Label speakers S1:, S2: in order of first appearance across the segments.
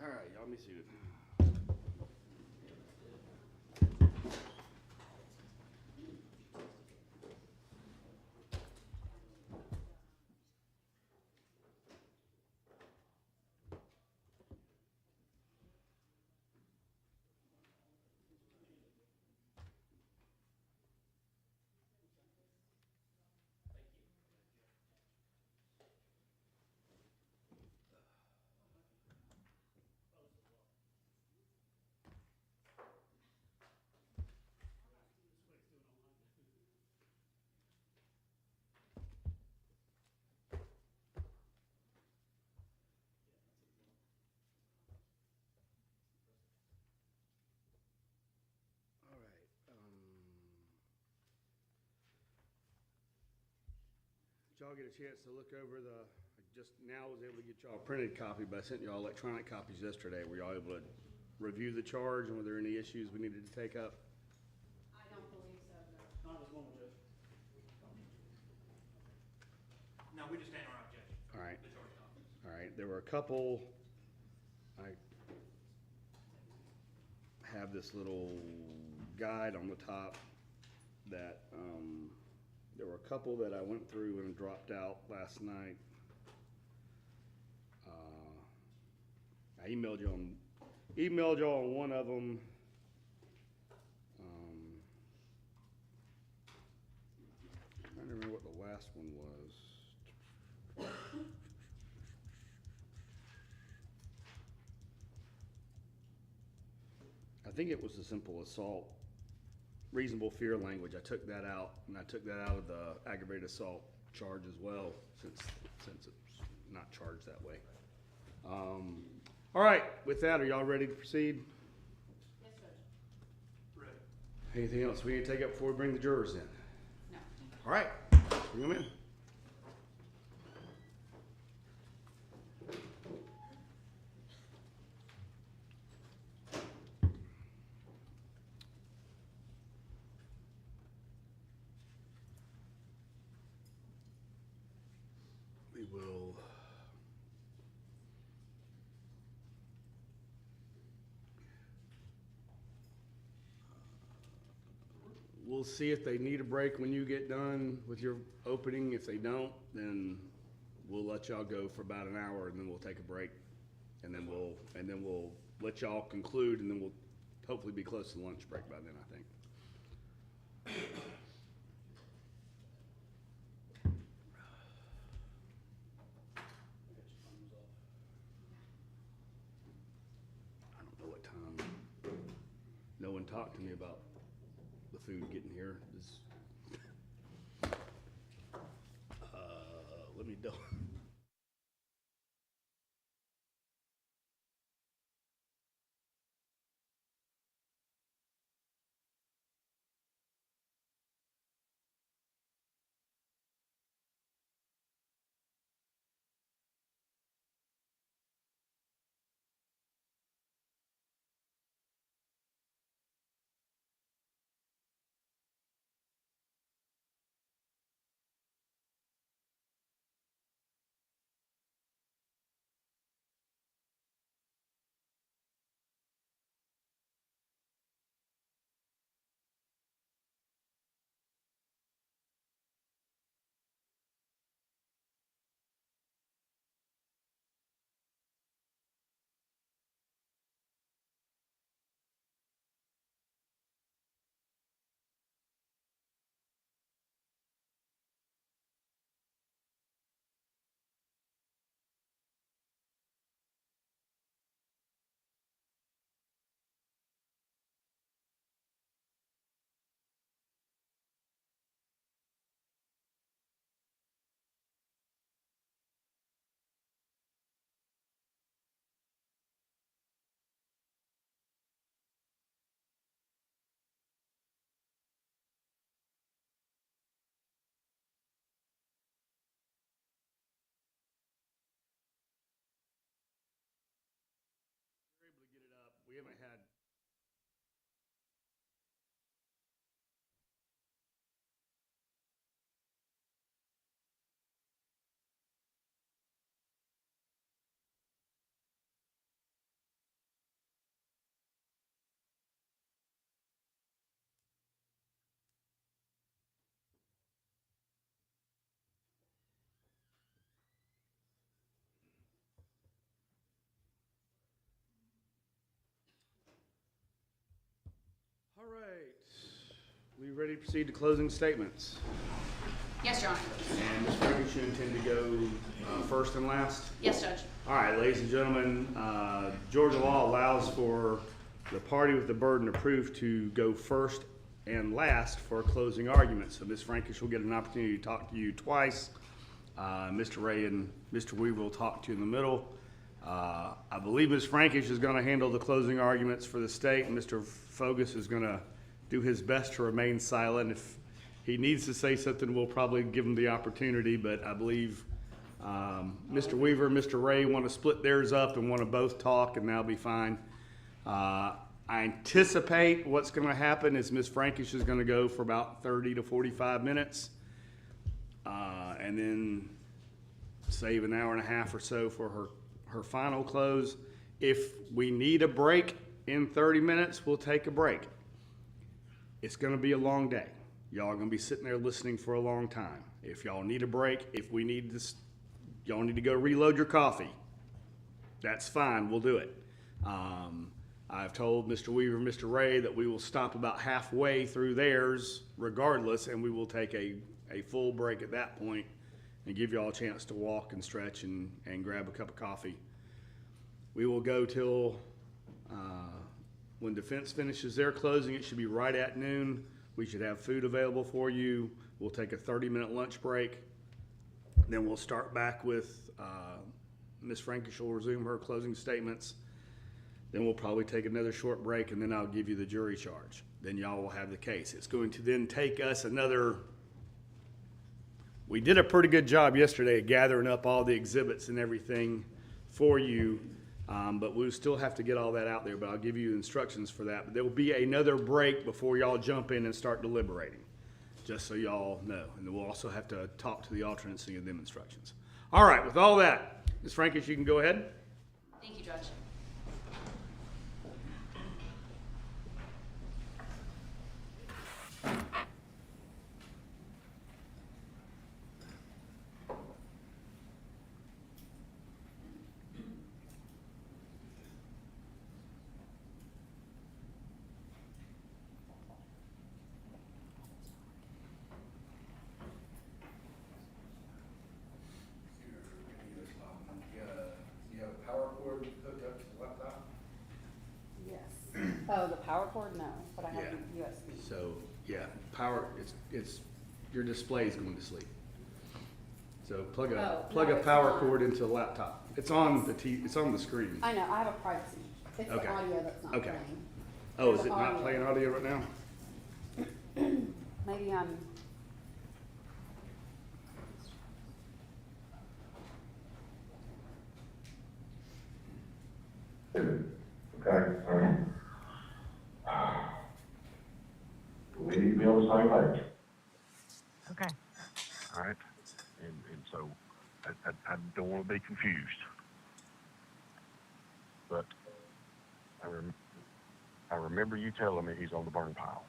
S1: All right, y'all be seated. All right. Did y'all get a chance to look over I just now was able to get y'all a printed copy, but I sent y'all electronic copies yesterday. Were y'all able to review the charge and were there any issues we needed to take up?
S2: I don't believe so, no.
S3: Not this moment, Judge.
S4: No, we just stand our objection.
S1: All right.
S4: The charge conference.
S1: All right, there were a couple, I have this little guide on the top that, there were a couple that I went through and dropped out last night. I emailed y'all on one of them. I don't remember what the last one was. I think it was the simple assault, reasonable fear language. I took that out, and I took that out of the aggravated assault charge as well, since it's not charged that way. All right, with that, are y'all ready to proceed?
S2: Yes, Judge.
S4: Ready.
S1: Anything else we need to take up before we bring the jurors in?
S2: No.
S1: All right, bring them in. We will we'll see if they need a break when you get done with your opening. If they don't, then we'll let y'all go for about an hour and then we'll take a break. And then we'll let y'all conclude and then we'll hopefully be close to the lunch break by then, I think. I don't know what time. No one talked to me about the food getting here. Let me double. you ready to proceed to closing statements?
S2: Yes, Your Honor.
S1: And Ms. Frankish, you intend to go first and last?
S2: Yes, Judge.
S1: All right, ladies and gentlemen, Georgia law allows for the party with the burden of proof to go first and last for a closing argument. So Ms. Frankish will get an opportunity to talk to you twice. Mr. Ray and Mr. Weaver will talk to you in the middle. I believe Ms. Frankish is going to handle the closing arguments for the state, and Mr. Fogus is going to do his best to remain silent. If he needs to say something, we'll probably give him the opportunity, but I believe Mr. Weaver and Mr. Ray want to split theirs up and want to both talk, and that'll be fine. I anticipate what's going to happen is Ms. Frankish is going to go for about 30 to 45 minutes, and then save an hour and a half or so for her final close. If we need a break in 30 minutes, we'll take a break. It's going to be a long day. Y'all are going to be sitting there listening for a long time. If y'all need a break, if we need this, y'all need to go reload your coffee, that's fine, we'll do it. I've told Mr. Weaver and Mr. Ray that we will stop about halfway through theirs regardless, and we will take a full break at that point and give y'all a chance to walk and stretch and grab a cup of coffee. We will go till when defense finishes their closing. It should be right at noon. We should have food available for you. We'll take a 30-minute lunch break. Then we'll start back with Ms. Frankish will resume her closing statements. Then we'll probably take another short break, and then I'll give you the jury charge. Then y'all will have the case. It's going to then take us another. We did a pretty good job yesterday of gathering up all the exhibits and everything for you, but we'll still have to get all that out there, but I'll give you instructions for that. But there will be another break before y'all jump in and start deliberating, just so y'all know. And then we'll also have to talk to the alternates and give them instructions. All right, with all that, Ms. Frankish, you can go ahead.
S2: Thank you, Judge.
S3: Oh, the power cord? No, but I have
S1: Yeah.
S3: USB.
S1: So, yeah, power, it's your display is going to sleep. So plug a
S3: it's
S1: power
S3: not.
S1: cord into the laptop. It's on it's on the screen.
S3: I know, I have a privacy. It's
S1: Okay.
S3: the audio that's not
S1: Okay.
S3: playing.
S1: Oh,
S3: There's
S1: is it not
S3: audio.
S1: playing audio right now?
S3: Maybe I'm.
S5: Okay, all right. We need to be on the same page.
S6: Okay.
S5: All right, and so I don't want to be confused, but I remember you telling me he's on the burn pile.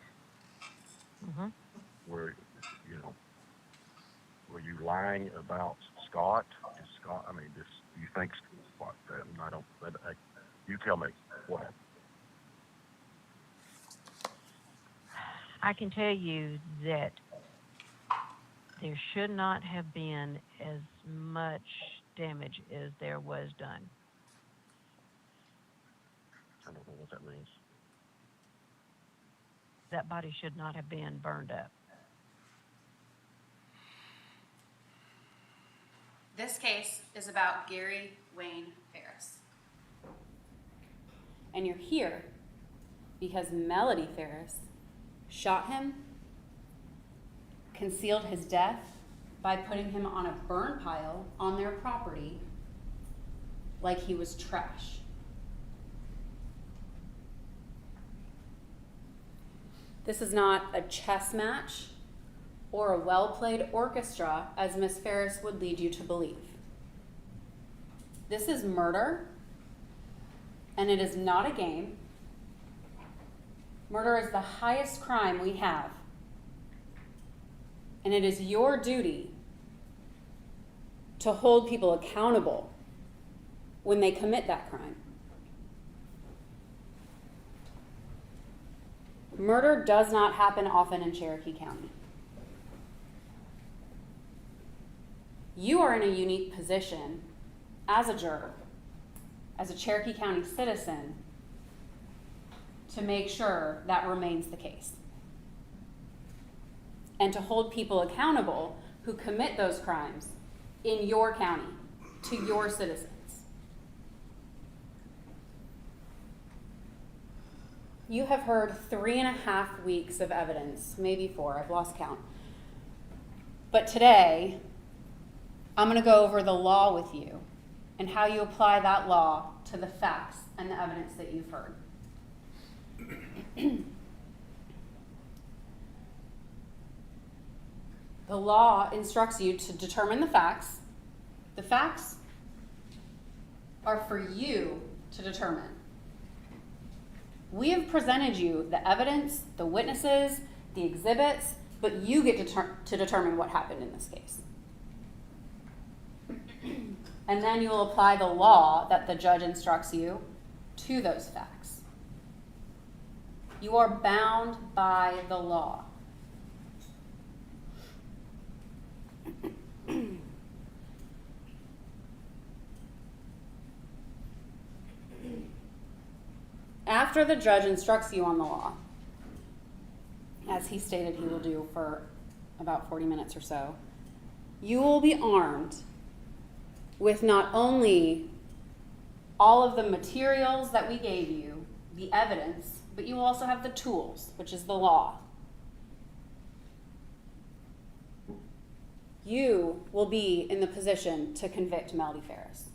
S6: Mm-hmm.
S5: Were you lying about Scott? Is Scott? I mean, do you think what? I don't. You tell me what happened.
S6: I can tell you that there should not have been as much damage as there was done.
S5: I don't know what that means.
S6: That body should not have been burned up.
S2: This case is about Gary Wayne Farris.
S3: And you're here because Melody Farris shot him, concealed his death by putting him on a burn pile on their property like he was trash. This is not a chess match or a well-played orchestra, as Miss Farris would lead you to believe. This is murder, and it is not a game. Murder is the highest crime we have, and it is your duty to hold people accountable when they commit that crime. Murder does not happen often in Cherokee County. You are in a unique position as a juror, as a Cherokee County citizen, to make sure that remains the case. And to hold people accountable who commit those crimes in your county, to your citizens. You have heard 3.5 weeks of evidence, maybe 4, I've lost count. But today, I'm going to go over the law with you and how you apply that law to the facts and the evidence that you've heard. The law instructs you to determine the facts. The facts are for you to determine. We have presented you the evidence, the witnesses, the exhibits, but you get to determine what happened in this case. And then you'll apply the law that the judge instructs you to those facts. You are bound by the law. After the judge instructs you on the law, as he stated he will do for about 40 minutes or so, you will be armed with not only all of the materials that we gave you, the evidence, but you will also have the tools, which is the law. You will be in the position to convict Melody Farris.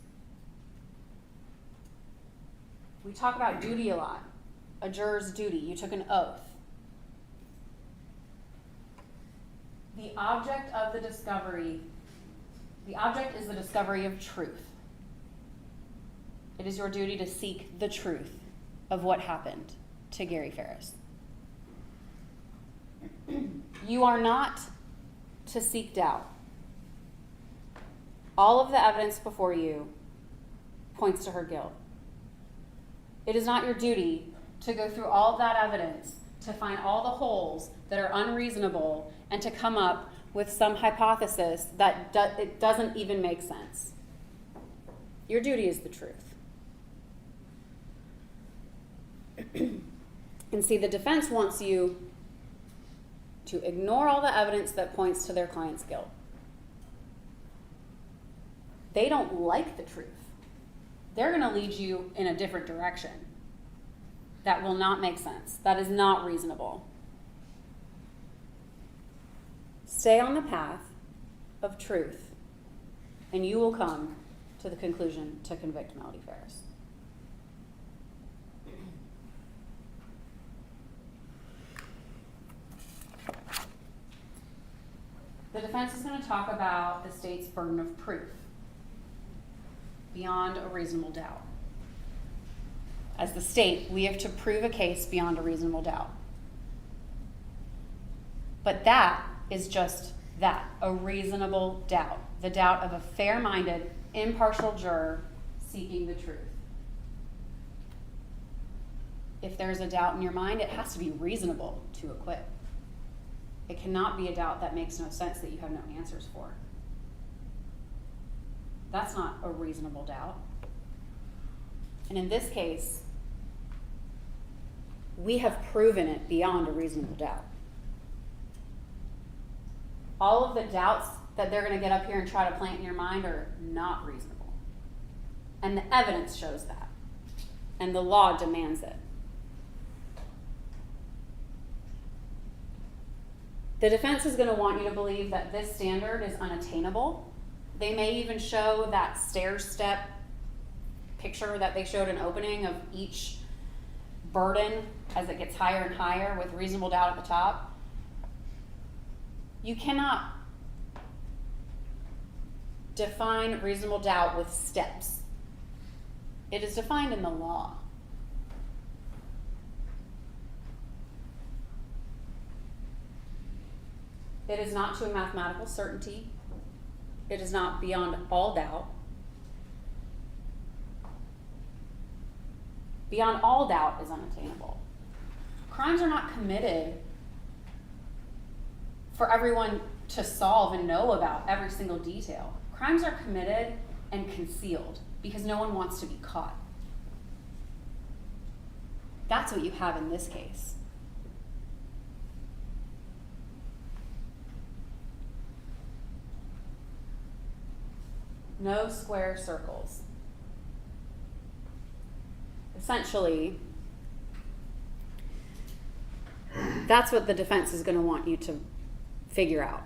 S3: We talk about duty a lot, a juror's duty. You took an oath. The object of the discovery, the object is the discovery of truth. It is your duty to seek the truth of what happened to Gary Farris. You are not to seek doubt. All of the evidence before you points to her guilt. It is not your duty to go through all of that evidence to find all the holes that are unreasonable and to come up with some hypothesis that it doesn't even make sense. Your duty is the truth. And see, the defense wants you to ignore all the evidence that points to their client's guilt. They don't like the truth. They're going to lead you in a different direction. That will not make sense. That is not reasonable. Stay on the path of truth, and you will come to the conclusion to convict Melody Farris. The defense is going to talk about the state's burden of proof beyond a reasonable doubt. As the state, we have to prove a case beyond a reasonable doubt. But that is just that, a reasonable doubt. The doubt of a fair-minded, impartial juror seeking the truth. If there's a doubt in your mind, it has to be reasonable to acquit. It cannot be a doubt that makes no sense that you have no answers for. That's not a reasonable doubt. And in this case, we have proven it beyond a reasonable doubt. All of the doubts that they're going to get up here and try to plant in your mind are not reasonable. And the evidence shows that. And the law demands it. The defense is going to want you to believe that this standard is unattainable. They may even show that stair-step picture that they showed in opening of each burden as it gets higher and higher with reasonable doubt at the top. You cannot define reasonable doubt with steps. It is defined in the law. It is not to a mathematical certainty. It is not beyond all doubt. Beyond all doubt is unattainable. crimes are not committed for everyone to solve and know about every single detail. Crimes are committed and concealed because no one wants to be caught. That's what you have in this case. No square circles. Essentially, that's what the defense is going to want you to figure out.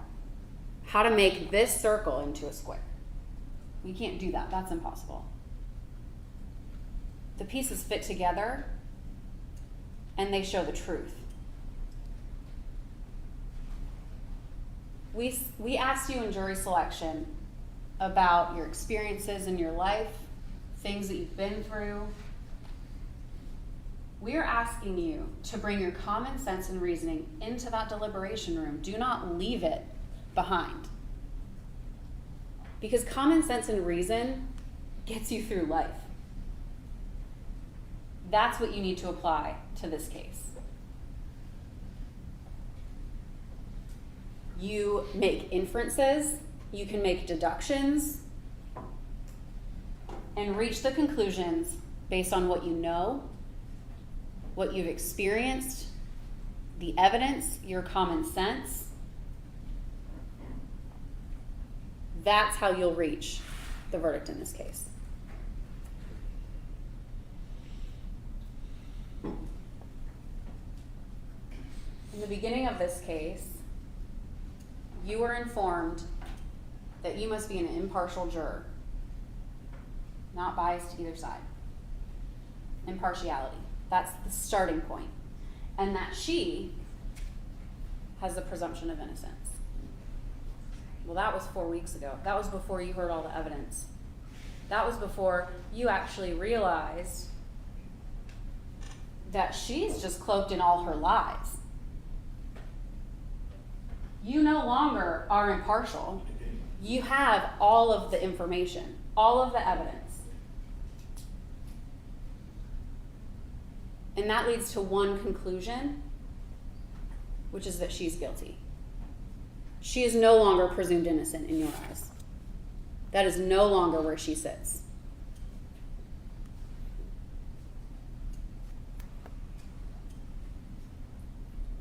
S3: How to make this circle into a square. We can't do that. That's impossible. The pieces fit together and they show the truth. We asked you in jury selection about your experiences in your life, things that you've been through. We are asking you to bring your common sense and reasoning into that deliberation room. Do not leave it behind. Because common sense and reason gets you through life. That's what you need to apply to this case. You make inferences, you can make deductions, and reach the conclusions based on what you know, what you've experienced, the evidence, your common sense. That's how you'll reach the verdict in this case. In the beginning of this case, you were informed that you must be an impartial juror, not biased to either side. Impartiality. That's the starting point. And that she has the presumption of innocence. Well, that was 4 weeks ago. That was before you heard all the evidence. That was before you actually realized that she's just cloaked in all her lies. You no longer are impartial. You have all of the information, all of the evidence. And that leads to one conclusion, which is that she's guilty. She is no longer presumed innocent in your eyes. That is no longer where she sits.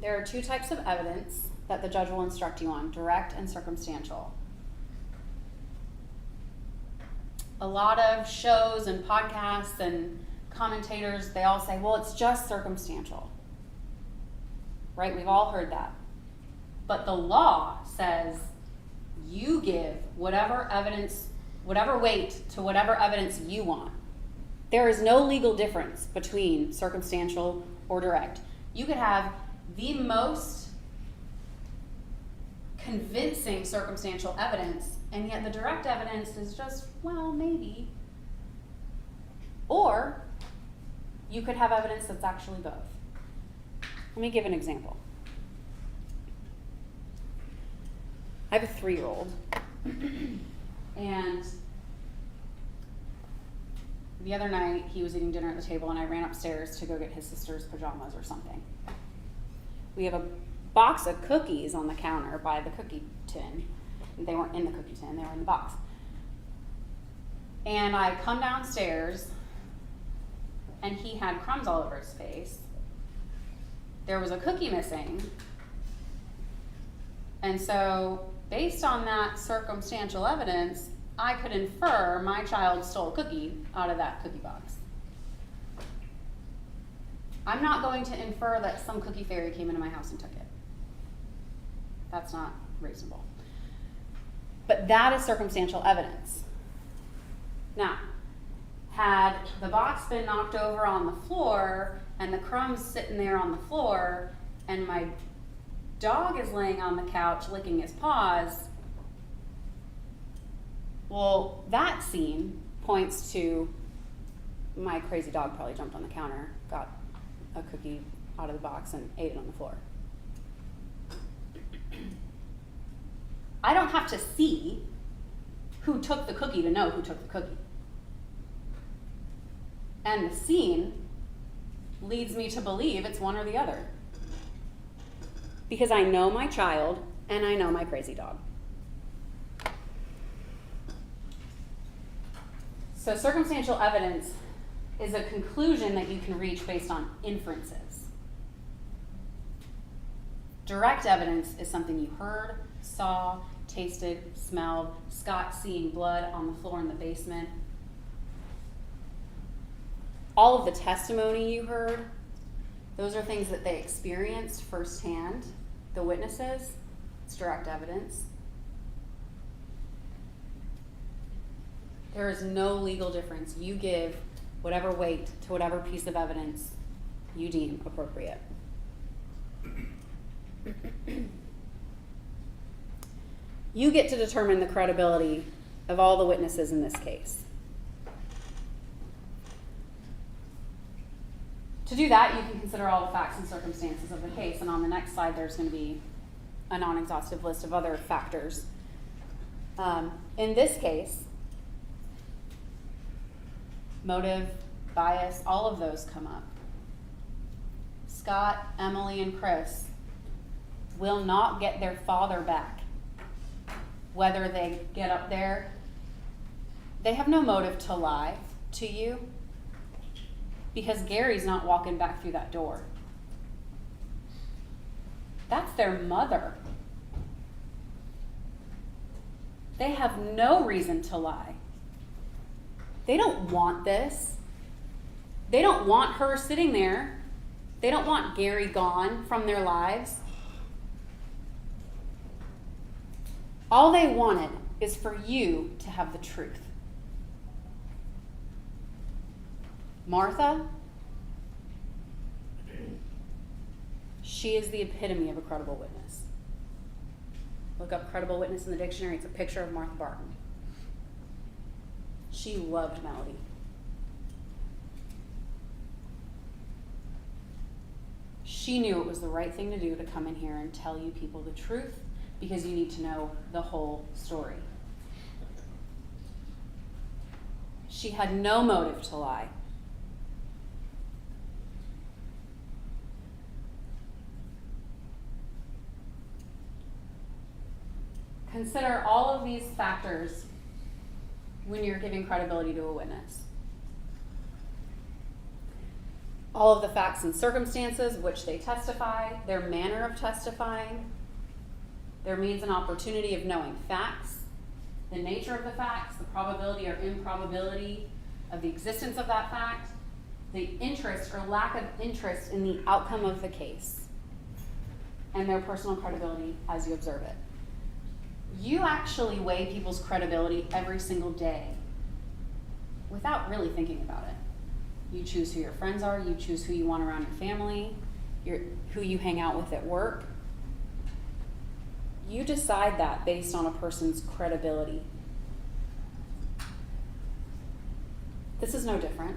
S3: There are two types of evidence that the judge will instruct you on, direct and circumstantial. A lot of shows and podcasts and commentators, they all say, well, it's just circumstantial. Right? We've all heard that. But the law says you give whatever evidence, whatever weight to whatever evidence you want. There is no legal difference between circumstantial or direct. You could have the most convincing circumstantial evidence, and yet the direct evidence is just, well, maybe. Or you could have evidence that's actually both. Let me give an example. I have a 3-year-old, and the other night he was eating dinner at the table and I ran upstairs to go get his sister's pajamas or something. We have a box of cookies on the counter by the cookie tin. They weren't in the cookie tin, they were in the box. And I come downstairs and he had crumbs all over his face. There was a cookie missing. And so, based on that circumstantial evidence, I could infer my child stole a cookie out of that cookie box. I'm not going to infer that some cookie fairy came into my house and took it. That's not reasonable. But that is circumstantial evidence. Now, had the box been knocked over on the floor and the crumbs sitting there on the floor and my dog is laying on the couch licking his paws, well, that scene points to my crazy dog probably jumped on the counter, got a cookie out of the box and ate it on the floor. I don't have to see who took the cookie to know who took the cookie. And the scene leads me to believe it's one or the other. because I know my child and I know my crazy dog. So circumstantial evidence is a conclusion that you can reach based on inferences. Direct evidence is something you heard, saw, tasted, smelled, Scott seeing blood on the floor in the basement. All of the testimony you heard, those are things that they experienced firsthand, the witnesses. It's direct evidence. There is no legal difference. You give whatever weight to whatever piece of evidence you deem appropriate. You get to determine the credibility of all the witnesses in this case. To do that, you can consider all the facts and circumstances of the case, and on the next slide there's going to be a non-exhaustive list of other factors. In this case, motive, bias, all of those come up. Scott, Emily, and Chris will not get their father back. Whether they get up there, they have no motive to lie to you because Gary's not walking back through that door. That's their mother. They have no reason to lie. They don't want this. They don't want her sitting there. They don't want Gary gone from their lives. All they wanted is for you to have the truth. Martha, she is the epitome of a credible witness. Look up credible witness in the dictionary. It's a picture of Martha Barton. She loved Melody. She knew it was the right thing to do to come in here and tell you people the truth because you need to know the whole story. She had no motive to lie. Consider all of these factors when you're giving credibility to a witness. All of the facts and circumstances which they testify, their manner of testifying, their means and opportunity of knowing facts, the nature of the facts, the probability or improbability of the existence of that fact, the interest or lack of interest in the outcome of the case, and their personal credibility as you observe it. You actually weigh people's credibility every single day without really thinking about it. You choose who your friends are, you choose who you want around your family, who you hang out with at work. You decide that based on a person's credibility. This is no different.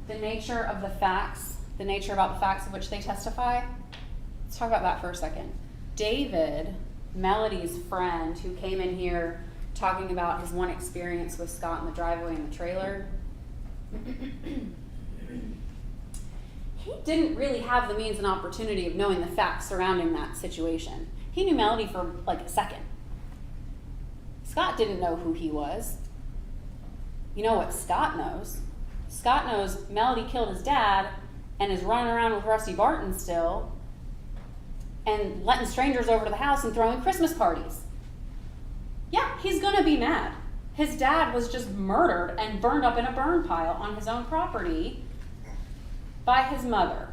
S3: The nature of the facts, the nature about the facts of which they testify, let's talk about that for a second. David, Melody's friend, who came in here talking about his one experience with Scott in the driveway in the trailer, he didn't really have the means and opportunity of knowing the facts surrounding that situation. He knew Melody for like a second. Scott didn't know who he was. You know what Scott knows? Scott knows Melody killed his dad and is running around with Rusty Barton still and letting strangers over to the house and throwing Christmas parties. Yeah, he's gonna be mad. His dad was just murdered and burned up in a burn pile on his own property by his mother.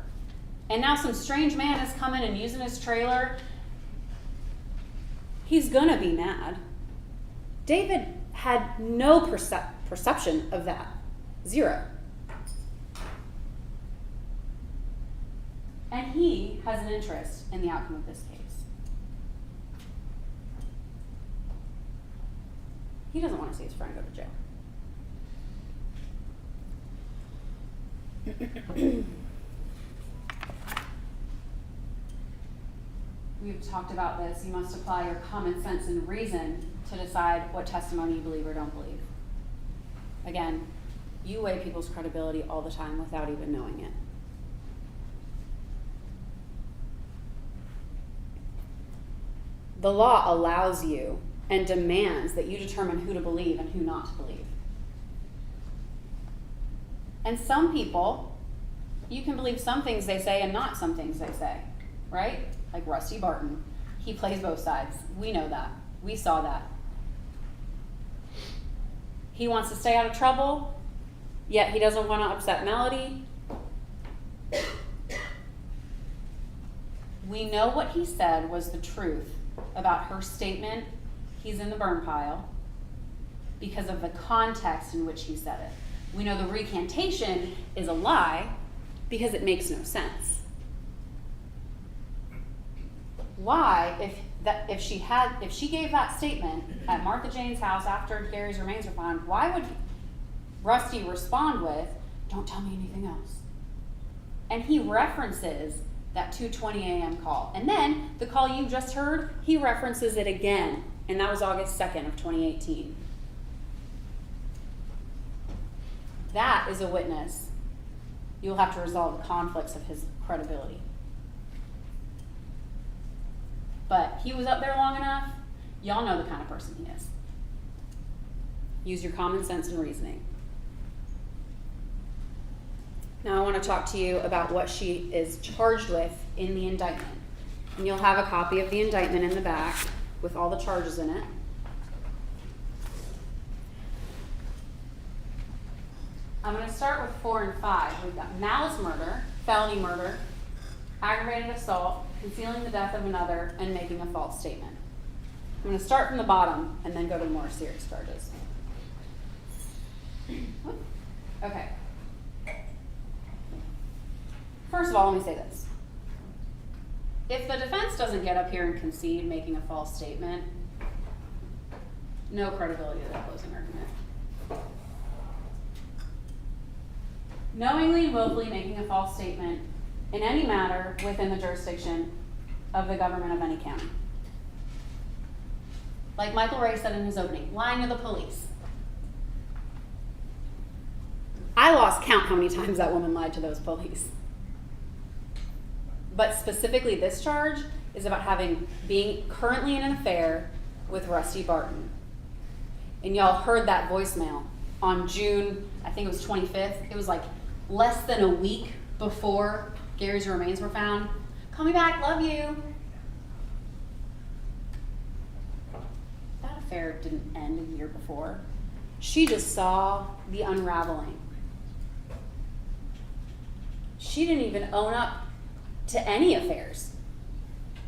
S3: And now some strange man is coming and using his trailer. He's gonna be mad. David had no perception of that. Zero. And he has an interest in the outcome of this case. He doesn't want to see his friend go to jail. We've talked about this. You must apply your common sense and reason to decide what testimony you believe or don't believe. Again, You weigh people's credibility all the time without even knowing it. The law allows you and demands that you determine who to believe and who not to believe. And some people, you can believe some things they say and not some things they say, right? Like Rusty Barton. He plays both sides. We know that. We saw that. He wants to stay out of trouble, yet he doesn't want to upset Melody. We know what he said was the truth about her statement, he's in the burn pile, because of the context in which he said it. We know the recantation is a lie because it makes no sense. Why, if she gave that statement at Martha Jane's house after Gary's remains were found, why would Rusty respond with, "Don't tell me anything else"? And he references that 2:20 a.m. call. And then the call you just heard, he references it again, and that was August 2nd of 2018. That is a witness. You'll have to resolve the conflicts of his credibility. But he was up there long enough, y'all know the kind of person he is. Use your common sense and reasoning. Now I want to talk to you about what she is charged with in the indictment. And you'll have a copy of the indictment in the back with all the charges in it. I'm going to start with 4 and 5. We've got malice murder, felony murder, aggravated assault, concealing the death of another, and making a false statement. I'm going to start from the bottom and then go to the more serious charges. Okay. First of all, let me say this. If the defense doesn't get up here and concede making a false statement, no credibility to their closing argument. Knowingly and willfully making a false statement in any matter within the jurisdiction of the government of any county. Like Michael Ray said in his opening, lying to the police. I lost count how many times that woman lied to those police. But specifically this charge is about being currently in an affair with Rusty Barton. And y'all heard that voicemail on June, I think it was 25th. It was like less than a week before Gary's remains were found. Call me back, love you. That affair didn't end a year before. She just saw the unraveling. She didn't even own up to any affairs.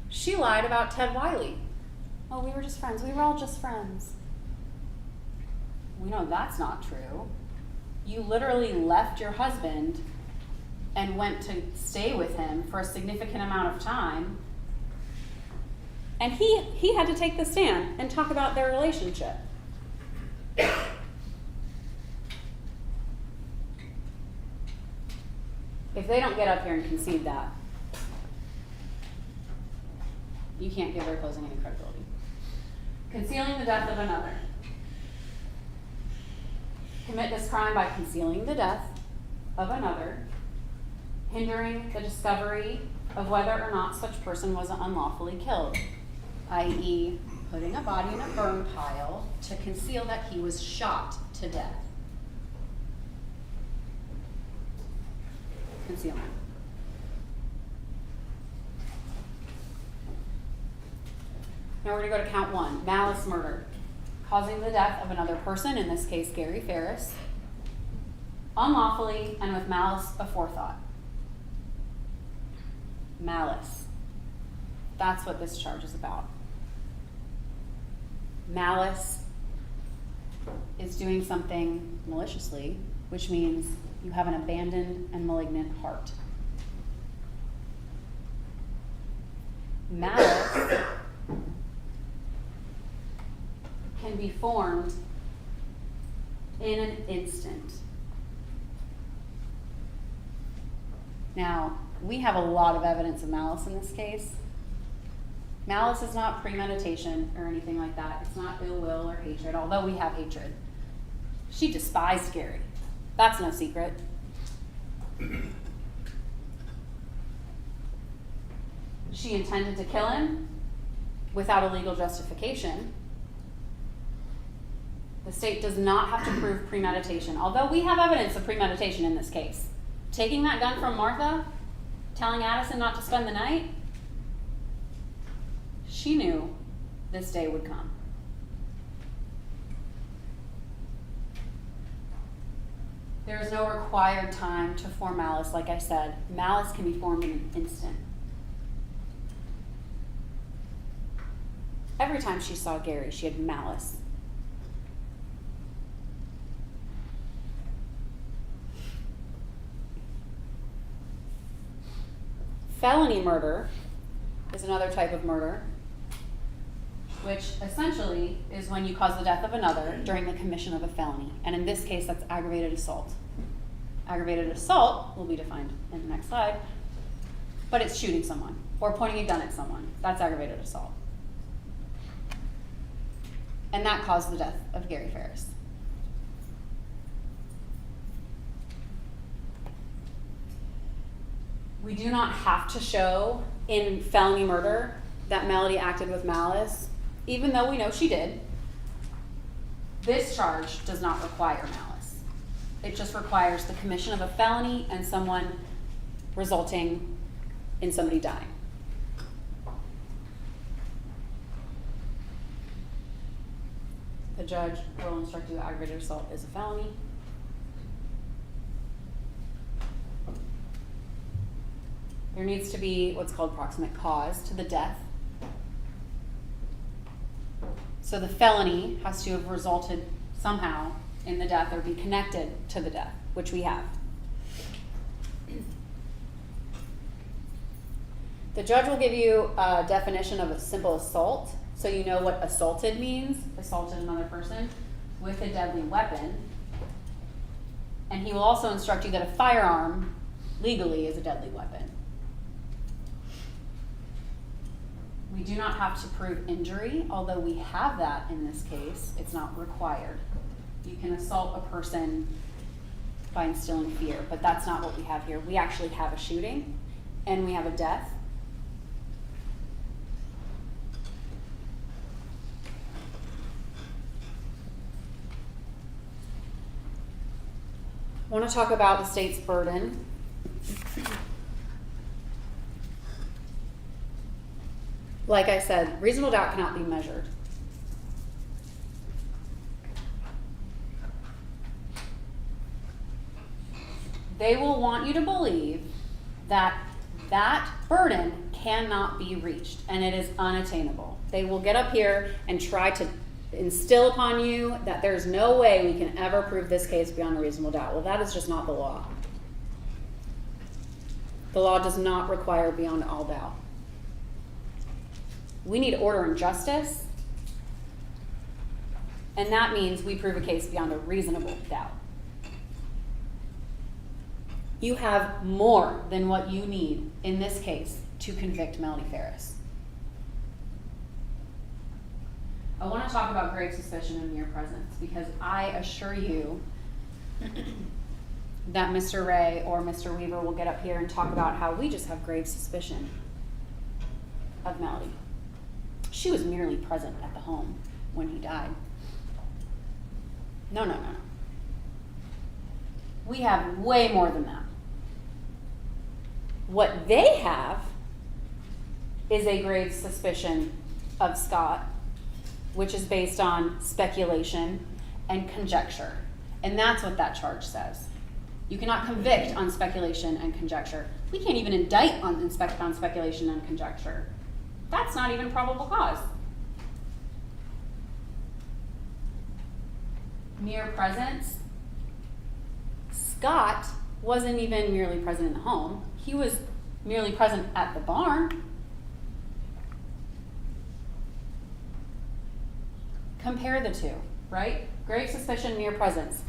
S3: She lied about Ted Wiley. Oh, we were just friends. We were all just friends. We know that's not true. You literally left your husband and went to stay with him for a significant amount of time. And he had to take the stand and talk about their relationship. If they don't get up here and concede that, you can't give their closing any credibility. Concealing the death of another. Commit this crime by concealing the death of another, hindering the discovery of whether or not such person was unlawfully killed, i.e., putting a body in a burn pile to conceal that he was shot to death. Concealment. Now we're going to go to count 1, malice murder. Causing the death of another person, in this case Gary Farris, unlawfully and with malice aforethought. Malice. That's what this charge is about. Malice is doing something maliciously, which means you have an abandoned and malignant heart. Malice can be formed in an instant. Now, we have a lot of evidence of malice in this case. Malice is not premeditation or anything like that. It's not ill will or hatred, although we have hatred. She despised Gary. That's no secret. She intended to kill him without a legal justification. The state does not have to prove premeditation, although we have evidence of premeditation in this case. Taking that gun from Martha, telling Addison not to spend the night, she knew this day would come. There is no required time to form malice, like I said. Malice can be formed in an instant. Every time she saw Gary, she had malice. Felony murder is another type of murder, which essentially is when you cause the death of another during the commission of a felony. And in this case, that's aggravated assault. Aggravated assault will be defined in the next slide, but it's shooting someone or pointing a gun at someone. That's aggravated assault. And that caused the death of Gary Farris. We do not have to show in felony murder that Melody acted with malice, even though we know she did. This charge does not require malice. It just requires the commission of a felony and someone resulting in somebody dying. The judge will instruct you that aggravated assault is a felony. There needs to be what's called proximate cause to the death. So the felony has to have resulted somehow in the death or be connected to the death, which we have. The judge will give you a definition of a simple assault, so you know what assaulted means, assaulted another person with a deadly weapon. And he will also instruct you that a firearm legally is a deadly weapon. We do not have to prove injury, although we have that in this case. It's not required. You can assault a person by instilling fear, but that's not what we have here. We actually have a shooting, and we have a death. I want to talk about the state's burden. Like I said, reasonable doubt cannot be measured. They will want you to believe that that burden cannot be reached and it is unattainable. They will get up here and try to instill upon you that there's no way we can ever prove this case beyond a reasonable doubt. Well, that is just not the law. The law does not require beyond all doubt. We need order and justice, and that means we prove a case beyond a reasonable doubt. You have more than what you need in this case to convict Melody Farris. I want to talk about grave suspicion and mere presence because I assure you that Mr. Ray or Mr. Weaver will get up here and talk about how we just have grave suspicion of Melody. She was merely present at the home when he died. No. We have way more than that. What they have is a grave suspicion of Scott, which is based on speculation and conjecture. And that's what that charge says. You cannot convict on speculation and conjecture. We can't even indict on speculation and conjecture. That's not even probable cause. Mere presence. Scott wasn't even merely present in the home. He was merely present at the barn. Compare the two, right? Grave suspicion, mere presence.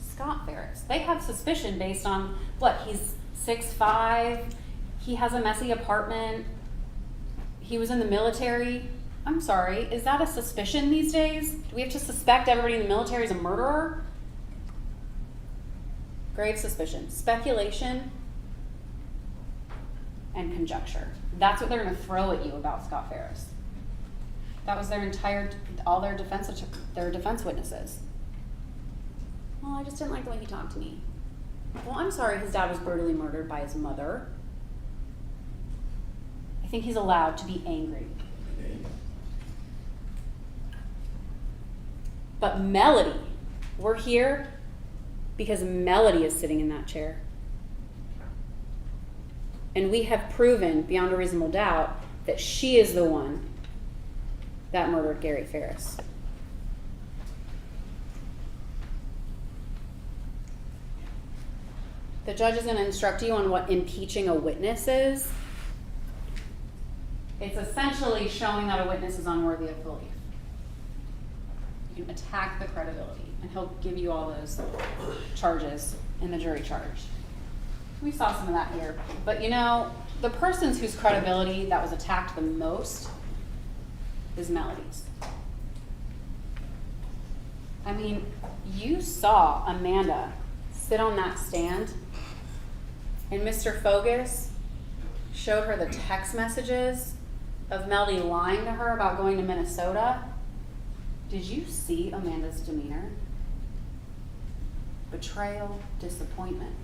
S3: Scott Farris. They have suspicion based on what? He's 6'5", he has a messy apartment, he was in the military. I'm sorry, is that a suspicion these days? Do we have to suspect everybody in the military is a murderer? grave suspicion, speculation, and conjecture. That's what they're going to throw at you about Scott Farris. That was all their defense witnesses. Well, I just didn't like the way he talked to me. Well, I'm sorry his dad was brutally murdered by his mother. I think he's allowed to be angry. But Melody, we're here because Melody is sitting in that chair. And we have proven beyond a reasonable doubt that she is the one that murdered Gary Farris. The judge is going to instruct you on what impeaching a witness is. It's essentially showing that a witness is unworthy of belief. You can attack the credibility, and he'll give you all those charges in the jury charge. We saw some of that here. But you know, the person whose credibility that was attacked the most is Melody's. I mean, you saw Amanda sit on that stand, and Mr. Fogus showed her the text messages of Melody lying to her about going to Minnesota. Did you see Amanda's demeanor? Betrayal, disappointment.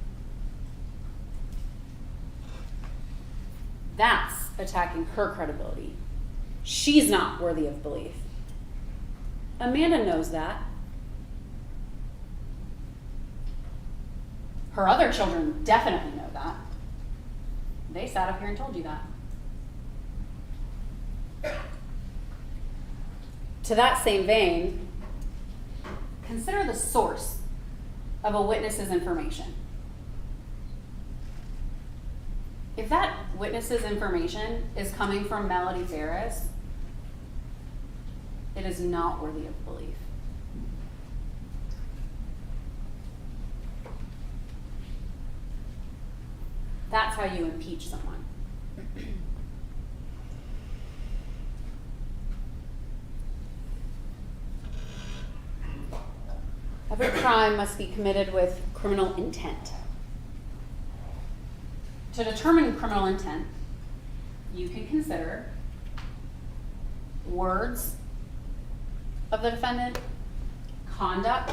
S3: That's attacking her credibility. She's not worthy of belief. Amanda knows that. Her other children definitely know that. They sat up here and told you that. To that same vein, consider the source of a witness's information. If that witness's information is coming from Melody Farris, it is not worthy of belief. That's how you impeach someone. Every crime must be committed with criminal intent. To determine criminal intent, you can consider words of the defendant, conduct,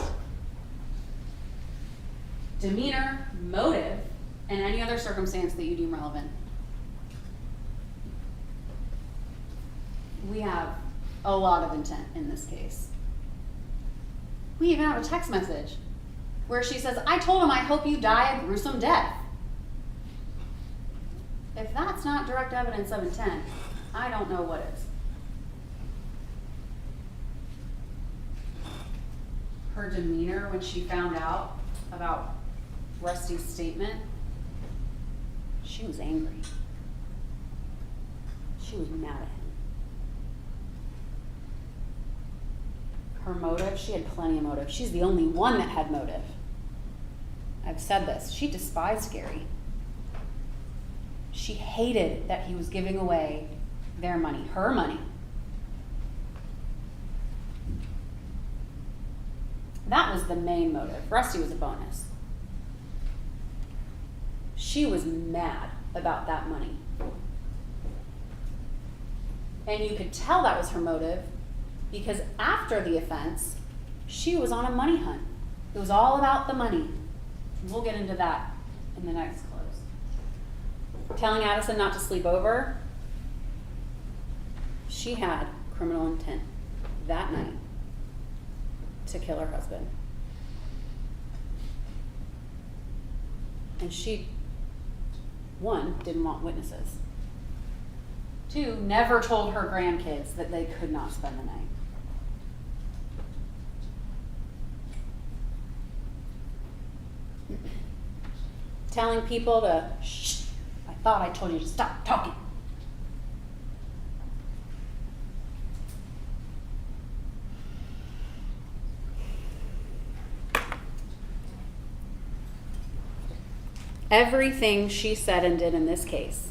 S3: demeanor, motive, and any other circumstance that you deem relevant. We have a lot of intent in this case. We even have a text message where she says, "I told him I hope you die a gruesome death." If that's not direct evidence of intent, I don't know what is. Her demeanor when she found out about Rusty's statement, she was angry. She was mad at him. Her motive, she had plenty of motive. She's the only one that had motive. I've said this. She despised Gary. She hated that he was giving away their money, her money. That was the main motive. Rusty was a bonus. She was mad about that money. And you could tell that was her motive because after the offense, she was on a money hunt. It was all about the money. We'll get into that in the next close. Telling Addison not to sleep over, she had criminal intent that night to kill her husband. And she, one, didn't want witnesses. Two, never told her grandkids that they could not spend the night. Telling people to, shh, I thought I told you to stop talking. Everything she said and did in this case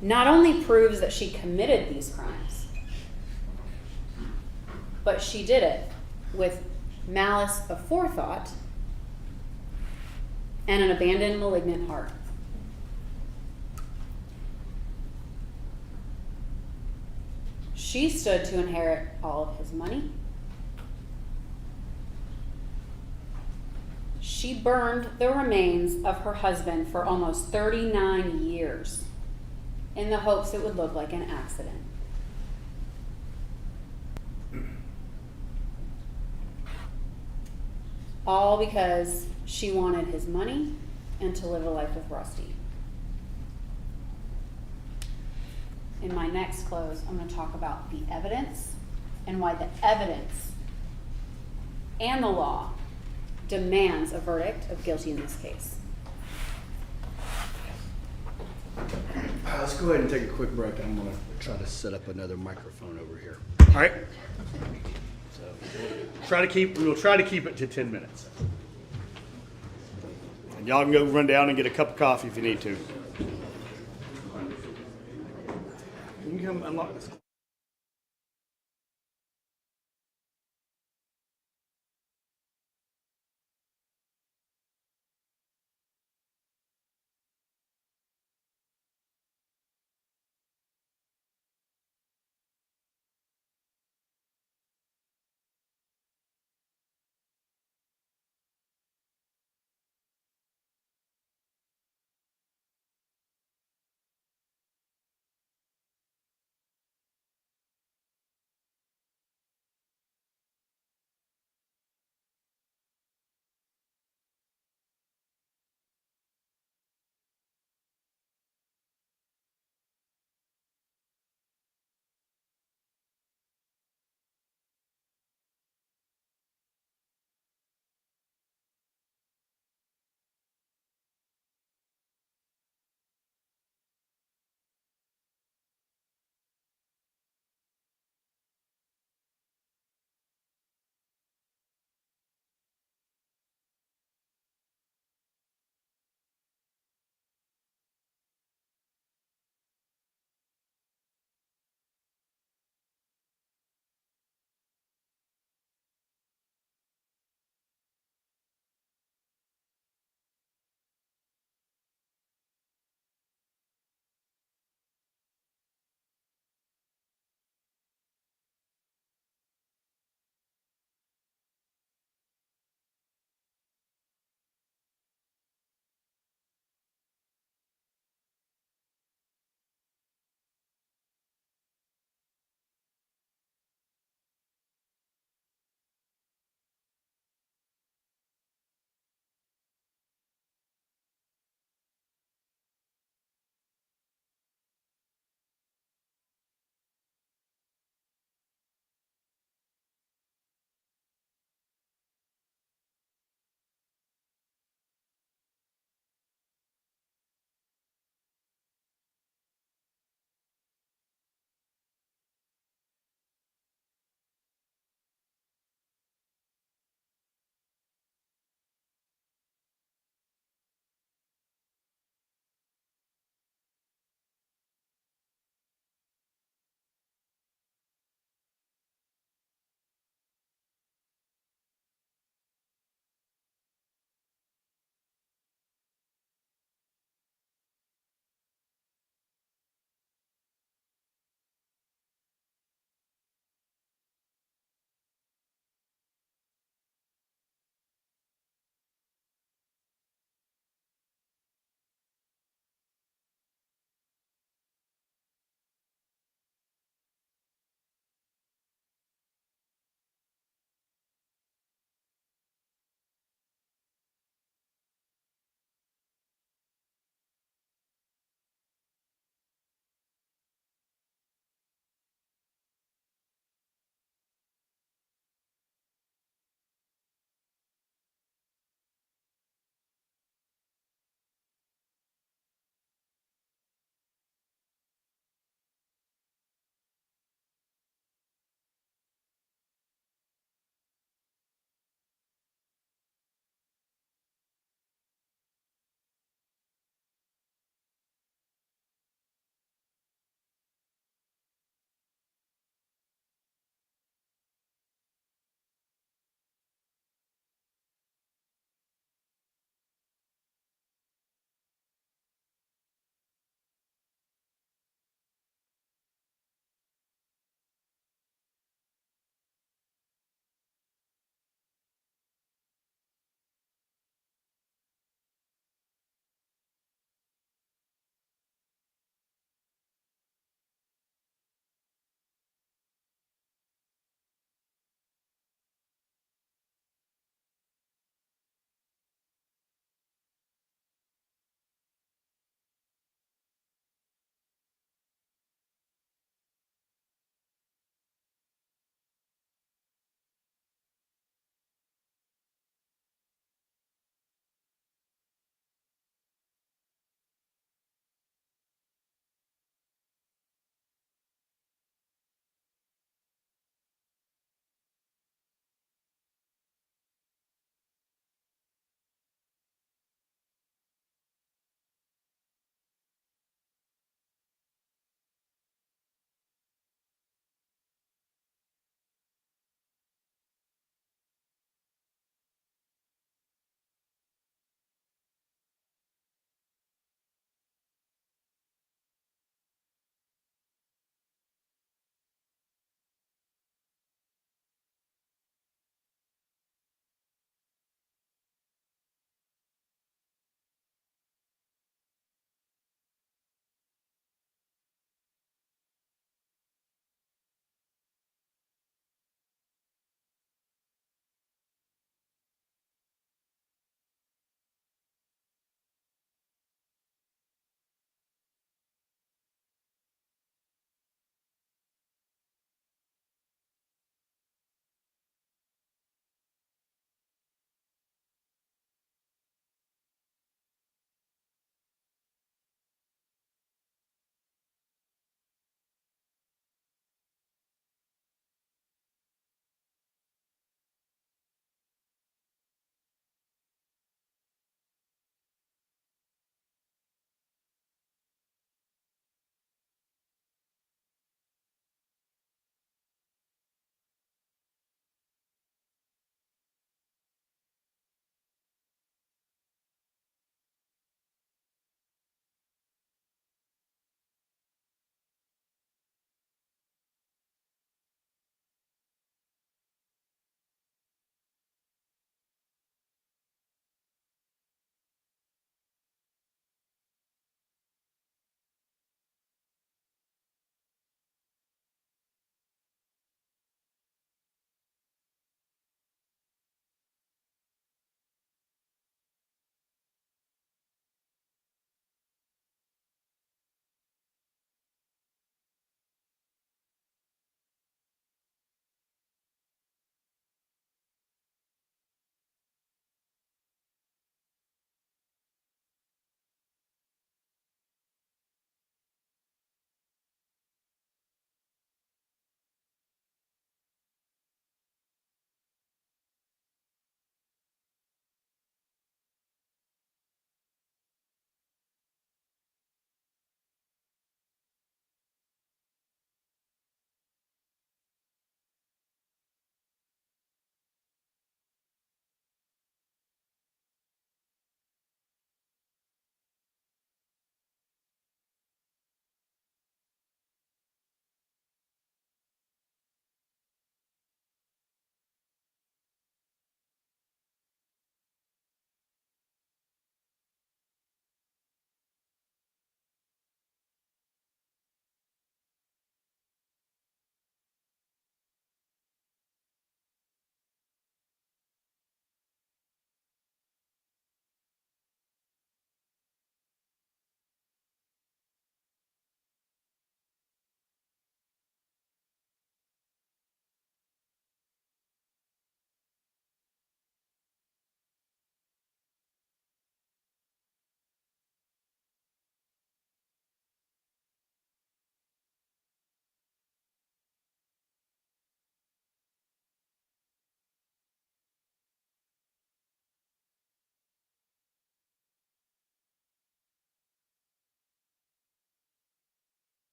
S3: not only proves that she committed these crimes, but she did it with malice aforethought and an abandoned malignant heart. She stood to inherit all of his money. She burned the remains of her husband for almost 39 years in the hopes it would look like an accident. All because she wanted his money and to live a life with Rusty. In my next close, I'm going to talk about the evidence and why the evidence and the law demands a verdict of guilty in this case.
S1: Let's go ahead and take a quick break. I'm gonna try to set up another microphone over here. All right? So we'll try to keep it to 10 minutes. And y'all can go run down and get a cup of coffee if you need to. You can come unlock this.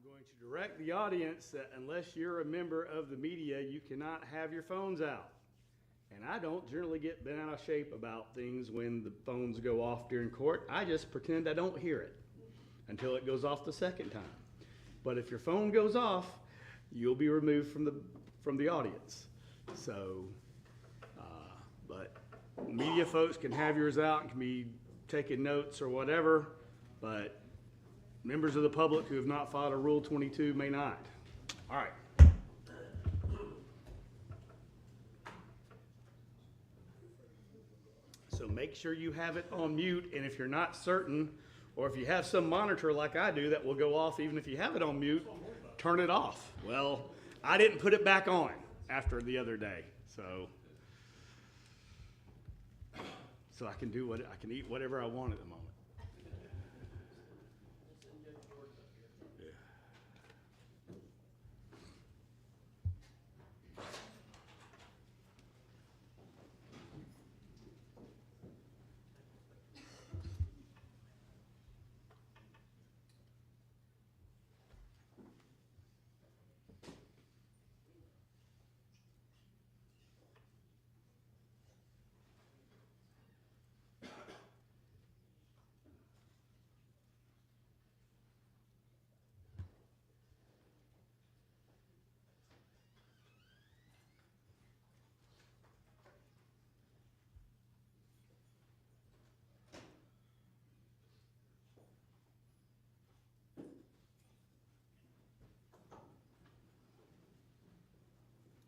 S1: going to direct the audience that unless you're a member of the media, you cannot have your phones out. And I don't generally get bent out of shape about things when the phones go off during court. I just pretend I don't hear it until it goes off the second time. But if your phone goes off, you'll be removed from the audience. So, but media folks can have yours out and can be taking notes or whatever, but members of the public who have not filed a Rule 22 may not. All right. So make sure you have it on mute, and if you're not certain, or if you have some monitor like I do that will go off even if you have it on mute, turn it off. Well, I didn't put it back on after the other day, so I can do I can eat whatever I want at the moment.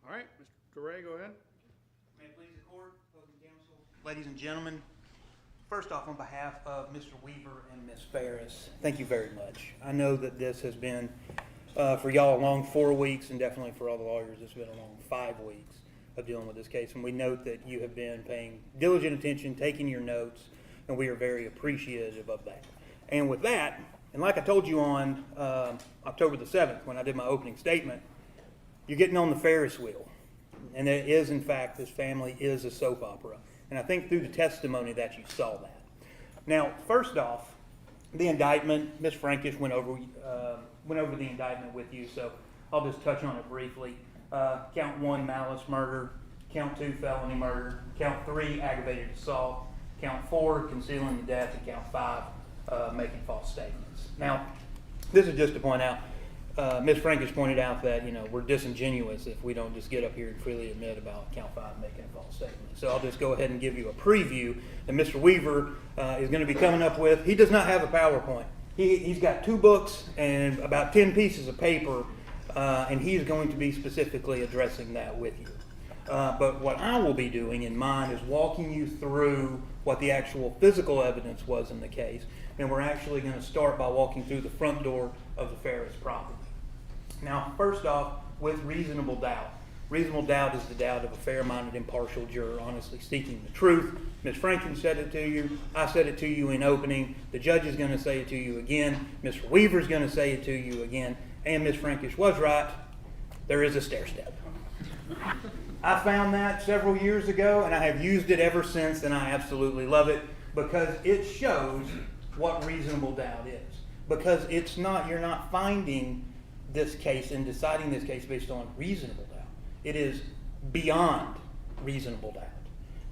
S1: All right, Mr. Ray, go ahead.
S4: May it please the court, opposing counsel, ladies and gentlemen. First off, on behalf of Mr. Weaver and Ms. Farris, thank you very much. I know that this has been, for y'all, a long 4 weeks, and definitely for all the lawyers, it's been a long 5 weeks of dealing with this case. And we note that you have been paying diligent attention, taking your notes, and we are very appreciative of that. And with that, and like I told you on October the 7th, when I did my opening statement, you're getting on the Ferris wheel. And it is, in fact, this family is a soap opera. And I think through the testimony that you saw that. Now, first off, the indictment, Ms. Frankish went over the indictment with you, so I'll just touch on it briefly. Count 1, malice murder. Count 2, felony murder. Count 3, aggravated assault. Count 4, concealing the death. And count 5, making false statements. Now, this is just to point out, Ms. Frankish pointed out that, we're disingenuous if we don't just get up here and freely admit about count 5 making a false statement. So I'll just go ahead and give you a preview that Mr. Weaver is going to be coming up with. He does not have a PowerPoint. He's got 2 books and about 10 pieces of paper, and he's going to be specifically addressing that with you. But what I will be doing in mine is walking you through what the actual physical evidence was in the case. And we're actually going to start by walking through the front door of the Farris property. Now, first off, with reasonable doubt. Reasonable doubt is the doubt of a fair-minded, impartial juror honestly seeking the truth. Ms. Franklin said it to you. I said it to you in opening. The judge is going to say it to you again. Mr. Weaver is going to say it to you again. And Ms. Frankish was right. There is a stair step. I found that several years ago, and I have used it ever since, and I absolutely love it because it shows what reasonable doubt is. Because you're not finding this case and deciding this case based on reasonable doubt. It is beyond reasonable doubt.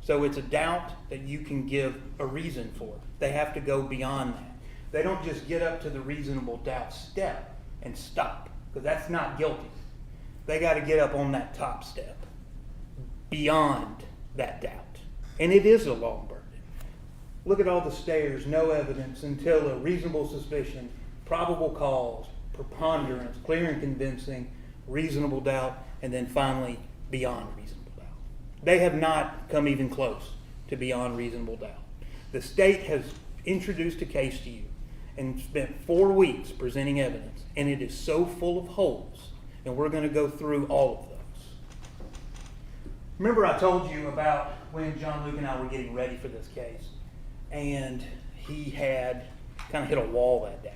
S4: So it's a doubt that you can give a reason for. They have to go beyond that. They don't just get up to the reasonable doubt step and stop, because that's not guilty. They got to get up on that top step, beyond that doubt. And it is a long burden. Look at all the stairs, no evidence until a reasonable suspicion, probable cause, preponderance, clear and convincing, reasonable doubt, and then finally beyond reasonable doubt. They have not come even close to beyond reasonable doubt. The state has introduced a case to you and spent 4 weeks presenting evidence, and it is so full of holes, and we're going to go through all of those. Remember I told you about when John Luke and I were getting ready for this case, and he had kind of hit a wall that day.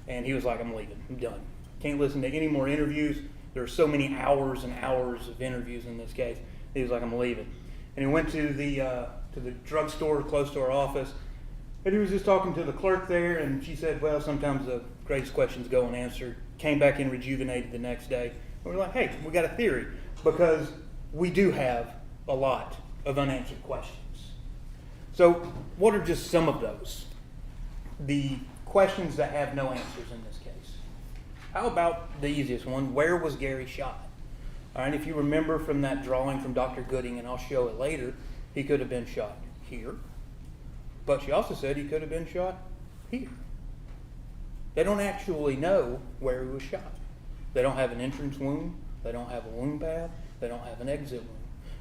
S4: And he was like, I'm leaving. I'm done. Can't listen to any more interviews. There are so many hours and hours of interviews in this case. He was like, I'm leaving. And he went to the drugstore close to our office. And he was just talking to the clerk there. And she said, well, sometimes the greatest questions go unanswered. came back in rejuvenated the next day. And we're like, hey, we got a theory, because we do have a lot of unanswered questions. So what are just some of those? The questions that have no answers in this case. How about the easiest one? Where was Gary shot? All right, if you remember from that drawing from Dr. Gooding, and I'll show it later, he could have been shot here. But she also said he could have been shot here. They don't actually know where he was shot. They don't have an entrance wound. They don't have a wound path. They don't have an exit wound.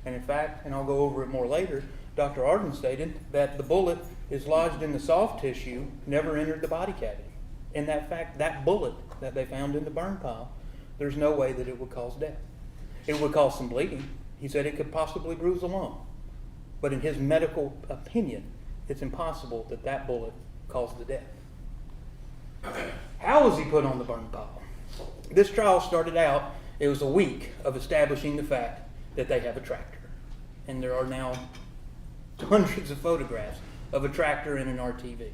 S4: And in fact, and I'll go over it more later, Dr. Arden stated that the bullet is lodged in the soft tissue, never entered the body cavity. In that fact, that bullet that they found in the burn pile, there's no way that it would cause death. It would cause some bleeding. He said it could possibly bruise the lung. But in his medical opinion, it's impossible that that bullet caused the death. How was he put on the burn pile? This trial started out, it was a week of establishing the fact that they have a tractor. And there are now hundreds of photographs of a tractor and an RTV.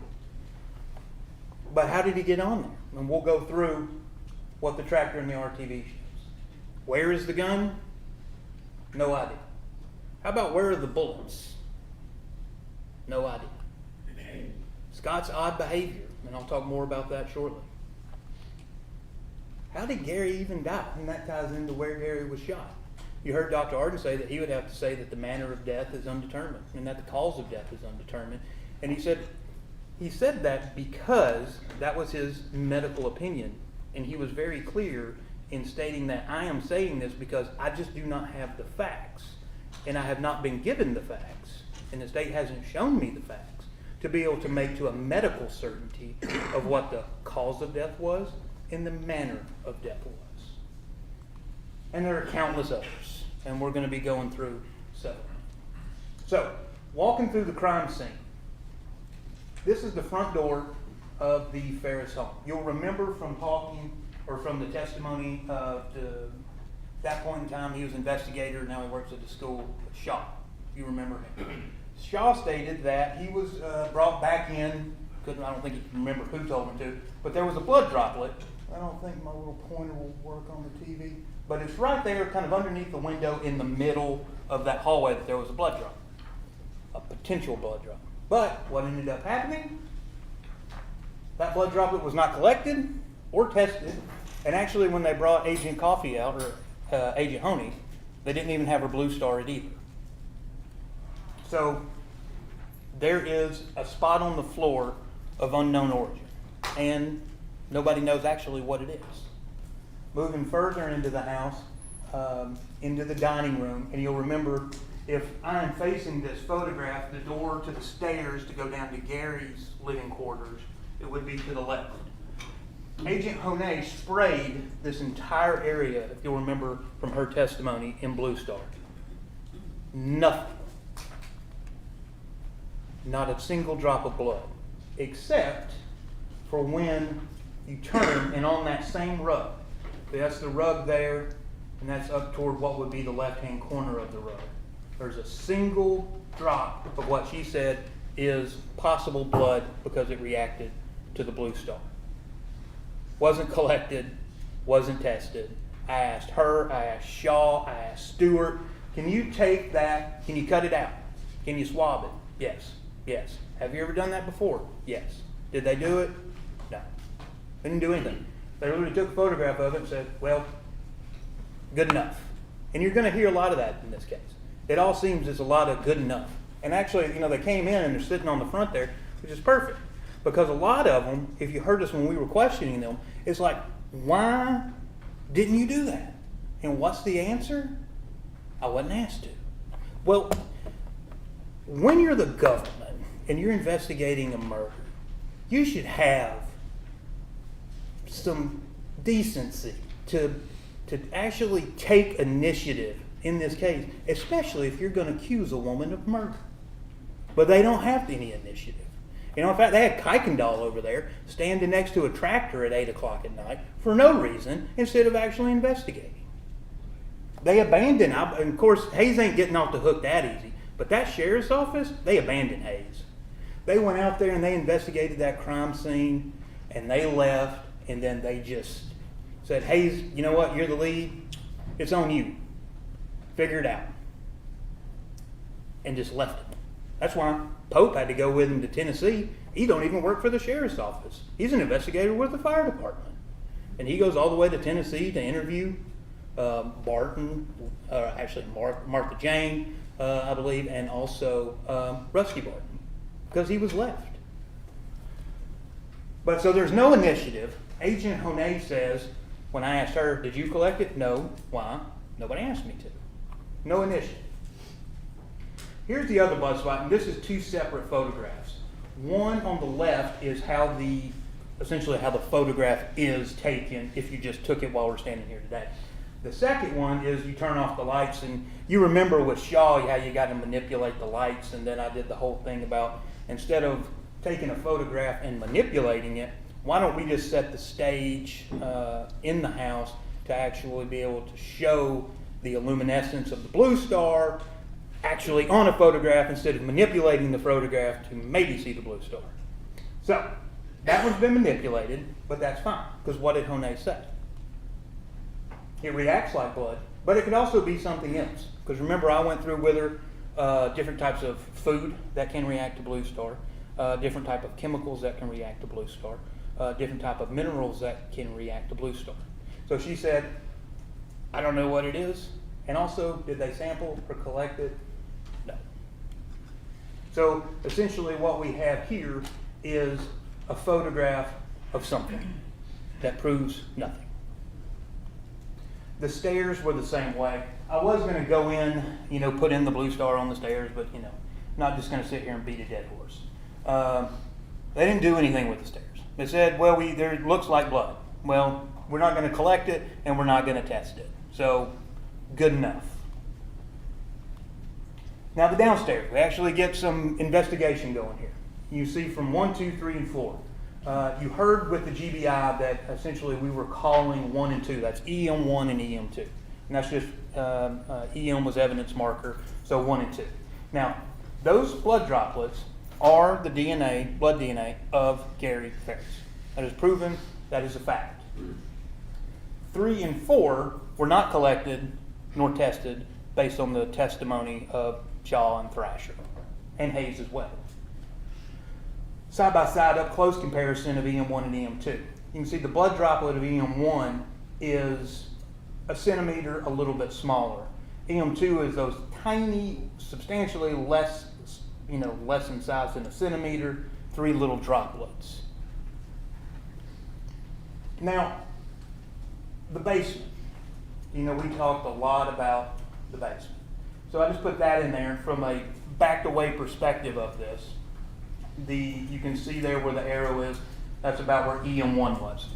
S4: But how did he get on there? And we'll go through what the tractor and the RTV shows. Where is the gun? No idea. How about where are the bullets? No idea. Scott's odd behavior, and I'll talk more about that shortly. How did Gary even die? And that ties into where Gary was shot. You heard Dr. Arden say that he would have to say that the manner of death is undetermined and that the cause of death is undetermined. And he said that because that was his medical opinion. And he was very clear in stating that I am saying this because I just do not have the facts. And I have not been given the facts. And the state hasn't shown me the facts to be able to make to a medical certainty of what the cause of death was and the manner of death was. And there are countless others, and we're going to be going through several. So, walking through the crime scene. This is the front door of the Farris home. You'll remember from talking, or from the testimony of that point in time, he was an investigator, now he works at the school, Shaw. You remember him. Shaw stated that he was brought back in, I don't think he can remember who told him to, but there was a blood droplet. I don't think my little pointer will work on the TV, but it's right there, kind of underneath the window in the middle of that hallway that there was a blood drop, a potential blood drop. But what ended up happening, that blood droplet was not collected or tested, and actually when they brought Agent Coffey out, or Agent Honey, they didn't even have her blue star it either. So there is a spot on the floor of unknown origin, and nobody knows actually what it is. Moving further into the house, into the dining room, and you'll remember if I am facing this photograph, the door to the stairs to go down to Gary's living quarters, it would be to the left. Agent Honey sprayed this entire area, if you'll remember from her testimony, in Blue Star. Nothing. Not a single drop of blood, except for when you turn and on that same rug, that's the rug there, and that's up toward what would be the left-hand corner of the rug. There's a single drop of what she said is possible blood because it reacted to the Blue Star. Wasn't collected, wasn't tested. I asked her, I asked Shaw, I asked Stewart, can you take that, can you cut it out? Can you swab it? Yes. Yes. Have you ever done that before? Yes. Did they do it? No. They didn't do anything. They literally took a photograph of it and said, well, good enough. And you're going to hear a lot of that in this case. It all seems as a lot of good enough. And actually, they came in and they're sitting on the front there, which is perfect. Because a lot of them, if you heard us when we were questioning them, it's like, why didn't you do that? And what's the answer? I wasn't asked to. Well, when you're the government and you're investigating a murder, you should have some decency to actually take initiative in this case, especially if you're going to accuse a woman of murder. But they don't have any initiative. In fact, they had Kuykendall over there standing next to a tractor at 8 o'clock at night for no reason instead of actually investigating. They abandoned, and of course, Hayes ain't getting off the hook that easy, but that sheriff's office, they abandoned Hayes. They went out there and they investigated that crime scene, and they left, and then they just said, Hayes, you know what, you're the lead, it's on you. Figure it out. And just left it. That's why Pope had to go with him to Tennessee. He don't even work for the sheriff's office. He's an investigator with the fire department. And he goes all the way to Tennessee to interview Martha Jane, I believe, and also Rusty Barton, because he was left. But so there's no initiative. Agent Honay says, when I asked her, did you collect it? No. Why? Nobody asked me to. No initiative. Here's the other blood spot, and this is two separate photographs. One on the left is essentially how the photograph is taken if you just took it while we're standing here today. The second one is you turn off the lights, and you remember with Shaw how you got to manipulate the lights, and then I did the whole thing about instead of taking a photograph and manipulating it, why don't we just set the stage in the house to actually be able to show the luminescence of the blue star actually on a photograph instead of manipulating the photograph to maybe see the blue star. So, that one's been manipulated, but that's fine, because what did Honay say? It reacts like blood, but it could also be something else. Because remember, I went through with her different types of food that can react to blue star, different type of chemicals that can react to blue star, different type of minerals that can react to blue star. So she said, I don't know what it is, and also, did they sample or collect it? No. So essentially what we have here is a photograph of something that proves nothing. The stairs were the same way. I was going to go in, put in the blue star on the stairs, but, not just going to sit here and beat a dead horse. They didn't do anything with the stairs. They said, well, there looks like blood. Well, we're not going to collect it, and we're not going to test it. So, good enough. Now the downstairs, we actually get some investigation going here. You see from 1, 2, 3, and 4. You heard with the GBI that essentially we were calling 1 and 2. That's EM1 and EM2. And that's just, EM was evidence marker, so 1 and 2. Now, those blood droplets are the DNA, blood DNA, of Gary Farris. That is proven, that is a fact. 3 and 4 were not collected nor tested based on the testimony of Shaw and Thrasher, and Hayes as well. Side by side, up close comparison of EM1 and EM2. You can see the blood droplet of EM1 is a centimeter, a little bit smaller. EM2 is those tiny, substantially less, less in size than a centimeter, 3 little droplets. Now, the basement. We talked a lot about the basement. So I just put that in there from a backed away perspective of this. You can see there where the arrow is, that's about where EM1 was.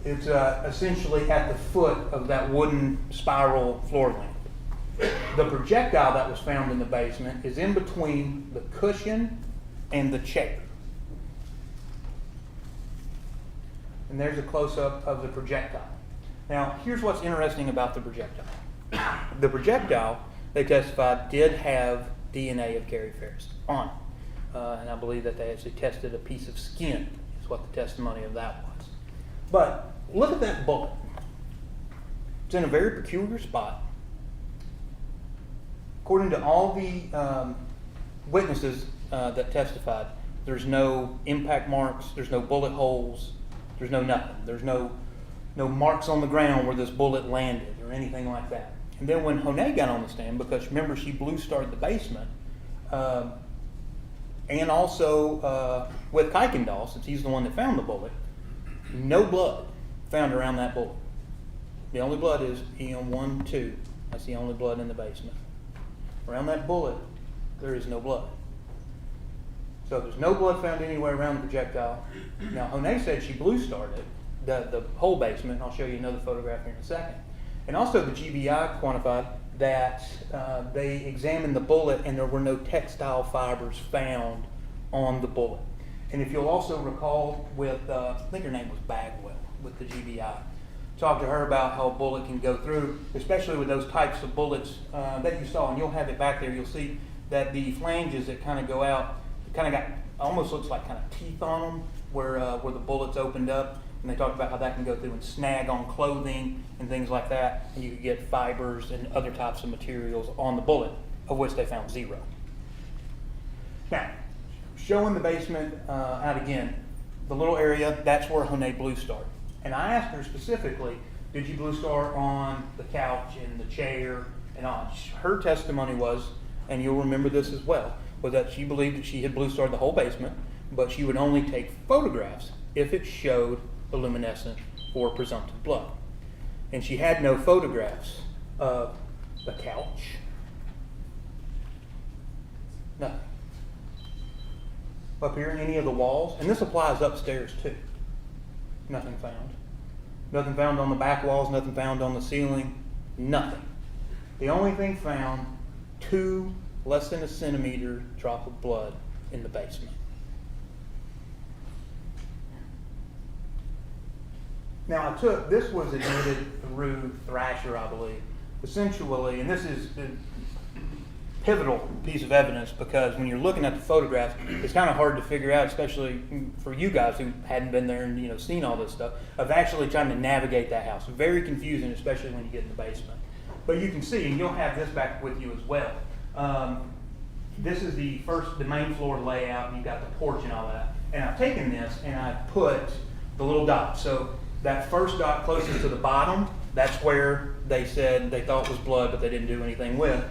S4: It's essentially at the foot of that wooden spiral floor length. The projectile that was found in the basement is in between the cushion and the chair. And there's a close-up of the projectile. Now, here's what's interesting about the projectile. The projectile, they testified, did have DNA of Gary Farris on it. And I believe that they actually tested a piece of skin, is what the testimony of that was. But look at that bullet. It's in a very peculiar spot. According to all the witnesses that testified, there's no impact marks, there's no bullet holes, there's no nothing. There's no marks on the ground where this bullet landed or anything like that. And then when Honay got on the stand, because remember she blue starred the basement, and also with Kuykendall, since he's the one that found the bullet, no blood found around that bullet. The only blood is EM1, 2. That's the only blood in the basement. Around that bullet, there is no blood. So there's no blood found anywhere around the projectile. Now, Honay said she blue starred it, the whole basement. I'll show you another photograph here in a second. And also the GBI quantified that they examined the bullet and there were no textile fibers found on the bullet. And if you'll also recall with, I think her name was Bagwell with the GBI, talked to her about how a bullet can go through, especially with those types of bullets that you saw. And you'll have it back there. You'll see that the flanges that kind of go out, kind of got, almost looks like kind of teeth on them where the bullets opened up. And they talked about how that can go through and snag on clothing and things like that, and you could get fibers and other types of materials on the bullet, of which they found 0. Now, showing the basement out again, the little area, that's where Honey blue starred. And I asked her specifically, did you blue star on the couch and the chair and on? Her testimony was, and you'll remember this as well, was that she believed that she had blue starred the whole basement, but she would only take photographs if it showed the luminescent or presumptive blood. And she had no photographs of the couch. Nothing. Up here, any of the walls, and this applies upstairs too. Nothing found. Nothing found on the back walls, nothing found on the ceiling, nothing. The only thing found, 2 less than a centimeter drop of blood in the basement. Now this was admitted through Thrasher, I believe. Essentially, and this is the pivotal piece of evidence, because when you're looking at the photographs, it's kind of hard to figure out, especially for you guys who hadn't been there and seen all this stuff, of actually trying to navigate that house. Very confusing, especially when you get in the basement. But you can see, and you'll have this back with you as well. This is the main floor layout, and you've got the porch and all that. And I've taken this and I've put the little dot. So that first dot closest to the bottom, that's where they said they thought was blood, but they didn't do anything with.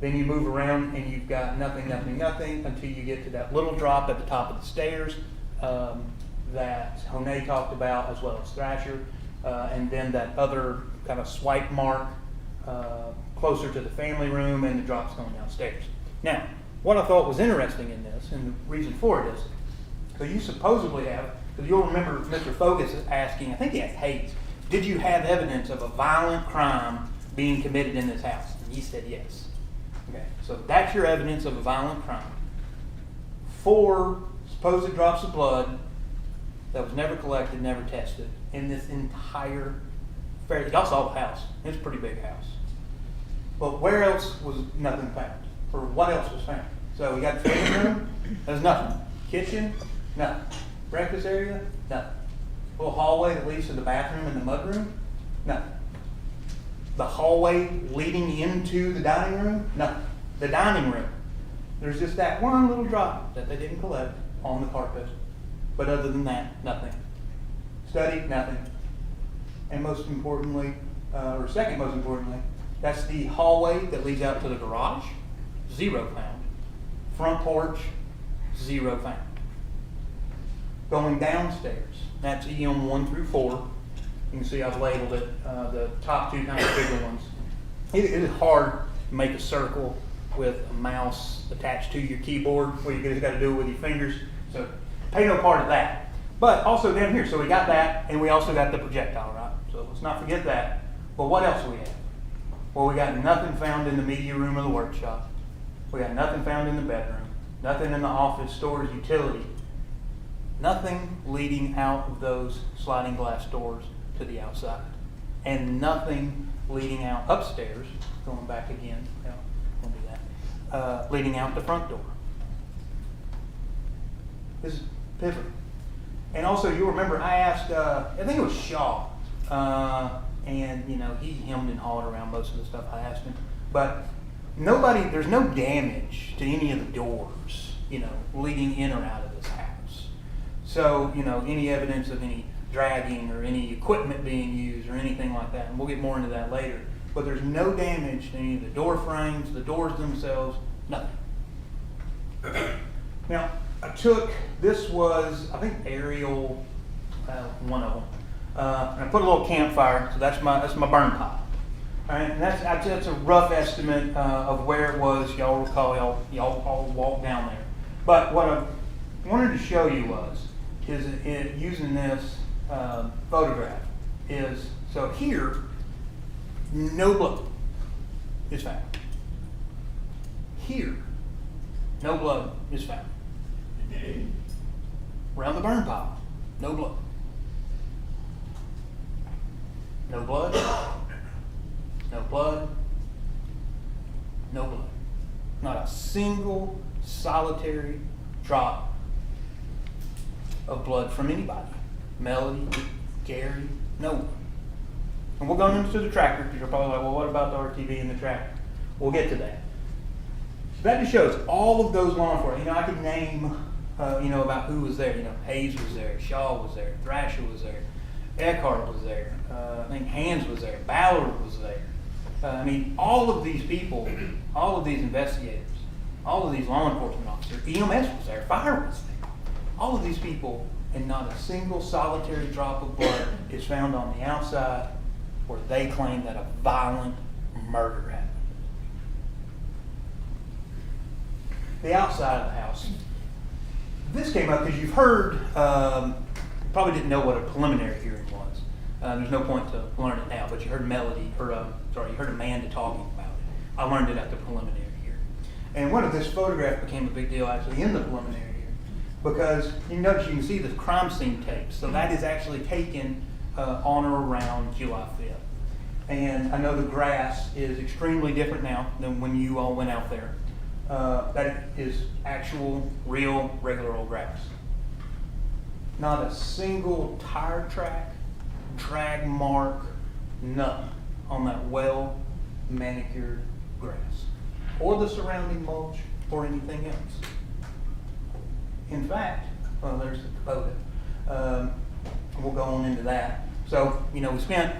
S4: Then you move around and you've got nothing, nothing, nothing until you get to that little drop at the top of the stairs that Honey talked about, as well as Thrasher, and then that other kind of swipe mark closer to the family room and the drops going downstairs. Now, what I thought was interesting in this, and the reason for it is, so you supposedly have, because you'll remember Mr. Fogus asking, I think he asked Hayes, did you have evidence of a violent crime being committed in this house? And he said yes. Okay, so that's your evidence of a violent crime. 4 supposed drops of blood that was never collected, never tested in this entire, y'all saw the house. It's a pretty big house. But where else was nothing found? Or what else was found? So we got the living room, there's nothing. Kitchen, nothing. Breakfast area, nothing. Little hallway that leads to the bathroom and the mudroom, nothing. The hallway leading into the dining room, nothing. The dining room, there's just that one little drop that they didn't collect on the carpet. But other than that, nothing. Study, nothing. And most importantly, or second most importantly, that's the hallway that leads out to the garage, 0 found. Front porch, 0 found. Going downstairs, that's EM 1 through 4. You can see I've labeled it, the top 2 kind of bigger ones. It is hard to make a circle with a mouse attached to your keyboard, where you just got to do it with your fingers. So pay no part of that. But also down here, so we got that, and we also got the projectile, right? So let's not forget that. But what else do we have? Well, we got nothing found in the media room or the workshop. We got nothing found in the bedroom. Nothing in the office, stores, utility. Nothing leading out of those sliding glass doors to the outside. And nothing leading out upstairs, going back again, we'll do that, leading out the front door. This is pivotal. And also, you remember I asked, I think it was Shaw, and he hemmed and hawed around most of the stuff I asked him. But there's no damage to any of the doors, leading in or out of this house. So, any evidence of any dragging or any equipment being used or anything like that, and we'll get more into that later. But there's no damage to any of the door frames, the doors themselves, nothing. Now, this was, I think, aerial, one of them. And I put a little campfire, so that's my burn pile. All right, and that's a rough estimate of where it was. Y'all recall, y'all all walked down there. But what I wanted to show you is using this photograph is, so here, no blood is found. Here, no blood is found. Around the burn pile, no blood. No blood, no blood, no blood. Not a single solitary drop of blood from anybody. Melody, Gary, no one. And we'll go into the tractor, because you're probably like, well, what about the RTV and the tractor? We'll get to that. So that just shows all of those law enforcement. I could name, about who was there. Hayes was there, Shaw was there, Thrasher was there, Eckhart was there, I think Hands was there, Ballard was there. All of these people, all of these investigators, all of these law enforcement officers, EMS was there, fire was there. All of these people, and not a single solitary drop of blood is found on the outside where they claim that a violent murder happened. The outside of the house. This came up because you've heard, probably didn't know what a preliminary hearing was. There's no point to learn it now, but you heard you heard Amanda talking about it. I learned it at the preliminary hearing. And this photograph became a big deal actually in the preliminary hearing, because you notice you can see the crime scene tapes. So that is actually taken on or around July 5th. And I know the grass is extremely different now than when you all went out there. That is actual, real, regular old grass. Not a single tire track, drag mark, nothing on that well-manicured grass, or the surrounding mulch, or anything else. In fact, there's the photo. We'll go on into that. So, we spent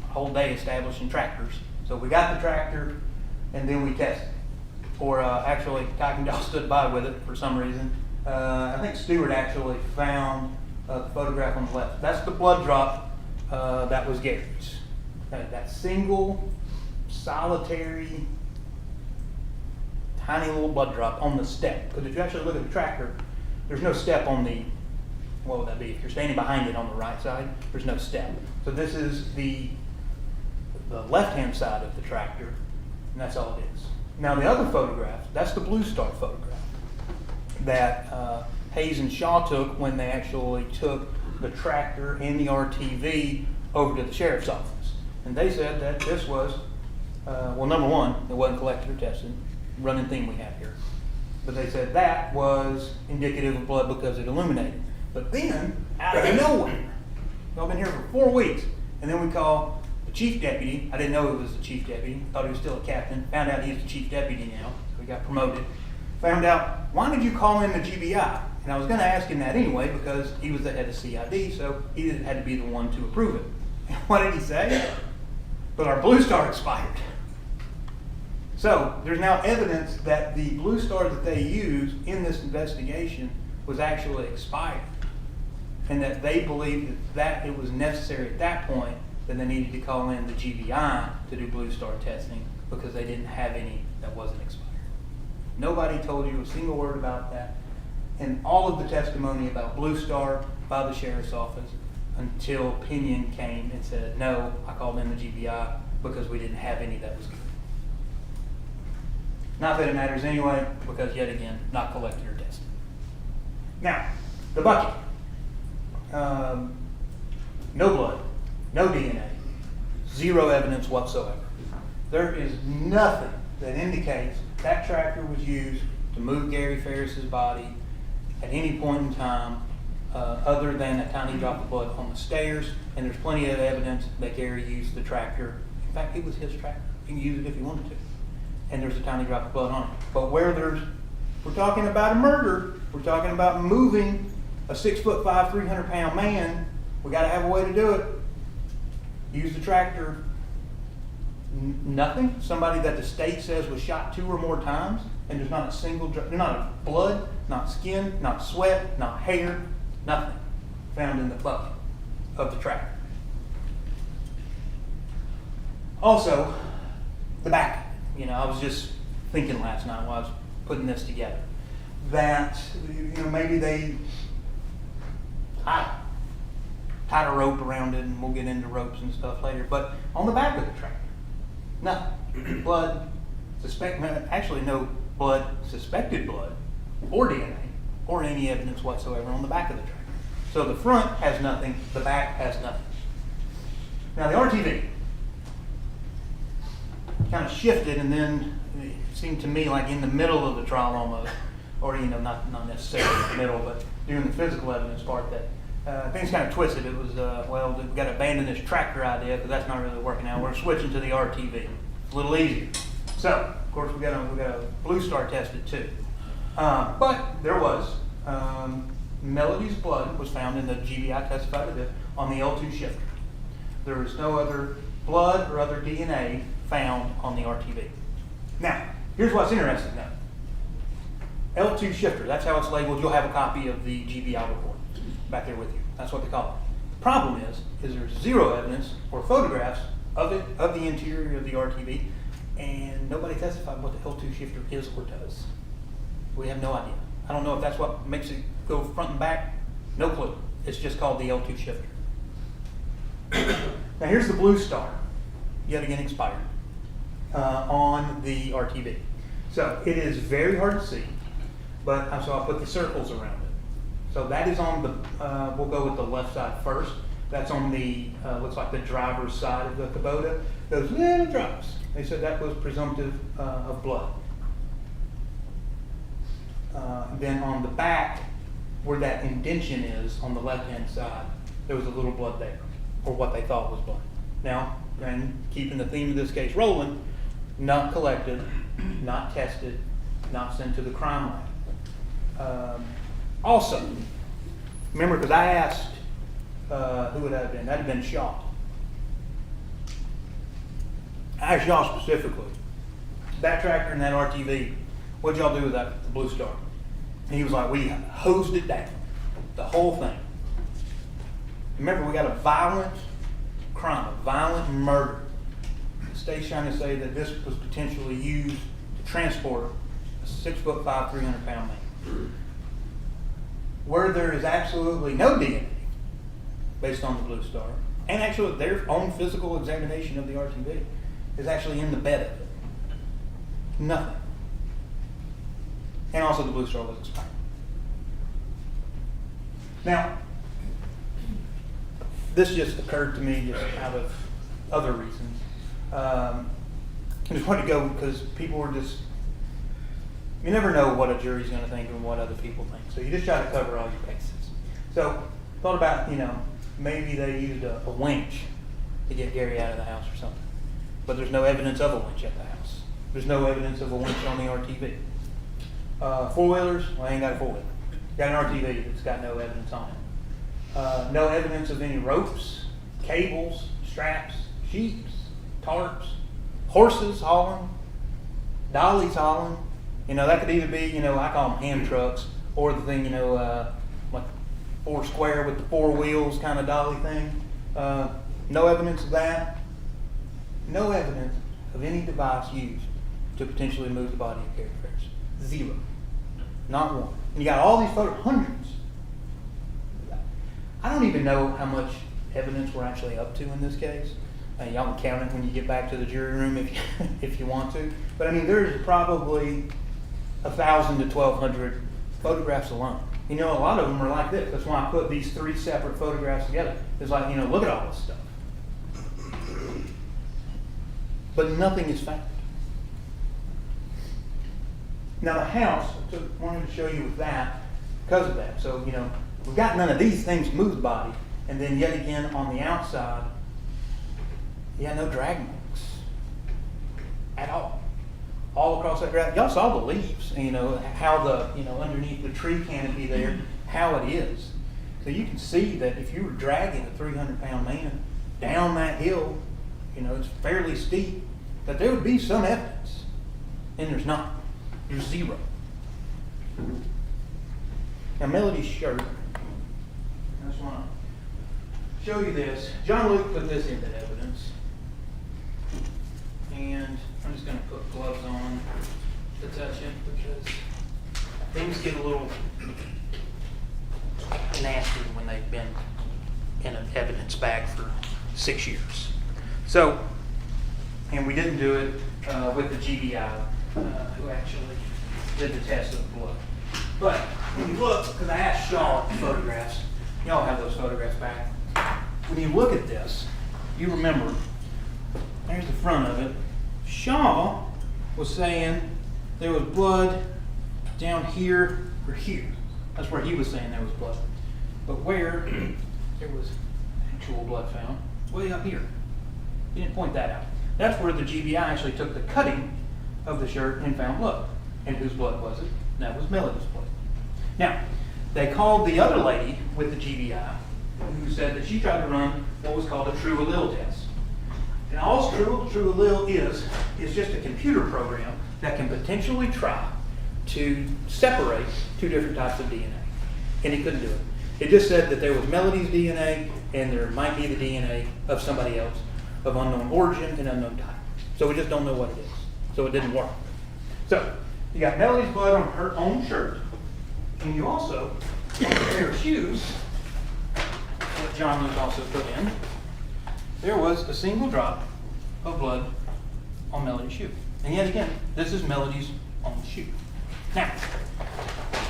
S4: a whole day establishing tractors. So we got the tractor, and then we tested. Or actually, Kuykendall stood by with it for some reason. I think Stewart actually found the photograph on the left. That's the blood drop that was Gary's. That single, solitary, tiny little blood drop on the step. Because if you actually look at the tractor, there's no step on the, what would that be? If you're standing behind it on the right side, there's no step. So this is the left-hand side of the tractor, and that's all it is. Now the other photograph, that's the Blue Star photograph that Hayes and Shaw took when they actually took the tractor and the RTV over to the sheriff's office. And they said that this was, number one, it wasn't collected or tested, running theme we have here. But they said that was indicative of blood because it illuminated. But then, out of nowhere, I've been here for 4 weeks, and then we call the chief deputy. I didn't know he was the chief deputy. Thought he was still a captain. Found out he's the chief deputy now, so he got promoted. Found out, why did you call in the GBI? And I was going to ask him that anyway because he was the head of CID, so he had to be the one to approve it. And what did he say? But our Blue Star expired. So there's now evidence that the Blue Star that they used in this investigation was actually expired, and that they believed that it was necessary at that point that they needed to call in the GBI to do Blue Star testing because they didn't have any that wasn't expired. Nobody told you a single word about that, and all of the testimony about Blue Star by the sheriff's office until Pinion came and said, no, I called in the GBI because we didn't have any that was good. Not that it matters anyway, because yet again, not collected or tested. Now, the bucket. No blood, no DNA, zero evidence whatsoever. There is nothing that indicates that tractor was used to move Gary Farris's body at any point in time other than a tiny drop of blood on the stairs, and there's plenty of evidence that Gary used the tractor. In fact, it was his tractor. He can use it if he wanted to. And there's a tiny drop of blood on it. But where we're talking about a murder, we're talking about moving a 6'5", 300-pound man, we got to have a way to do it. Use the tractor. Nothing. Somebody that the state says was shot 2 or more times, and there's not a single drop, not blood, not skin, not sweat, not hair, nothing found in the bucket of the tractor. Also, the back. I was just thinking last night while I was putting this together that maybe they tied a rope around it, and we'll get into ropes and stuff later. But on the back of the tractor, nothing. Blood, actually no blood, suspected blood, or DNA, or any evidence whatsoever on the back of the tractor. So the front has nothing, the back has nothing. Now the RTV kind of shifted, and then it seemed to me like in the middle of the trial almost, or not necessarily in the middle, but during the physical evidence part, that things kind of twisted. It was, well, we've got to abandon this tractor idea because that's not really working out. We're switching to the RTV. It's a little easier. So, of course, we got a Blue Star tested too. But there was, Melody's blood was found in the GBI testified to this on the L2 shifter. There was no other blood or other DNA found on the RTV. Now, here's what's interesting though. L2 shifter, that's how it's labeled. You'll have a copy of the GBI report back there with you. That's what they call it. The problem is there's zero evidence or photographs of it, of the interior of the RTV, and nobody testified what the L2 shifter is or does. We have no idea. I don't know if that's what makes it go front and back. No clue. It's just called the L2 shifter. Now here's the Blue Star, yet again expired, on the RTV. So it is very hard to see, but so I'll put the circles around it. So that is on the, we'll go with the left side first. That's on the, looks like the driver's side of the Kubota. Those little drops, they said that was presumptive of blood. Then on the back, where that indention is on the left-hand side, there was a little blood there, or what they thought was blood. Now, and keeping the theme of this case rolling, not collected, not tested, not sent to the crime lab. Also, remember, because I asked who would that have been? That had been Shaw. I asked Shaw specifically. That tractor and that RTV, what'd y'all do with that, the Blue Star? And he was like, we hosed it down, the whole thing. Remember, we got a violent crime, a violent murder. The state's trying to say that this was potentially used to transport a 6'5", 300-pound man. Where there is absolutely no DNA based on the Blue Star, and actually their own physical examination of the RTV is actually in the bed of it. Nothing. And also the Blue Star was expired. Now, this just occurred to me just out of other reasons. I just wanted to go because people were just, you never know what a jury's going to think and what other people think. So you just try to cover all your bases. So thought about, maybe they used a winch to get Gary out of the house or something. But there's no evidence of a winch at the house. There's no evidence of a winch on the RTV. Four-wheelers, well, I ain't got a four-wheeler. Got an RTV that's got no evidence on it. No evidence of any ropes, cables, straps, sheets, tarps, horses hauling, dollies hauling. That could either be, I call them hand trucks, or the thing, like 4 square with the 4 wheels kind of dolly thing. No evidence of that. No evidence of any device used to potentially move the body of Gary Farris. Zero. Not one. And you got all these photos, hundreds. I don't even know how much evidence we're actually up to in this case. Y'all can count it when you get back to the jury room if you want to. But I mean, there's probably 1,000 to 1,200 photographs alone. A lot of them are like this. That's why I put these 3 separate photographs together. It's like, look at all this stuff. But nothing is found. Now the house, I wanted to show you with that, because of that. So, we've got none of these things to move the body. And then yet again on the outside, no drag marks at all. All across that grass. Y'all saw the leaves, how the, underneath the tree canopy there, how it is. So you can see that if you were dragging a 300-pound man down that hill, it's fairly steep, that there would be some evidence. And there's not. There's zero. Now Melody's shirt, I just want to show you this. John Luke put this into evidence. And I'm just going to put gloves on to touch it because things get a little nasty when they've been in an evidence bag for 6 years. So, and we didn't do it with the GBI, who actually did the test of the blood. But when you look, because I asked Shaw at the photographs, y'all have those photographs back. When you look at this, you remember, there's the front of it. Shaw was saying there was blood down here or here. That's where he was saying there was blood. But where there was actual blood found, way up here. He didn't point that out. That's where the GBI actually took the cutting of the shirt and found blood. And whose blood was it? That was Melody's blood. Now, they called the other lady with the GBI, who said that she tried to run what was called a true allele test. And all true allele is just a computer program that can potentially try to separate two different types of DNA. And it couldn't do it. It just said that there was Melody's DNA and there might be the DNA of somebody else of unknown origin and unknown type. So we just don't know what it is. So it didn't work. So you got Melody's blood on her own shirt, and you also, on a pair of shoes, that John Lewis also put in, there was a single drop of blood on Melody's shoe. And yet again, this is Melody's own shoe. Now,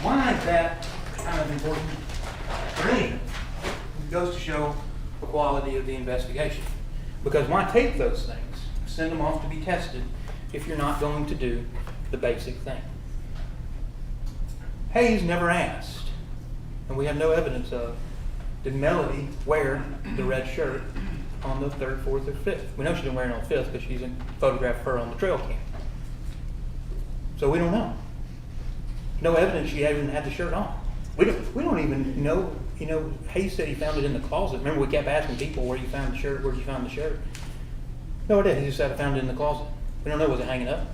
S4: why is that kind of important for anything? It goes to show the quality of the investigation. Because why take those things, send them off to be tested, if you're not going to do the basic thing? Hayes never asked, and we have no evidence of, did Melody wear the red shirt on the 3rd, 4th, or 5th? We know she didn't wear it on the 5th because she's photographed her on the trail cam. So we don't know. No evidence she even had the shirt on. We don't even know. You know, Hayes said he found it in the closet. Remember, we kept asking people where you found the shirt, where did you find the shirt? No, I didn't. He just said I found it in the closet. We don't know. Was it hanging up?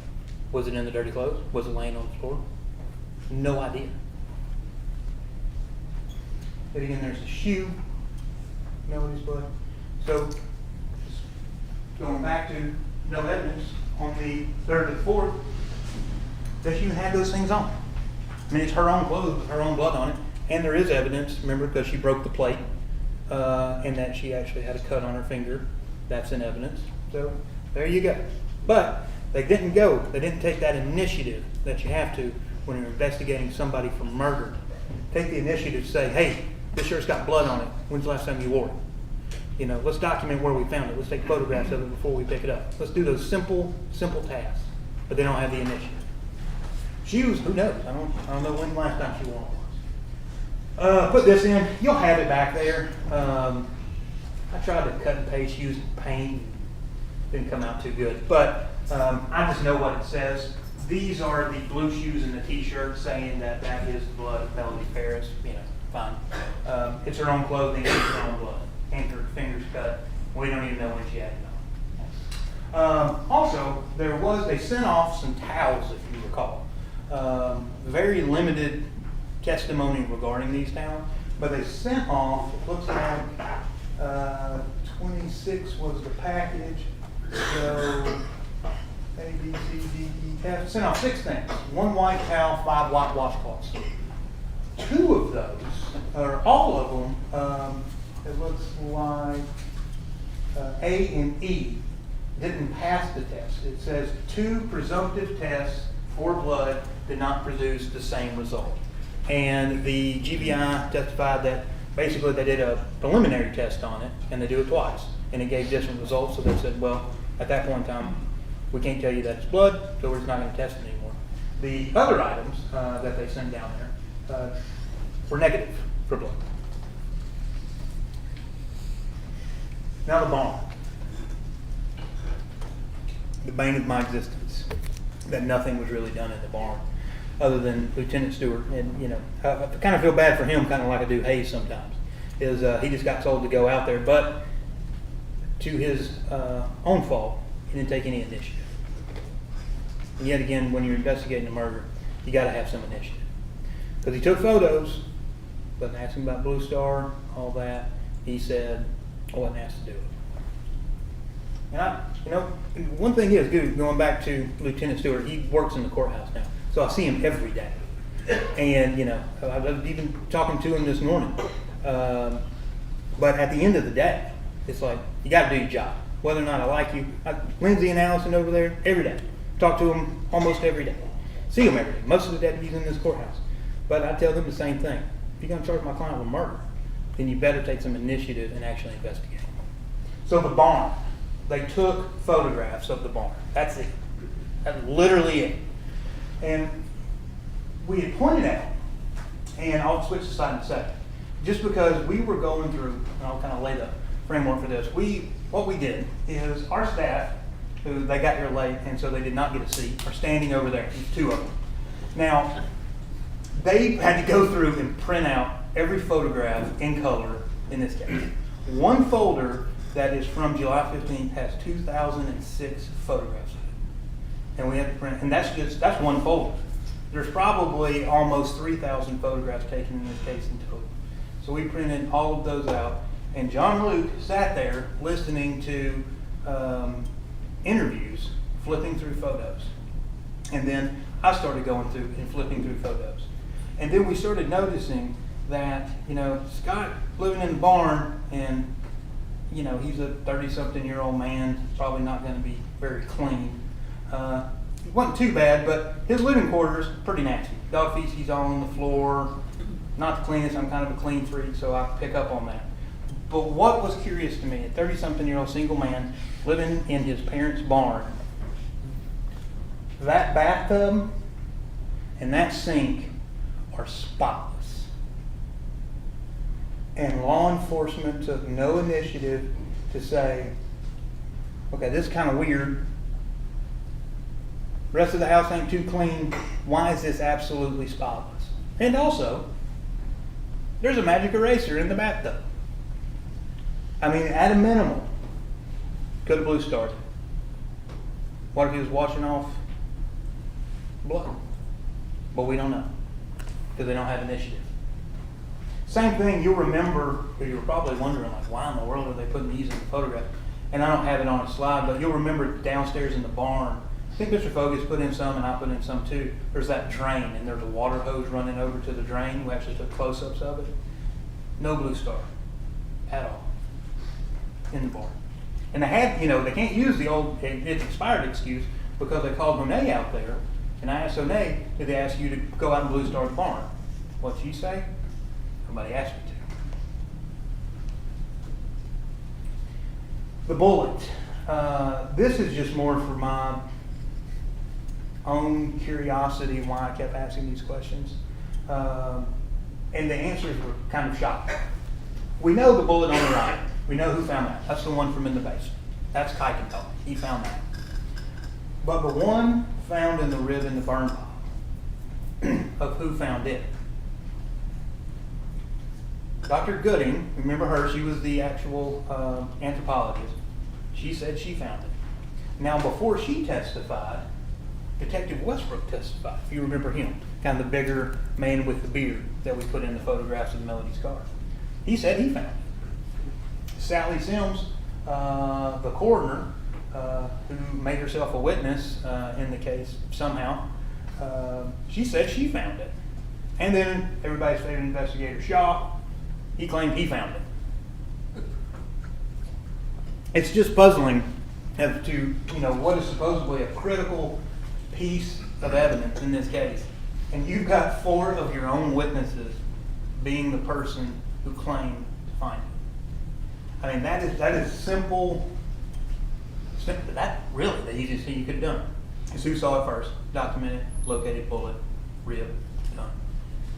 S4: Was it in the dirty clothes? Was it laying on the floor? No idea. But again, there's a shoe, Melody's blood. So, going back to no evidence on the 3rd or the 4th that she even had those things on. I mean, it's her own clothes with her own blood on it. And there is evidence, remember, because she broke the plate, and that she actually had a cut on her finger. That's in evidence. So, there you go. But they didn't take that initiative that you have to when you're investigating somebody for murder. Take the initiative to say, hey, this shirt's got blood on it. When's the last time you wore it? You know, let's document where we found it. Let's take photographs of it before we pick it up. Let's do those simple tasks. But they don't have the initiative. Shoes, who knows? I don't know when the last time she wore them was. Put this in. You'll have it back there. I tried to cut and paste using paint. Didn't come out too good. But I just know what it says. These are the blue shoes and the t-shirt saying that is the blood of Melody Farris. You know, fine. It's her own clothing, it's her own blood. And her fingers cut. We don't even know when she had it on. Also, they sent off some towels, if you recall. Very limited testimony regarding these towels, but they sent off, it looks like 26 was the package, so A, B, C, D, E, F, sent off 6 things. 1 white towel, 5 white washcloths. 2 of those, or all of them, it looks like A and E didn't pass the test. It says 2 presumptive tests for blood did not produce the same result. And the GBI testified that basically they did a preliminary test on it, and they do it twice, and it gave different results. So they said, well, at that point in time, we can't tell you that it's blood, so we're just not going to test it anymore. The other items that they sent down there were negative for blood. Now the barn. The bane of my existence. That nothing was really done in the barn, other than Lieutenant Stewart. And you know, I kind of feel bad for him, kind of like I do Hayes sometimes. He just got told to go out there, but to his own fault, he didn't take any initiative. And yet again, when you're investigating a murder, you got to have some initiative. Because he took photos, but asked him about Blue Star, all that. He said, I wasn't asked to do it. And one thing is, going back to Lieutenant Stewart, he works in the courthouse now, so I see him every day. And, I was even talking to him this morning. But at the end of the day, it's like, you got to do your job. Whether or not I like you. Lindsay and Allison over there, every day. Talk to them almost every day. See them every day. Most of the deputies in this courthouse. But I tell them the same thing. If you're going to charge my client with murder, then you better take some initiative and actually investigate. So the barn. They took photographs of the barn. That's it. That's literally it. And we had pointed out, and I'll switch the slide in a second, just because we were going through, and I'll kind of lay the framework for this, what we did is our staff, who they got here late, and so they did not get a seat, are standing over there, there's two of them. Now, they had to go through and print out every photograph in color in this case. One folder that is from July 15th has 2,006 photographs in it. And we had to print, and that's one folder. There's probably almost 3,000 photographs taken in this case in total. So we printed all of those out, and John Luke sat there listening to interviews, flipping through photos. And then I started going through and flipping through photos. And then we started noticing that, Scott living in the barn, and, he's a 30-something-year-old man, probably not going to be very clean. It wasn't too bad, but his living quarters, pretty nasty. Dog feces all on the floor. Not the cleanest. I'm kind of a clean freak, so I pick up on that. But what was curious to me, a 30-something-year-old single man living in his parents' barn, that bathtub and that sink are spotless. And law enforcement took no initiative to say, okay, this is kind of weird. Rest of the house ain't too clean. Why is this absolutely spotless? And also, there's a magic eraser in the bathtub. I mean, at a minimum, could have blue starred. What if he was washing off blood? But we don't know, because they don't have initiative. Same thing, you'll remember, because you were probably wondering, like, why in the world are they putting these in the photograph? And I don't have it on a slide, but you'll remember downstairs in the barn, I think Mr. Fogus put in some, and I put in some too. There's that drain, and there's a water hose running over to the drain. We actually took close-ups of it. No blue star at all in the barn. And they had, they can't use the old, it's expired excuse, because they called Monet out there, and I asked Monet, did they ask you to go out and blue star the barn? What'd she say? Nobody asked me to. The bullet. This is just more for my own curiosity why I kept asking these questions. And the answers were kind of shocking. We know the bullet on the right. We know who found that. That's the one from in the basement. That's Kuykendall. He found that. But the one found in the rib in the burn pile, of who found it? Dr. Gooding, remember her, she was the actual anthropologist. She said she found it. Now, before she testified, Detective Westbrook testified, if you remember him, kind of the bigger man with the beard that we put in the photographs of the Melody's car. He said he found it. Sally Sims, the coroner, who made herself a witness in the case somehow, she said she found it. And then everybody's favorite investigator, Shaw, he claimed he found it. It's just puzzling as to, what is supposedly a critical piece of evidence in this case. And you've got 4 of your own witnesses being the person who claimed to find it. I mean, that is simple. That's really the easiest thing you could have done. Is who saw it first, documented, located bullet, rib, done.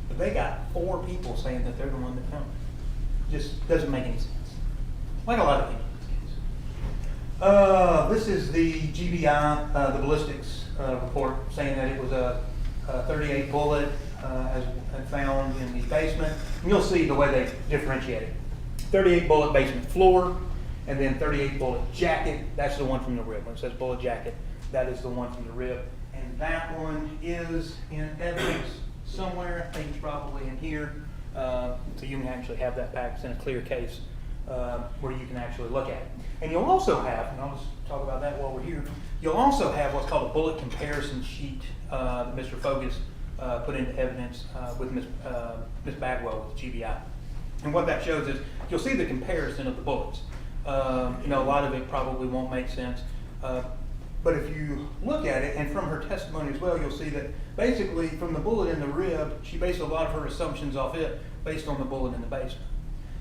S4: But they got 4 people saying that they're the one that found it. Just doesn't make any sense. Like a lot of things in this case. This is the GBI, the ballistics report, saying that it was a 38 bullet as found in the basement. And you'll see the way they differentiate it. 38 bullet basement floor, and then 38 bullet jacket. That's the one from the rib. When it says bullet jacket, that is the one from the rib. And that one is in evidence somewhere. I think it's probably in here. So you can actually have that back. It's in a clear case where you can actually look at it. And you'll also have, and I'll just talk about that while we're here, you'll also have what's called a bullet comparison sheet that Mr. Fogus put into evidence with Ms. Bagwell with GBI. And what that shows is you'll see the comparison of the bullets. A lot of it probably won't make sense. But if you look at it, and from her testimony as well, you'll see that basically from the bullet in the rib, she based a lot of her assumptions off it based on the bullet in the basement.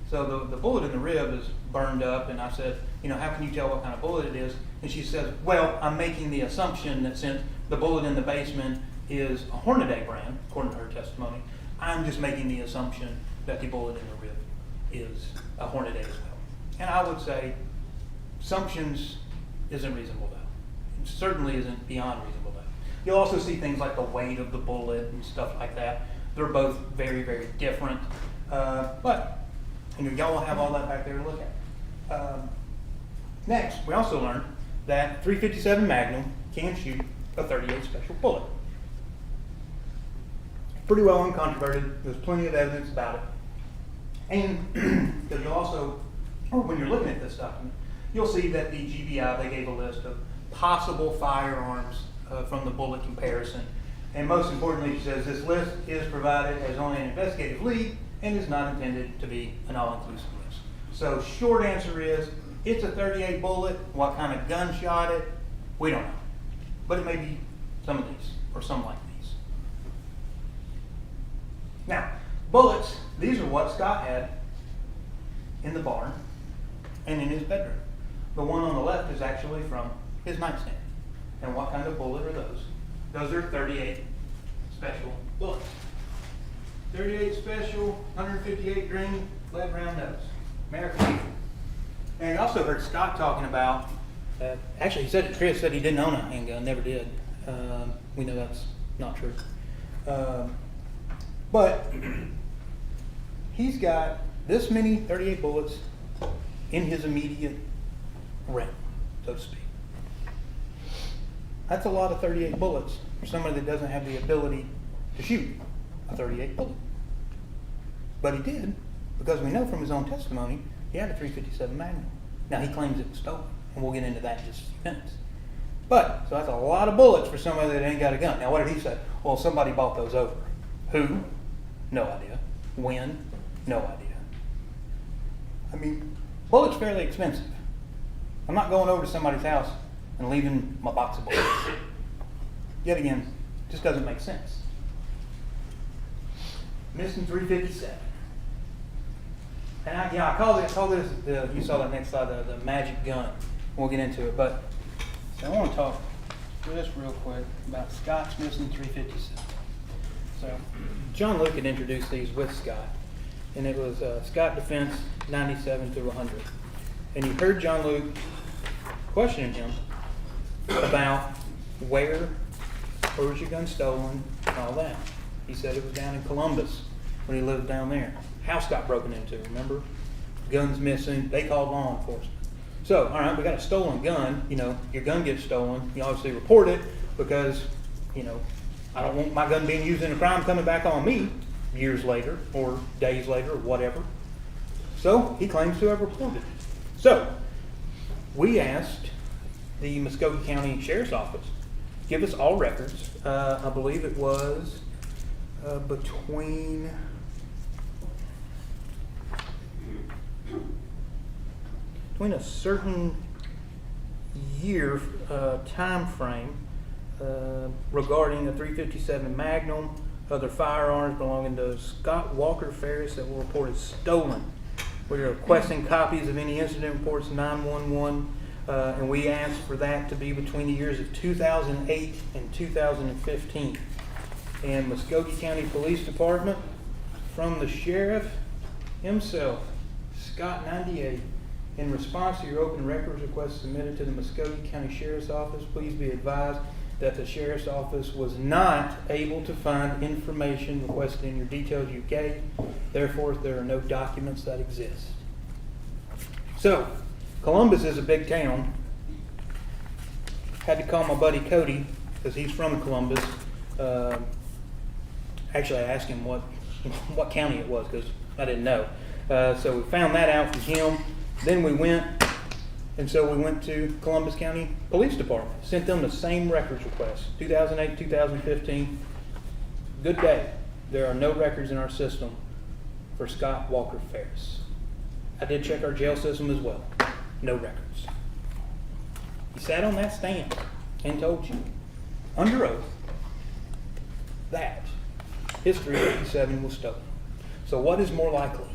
S4: So the bullet in the rib is burned up, and I said, how can you tell what kind of bullet it is? And she says, well, I'm making the assumption that since the bullet in the basement is a Hornady brand, according to her testimony, I'm just making the assumption that the bullet in the rib is a Hornady as well. And I would say assumptions isn't reasonable doubt. It certainly isn't beyond reasonable doubt. You'll also see things like the weight of the bullet and stuff like that. They're both very, very different. But y'all will have all that back there to look at. Next, we also learned that 357 Magnum can shoot a .38 special bullet. Pretty well uncontroverted. There's plenty of evidence about it. And because you'll also, or when you're looking at this document, you'll see that the GBI, they gave a list of possible firearms from the bullet comparison. And most importantly, she says this list is provided as only an investigative lead and is not intended to be an all-inclusive list. So short answer is, it's a .38 bullet. What kind of gun shot it? We don't know. But it may be some of these, or some like these. Now, bullets, these are what Scott had in the barn and in his bedroom. The one on the left is actually from his nightstand. And what kind of bullet are those? Those are .38 special bullets. .38 special, 158 green, lead round nose. American Eagle. And I also heard Scott talking about, actually he said, Chris said he didn't own a handgun, never did. We know that's not true. But he's got this many .38 bullets in his immediate realm, so to speak. That's a lot of .38 bullets for somebody that doesn't have the ability to shoot a .38 bullet. But he did, because we know from his own testimony, he had a .357 Magnum. Now he claims it was stolen, and we'll get into that in just a few minutes. But, so that's a lot of bullets for somebody that ain't got a gun. Now what did he say? Well, somebody bought those over. Who? No idea. When? No idea. I mean, bullets fairly expensive. I'm not going over to somebody's house and leaving my box of bullets. Yet again, just doesn't make sense. Missing .357. And I call this, you saw that next slide, the magic gun. We'll get into it, but so I want to talk just real quick about Scott's missing .357. So John Luke had introduced these with Scott, and it was Scott Defense 97 to 100. And you heard John Luke questioning him about where was your gun stolen and all that. He said it was down in Columbus when he lived down there. House got broken into, remember? Guns missing, they called law enforcement. So, all right, we got a stolen gun, your gun gets stolen, you obviously report it because, I don't want my gun being used in a crime coming back on me years later or days later or whatever. So, he claims to have reported it. So, we asked the Muskogee County Sheriff's Office, give us all records. I believe it was between a certain year time frame regarding a .357 Magnum, other firearms belonging to Scott Walker Farris that were reported stolen. We are requesting copies of any incident reports 911, and we asked for that to be between the years of 2008 and 2015. And Muskogee County Police Department, from the sheriff himself, Scott 98, in response to your open records request submitted to the Muskogee County Sheriff's Office, please be advised that the Sheriff's Office was not able to find information requested in your details you gave. Therefore, there are no documents that exist. So, Columbus is a big town. Had to call my buddy Cody, because he's from Columbus. Actually, I asked him what county it was, because I didn't know. So we found that out from him. Then we went to Columbus County Police Department, sent them the same records request, 2008, 2015. Good day. There are no records in our system for Scott Walker Farris. I did check our jail system as well. No records. He sat on that stand and told you, under oath, that his .357 was stolen. So what is more likely?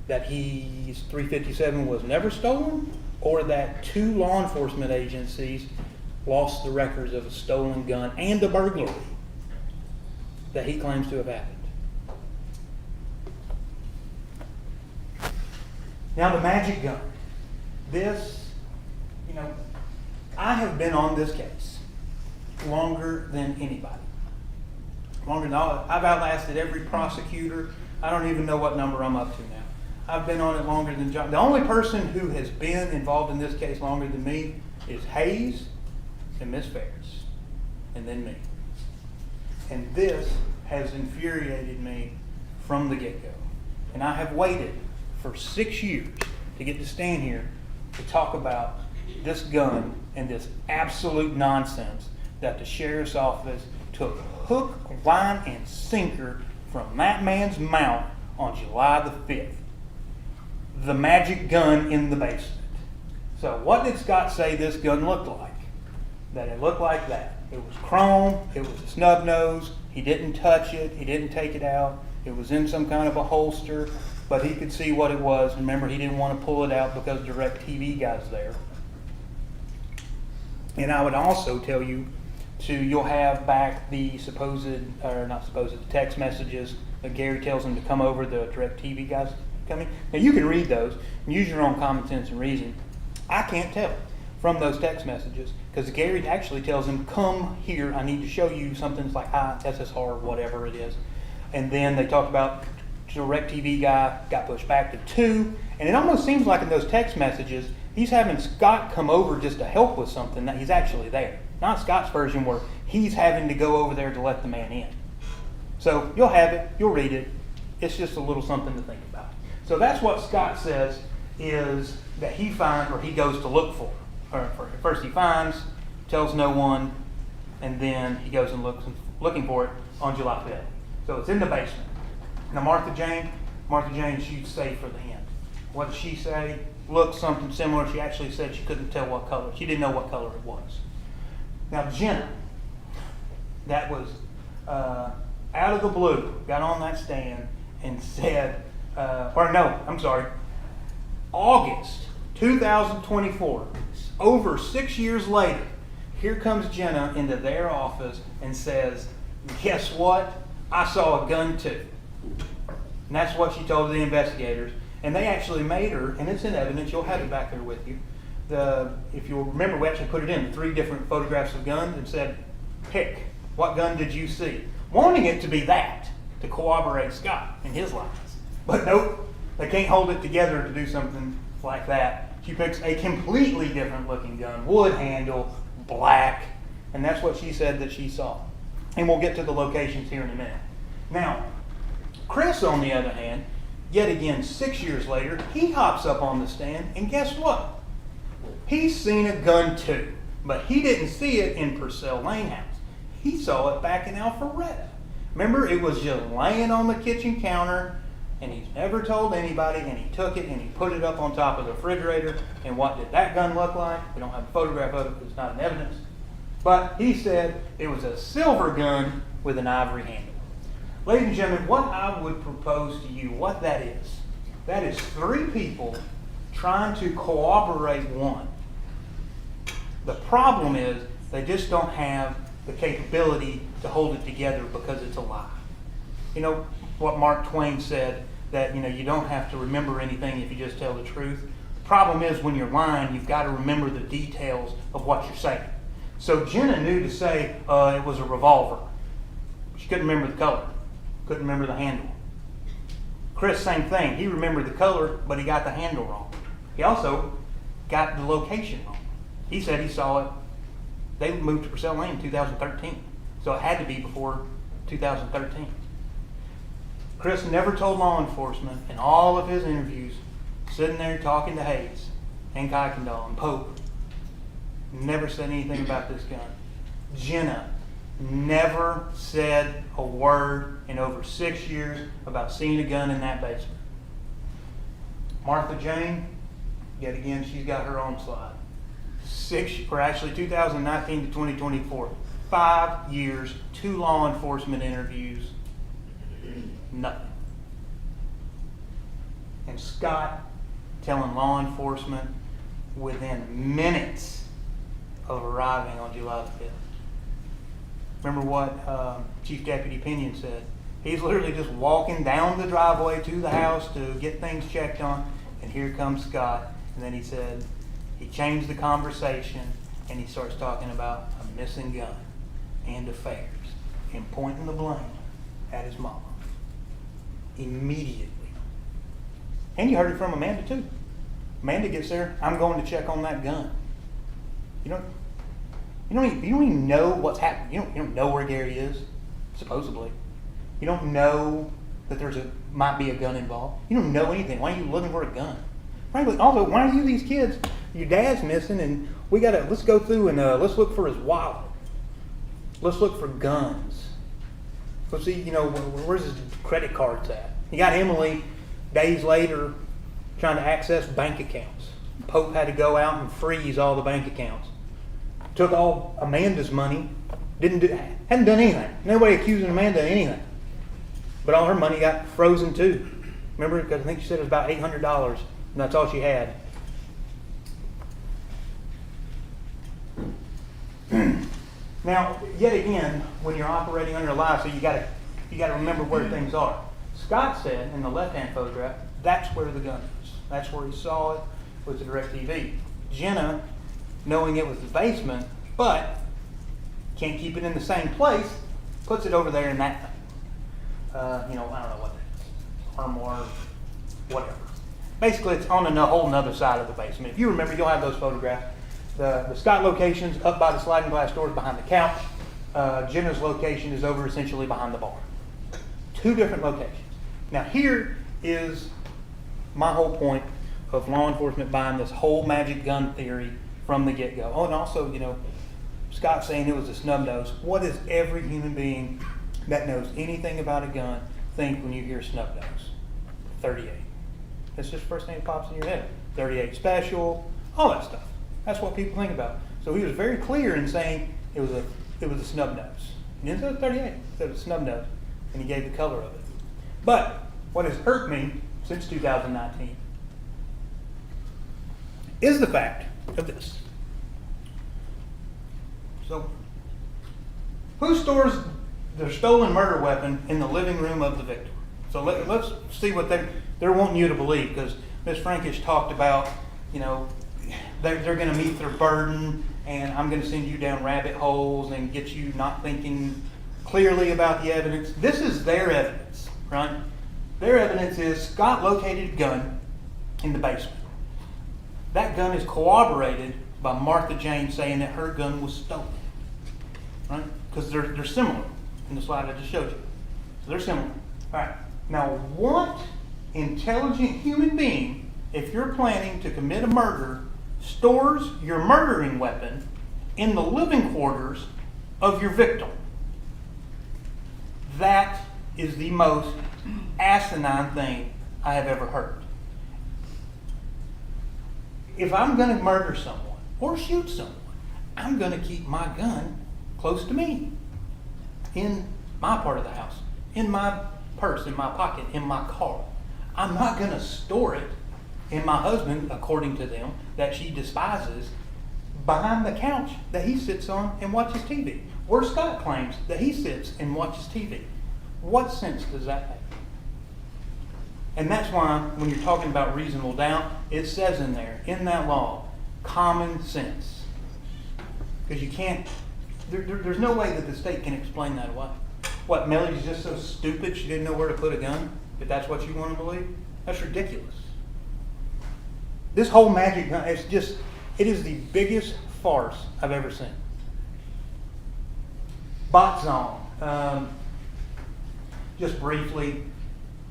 S4: That his .357 was never stolen, or that 2 law enforcement agencies lost the records of a stolen gun and a burglary that he claims to have happened? Now the magic gun. This, you know, I have been on this case longer than anybody. Longer than all, I've outlasted every prosecutor. I don't even know what number I'm up to now. I've been on it longer than John. The only person who has been involved in this case longer than me is Hayes and Miss Farris, and then me. And this has infuriated me from the get-go. And I have waited for 6 years to get to stand here to talk about this gun and this absolute nonsense that the sheriff's office took hook, line, and sinker from that man's mouth on July the 5th. The magic gun in the basement. So what did Scott say this gun looked like? That it looked like that. It was chrome, it was a snub nose, he didn't touch it, he didn't take it out, it was in some kind of a holster, but he could see what it was. Remember, he didn't want to pull it out because DirecTV guy's there. And I would also tell you you'll have back the the text messages that Gary tells him to come over, the DirecTV guys coming. Now you can read those and use your own common sense and reason. I can't tell from those text messages because Gary actually tells him, come here, I need to show you something like SSR, whatever it is. And then they talk about DirecTV guy got pushed back to 2. And it almost seems like in those text messages, he's having Scott come over just to help with something that he's actually there. Not Scott's version where he's having to go over there to let the man in. So you'll have it, you'll read it. It's just a little something to think about. So that's what Scott says is that he finds or he goes to look for. First he finds, tells no one, and then he goes and looking for it on July 5th. So it's in the basement. Now Martha Jane, she's safe for the end. What did she say? Looked something similar. She actually said she couldn't tell what color. She didn't know what color it was. Now Jenna, that was out of the blue, got on that stand and said, August 2024, over 6 years later, here comes Jenna into their office and says, guess what? I saw a gun too. And that's what she told the investigators. And they actually made her, and it's in evidence, you'll have it back there with you. If you'll remember, we actually put it in 3 different photographs of guns and said, pick, what gun did you see? Wanting it to be that, to corroborate Scott and his lies. But nope, they can't hold it together to do something like that. She picks a completely different looking gun, wood handle, black, and that's what she said that she saw. And we'll get to the locations here in a minute. Now, Chris, on the other hand, yet again 6 years later, he hops up on the stand, and guess what? He's seen a gun too, but he didn't see it in Purcell Lane House. He saw it back in Alpharetta. Remember, it was just laying on the kitchen counter, and he's never told anybody, and he took it and he put it up on top of the refrigerator. And what did that gun look like? We don't have a photograph of it because it's not in evidence. But he said it was a silver gun with an ivory handle. Ladies and gentlemen, what I would propose to you, what that is 3 people trying to corroborate one. The problem is they just don't have the capability to hold it together because it's a lie. You know what Mark Twain said, that you don't have to remember anything if you just tell the truth. The problem is when you're lying, you've got to remember the details of what you're saying. So Jenna knew to say it was a revolver. She couldn't remember the color, couldn't remember the handle. Chris, same thing. He remembered the color, but he got the handle wrong. He also got the location wrong. He said he saw it. They moved to Purcell Lane in 2013. So it had to be before 2013. Chris never told law enforcement in all of his interviews, sitting there talking to Hayes and Kuykendall and Pope, never said anything about this gun. Jenna never said a word in over 6 years about seeing a gun in that basement. Martha Jane, yet again, she's got her own slide. 2019 to 2024, 5 years, 2 law enforcement interviews, nothing. And Scott telling law enforcement within minutes of arriving on July 5th. Remember what Chief Deputy Pinion said. He's literally just walking down the driveway to the house to get things checked on, And here comes Scott, and then he said, he changed the conversation, and he starts talking about a missing gun and affairs, and pointing the blame at his mama. Immediately. And you heard it from Amanda too. Amanda gets there, I'm going to check on that gun. You don't even know what's happening. You don't know where Gary is, supposedly. You don't know that might be a gun involved. You don't know anything. Why are you looking for a gun? Frankly, also, why are you these kids? Your dad's missing, and let's go through and let's look for his wallet. Let's look for guns. Let's see, where's his credit cards at? You got Emily days later trying to access bank accounts. Pope had to go out and freeze all the bank accounts. Took all Amanda's money. Hadn't done anything. Nobody accusing Amanda of anything. But all her money got frozen too. Remember, because I think she said it was about $800, and that's all she had. Now, yet again, when you're operating under a lie, so you got to remember where things are. Scott said in the left-hand photograph, that's where the gun is. That's where he saw it with the DirecTV. Jenna, knowing it was the basement, but can't keep it in the same place, puts it over there in that thing. I don't know what that is. Armoire, whatever. Basically, it's on a whole nother side of the basement. If you remember, you'll have those photographs. The Scott location's up by the sliding glass doors behind the couch. Jenna's location is over essentially behind the bar. Two different locations. Now here is my whole point of law enforcement buying this whole magic gun theory from the get-go. Oh, and also, Scott saying it was a snub nose. What does every human being that knows anything about a gun think when you hear snub nose? 38. That's just the first thing that pops in your head. 38 special, all that stuff. That's what people think about. So he was very clear in saying it was a snub nose. He didn't say 38, he said it was a snub nose, and he gave the color of it. But what has hurt me since 2019 is the fact of this. So, who stores their stolen murder weapon in the living room of the victim? So let's see what they're wanting you to believe, because Ms. Frankish talked about, they're going to meet their burden, and I'm going to send you down rabbit holes and get you not thinking clearly about the evidence. This is their evidence, right? Their evidence is Scott located a gun in the basement. That gun is corroborated by Martha Jane saying that her gun was stolen, right? Because they're similar in the slide I just showed you. So they're similar. All right. Now, what intelligent human being, if you're planning to commit a murder, stores your murdering weapon in the living quarters of your victim? That is the most asinine thing I have ever heard. If I'm going to murder someone or shoot someone, I'm going to keep my gun close to me, in my part of the house, in my purse, in my pocket, in my car. I'm not going to store it in my husband, according to them, that she despises, behind the couch that he sits on and watches TV, where Scott claims that he sits and watches TV. What sense does that make? And that's why when you're talking about reasonable doubt, it says in there, in that law, common sense. Because you can't, there's no way that the state can explain that away. What, Melody's just so stupid she didn't know where to put a gun? If that's what you want to believe? That's ridiculous. This whole magic gun, it is the biggest farce I've ever seen. Botzong, just briefly,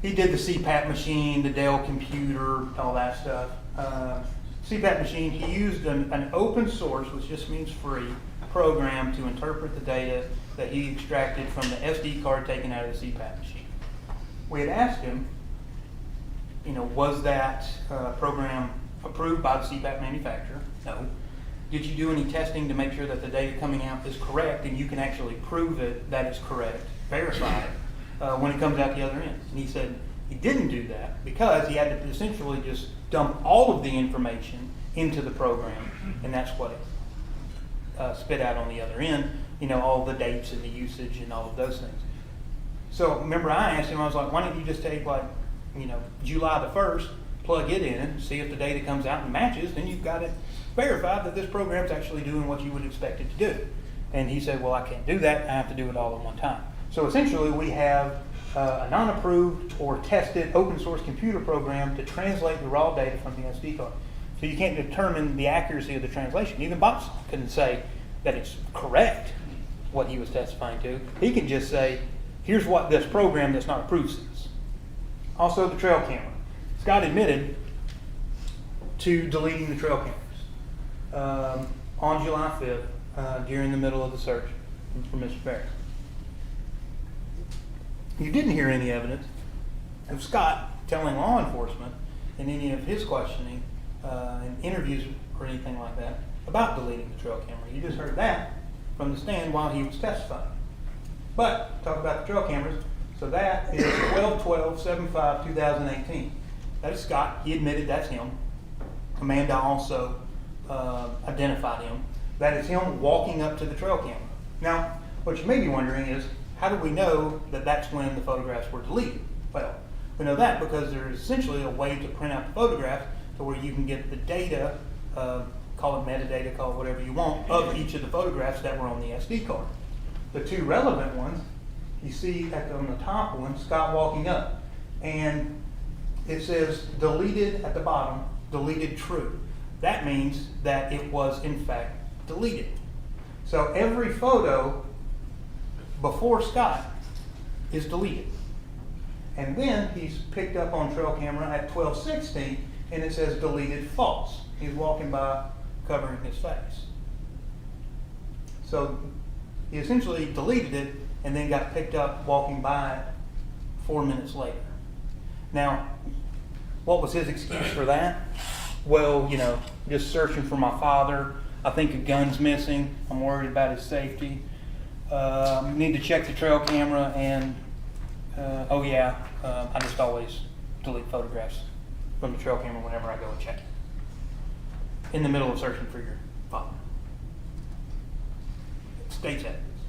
S4: he did the CPAP machine, the Dell computer, all that stuff. CPAP machine, he used an open source, which just means free, program to interpret the data that he extracted from the SD card taken out of the CPAP machine. We had asked him, was that program approved by the CPAP manufacturer? No. Did you do any testing to make sure that the data coming out is correct and you can actually prove it that it's correct, verify it, when it comes out the other end? And he said he didn't do that because he had to essentially just dump all of the information into the program, and that's what it spit out on the other end, all the dates and the usage and all of those things. So remember I asked him, I was like, why don't you just take July the 1st plug it in, see if the data comes out and matches, then you've got it verified that this program's actually doing what you would expect it to do. And he said, well, I can't do that. I have to do it all at one time. So essentially, we have a non-approved or tested open source computer program to translate the raw data from the SD card. So you can't determine the accuracy of the translation. Even Bob couldn't say that it's correct, what he was testifying to. He can just say, here's what this program that's not approved says. Also, the trail camera. Scott admitted to deleting the trail cameras on July 5th during the middle of the search for Mr. Farris. You didn't hear any evidence of Scott telling law enforcement in any of his questioning in interviews or anything like that about deleting the trail camera. You just heard that from the stand while he was testifying. But, talk about the trail cameras. So that is 12/12/75/2018. That is Scott. He admitted that's him. Amanda also identified him. That is him walking up to the trail camera. Now, what you may be wondering is, how do we know that that's when the photographs were deleted? Well, we know that because there's essentially a way to print out the photographs to where you can get the data, call it metadata, call it whatever you want, of each of the photographs that were on the SD card. The two relevant ones, you see on the top one, Scott walking up. And it says deleted at the bottom, deleted true. That means that it was in fact deleted. So every photo before Scott is deleted. And then he's picked up on trail camera at 12:16 and it says deleted false. He's walking by covering his face. So he essentially deleted it and then got picked up walking by it 4 minutes later. Now, what was his excuse for that? Well, just searching for my father. I think a gun's missing. I'm worried about his safety. Need to check the trail camera and, I just always delete photographs from the trail camera whenever I go and check it. In the middle of searching for your father. State's evidence.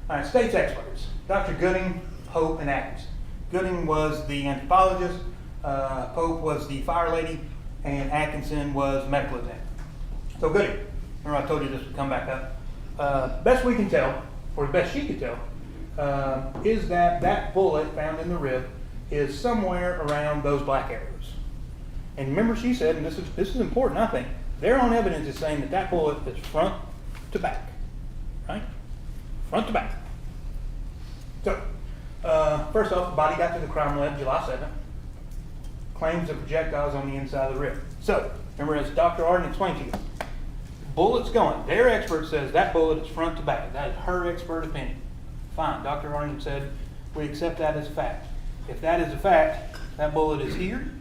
S4: All right, state's experts. Dr. Gooding, Pope, and Atkinson. Gooding was the anthropologist, Pope was the fire lady, and Atkinson was the medical examiner. So Gooding, remember I told you this would come back up. Best we can tell, or the best she could tell, is that bullet found in the rib is somewhere around those black arrows. And remember she said, and this is important I think, their own evidence is saying that bullet is front to back, right? Front to back. So, first off, the body got to the crime lab July 7th. Claims of projectiles on the inside of the rib. So, remember as Dr. Arden explained to you, bullet's going. Their expert says that bullet is front to back. That is her expert opinion. Fine, Dr. Arden said we accept that as a fact. If that is a fact, that bullet is here.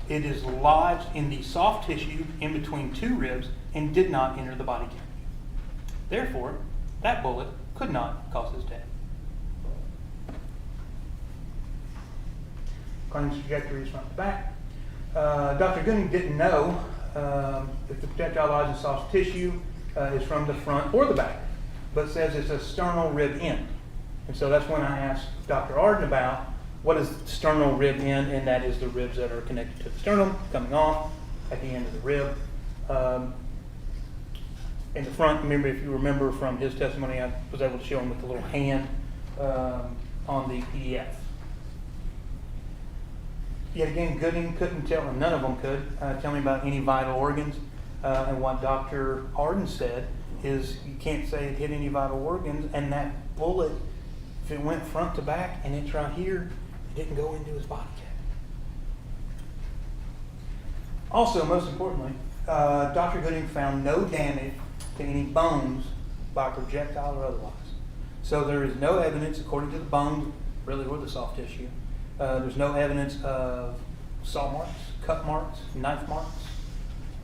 S4: It is lodged in the soft tissue in between two ribs and did not enter the body cavity. Therefore, that bullet could not cause his death. Claims trajectory is front to back. Dr. Gooding didn't know if the projectile lodged in soft tissue is from the front or the back, but says it's a sternal rib end. And so that's when I asked Dr. Arden about what is sternal rib end, and that is the ribs that are connected to the sternum, coming off at the end of the rib. In the front, remember, if you remember from his testimony, I was able to show him with the little hand on the PDF. Yet again, Gooding couldn't tell, and none of them could, tell me about any vital organs. And what Dr. Arden said is you can't say it hit any vital organs, and that bullet, if it went front to back and it's right here, it didn't go into his body cavity. Also, most importantly, Dr. Gooding found no damage to any bones by projectile or otherwise. So there is no evidence, according to the bones, really, or the soft tissue, there's no evidence of saw marks, cut marks, knife marks.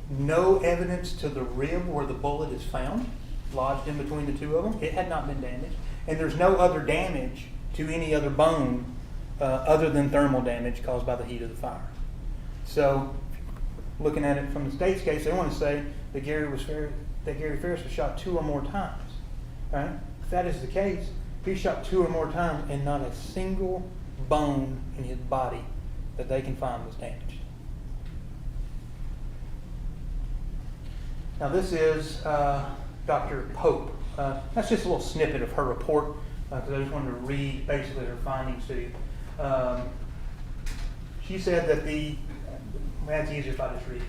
S4: No evidence to the rib where the bullet is found, lodged in between the two of them. It had not been damaged. And there's no other damage to any other bone other than thermal damage caused by the heat of the fire. So, looking at it from the state's case, they want to say that Gary Farris was shot 2 or more times. Right? If that is the case, he shot 2 or more times and not a single bone in his body that they can find was damaged. Now this is Dr. Pope. That's just a little snippet of her report, because I just wanted to read basically her findings to you. She said that that's easier if I just read it.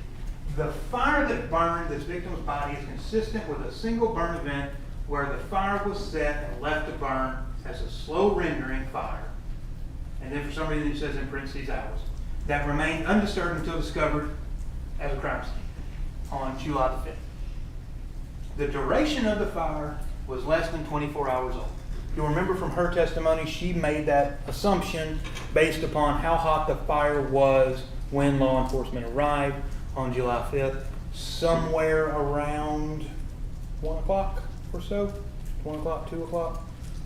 S4: The fire that burned this victim's body is consistent with a single burn event where the fire was set and left to burn as a slow rendering fire. And then for some reason it says in parentheses hours. That remained undisturbed until discovered as a crime scene on July the 5th. The duration of the fire was less than 24 hours old. You'll remember from her testimony, she made that assumption based upon how hot the fire was when law enforcement arrived on July 5th, somewhere around 1 o'clock or so, 1 o'clock, 2 o'clock,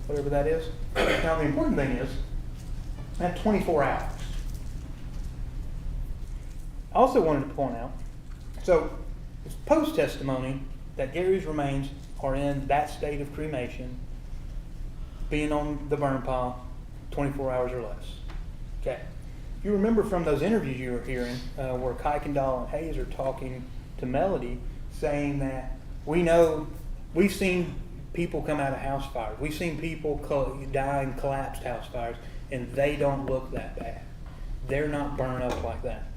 S4: whatever that is. Now the important thing is, at 24 hours. I also wanted to point out, so it's post-testimony that Gary's remains are in that state of cremation, being on the burn pile 24 hours or less. Okay. If you remember from those interviews you were hearing, where Kuykendall and Hayes are talking to Melody, saying that we've seen people come out of house fires. We've seen people die in collapsed house fires, and they don't look that bad. They're not burned up like that.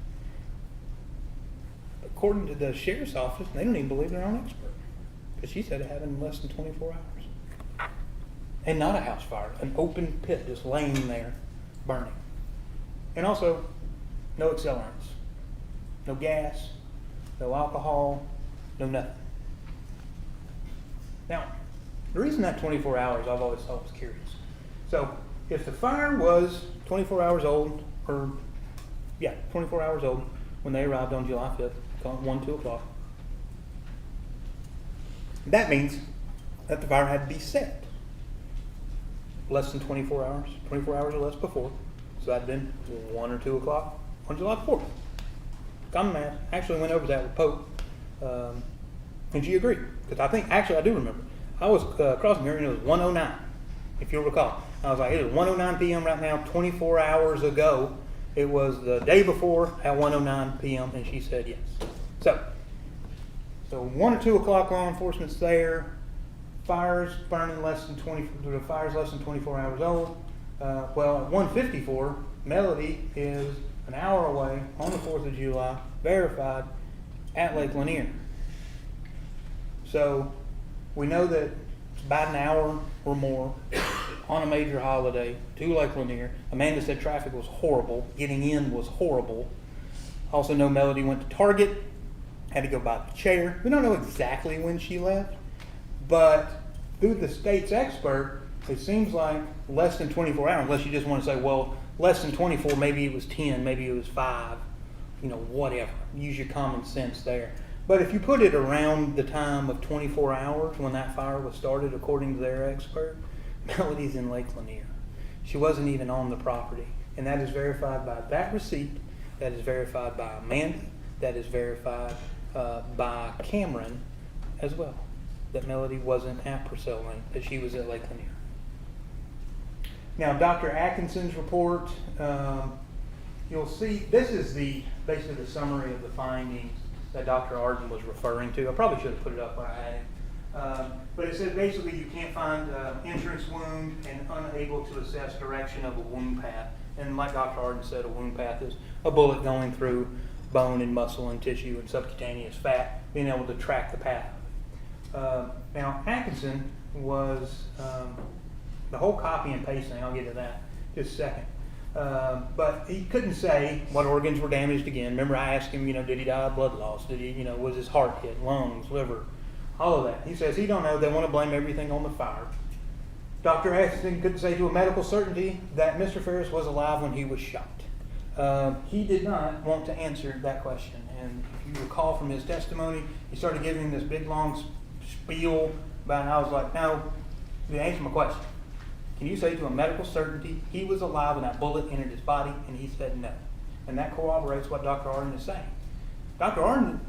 S4: According to the sheriff's office, they don't even believe their own expert, because she said it happened in less than 24 hours. And not a house fire, an open pit just laying there burning. And also, no accelerants, no gas, no alcohol, no nothing. Now, the reason that 24 hours I've always thought was curious. So, if the fire was 24 hours old, 24 hours old when they arrived on July 5th, 1, 2 o'clock, that means that the fire had to be set less than 24 hours or less before. So that'd been 1 or 2 o'clock on July 4th. Common math. Actually went over that with Pope, and she agreed. Because I do remember. I was crossing here and it was 1:09, if you'll recall. I was like, it is 1:09 p.m. right now, 24 hours ago. It was the day before at 1:09 p.m. and she said yes. So 1 or 2 o'clock, law enforcement's there. Fire's burning less than 24 hours old. Well, at 1:54, Melody is an hour away on the 4th of July, verified at Lake Lanier. So we know that it's about an hour or more on a major holiday to Lake Lanier. Amanda said traffic was horrible. Getting in was horrible. Also know Melody went to Target, had to go buy the chair. We don't know exactly when she left, but through the state's expert, it seems like less than 24 hours, unless you just want to say, well, less than 24, maybe it was 10, maybe it was 5, whatever. Use your common sense there. But if you put it around the time of 24 hours when that fire was started, according to their expert, Melody's in Lake Lanier. She wasn't even on the property. And that is verified by that receipt, that is verified by Amanda, that is verified by Cameron as well, that Melody wasn't at Purcell Lane, that she was at Lake Lanier. Now, Dr. Atkinson's report, you'll see, this is basically the summary of the findings that Dr. Arden was referring to. I probably should have put it up when I had it. But it says basically you can't find entrance wound and unable to assess direction of a wound path. And like Dr. Arden said, a wound path is a bullet going through bone and muscle and tissue and subcutaneous fat, being able to track the path of it. Now, Atkinson was the whole copy and pasting. I'll get to that in just a second. But he couldn't say what organs were damaged again. Remember, I asked him, did he die of blood loss? Did he, was his heart hit, lungs, liver, all of that. He says he don't know. They want to blame everything on the fire. Dr. Atkinson couldn't say to a medical certainty that Mr. Farris was alive when he was shot. He did not want to answer that question. And if you recall from his testimony, he started giving this big long spiel about, and I was like, no, you answer my question. Can you say to a medical certainty he was alive when that bullet entered his body? And he said no. And that corroborates what Dr. Arden is saying. Dr. Arden,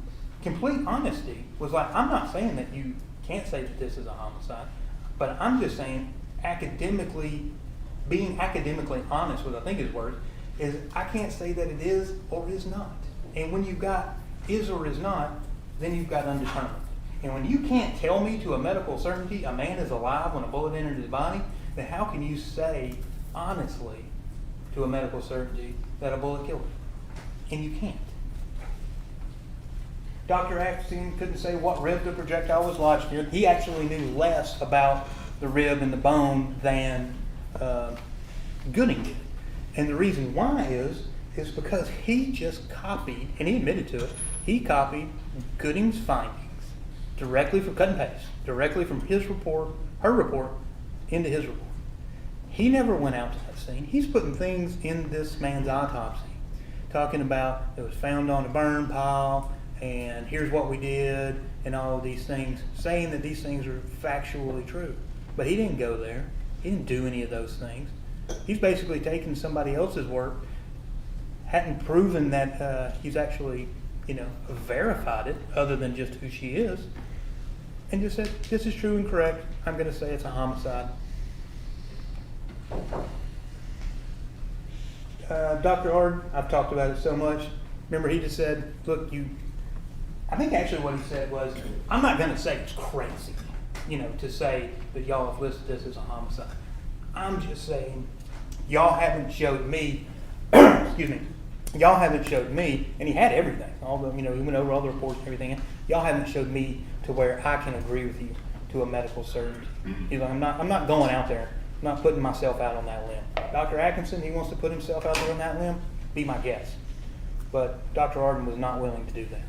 S4: complete honesty, was like, I'm not saying that you can't say that this is a homicide, but I'm just saying being academically honest with, I think his words, is I can't say that it is or is not. And when you've got is or is not, then you've got undetermined. And when you can't tell me to a medical certainty a man is alive when a bullet entered his body, then how can you say honestly to a medical certainty that a bullet killed him? And you can't. Dr. Atkinson couldn't say what rib the projectile was lodged in. He actually knew less about the rib and the bone than Gooding did. And the reason why is because he just copied, and he admitted to it, he copied Gooding's findings directly from cut and paste, directly from his report, her report, into his report. He never went out to that scene. He's putting things in this man's autopsy, talking about it was found on a burn pile, and here's what we did, and all of these things, saying that these things are factually true. But he didn't go there. He didn't do any of those things. He's basically taken somebody else's work, hadn't proven that he's actually, verified it, other than just who she is, and just said, this is true and correct. I'm going to say it's a homicide. Dr. Ard, I've talked about it so much. Remember, he just said, look, I think actually what he said was, I'm not going to say it's crazy, to say that y'all have listed this as a homicide. I'm just saying, y'all haven't showed me, excuse me, y'all haven't showed me, and he had everything, all the, he went over all the reports and everything, y'all haven't showed me to where I can agree with you to a medical certainty. He's like, I'm not going out there, I'm not putting myself out on that limb. Dr. Atkinson, he wants to put himself out there on that limb, be my guest. But Dr. Arden was not willing to do that.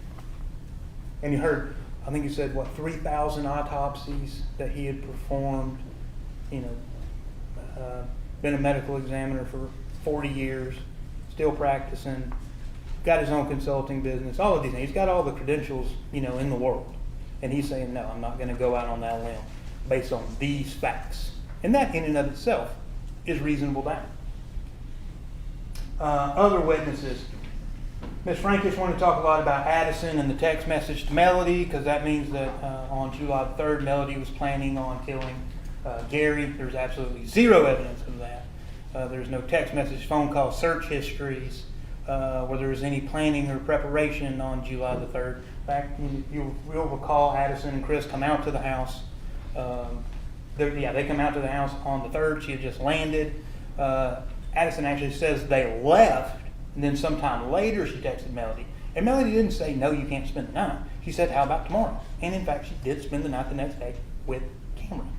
S4: And you heard, I think he said, 3,000 autopsies that he had performed, been a medical examiner for 40 years, still practicing, got his own consulting business, all of these things. He's got all the credentials, in the world. And he's saying, no, I'm not going to go out on that limb based on these facts. And that in and of itself is reasonable doubt. Other witnesses. Ms. Frankish wanted to talk a lot about Addison and the text message to Melody, because that means that on July 3rd, Melody was planning on killing Gary. There's absolutely zero evidence of that. There's no text message, phone call, search histories, where there was any planning or preparation on July the 3rd. In fact, you'll recall Addison and Chris come out to the house. They come out to the house on the 3rd. She had just landed. Addison actually says they left, and then sometime later she texted Melody. And Melody didn't say, no, you can't spend the night. She said, how about tomorrow? And in fact, she did spend the night the next day with Cameron.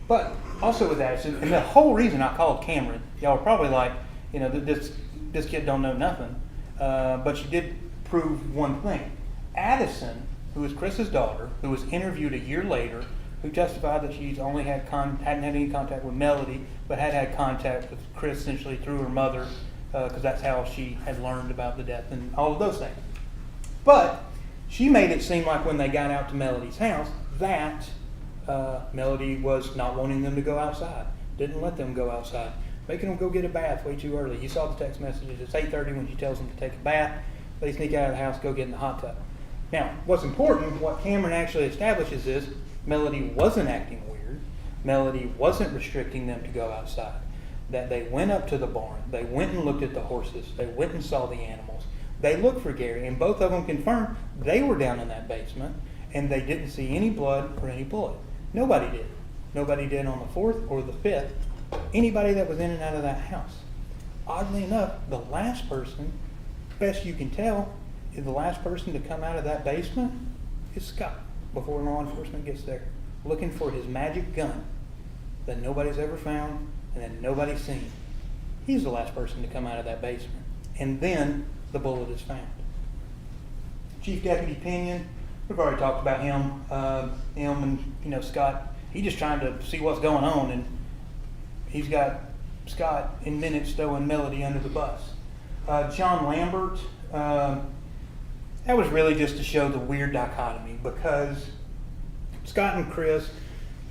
S4: But also with Addison, and the whole reason I called Cameron, y'all were probably like, this kid don't know nothing. But she did prove one thing. Addison, who is Chris's daughter, who was interviewed a year later, who testified that she's only hadn't had any contact with Melody, but had contact with Chris essentially through her mother, because that's how she had learned about the death and all of those things. But she made it seem like when they got out to Melody's house that Melody was not wanting them to go outside, didn't let them go outside, making them go get a bath way too early. You saw the text messages. It's 8:30 when she tells them to take a bath. They sneak out of the house, go get in the hot tub. Now, what's important, what Cameron actually establishes is Melody wasn't acting weird. Melody wasn't restricting them to go outside. That they went up to the barn. They went and looked at the horses. They went and saw the animals. They looked for Gary, and both of them confirmed they were down in that basement, and they didn't see any blood or any bullet. Nobody did. Nobody did on the 4th or the 5th. Anybody that was in and out of that house. Oddly enough, the last person, best you can tell, is the last person to come out of that basement is Scott before law enforcement gets there, looking for his magic gun that nobody's ever found and that nobody's seen. He's the last person to come out of that basement. And then the bullet is found. Chief Deputy Pinion, we've already talked about him. Him and Scott, he's just trying to see what's going on, and he's got Scott in minutes throwing Melody under the bus. John Lambert, that was really just to show the weird dichotomy, because Scott and Chris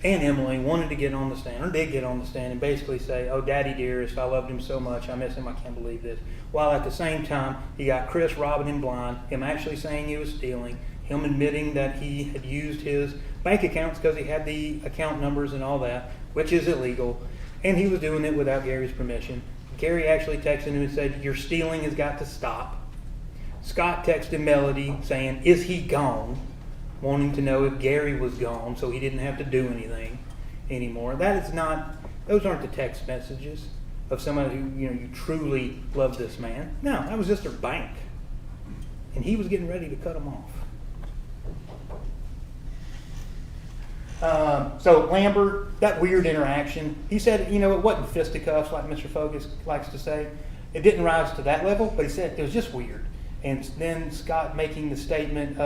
S4: and Emily wanted to get on the stand, or did get on the stand, and basically say, oh, Daddy dearest, I loved him so much, I miss him, I can't believe this. While at the same time, you got Chris robbing him blind, him actually saying he was stealing, him admitting that he had used his bank accounts because he had the account numbers and all that, which is illegal, and he was doing it without Gary's permission. Gary actually texted him and said, "Your stealing has got to stop." Scott texted Melody saying, "Is he gone?" wanting to know if Gary was gone so he didn't have to do anything anymore. That is not, those aren't the text messages of somebody who, you truly love this man. No, that was just their bank. And he was getting ready to cut them off. So Lambert, that weird interaction, he said, it wasn't fisticuffs like Mr. Fogus likes to say. It didn't rise to that level, but he said it was just weird. And then Scott making the statement,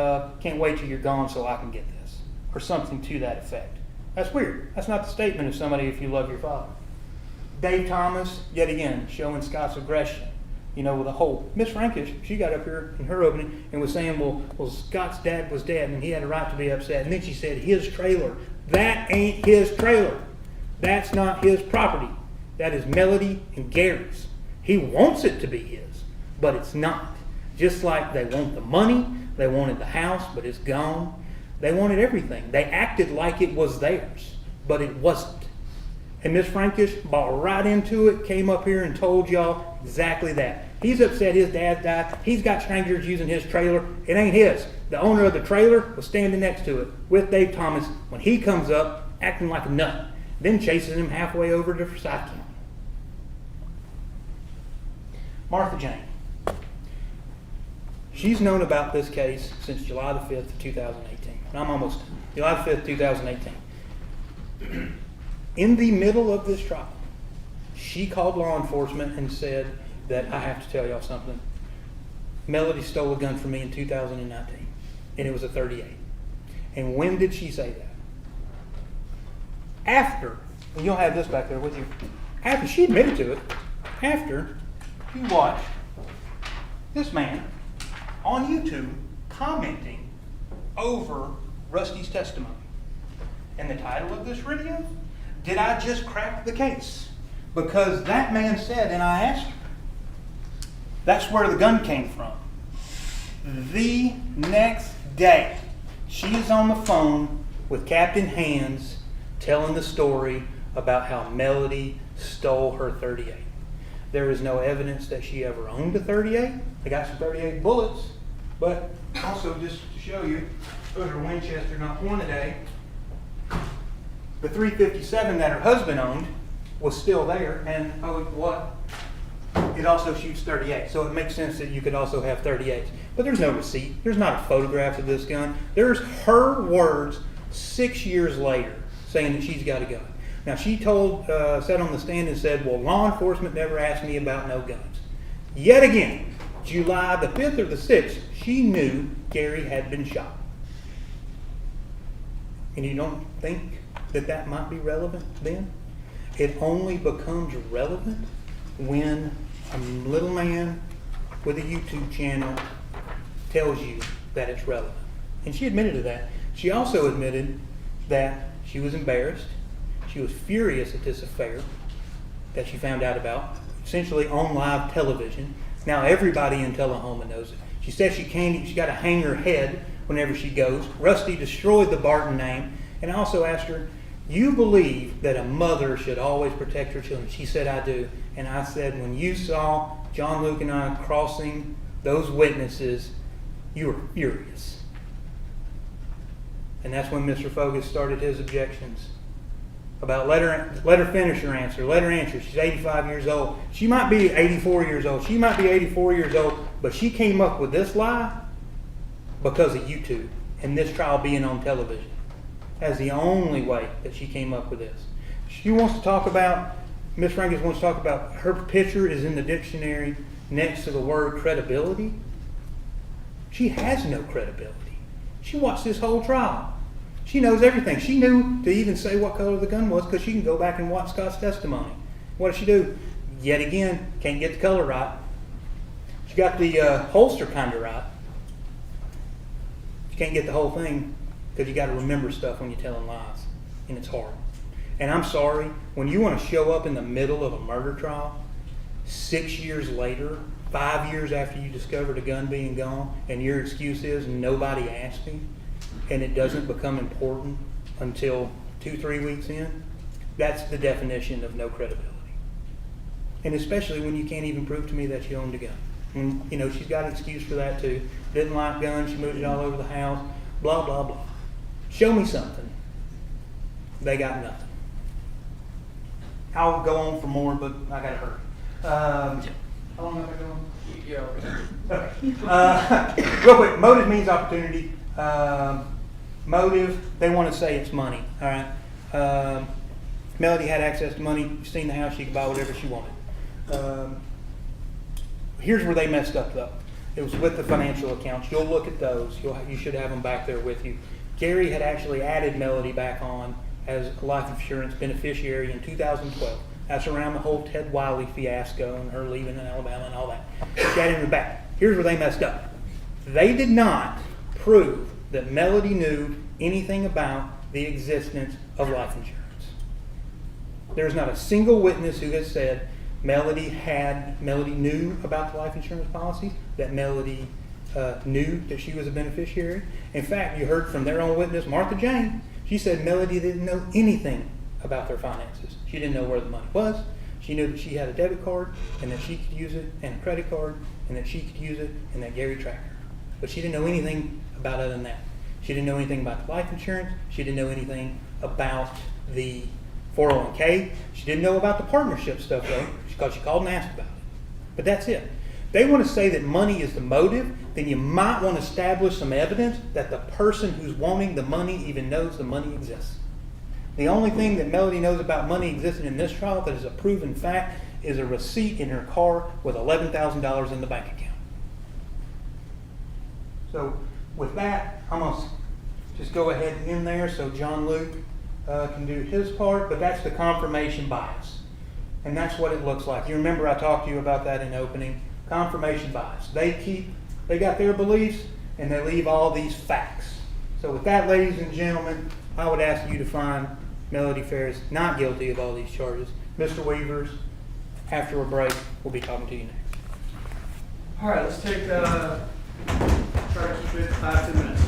S4: "Can't wait till you're gone so I can get this," or something to that effect. That's weird. That's not the statement of somebody if you love your father. Dave Thomas, yet again, showing Scott's aggression. With a whole, Miss Frankish, she got up here in her opening and was saying, well, Scott's dad was dead and he had a right to be upset. And then she said, his trailer. That ain't his trailer. That's not his property. That is Melody and Gary's. He wants it to be his, but it's not. Just like they want the money, they wanted the house, but it's gone. They wanted everything. They acted like it was theirs, but it wasn't. And Miss Frankish bought right into it, came up here and told y'all exactly that. He's upset his dad died. He's got strangers using his trailer. It ain't his. The owner of the trailer was standing next to it with Dave Thomas when he comes up acting like a nut, then chases him halfway over to Forsyth County. Martha Jane. She's known about this case since July the 5th of 2018. And I'm almost July the 5th, 2018. In the middle of this trial, she called law enforcement and said that, "I have to tell y'all something. Melody stole a gun from me in 2019, and it was a .38. And when did she say that? After, and you'll have this back there with you, after she admitted to it, after you watch this man on YouTube commenting over Rusty's testimony. And the title of this video, "Did I Just Crack the Case?" Because that man said, and I asked her, that's where the gun came from. The next day, she is on the phone with Captain Hands telling the story about how Melody stole her .38. There is no evidence that she ever owned a .38. They got some .38 bullets, but also just to show you, those are Winchester, not Hornaday. The .357 that her husband owned was still there, and it also shoots .38. So it makes sense that you could also have .38s. But there's no receipt. There's not a photograph of this gun. There's her words 6 years later saying that she's got a gun. Now she sat on the stand and said, "Well, law enforcement never asked me about no guns." Yet again, July the 5th or the 6th, she knew Gary had been shot. And you don't think that might be relevant then? It only becomes relevant when a little man with a YouTube channel tells you that it's relevant. And she admitted to that. She also admitted that she was embarrassed. She was furious at this affair that she found out about, essentially on live television. Now everybody in Tullahoma knows it. She said she got to hang her head whenever she goes. Rusty destroyed the Barton name. And I also asked her, "You believe that a mother should always protect her children?" She said, "I do." And I said, "When you saw John Luke and I crossing those witnesses, you were furious." And that's when Mr. Fogus started his objections about let her finish her answer. Let her answer. She's 85 years old. She might be 84 years old. She might be 84 years old, but she came up with this lie because of YouTube and this trial being on television. That's the only way that she came up with this. She wants to talk about, Miss Frankish wants to talk about, her picture is in the dictionary next to the word credibility. She has no credibility. She watched this whole trial. She knows everything. She knew to even say what color the gun was because she can go back and watch Scott's testimony. What does she do? Yet again, can't get the color right. She got the holster kind of right. You can't get the whole thing because you got to remember stuff when you're telling lies, and it's hard. And I'm sorry, when you want to show up in the middle of a murder trial 6 years later, 5 years after you discovered a gun being gone, and your excuse is nobody asked me, and it doesn't become important until 2-3 weeks in, that's the definition of no credibility. and especially when you can't even prove to me that she owned a gun. And, you know, she's got an excuse for that too. Didn't like guns, she moved it all over the house, blah, blah, blah. Show me something. They got nothing. I'll go on for more, but I gotta hurry. How long have I gone? Okay. Real quick, motive means opportunity. Motive, they want to say it's money, all right? Melody had access to money. You've seen the house, she could buy whatever she wanted. Here's where they messed up, though. It was with the financial accounts. You'll look at those. You should have them back there with you. Gary had actually added Melody back on as a life insurance beneficiary in 2012. That's around the whole Ted Wiley fiasco and her leaving in Alabama and all that. She added him back. Here's where they messed up. They did not prove that Melody knew anything about the existence of life insurance. There's not a single witness who has said Melody knew about the life insurance policies, that Melody knew that she was a beneficiary. In fact, you heard from their own witness, Martha Jane. She said Melody didn't know anything about their finances. She didn't know where the money was. She knew that she had a debit card and that she could use it, and a credit card and that she could use it, and that Gary tracked her. But she didn't know anything about other than that. She didn't know anything about the life insurance. She didn't know anything about the 401k. She didn't know about the partnership stuff, though, because she called and asked about it. But that's it. They want to say that money is the motive, then you might want to establish some evidence that the person who's wanting the money even knows the money exists. The only thing that Melody knows about money existing in this trial that is a proven fact is a receipt in her car with $11,000 in the bank account. So with that, I'm going to just go ahead and end there so John Luke can do his part, but that's the confirmation bias. And that's what it looks like. You remember I talked to you about that in opening. Confirmation bias. They got their beliefs and they leave all these facts. So with that, ladies and gentlemen, I would ask you to find Melody Farris not guilty of all these charges. Mr. Weavers, after a break, we'll be talking to you next.
S7: All right, let's take try to keep it 5 to 10 minutes.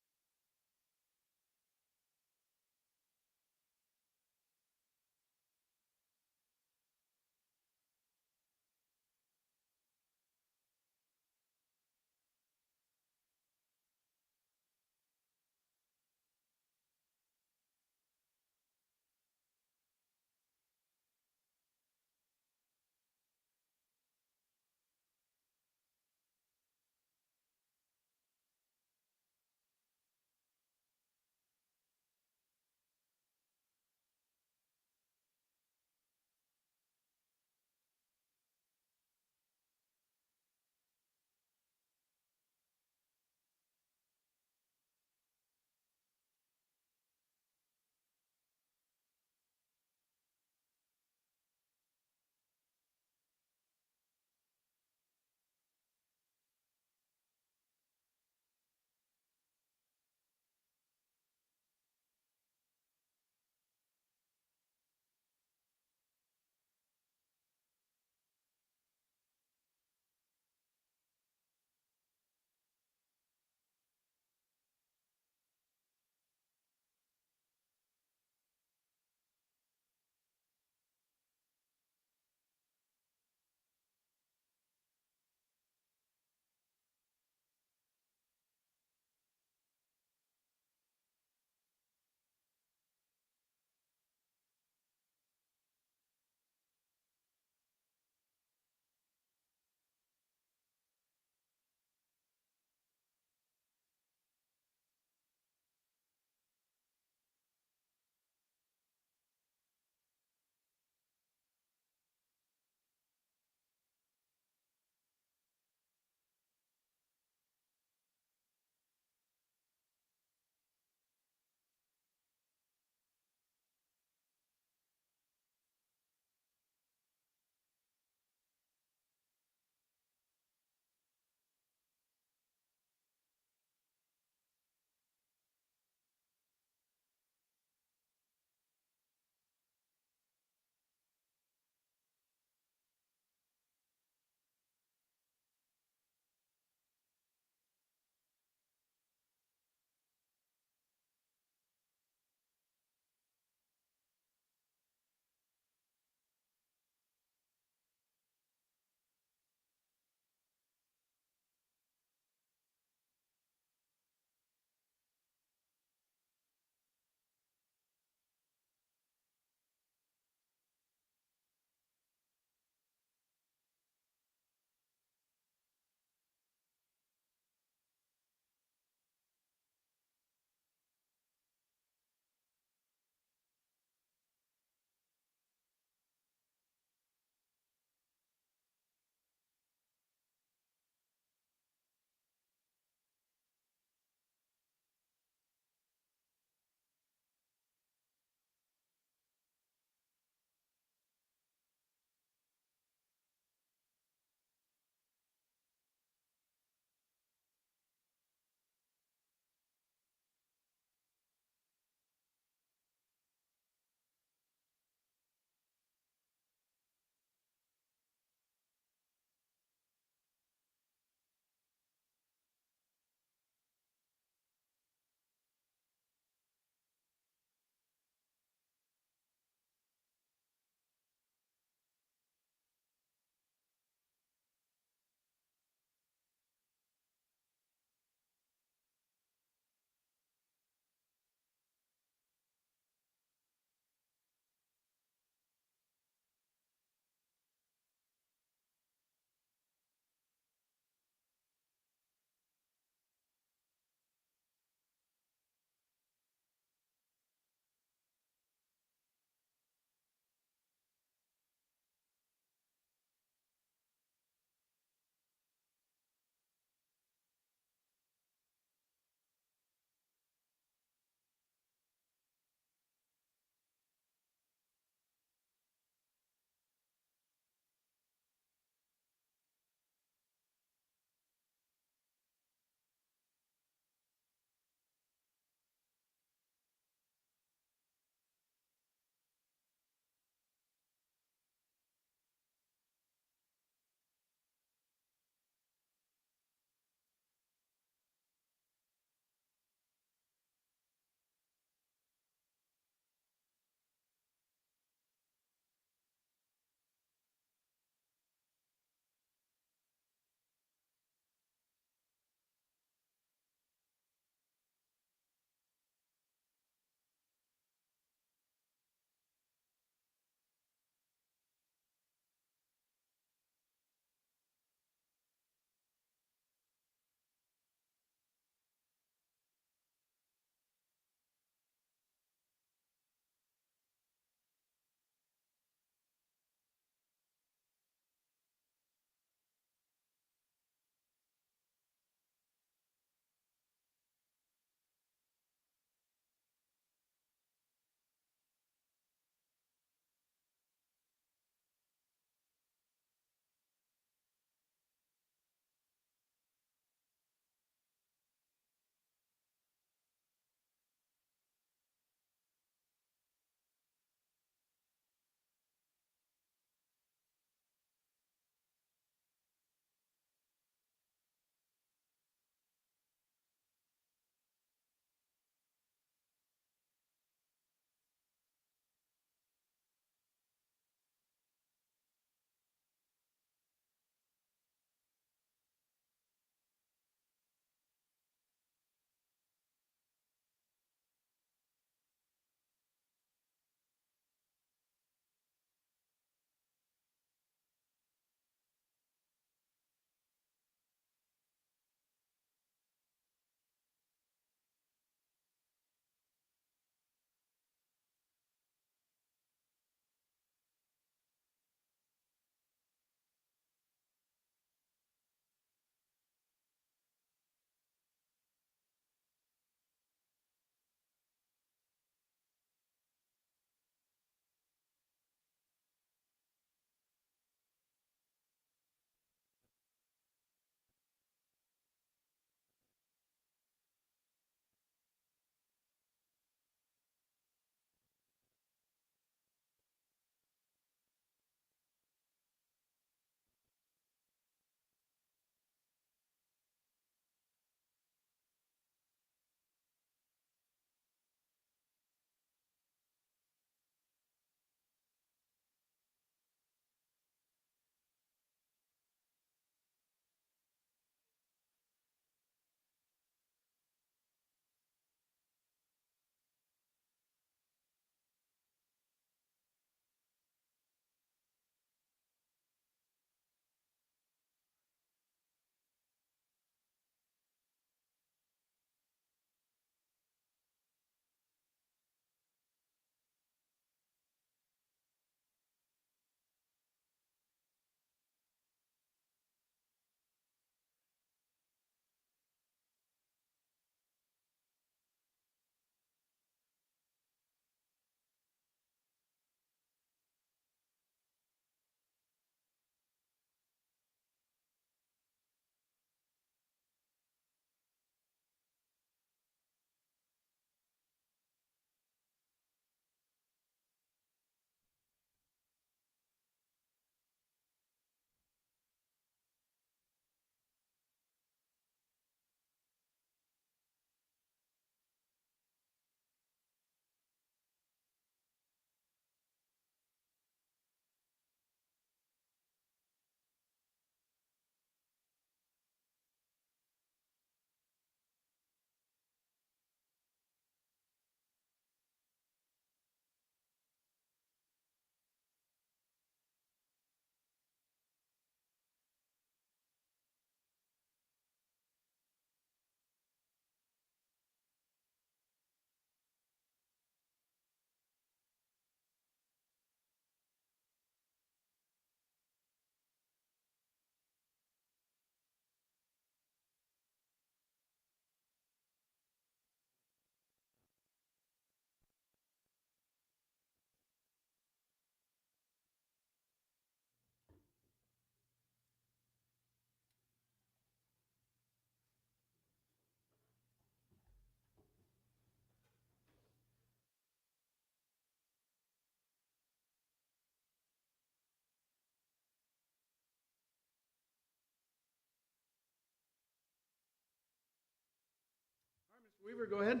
S1: Weaver, go ahead.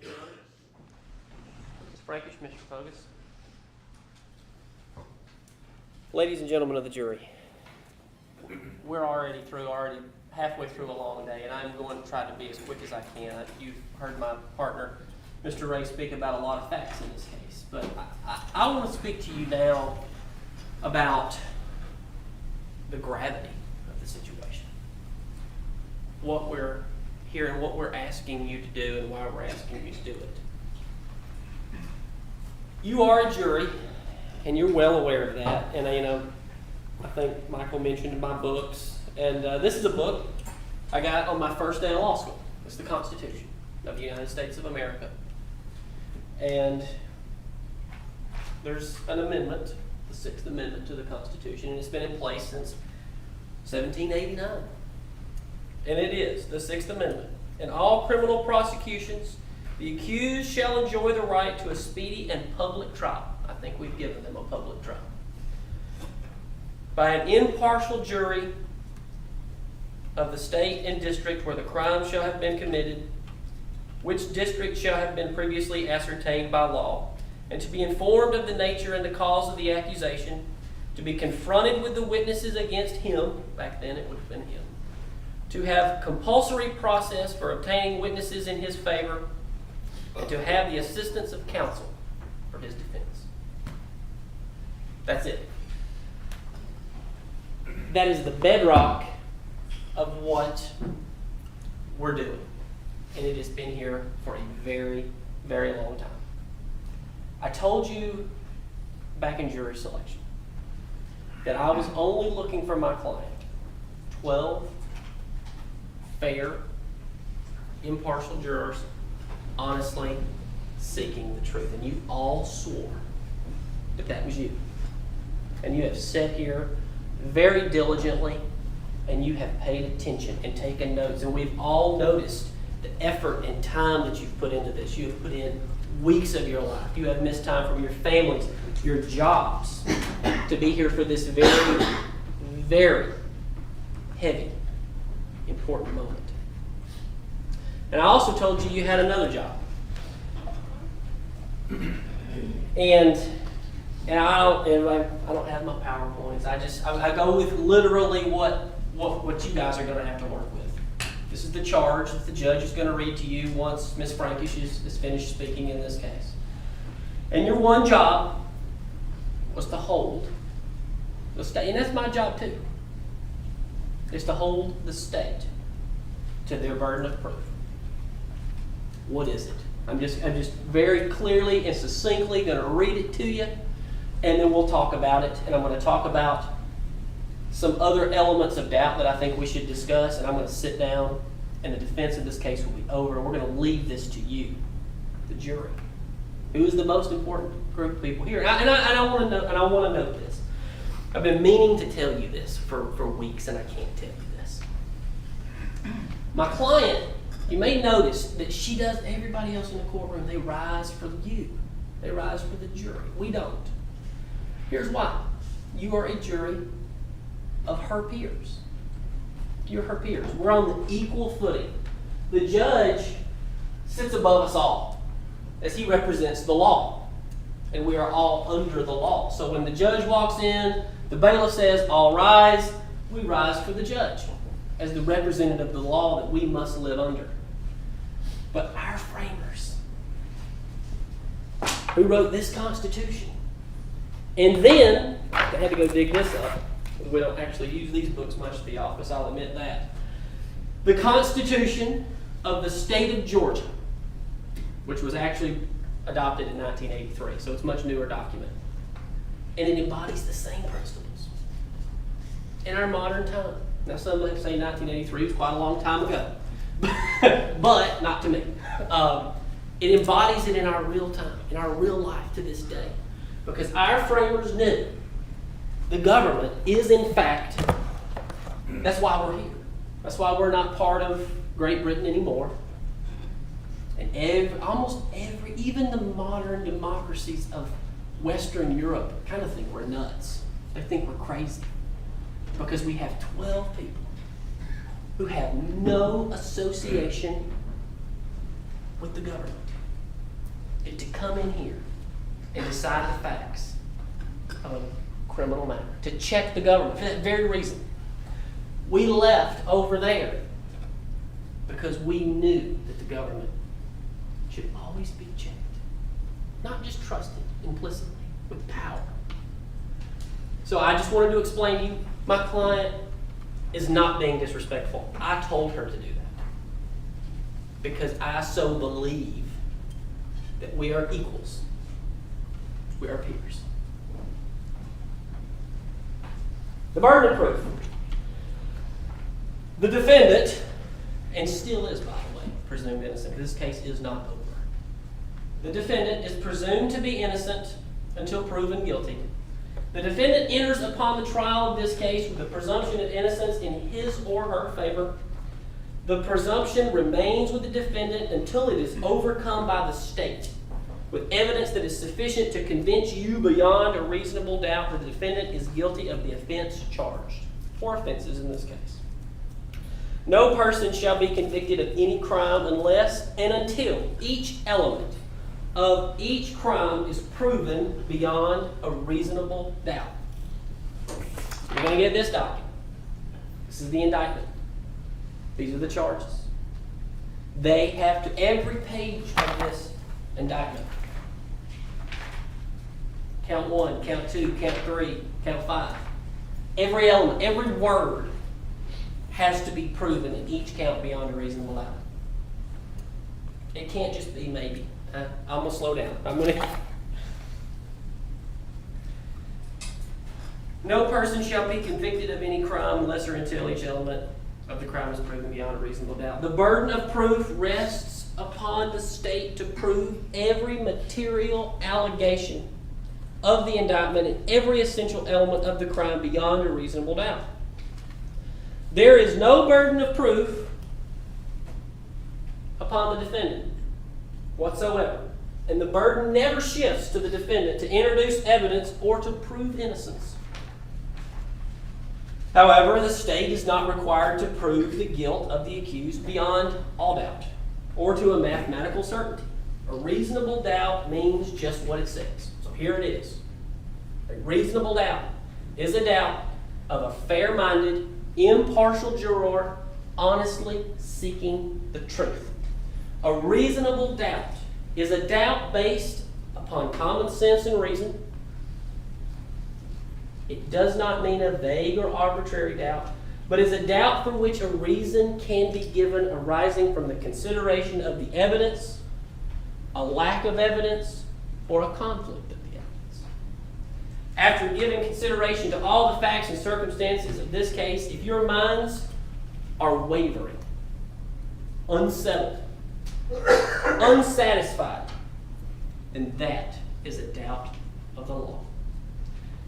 S8: Mr. Frankish, Mr. Fogus. Ladies and gentlemen of the jury, we're already halfway through a long day, and I'm going to try to be as quick as I can. You've heard my partner, Mr. Ray, speak about a lot of facts in this case, but I want to speak to you now about the gravity of the situation. What we're here and what we're asking you to do and why we're asking you to do it. You are a jury, and you're well aware of that. And I think Michael mentioned my books, and this is a book I got on my first day of law school. It's the Constitution of the United States of America. And there's an amendment, the Sixth Amendment to the Constitution, and it's been in place since 1789. And it is the Sixth Amendment. In all criminal prosecutions, the accused shall enjoy the right to a speedy and public trial. I think we've given them a public trial. By an impartial jury of the state and district where the crime shall have been committed, which district shall have been previously ascertained by law, and to be informed of the nature and the cause of the accusation, to be confronted with the witnesses against him, back then it would have been him, to have compulsory process for obtaining witnesses in his favor, and to have the assistance of counsel for his defense. That's it. That is the bedrock of what we're doing. And it has been here for a very, very long time. I told you back in jury selection that I was only looking for my client 12 fair, impartial jurors honestly seeking the truth. And you all swore that that was you. And you have sat here very diligently, and you have paid attention and taken notes. And we've all noticed the effort and time that you've put into this. You have put in weeks of your life. You have missed time from your families, your jobs, to be here for this very, very heavy, important moment. And I also told you you had another job. And I don't have my PowerPoints. I go with literally what you guys are going to have to work with. This is the charge that the judge is going to read to you once Ms. Frankish is finished speaking in this case. And your one job was to hold the state, and that's my job too, is to hold the state to their burden of proof. What is it? I'm just very clearly and succinctly going to read it to you, and then we'll talk about it. And I'm going to talk about some other elements of doubt that I think we should discuss, and I'm going to sit down, and the defense in this case will be over, and we're going to leave this to you, the jury, who is the most important group of people here. And I want to know this. I've been meaning to tell you this for weeks, and I can't tell you this. My client, you may notice that she does everybody else in the courtroom. They rise for you. They rise for the jury. We don't. Here's why. You are a jury of her peers. You're her peers. We're on the equal footing. The judge sits above us all as he represents the law. And we are all under the law. So when the judge walks in, the bailiff says, all rise, we rise for the judge as the representative of the law that we must live under. But our framers, who wrote this Constitution, and then, I had to go dig this up, because we don't actually use these books much at the office, I'll admit that. The Constitution of the state of Georgia, which was actually adopted in 1983, so it's a much newer document. And it embodies the same principles in our modern time. Now, some might say 1983 was quite a long time ago, but not to me. It embodies it in our real time, in our real life to this day. Because our framers knew the government is, in fact, that's why we're here. That's why we're not part of Great Britain anymore. And almost every, even the modern democracies of Western Europe kind of think we're nuts. They think we're crazy. Because we have 12 people who have no association with the government is to come in here and decide the facts of a criminal matter, to check the government. For that very reason, we left over there because we knew that the government should always be checked, not just trusted implicitly with power. So I just wanted to explain to you, my client is not being disrespectful. I told her to do that because I so believe that we are equals. We are peers. The burden of proof. The defendant, and still is, by the way, presumed innocent, because this case is not over. The defendant is presumed to be innocent until proven guilty. The defendant enters upon the trial of this case with the presumption of innocence in his or her favor. The presumption remains with the defendant until it is overcome by the state with evidence that is sufficient to convince you beyond a reasonable doubt that the defendant is guilty of the offense charged, or offenses in this case. No person shall be convicted of any crime unless and until each element of each crime is proven beyond a reasonable doubt. You're going to get this document. This is the indictment. These are the charges. They have to, every page of this indictment, count 1, count 2, count 3, count 5. Every element, every word has to be proven in each count beyond a reasonable doubt. It can't just be maybe. I'm going to slow down. No person shall be convicted of any crime unless or until each element of the crime is proven beyond a reasonable doubt. The burden of proof rests upon the state to prove every material allegation of the indictment and every essential element of the crime beyond a reasonable doubt. There is no burden of proof upon the defendant whatsoever, and the burden never shifts to the defendant to introduce evidence or to prove innocence. However, the state is not required to prove the guilt of the accused beyond all doubt or to a mathematical certainty. A reasonable doubt means just what it says. So here it is. A reasonable doubt is a doubt of a fair-minded, impartial juror honestly seeking the truth. A reasonable doubt is a doubt based upon common sense and reason. It does not mean a vague or arbitrary doubt, but is a doubt for which a reason can be given arising from the consideration of the evidence, a lack of evidence, or a conflict of the evidence. After giving consideration to all the facts and circumstances of this case, if your minds are wavering, unsettled, unsatisfied, then that is a doubt of the law.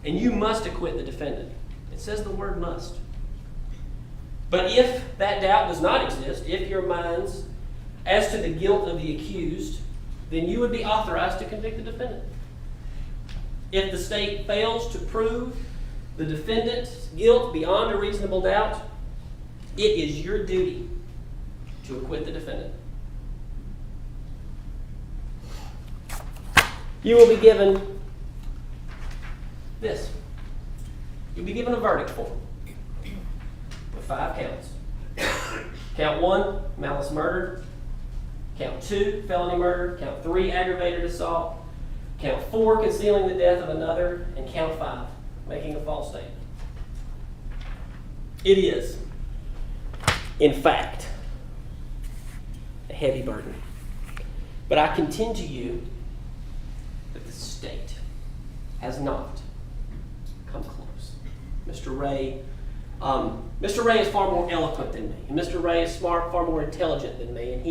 S8: And you must acquit the defendant. It says the word must. But if that doubt does not exist, if your minds as to the guilt of the accused, then you would be authorized to convict the defendant. If the state fails to prove the defendant's guilt beyond a reasonable doubt, it is your duty to acquit the defendant. You will be given this. You'll be given a verdict form with 5 counts. Count 1, malice murder. Count 2, felony murder. Count 3, aggravated assault. Count 4, concealing the death of another. And count 5, making a false statement. It is, in fact, a heavy burden. But I contend to you that the state has not come close. Mr. Ray is far more eloquent than me. And Mr. Ray is far more intelligent than me. And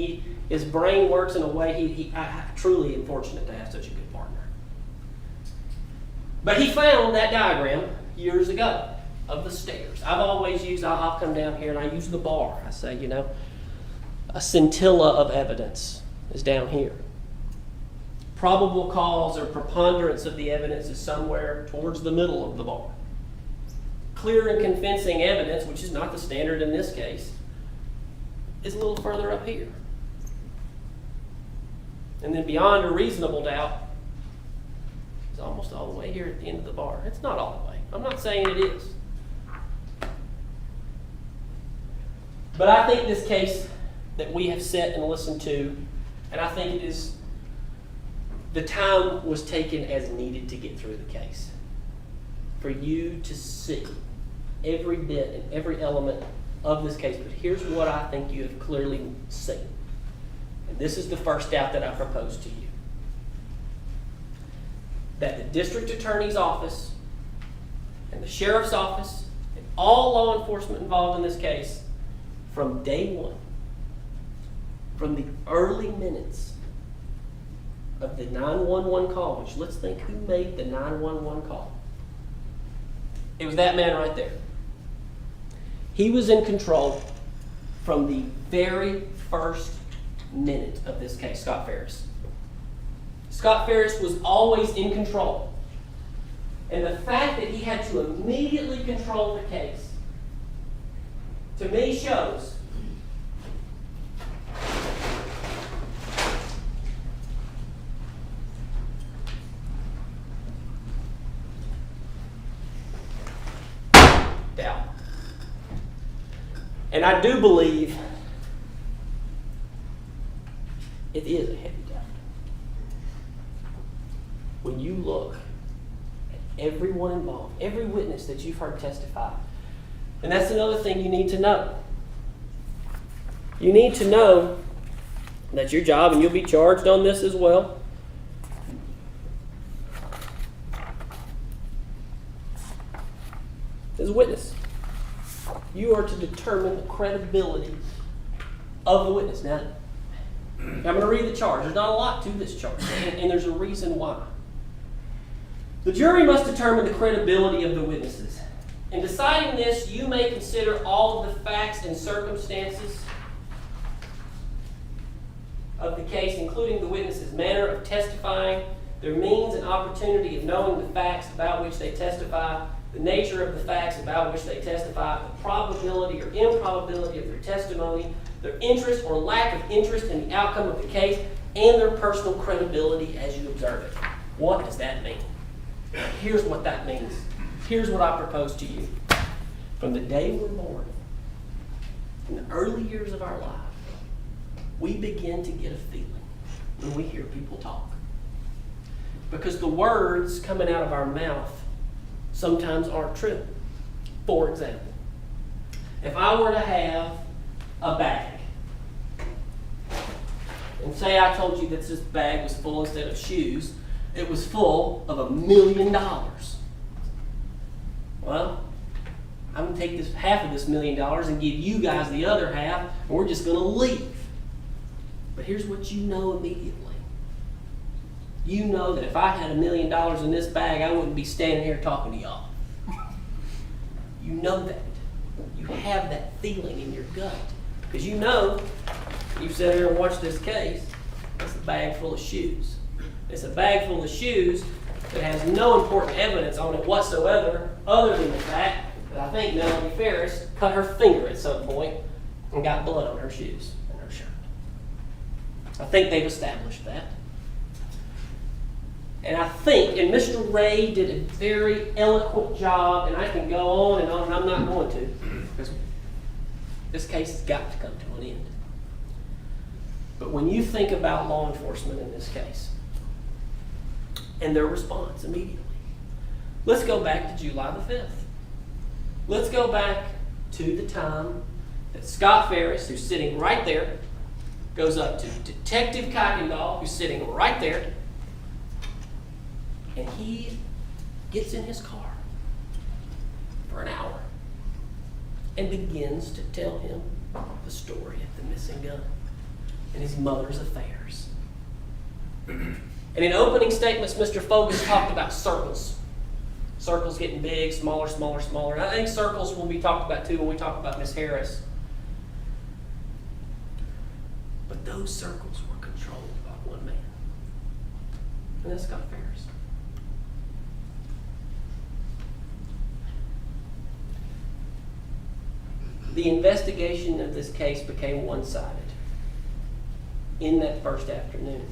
S8: his brain works in a way I truly am fortunate to have such a good partner. But he found that diagram years ago of the stairs. I'll come down here and I use the bar. I say, a scintilla of evidence is down here. Probable cause or preponderance of the evidence is somewhere towards the middle of the bar. Clear and convincing evidence, which is not the standard in this case, is a little further up here. And then beyond a reasonable doubt, it's almost all the way here at the end of the bar. It's not all the way. I'm not saying it is. But I think this case that we have set and listened to, and I think it is, the time was taken as needed to get through the case. For you to see every bit and every element of this case. But here's what I think you have clearly seen. And this is the first doubt that I propose to you. That the district attorney's office and the sheriff's office and all law enforcement involved in this case, from day one, from the early minutes of the 911 call, which let's think who made the 911 call. It was that man right there. He was in control from the very first minute of this case, Scott Farris. Scott Farris was always in control. And the fact that he had to immediately control the case, to me shows doubt. And I do believe it is a heavy doubt. When you look at everyone involved, every witness that you've heard testify, and that's another thing you need to know. You need to know that's your job, and you'll be charged on this as well. As a witness, you are to determine the credibility of the witness. Now, I'm going to read the charge. There's not a lot to this charge, and there's a reason why. The jury must determine the credibility of the witnesses. In deciding this, you may consider all of the facts and circumstances of the case, including the witness's manner of testifying, their means and opportunity of knowing the facts about which they testify, the nature of the facts about which they testify, the probability or improbability of their testimony, their interest or lack of interest in the outcome of the case, and their personal credibility as you observe it. What does that mean? Here's what that means. Here's what I propose to you. From the day we're born, in the early years of our life, we begin to get a feeling when we hear people talk. Because the words coming out of our mouth sometimes aren't true. For example, if I were to have a bag, and say I told you that this bag was full instead of shoes, it was full of $1 million. Well, I'm going to take this half of this $1 million and give you guys the other half, and we're just going to leave. But here's what you know immediately. You know that if I had $1 million in this bag, I wouldn't be standing here talking to y'all. You know that. You have that feeling in your gut. Because you know, you've sat here and watched this case, it's a bag full of shoes. It's a bag full of shoes that has no important evidence on it whatsoever, other than the fact that I think Melody Farris cut her finger at some point and got blood on her shoes and her shirt. I think they've established that. And I think, and Mr. Ray did a very eloquent job, and I can go on, and I'm not going to, because this case has got to come to an end. But when you think about law enforcement in this case, and their response immediately, let's go back to July the 5th. Let's go back to the time that Scott Farris, who's sitting right there, goes up to Detective Kuykendall, who's sitting right there, and he gets in his car for an hour and begins to tell him the story of the missing gun and his mother's affairs. And in opening statements, Mr. Fogus talked about circles. Circles getting big, smaller, smaller, smaller. And I think circles will be talked about too when we talk about Miss Harris. But those circles were controlled by one man. And that's Scott Farris. The investigation of this case became one-sided in that first afternoon.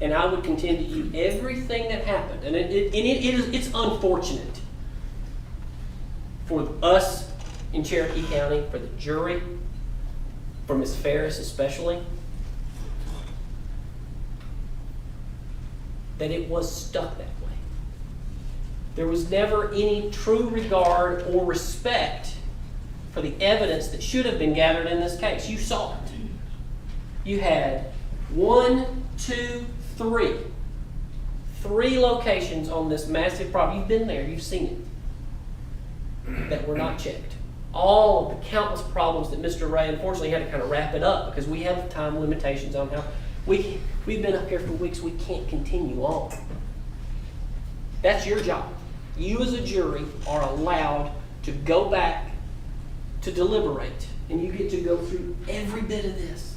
S8: And I would contend to you everything that happened, and it's unfortunate for us in Cherokee County, for the jury, for Ms. Farris especially, that it was stuck that way. There was never any true regard or respect for the evidence that should have been gathered in this case. You saw it. You had 1, 2, 3. 3 locations on this massive property. You've been there, you've seen it, that were not checked. All of the countless problems that Mr. Ray unfortunately had to kind of wrap it up because we have time limitations on how we've been up here for weeks. We can't continue on. That's your job. You as a jury are allowed to go back to deliberate, and you get to go through every bit of this.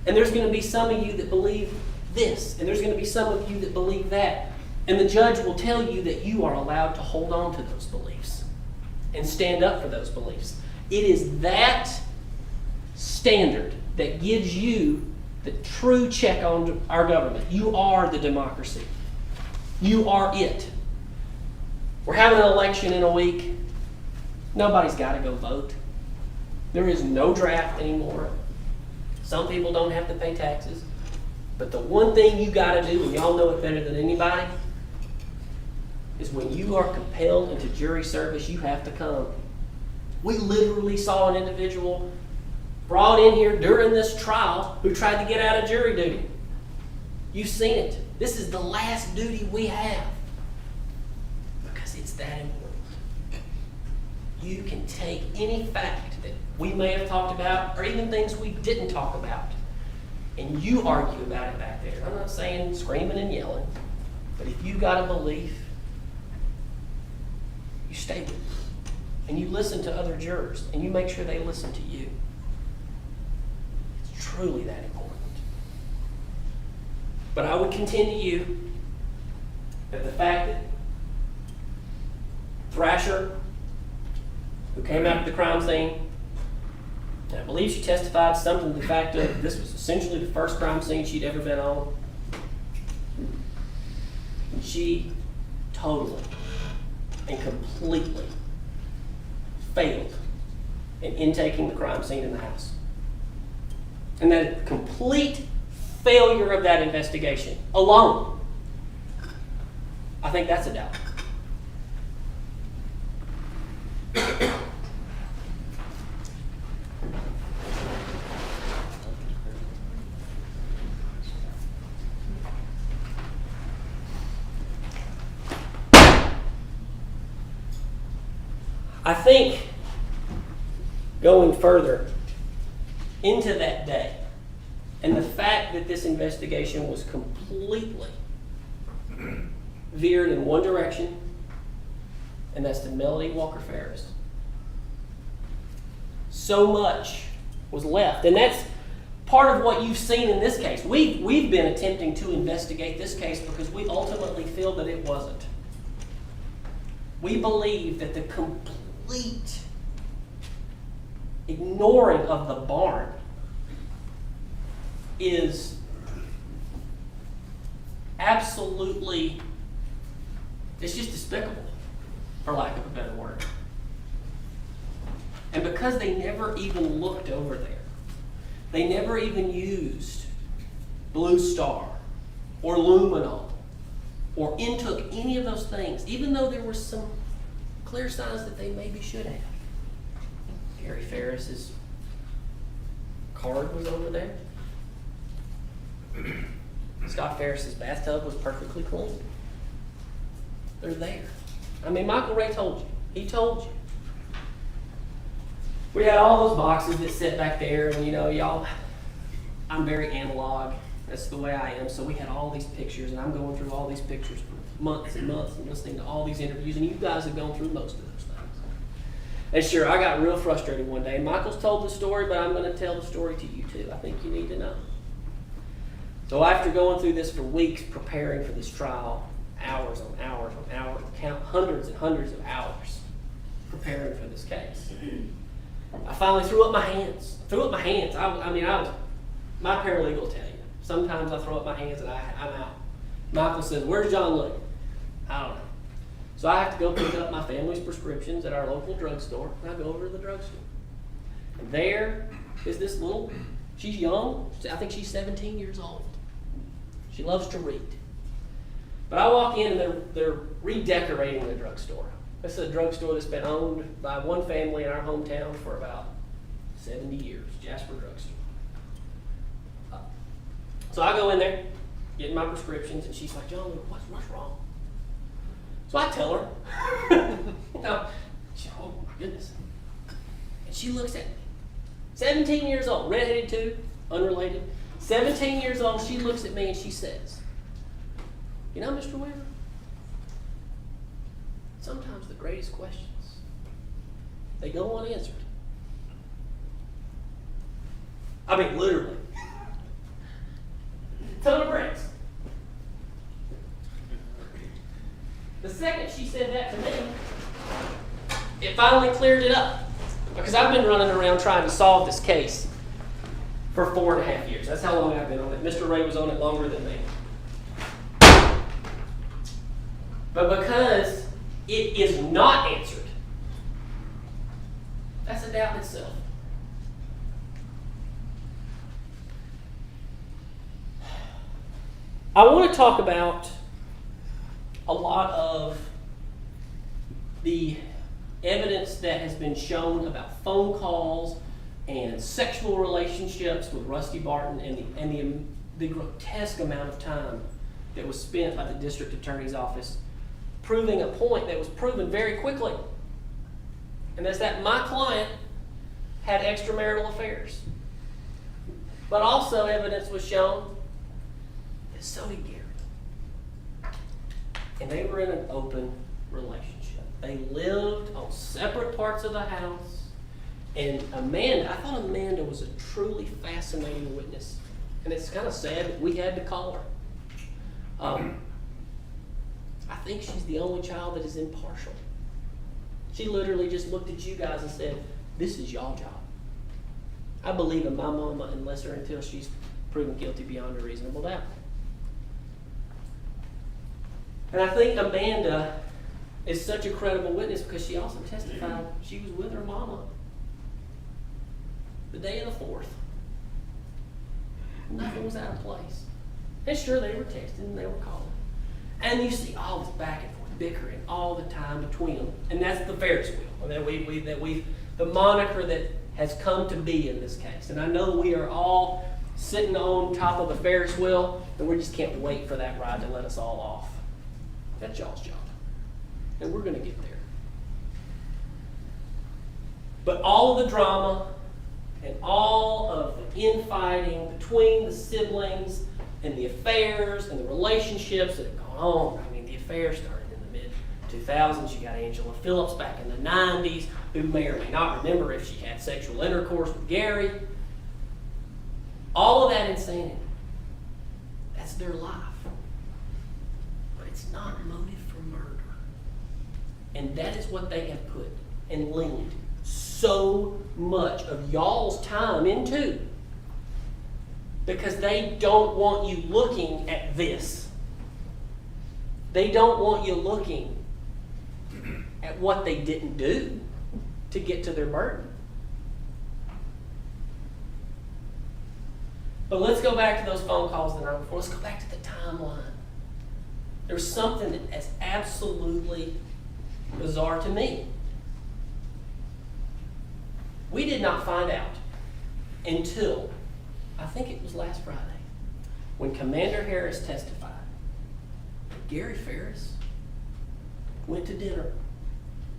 S8: And there's going to be some of you that believe this, and there's going to be some of you that believe that. And the judge will tell you that you are allowed to hold on to those beliefs and stand up for those beliefs. It is that standard that gives you the true check on our government. You are the democracy. You are it. We're having an election in a week. Nobody's got to go vote. There is no draft anymore. Some people don't have to pay taxes. But the one thing you got to do, and y'all know it better than anybody, is when you are compelled into jury service, you have to come. We literally saw an individual brought in here during this trial who tried to get out of jury duty. You've seen it. This is the last duty we have because it's that important. You can take any fact that we may have talked about or even things we didn't talk about, and you argue about it back there. I'm not saying screaming and yelling, but if you got a belief, you stay with it. And you listen to other jurors, and you make sure they listen to you. It's truly that important. But I would contend to you that the fact that Thrasher, who came out of the crime scene, and I believe she testified something to the fact of this was essentially the first crime scene she'd ever been on. And she totally and completely failed in intaking the crime scene in the house. And that complete failure of that investigation alone, I think that's a doubt. I think going further into that day and the fact that this investigation was completely veered in one direction, and that's to Melody Walker Farris. So much was left, and that's part of what you've seen in this case. We've been attempting to investigate this case because we ultimately feel that it wasn't. We believe that the complete ignoring of the barn is absolutely, it's just despicable, for lack of a better word. And because they never even looked over there, they never even used Blue Star or luminol or intook any of those things, even though there were some clear signs that they maybe should have. Gary Farris's card was over there. Scott Farris's bathtub was perfectly clean. They're there. I mean, Michael Ray told you. He told you. We had all those boxes that sit back there, and y'all, I'm very analog. That's the way I am. So we had all these pictures, and I'm going through all these pictures for months and months and listening to all these interviews, and you guys have gone through most of those things. And sure, I got real frustrated one day. Michael's told the story, but I'm going to tell the story to you too. I think you need to know. So after going through this for weeks, preparing for this trial, hours on hours on hours, count hundreds and hundreds of hours preparing for this case, I finally threw up my hands. I mean, my paralegal will tell you, Sometimes I throw up my hands and I'm out. Michael says, "Where's John Luke?" I don't know. So I have to go pick up my family's prescriptions at our local drugstore, and I go over to the drugstore. And there is this little, she's young, I think she's 17 years old. She loves to read. But I walk in and they're redecorating the drugstore. This is a drugstore that's been owned by one family in our hometown for about 70 years, Jasper Drugstore. So I go in there, getting my prescriptions, and she's like, "John, what's wrong?" So I tell her. Oh my goodness. And she looks at me. 17 years old, redheaded too, unrelated. 17 years old, she looks at me and she says, "You know, Mr. Weaver, sometimes the greatest questions, they go unanswered." I mean, literally. Ton of bricks. The second she said that to me, it finally cleared it up. Because I've been running around trying to solve this case for 4.5 years. That's how long I've been on it. Mr. Ray was on it longer than me. But because it is not answered, that's a doubt in itself. I want to talk about a lot of the evidence that has been shown about phone calls and sexual relationships with Rusty Barton and the grotesque amount of time that was spent by the district attorney's office proving a point that was proven very quickly. And that's that my client had extramarital affairs. But also evidence was shown that so did Gary. And they were in an open relationship. They lived on separate parts of the house. And Amanda, I thought Amanda was a truly fascinating witness. And it's kind of sad that we had to call her. I think she's the only child that is impartial. She literally just looked at you guys and said, "This is y'all job." I believe in my mama unless or until she's proven guilty beyond a reasonable doubt. And I think Amanda is such a credible witness because she also testified she was with her mama the day of the 4th. Nothing was out of place. And sure, they were texting and they were calling. And you see all this back and forth bickering all the time between them. And that's the Ferris wheel. And the moniker that has come to be in this case. And I know we are all sitting on top of the Ferris wheel, and we just can't wait for that ride to let us all off. That's y'all's job. And we're going to get there. But all of the drama and all of the infighting between the siblings and the affairs and the relationships that have gone on. I mean, the affair started in the mid-2000s. You got Angela Phillips back in the 90s, who may or may not remember if she had sexual intercourse with Gary. All of that insanity. That's their life. But it's not motive for murder. And that is what they have put and leaned so much of y'all's time into. Because they don't want you looking at this. They don't want you looking at what they didn't do to get to their burden. But let's go back to those phone calls the night before. Let's go back to the timeline. There's something that is absolutely bizarre to me. We did not find out until, I think it was last Friday, when Commander Harris testified that Gary Farris went to dinner,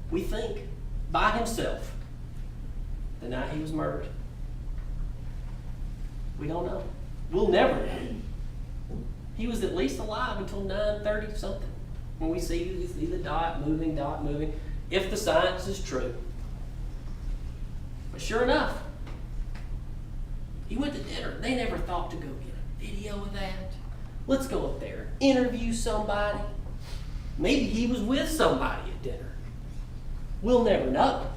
S8: we think, by himself the night he was murdered. We don't know. We'll never know. He was at least alive until 9:30 something. When we see the dot moving, if the science is true. But sure enough, he went to dinner. They never thought to go get a video of that. Let's go up there, interview somebody. Maybe he was with somebody at dinner. We'll never know.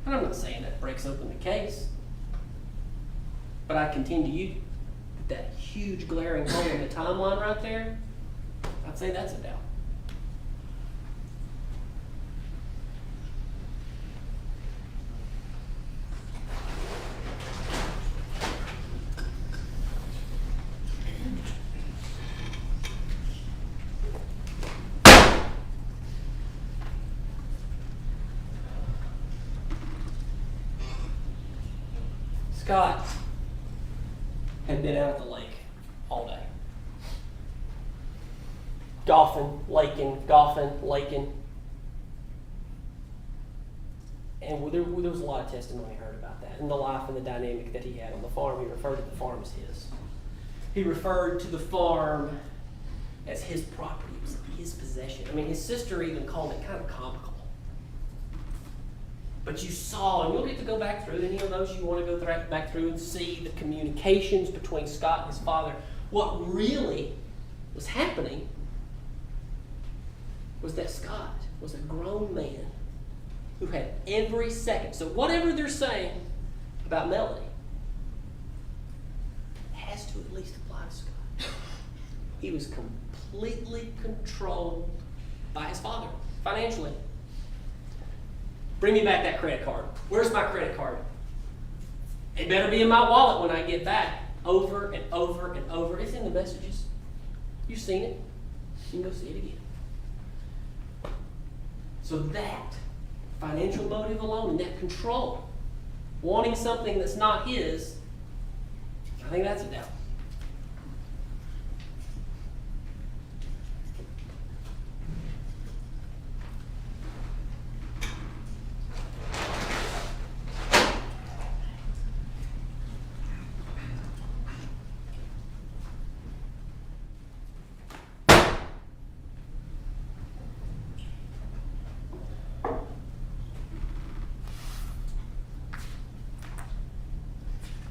S8: But I'm not saying that breaks open the case. But I contend to you, that huge glaring hole in the timeline right there, I'd say that's a doubt. Scott had been out at the lake all day. Golfing, laking. And there was a lot of testimony heard about that and the life and the dynamic that he had on the farm. He referred to the farm as his. He referred to the farm as his property. It was his possession. I mean, his sister even called it kind of comical. But you saw, and you'll get to go back through any of those you want to go back through and see the communications between Scott and his father. What really was happening was that Scott was a grown man who had every second. So whatever they're saying about Melody has to at least apply to Scott. He was completely controlled by his father financially. Bring me back that credit card. Where's my credit card? It better be in my wallet when I get back. Over and over and over. It's in the messages. You've seen it. You can go see it again. So that financial motive alone and that control, wanting something that's not his, I think that's a doubt.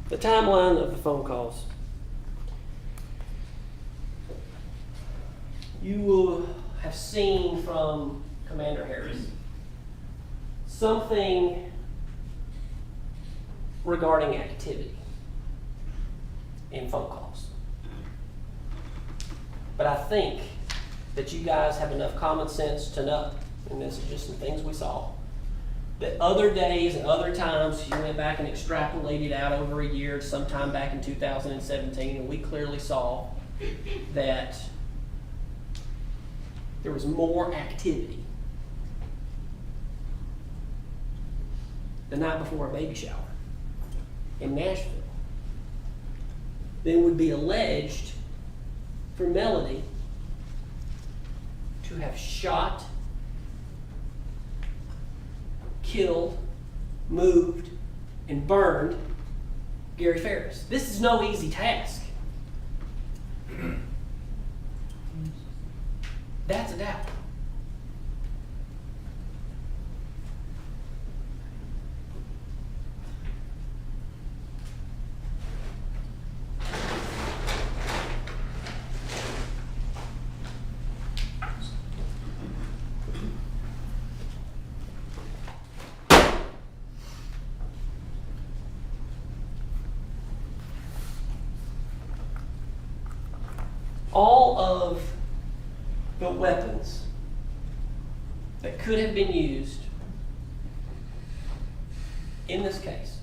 S8: The timeline of the phone calls. You will have seen from Commander Harris something regarding activity in phone calls. But I think that you guys have enough common sense to know, and this is just some things we saw, that other days and other times you went back and extrapolated out over a year, sometime back in 2017, and we clearly saw that there was more activity the night before a baby shower in Nashville than would be alleged for Melody to have shot, killed, moved, and burned Gary Farris. This is no easy task. That's a doubt. All of the weapons that could have been used in this case,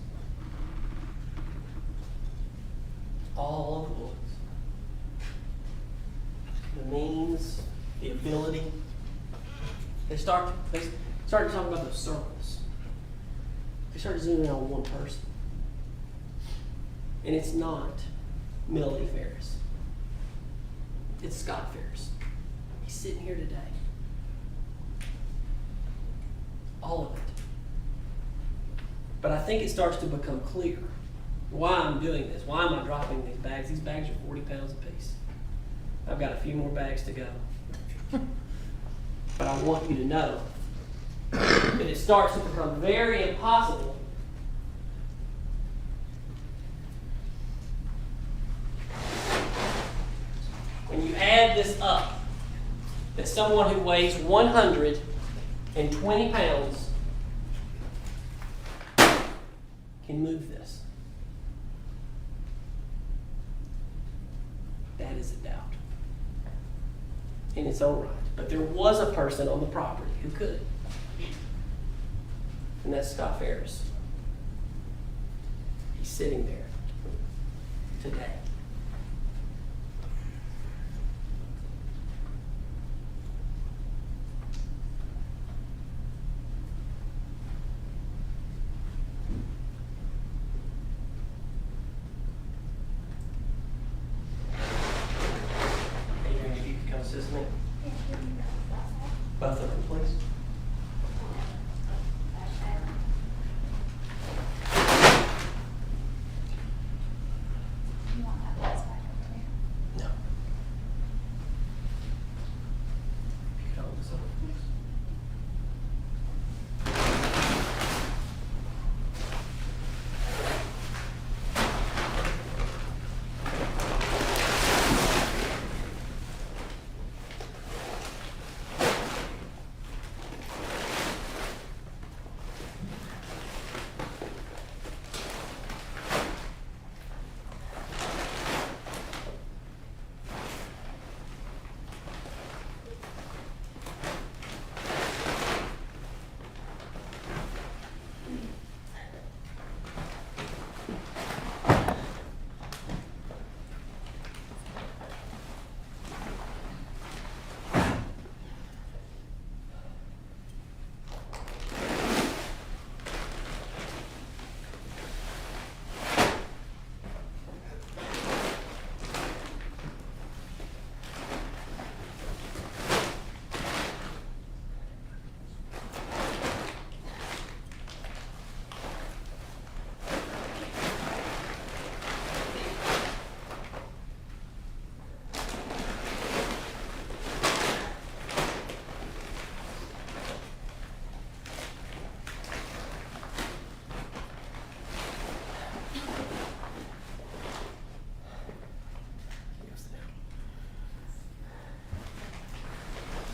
S8: all of the bullets, the means, the ability, they started talking about those circles. They started zooming in on one person. And it's not Melody Farris. It's Scott Farris. He's sitting here today. All of it. But I think it starts to become clear why I'm doing this. Why am I dropping these bags? These bags are 40 pounds apiece. I've got a few more bags to go. But I want you to know that it starts to become very impossible when you add this up, that someone who weighs 120 pounds can move this. that is a doubt in its own right. But there was a person on the property who could. And that's Scott Farris. He's sitting there today. Adrian, if you could come assist me. Both of them, please. No. If you could hold this up, please.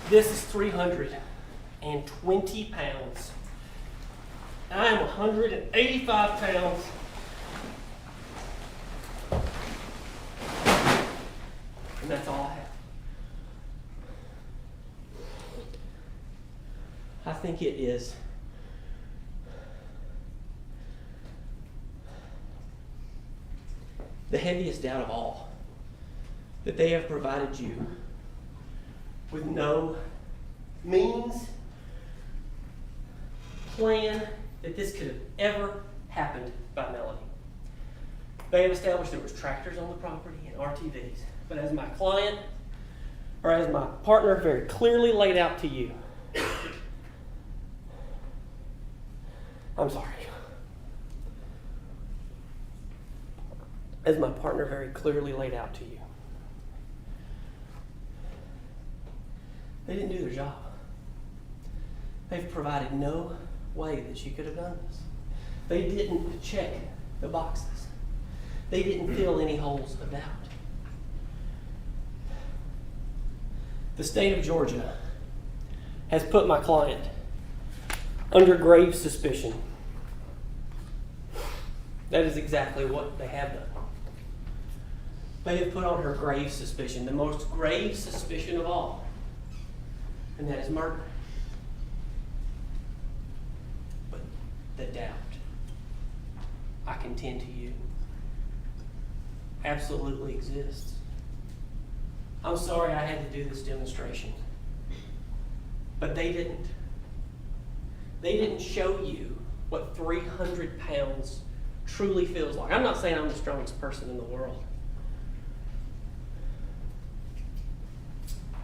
S8: This is 320 pounds. I am 185 pounds. And that's all I have. I think it is the heaviest doubt of all that they have provided you with no means, plan that this could have ever happened by Melody. They have established there was tractors on the property and RTVs, but as my client, or as my partner very clearly laid out to you, I'm sorry. As my partner very clearly laid out to you, they didn't do their job. They've provided no way that you could have done this. They didn't check the boxes. They didn't fill any holes of doubt. The state of Georgia has put my client under grave suspicion. That is exactly what they have done. They have put on her grave suspicion, the most grave suspicion of all, and that is murder. But the doubt, I contend to you, absolutely exists. I'm sorry I had to do this demonstration, but they didn't. They didn't show you what 300 pounds truly feels like. I'm not saying I'm the strongest person in the world,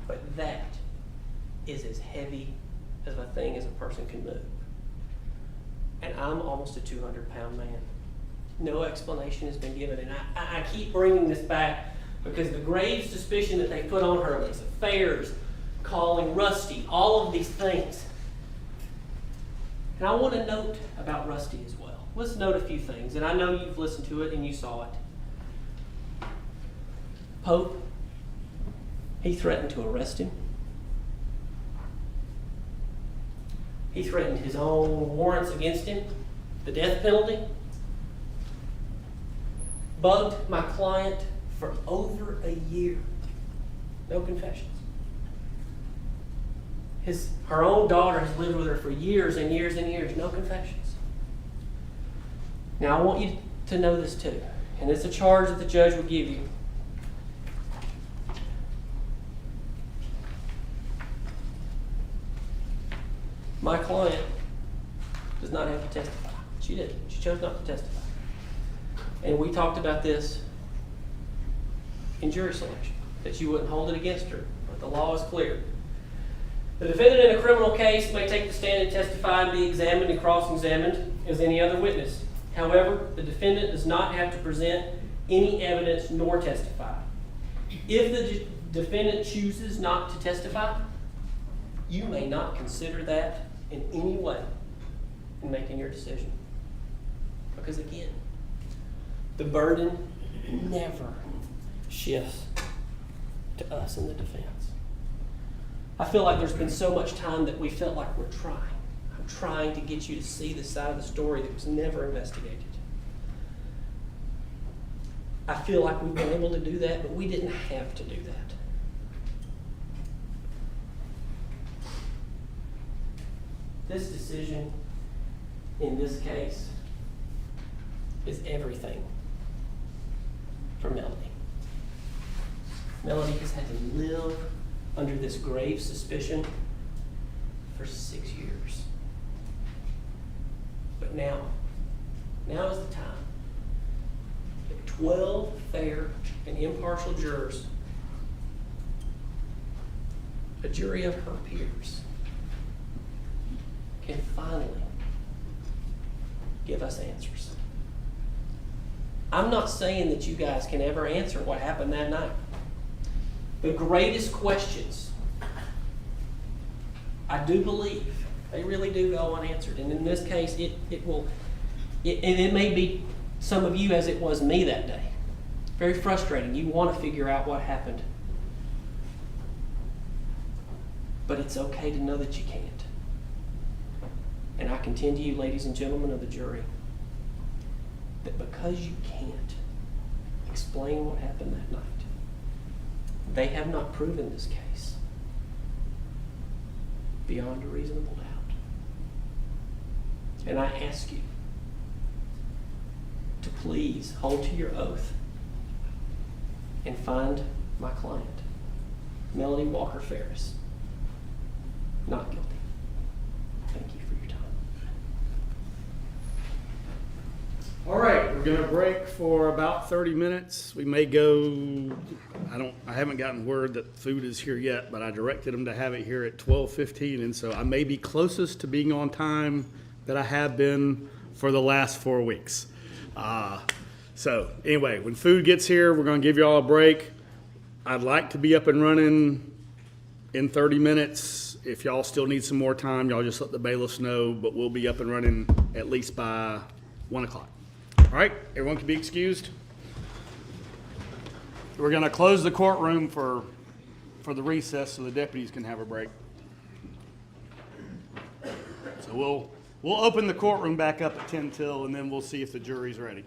S8: but that is as heavy as a thing as a person can move. And I'm almost a 200-pound man. No explanation has been given, and I keep bringing this back because the grave suspicion that they put on her, these affairs, calling Rusty, all of these things. And I want to note about Rusty as well. Let's note a few things, and I know you've listened to it and you saw it. Pope, he threatened to arrest him. He threatened his own warrants against him, the death penalty. Bugged my client for over a year. No confessions. Her own daughter has lived with her for years and years and years. No confessions. Now I want you to know this too, and it's a charge that the judge will give you. My client does not have to testify. She didn't. She chose not to testify. And we talked about this in jury selection, that you wouldn't hold it against her, but the law is clear. The defendant in a criminal case may take the stand and testify and be examined and cross-examined as any other witness. However, the defendant does not have to present any evidence nor testify. If the defendant chooses not to testify, you may not consider that in any way in making your decision. Because again, the burden never shifts to us in the defense. I feel like there's been so much time that we felt like we're trying. I'm trying to get you to see the side of the story that was never investigated. I feel like we've been able to do that, but we didn't have to do that. This decision in this case is everything for Melody. Melody has had to live under this grave suspicion for 6 years. But now is the time that 12 fair and impartial jurors, a jury of her peers, can finally give us answers. I'm not saying that you guys can ever answer what happened that night. The greatest questions, I do believe, they really do go unanswered. And in this case, and it may be some of you as it was me that day. Very frustrating. You want to figure out what happened. But it's okay to know that you can't. And I contend to you, ladies and gentlemen of the jury, that because you can't explain what happened that night, they have not proven this case beyond a reasonable doubt. And I ask you to please hold to your oath and find my client, Melody Walker Farris, not guilty. Thank you for your time.
S1: All right, we're gonna break for about 30 minutes. We may go, I haven't gotten word that food is here yet, but I directed them to have it here at 12:15, and so I may be closest to being on time that I have been for the last 4 weeks. So anyway, when food gets here, we're gonna give you all a break. I'd like to be up and running in 30 minutes. If y'all still need some more time, y'all just let the bailiffs know, but we'll be up and running at least by 1 o'clock. All right, everyone can be excused. We're gonna close the courtroom for the recess so the deputies can have a break. So we'll open the courtroom back up at 10 till, and then we'll see if the jury's ready.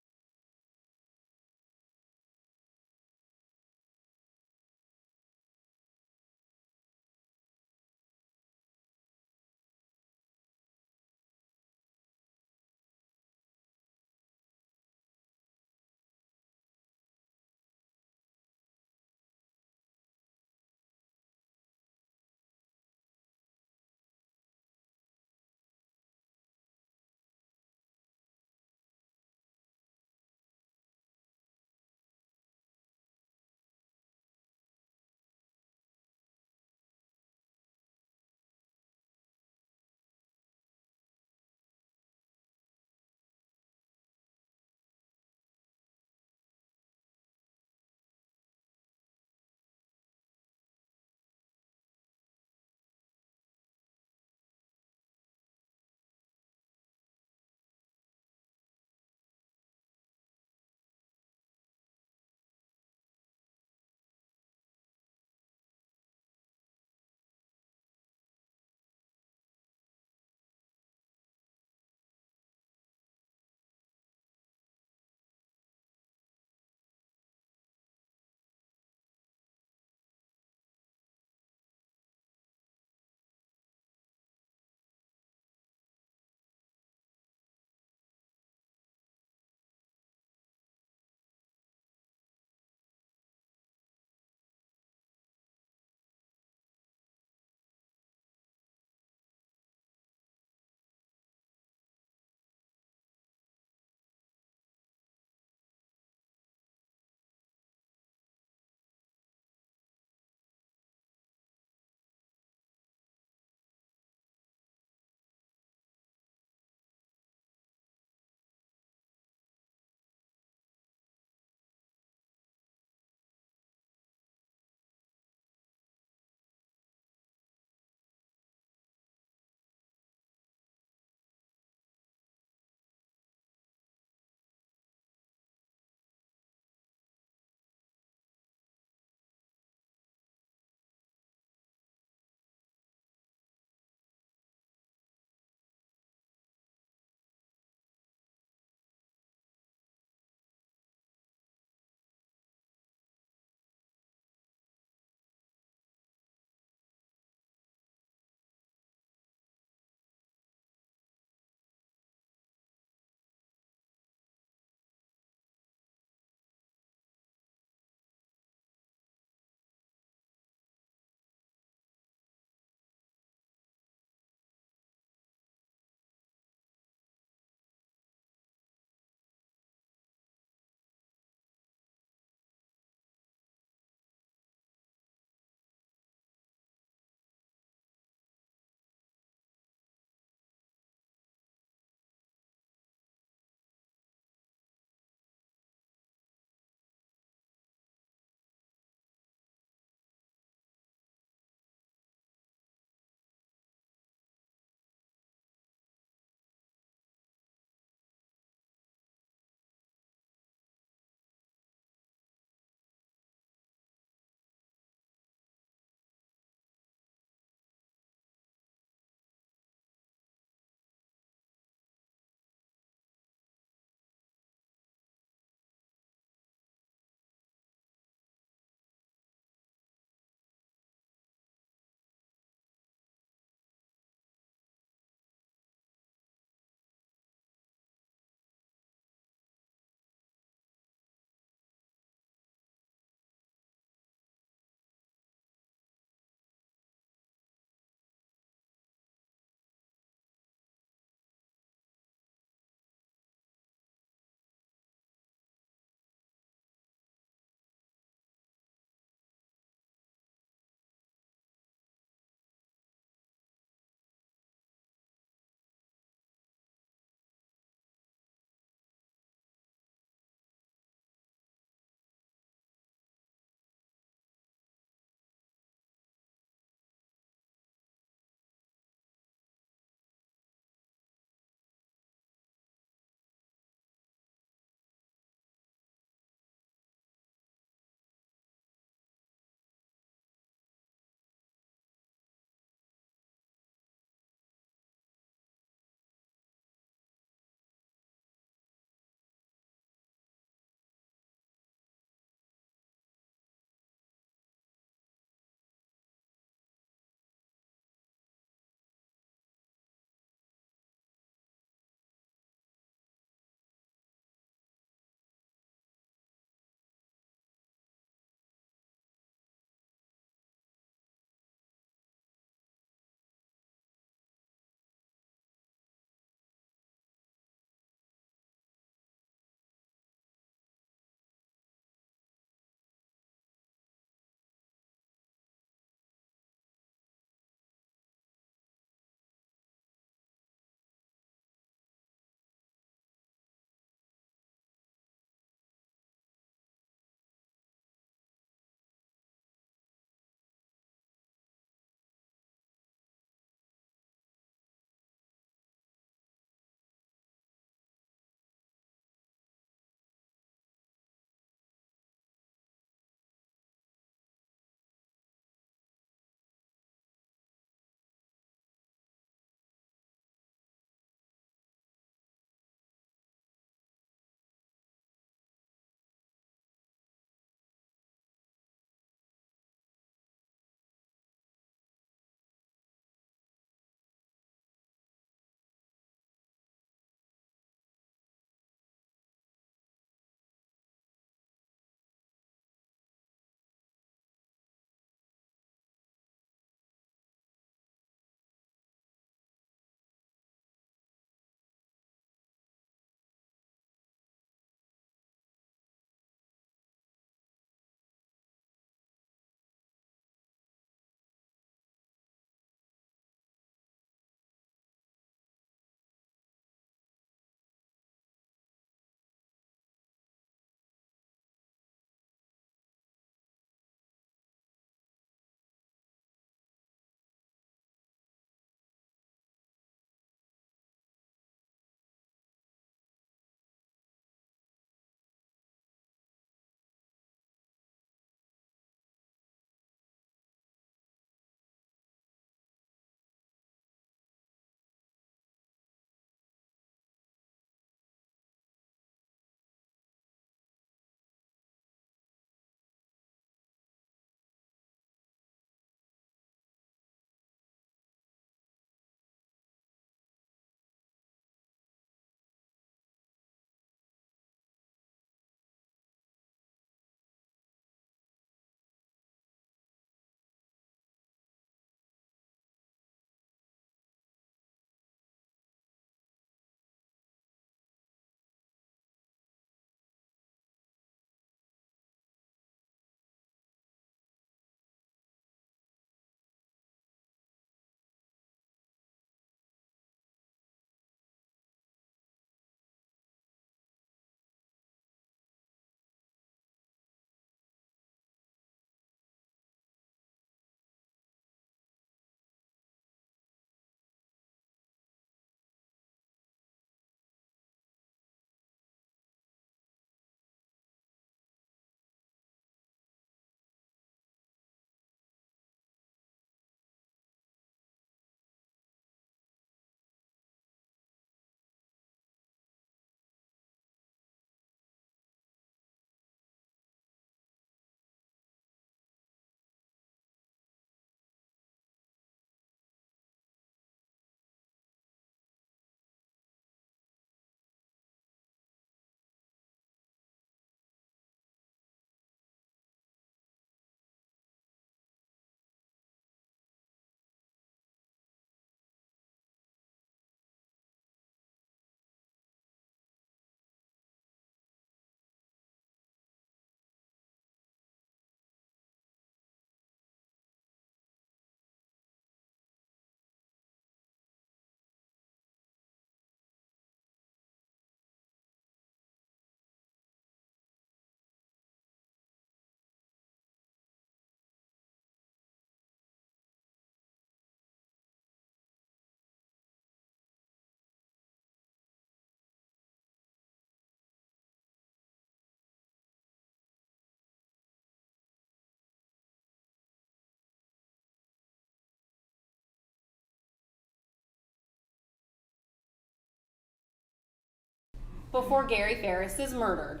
S3: before Gary Farris is murdered.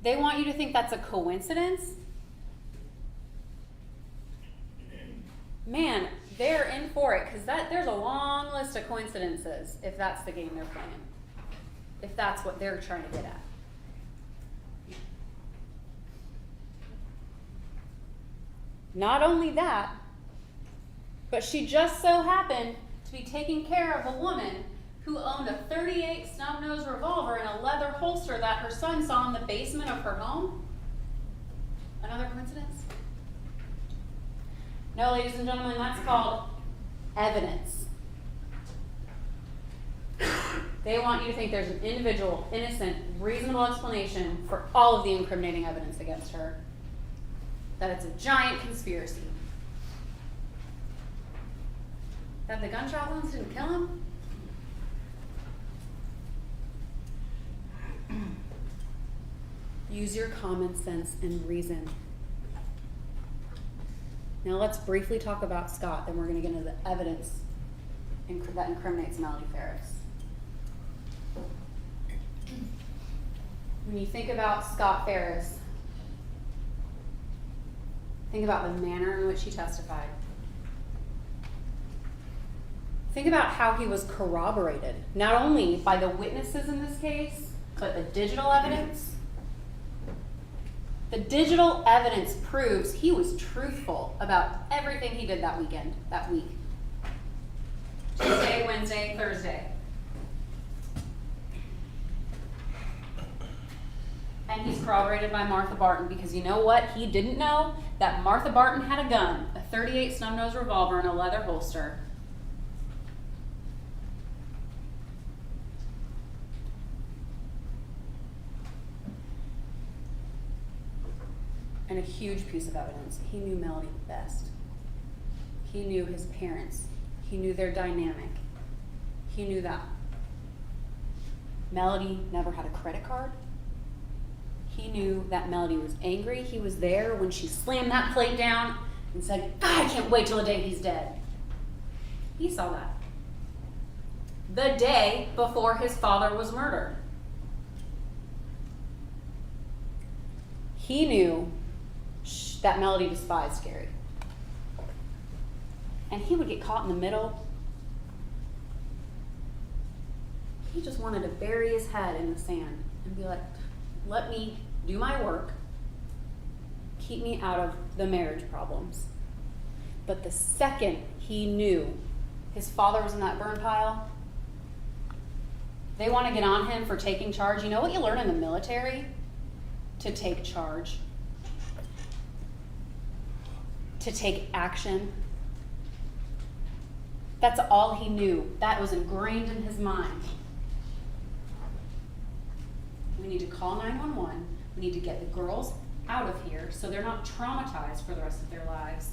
S3: They want you to think that's a coincidence? Man, they're in for it, because there's a long list of coincidences if that's the game they're playing. If that's what they're trying to get at. Not only that, but she just so happened to be taking care of a woman who owned a .38 snub-nosed revolver in a leather holster that her son saw in the basement of her home. Another coincidence? No, ladies and gentlemen, that's called evidence. They want you to think there's an individual, innocent, reasonable explanation for all of the incriminating evidence against her. That it's a giant conspiracy. That the gunshot wounds didn't kill him? Use your common sense and reason. Now let's briefly talk about Scott, then we're going to get into the evidence that incriminates Melody Farris. When you think about Scott Farris, think about the manner in which he testified. Think about how he was corroborated, not only by the witnesses in this case, but the digital evidence. The digital evidence proves he was truthful about everything he did that week. Tuesday, Wednesday, Thursday. And he's corroborated by Martha Barton, because you know what he didn't know? That Martha Barton had a gun, a .38 snub-nosed revolver in a leather holster. And a huge piece of evidence, he knew Melody the best. He knew his parents. He knew their dynamic. He knew that Melody never had a credit card. He knew that Melody was angry. He was there when she slammed that plate down and said, "God, I can't wait till the day he's dead." He saw that. The day before his father was murdered. He knew that Melody despised Gary. And he would get caught in the middle. He just wanted to bury his head in the sand and be like, let me do my work, keep me out of the marriage problems. But the second he knew his father was in that burn pile, they want to get on him for taking charge. You know what you learn in the military? To take charge. To take action. That's all he knew. That was ingrained in his mind. We need to call 911. We need to get the girls out of here so they're not traumatized for the rest of their lives.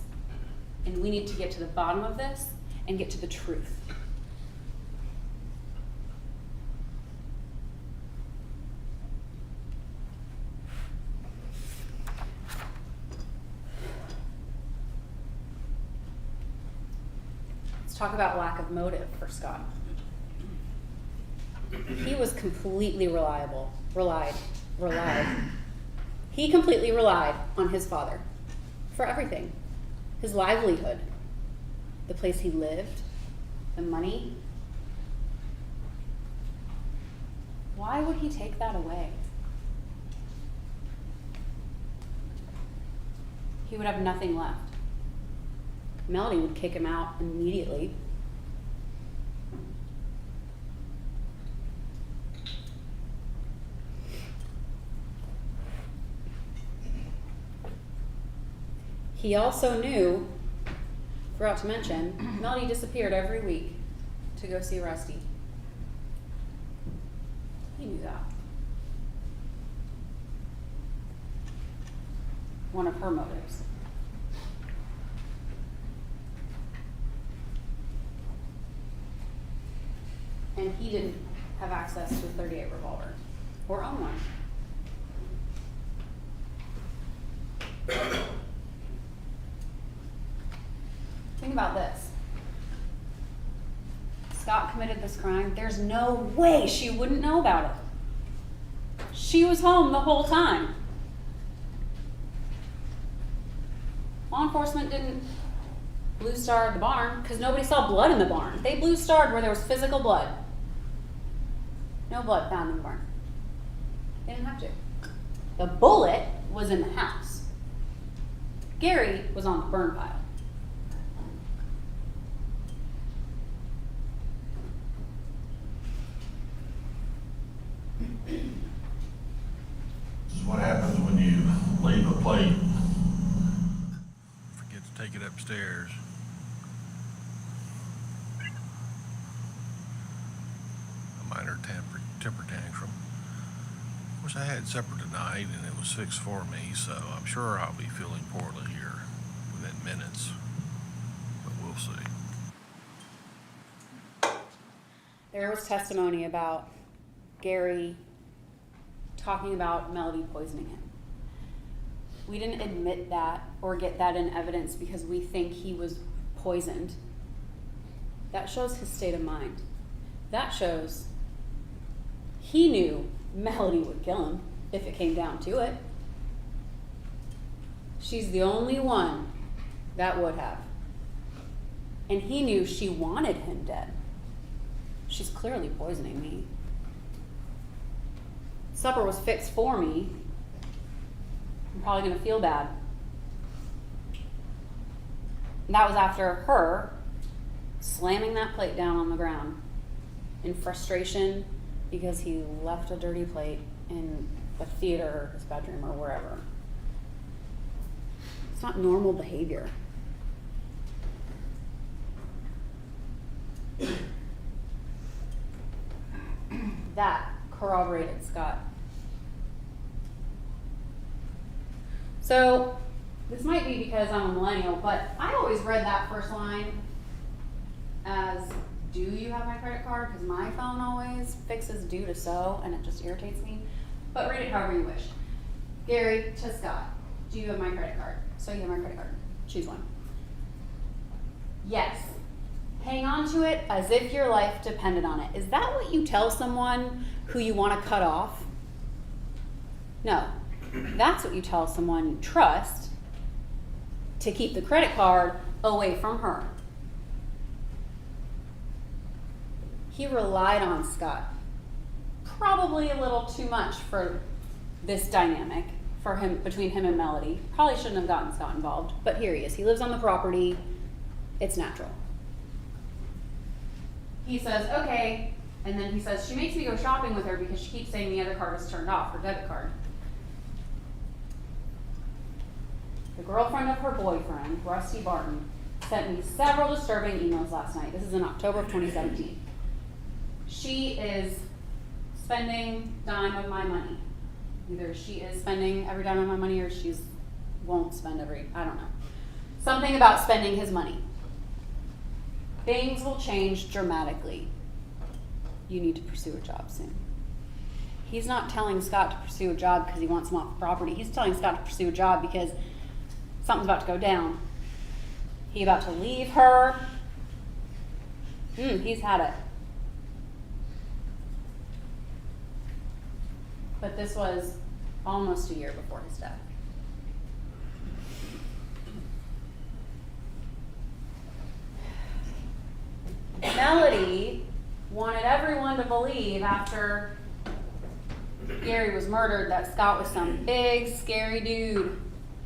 S3: And we need to get to the bottom of this and get to the truth. Let's talk about lack of motive for Scott. He was completely relied. He completely relied on his father for everything. His livelihood, the place he lived, the money. Why would he take that away? He would have nothing left. Melody would kick him out immediately. He also knew, forgot to mention, Melody disappeared every week to go see Rusty. He knew that. One of her motives. And he didn't have access to a .38 revolver or own one. Think about this. Scott committed this crime, there's no way she wouldn't know about it. She was home the whole time. Law enforcement didn't blue star the barn because nobody saw blood in the barn. They blue starred where there was physical blood. No blood found in the barn. They didn't have to. The bullet was in the house. Gary was on the burn pile.
S9: This is what happens when you leave a plate.
S10: Forget to take it upstairs. A minor temper tantrum. Of course, I had supper tonight and it was fixed for me, so I'm sure I'll be feeling poorly here within minutes. But we'll see.
S3: There was testimony about Gary talking about Melody poisoning him. We didn't admit that or get that in evidence because we think he was poisoned. That shows his state of mind. That shows he knew Melody would kill him if it came down to it. She's the only one that would have. And he knew she wanted him dead. She's clearly poisoning me. Supper was fixed for me. I'm probably gonna feel bad. And that was after her slamming that plate down on the ground in frustration because he left a dirty plate in the theater or his bedroom or wherever. It's not normal behavior. That corroborated Scott. So, this might be because I'm a millennial, but I always read that first line as, do you have my credit card? Because my phone always fixes due to so, and it just irritates me. But read it however you wish. Gary to Scott, do you have my credit card? So you have my credit card. Choose one. Yes. Hang on to it as if your life depended on it. Is that what you tell someone who you want to cut off? No. That's what you tell someone you trust to keep the credit card away from her. He relied on Scott. Probably a little too much for this dynamic for him, between him and Melody. Probably shouldn't have gotten Scott involved, but here he is. He lives on the property. It's natural. He says, okay, and then he says, she makes me go shopping with her because she keeps saying the other card is turned off, her debit card. The girlfriend of her boyfriend, Rusty Barton, sent me several disturbing emails last night. This is in October of 2017. She is spending dime of my money. Either she is spending every dime of my money or she won't spend every, I don't know. Something about spending his money. Things will change dramatically. You need to pursue a job soon. He's not telling Scott to pursue a job because he wants him off the property. He's telling Scott to pursue a job because something's about to go down. He about to leave her. He's had it. But this was almost a year before his death. Melody wanted everyone to believe after Gary was murdered that Scott was some big, scary dude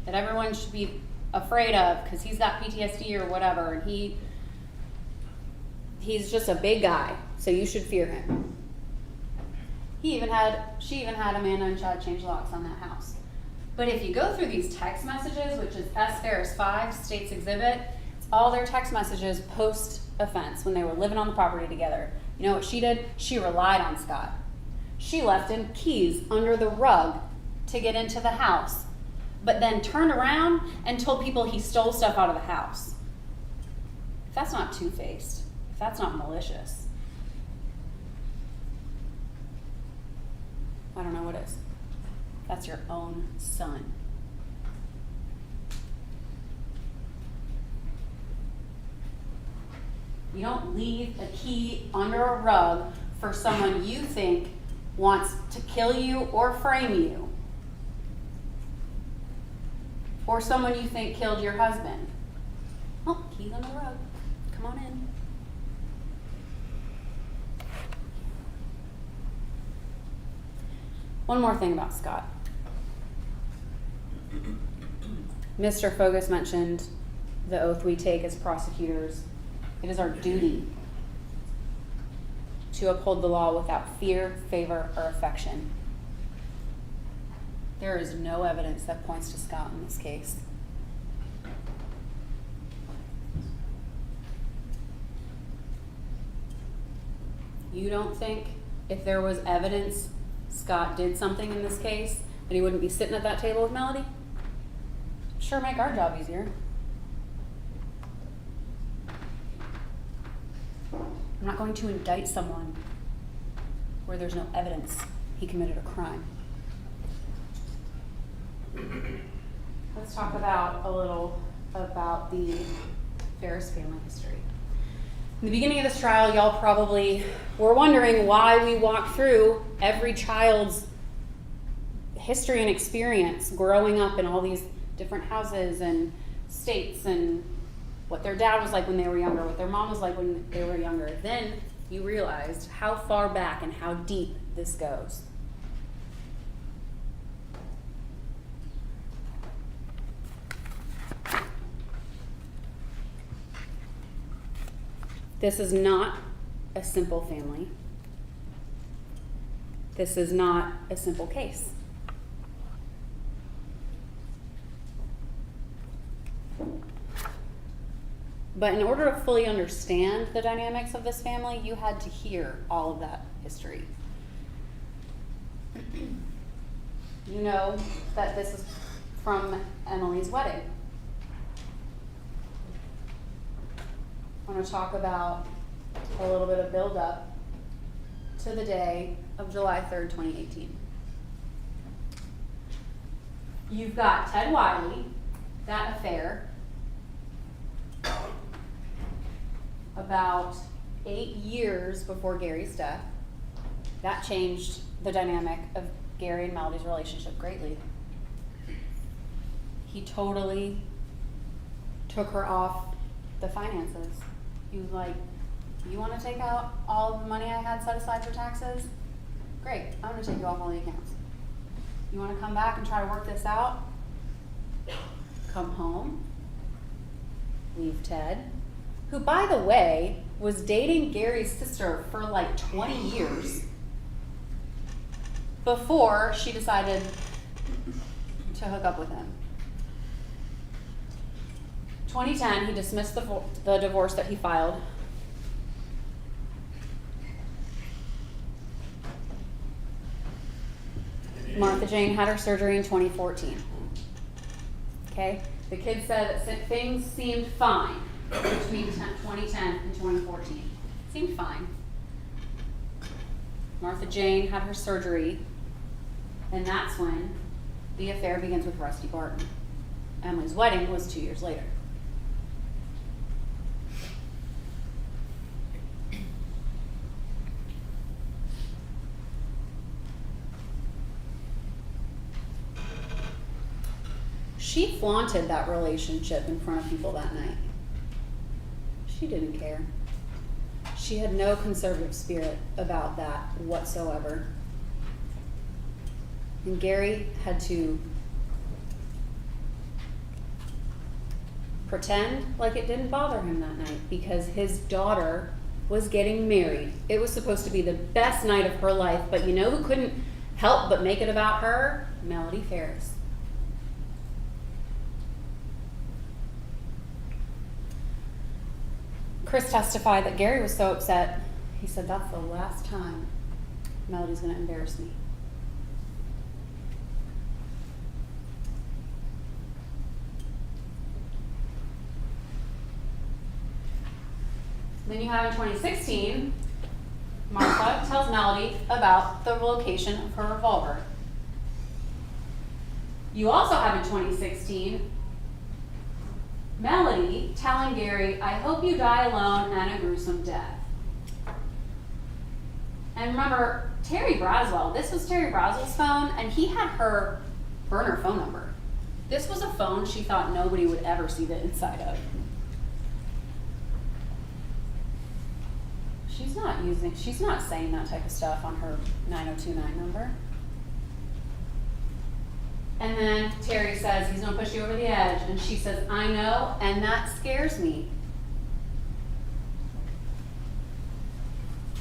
S3: that everyone should be afraid of because he's got PTSD or whatever, and he's just a big guy, so you should fear him. She even had Amanda and Chad change locks on that house. But if you go through these text messages, which is S. Ferris 5, State's Exhibit, it's all their text messages post-offense when they were living on the property together. You know what she did? She relied on Scott. She left him keys under the rug to get into the house, but then turned around and told people he stole stuff out of the house. If that's not two-faced, if that's not malicious, I don't know what is. That's your own son. You don't leave a key under a rug for someone you think wants to kill you or frame you. Or someone you think killed your husband. Oh, keys on the rug. Come on in. One more thing about Scott. Mr. Fogus mentioned the oath we take as prosecutors. It is our duty to uphold the law without fear, favor, or affection. There is no evidence that points to Scott in this case. You don't think if there was evidence Scott did something in this case that he wouldn't be sitting at that table with Melody? Sure make our job easier. I'm not going to indict someone where there's no evidence he committed a crime. Let's talk about a little about the Farris family history. In the beginning of this trial, y'all probably were wondering why we walk through every child's history and experience growing up in all these different houses and states, and what their dad was like when they were younger, what their mom was like when they were younger. Then you realized how far back and how deep this goes. This is not a simple family. This is not a simple case. But in order to fully understand the dynamics of this family, you had to hear all of that history. You know that this is from Emily's wedding. I want to talk about a little bit of build-up to the day of July 3rd, 2018. You've got Ted Wiley, that affair, about 8 years before Gary's death. That changed the dynamic of Gary and Melody's relationship greatly. He totally took her off the finances. He was like, you want to take out all of the money I had set aside for taxes? Great, I'm going to take you off all the accounts. You want to come back and try to work this out? Come home. Leave Ted, who, by the way, was dating Gary's sister for like 20 years before she decided to hook up with him. 2010, he dismissed the divorce that he filed. Martha Jane had her surgery in 2014. Okay? The kid said that things seemed fine between 2010 and 2014. Seemed fine. Martha Jane had her surgery, and that's when the affair begins with Rusty Barton. Emily's wedding was 2 years later. She flaunted that relationship in front of people that night. She didn't care. She had no conservative spirit about that whatsoever. And Gary had to pretend like it didn't bother him that night because his daughter was getting married. It was supposed to be the best night of her life, but you know who couldn't help but make it about her? Melody Farris. Chris testified that Gary was so upset, he said, that's the last time Melody's going to embarrass me. Then you have in 2016, Martha tells Melody about the location of her revolver. You also have in 2016 Melody telling Gary, I hope you die alone and a gruesome death. And remember, Terry Braswell, this was Terry Braswell's phone, and he had her burner phone number. This was a phone she thought nobody would ever see the inside of. She's not saying that type of stuff on her 9029 number. And then Terry says, he's gonna push you over the edge, and she says, I know, and that scares me.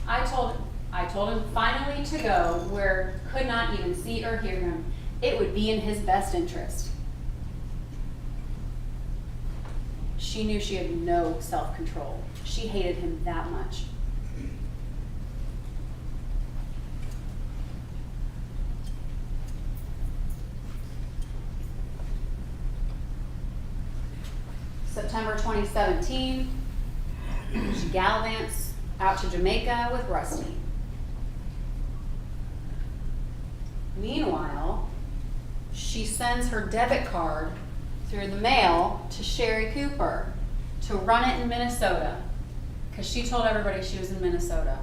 S3: I told him finally to go where could not even see or hear him. It would be in his best interest. She knew she had no self-control. She hated him that much. September 2017, she gallivants out to Jamaica with Rusty. Meanwhile, she sends her debit card through the mail to Sherry Cooper to run it in Minnesota, because she told everybody she was in Minnesota.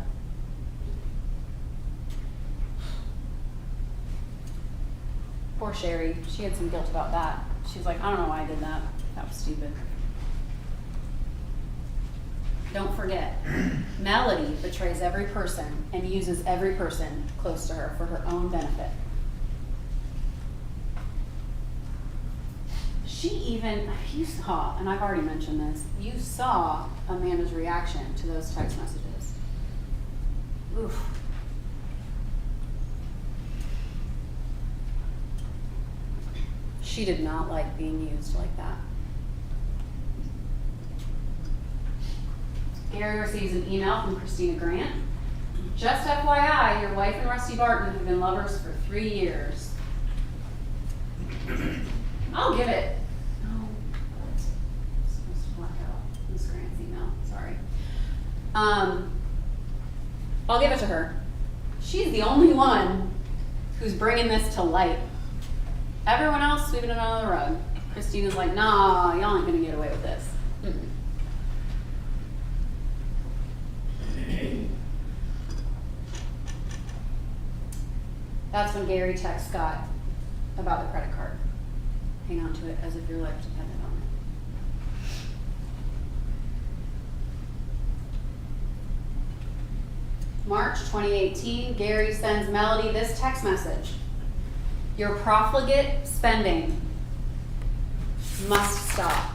S3: Poor Sherry, she had some guilt about that. She was like, I don't know why I did that. That was stupid. Don't forget, Melody betrays every person and uses every person close to her for her own benefit. She even, you saw, and I've already mentioned this, you saw Amanda's reaction to those text messages. Oof. She did not like being used like that. Gary receives an email from Christina Grant. Just FYI, your wife and Rusty Barton have been lovers for 3 years. I'll give it. Oh, it's supposed to black out Miss Grant's email. Sorry. I'll give it to her. She's the only one who's bringing this to light. Everyone else sweeping it under the rug. Christina's like, nah, y'all ain't gonna get away with this. Mm-mm. That's when Gary texts Scott about the credit card. Hang on to it as if your life depended on it. March 2018, Gary sends Melody this text message. Your profligate spending must stop.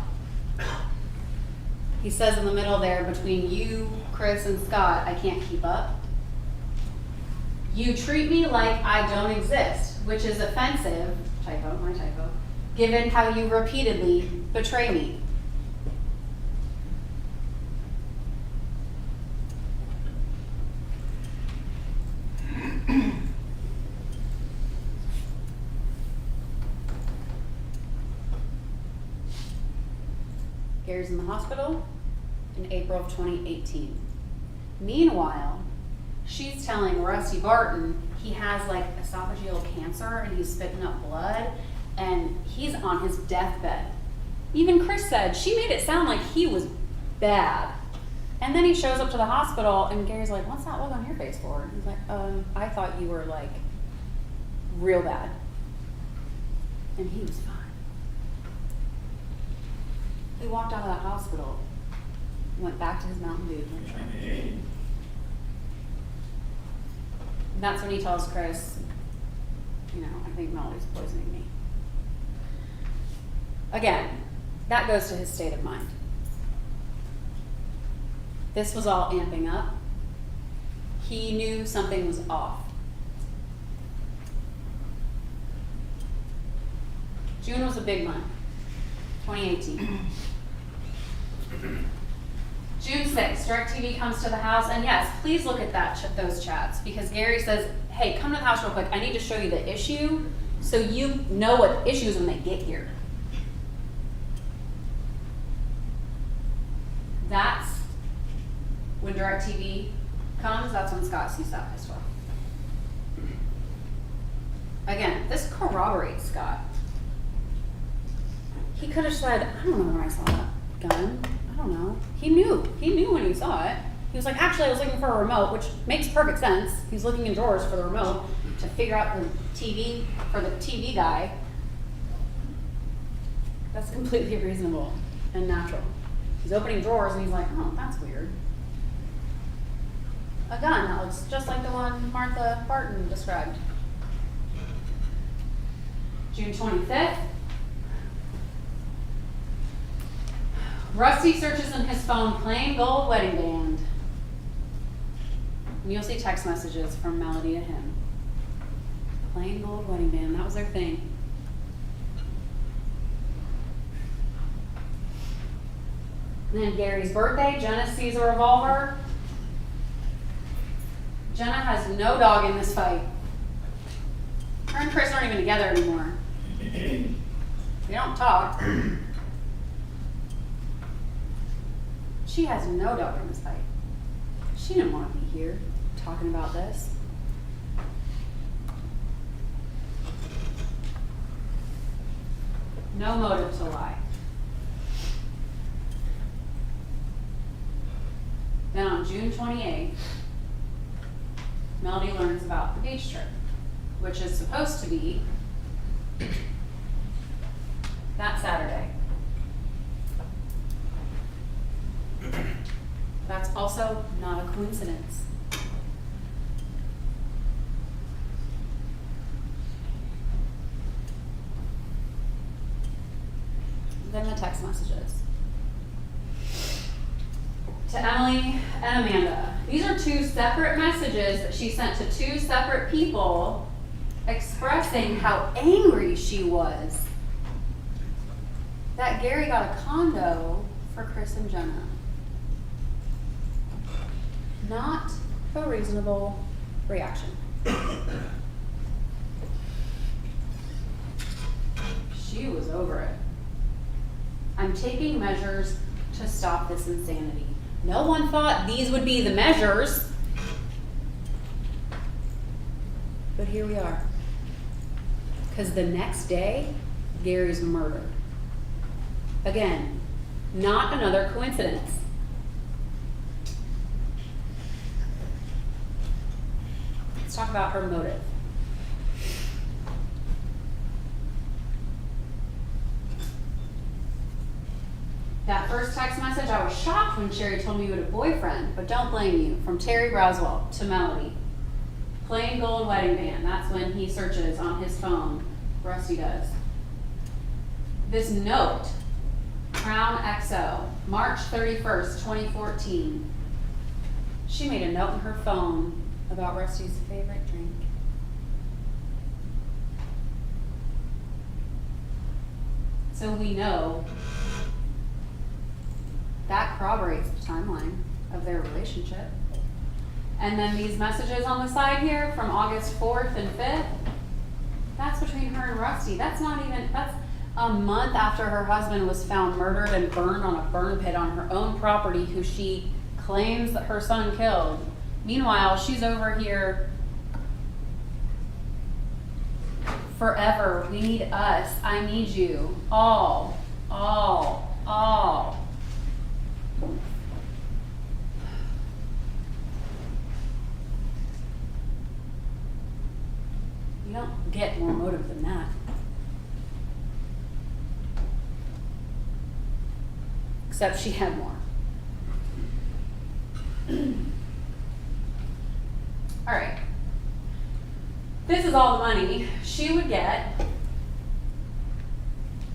S3: He says in the middle there, between you, Chris, and Scott, I can't keep up. You treat me like I don't exist, which is offensive, typo, my typo, given how you repeatedly betray me. Gary's in the hospital in April of 2018. Meanwhile, she's telling Rusty Barton he has like esophageal cancer and he's spitting up blood and he's on his deathbed. Even Chris said she made it sound like he was bad. And then he shows up to the hospital and Gary's like, what's that look on your face for? And he's like, I thought you were like real bad. And he was fine. He walked out of that hospital, went back to his Mountain Dew. And that's when he tells Chris, you know, I think Melody's poisoning me. Again, that goes to his state of mind. This was all amping up. He knew something was off. June was a big month, 2018. June 6th, DirecTV comes to the house, and yes, please look at those chats, because Gary says, hey, come to the house real quick, I need to show you the issue, so you know what the issue is when they get here. That's when DirecTV comes, that's when Scott sees that pistol. Again, this corroborates Scott. He could have said, I don't know where I saw that gun. I don't know. He knew when he saw it. He was like, actually, I was looking for a remote, which makes perfect sense. He's looking in drawers for the remote to figure out the TV, for the TV guy. That's completely reasonable and natural. He's opening drawers and he's like, oh, that's weird. A gun that looks just like the one Martha Barton described. June 25th. Rusty searches in his phone plain gold wedding band. And you'll see text messages from Melody to him. Plain gold wedding band, that was their thing. And then Gary's birthday, Jenna sees a revolver. Jenna has no dog in this fight. Her and Chris aren't even together anymore. They don't talk. She has no dog in this fight. She didn't want to be here talking about this. No motive to lie. Then on June 28th, Melody learns about the beach trip, which is supposed to be that Saturday. That's also not a coincidence. Then the text messages. To Emily and Amanda. These are two separate messages that she sent to two separate people expressing how angry she was that Gary got a condo for Chris and Jenna. Not a reasonable reaction. She was over it. I'm taking measures to stop this insanity. No one thought these would be the measures. But here we are. Because the next day, Gary's murdered. Again, not another coincidence. Let's talk about her motive. That first text message, I was shocked when Sherry told me you had a boyfriend, but don't blame you. From Terry Braswell to Melody. Plain gold wedding band. That's when he searches on his phone. Rusty does. This note, Crown XO, March 31st, 2014. She made a note in her phone about Rusty's favorite drink. So we know that corroborates the timeline of their relationship. And then these messages on the side here from August 4th and 5th, that's between her and Rusty. That's a month after her husband was found murdered and burned on a burn pit on her own property, who she claims that her son killed. Meanwhile, she's over here. Forever, we need us. I need you. All. You don't get more motive than that. Except she had more. All right. This is all the money she would get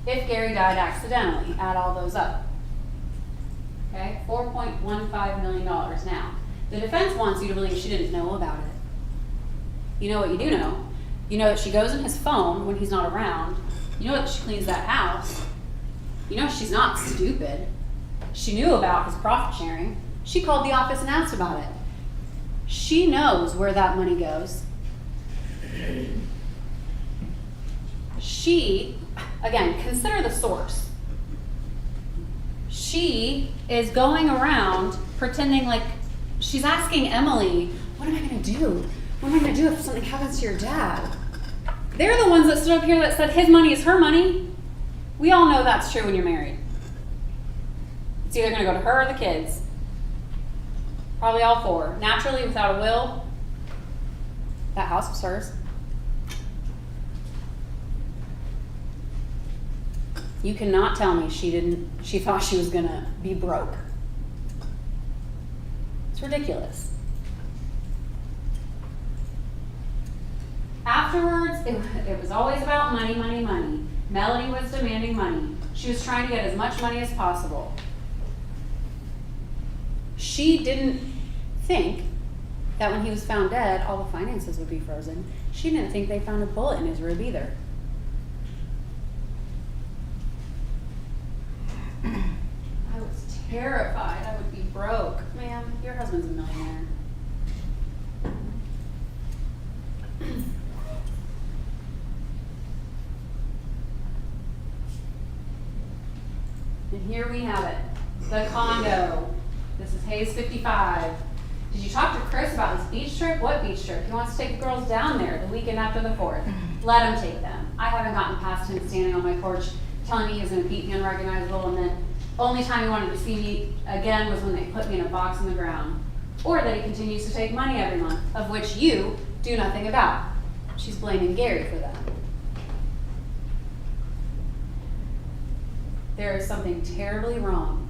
S3: if Gary died accidentally. Add all those up. Okay, $4.15 million. Now, the defense wants you to believe she didn't know about it. You know what you do know? You know that she goes in his phone when he's not around. You know that she cleans that house. You know she's not stupid. She knew about his profit sharing. She called the office and asked about it. She knows where that money goes. She, again, consider the source. She is going around pretending like she's asking Emily, what am I going to do? What am I going to do if something happens to your dad? They're the ones that stood up here that said his money is her money. We all know that's true when you're married. It's either gonna go to her or the kids. Probably all four. Naturally, without a will, that house was hers. You cannot tell me she thought she was gonna be broke. It's ridiculous. Afterwards, it was always about money, money, money. Melody was demanding money. She was trying to get as much money as possible. She didn't think that when he was found dead, all the finances would be frozen. She didn't think they found a bullet in his rib either. I was terrified I would be broke. Ma'am, your husband's a millionaire. And here we have it, the condo. This is Hayes 55. Did you talk to Chris about his beach trip? What beach trip? He wants to take the girls down there the weekend after the 4th. Let him take them. I haven't gotten past him standing on my porch telling me he was going to beat me unrecognizable, and then only time he wanted to see me again was when they put me in a box in the ground. Or that he continues to take money every month, of which you do nothing about. She's blaming Gary for that. There is something terribly wrong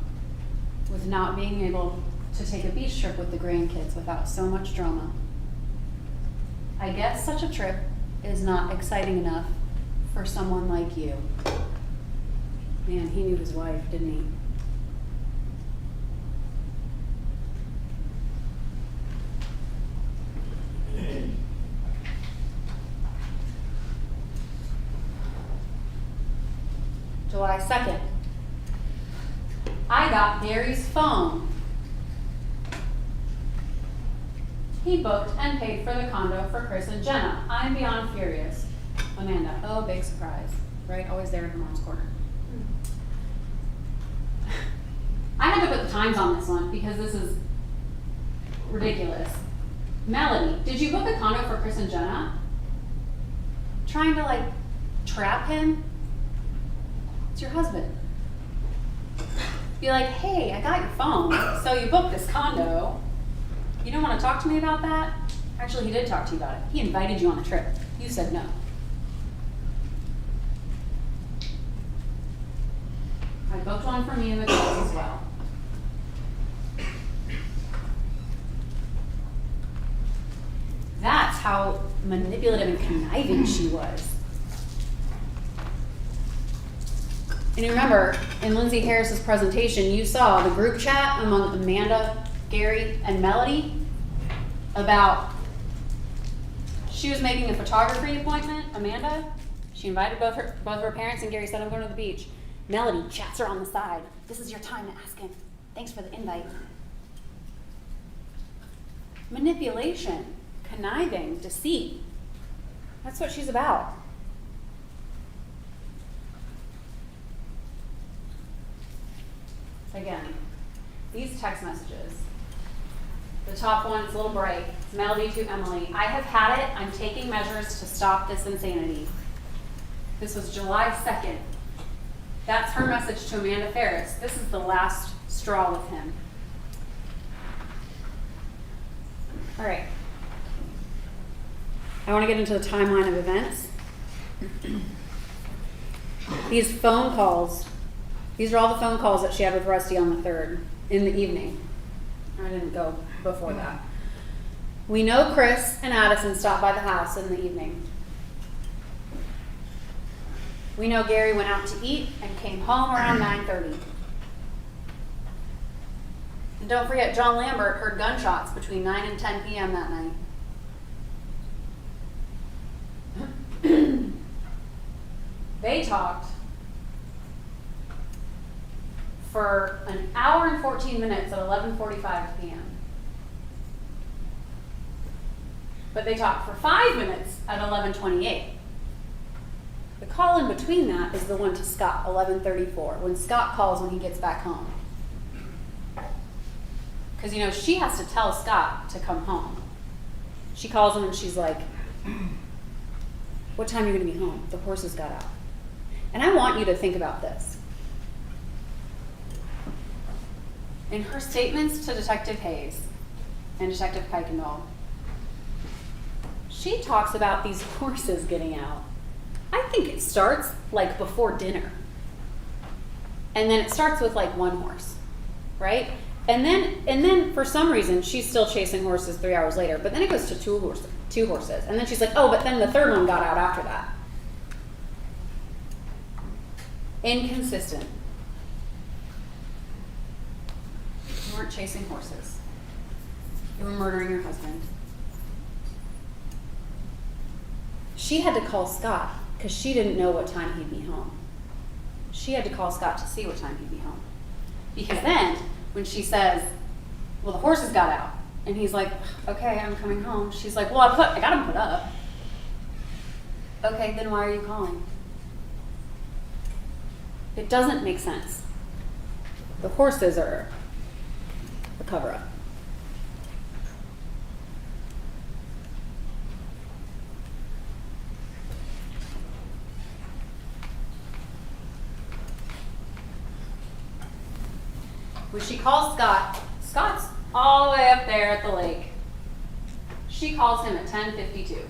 S3: with not being able to take a beach trip with the grandkids without so much drama. I guess such a trip is not exciting enough for someone like you. Man, he knew his wife, didn't he? July 2nd. I got Gary's phone. He booked and paid for the condo for Chris and Jenna. I'm beyond furious. Amanda, oh, big surprise, right? Always there in her mom's corner. I had to put the times on this one because this is ridiculous. Melody, did you book a condo for Chris and Jenna? Trying to, like, trap him? It's your husband. Be like, hey, I got your phone, so you booked this condo. You don't want to talk to me about that? Actually, he did talk to you about it. He invited you on the trip. You said no. I booked one for me and the girls as well. That's how manipulative and conniving she was. And you remember, in Lindsay Harris's presentation, you saw the group chat among Amanda, Gary, and Melody about she was making a photography appointment, Amanda. She invited both of her parents, and Gary said, I'm going to the beach. Melody chats her on the side. This is your time to ask him. Thanks for the invite. Manipulation, conniving, deceit. That's what she's about. Again, these text messages. The top one is a little bright. It's Melody to Emily. I have had it. I'm taking measures to stop this insanity. This was July 2nd. That's her message to Amanda Farris. This is the last straw with him. All right. I want to get into the timeline of events. These phone calls, these are all the phone calls that she had with Rusty on the 3rd in the evening. I didn't go before that. We know Chris and Addison stopped by the house in the evening. We know Gary went out to eat and came home around 9:30. And don't forget, John Lambert heard gunshots between 9 and 10 p.m. that night. They talked for an hour and 14 minutes at 11:45 p.m. But they talked for 5 minutes at 11:28. The call in between that is the one to Scott, 11:34, when Scott calls when he gets back home. Because, you know, she has to tell Scott to come home. She calls him and she's like, what time are you going to be home? The horses got out. And I want you to think about this. In her statements to Detective Hayes and Detective Kuykendall, she talks about these horses getting out. I think it starts like before dinner. And then it starts with like one horse, right? And then for some reason she's still chasing horses 3 hours later, but then it goes to two horses. And then she's like, oh, but then the third one got out after that. Inconsistent. You weren't chasing horses. You were murdering your husband. She had to call Scott because she didn't know what time he'd be home. She had to call Scott to see what time he'd be home. Because then, when she says, well, the horses got out, and he's like, okay, I'm coming home. She's like, well, I got him put up. Okay, then why are you calling? It doesn't make sense. The horses are the cover-up. When she calls Scott, Scott's all the way up there at the lake. She calls him at 10:52.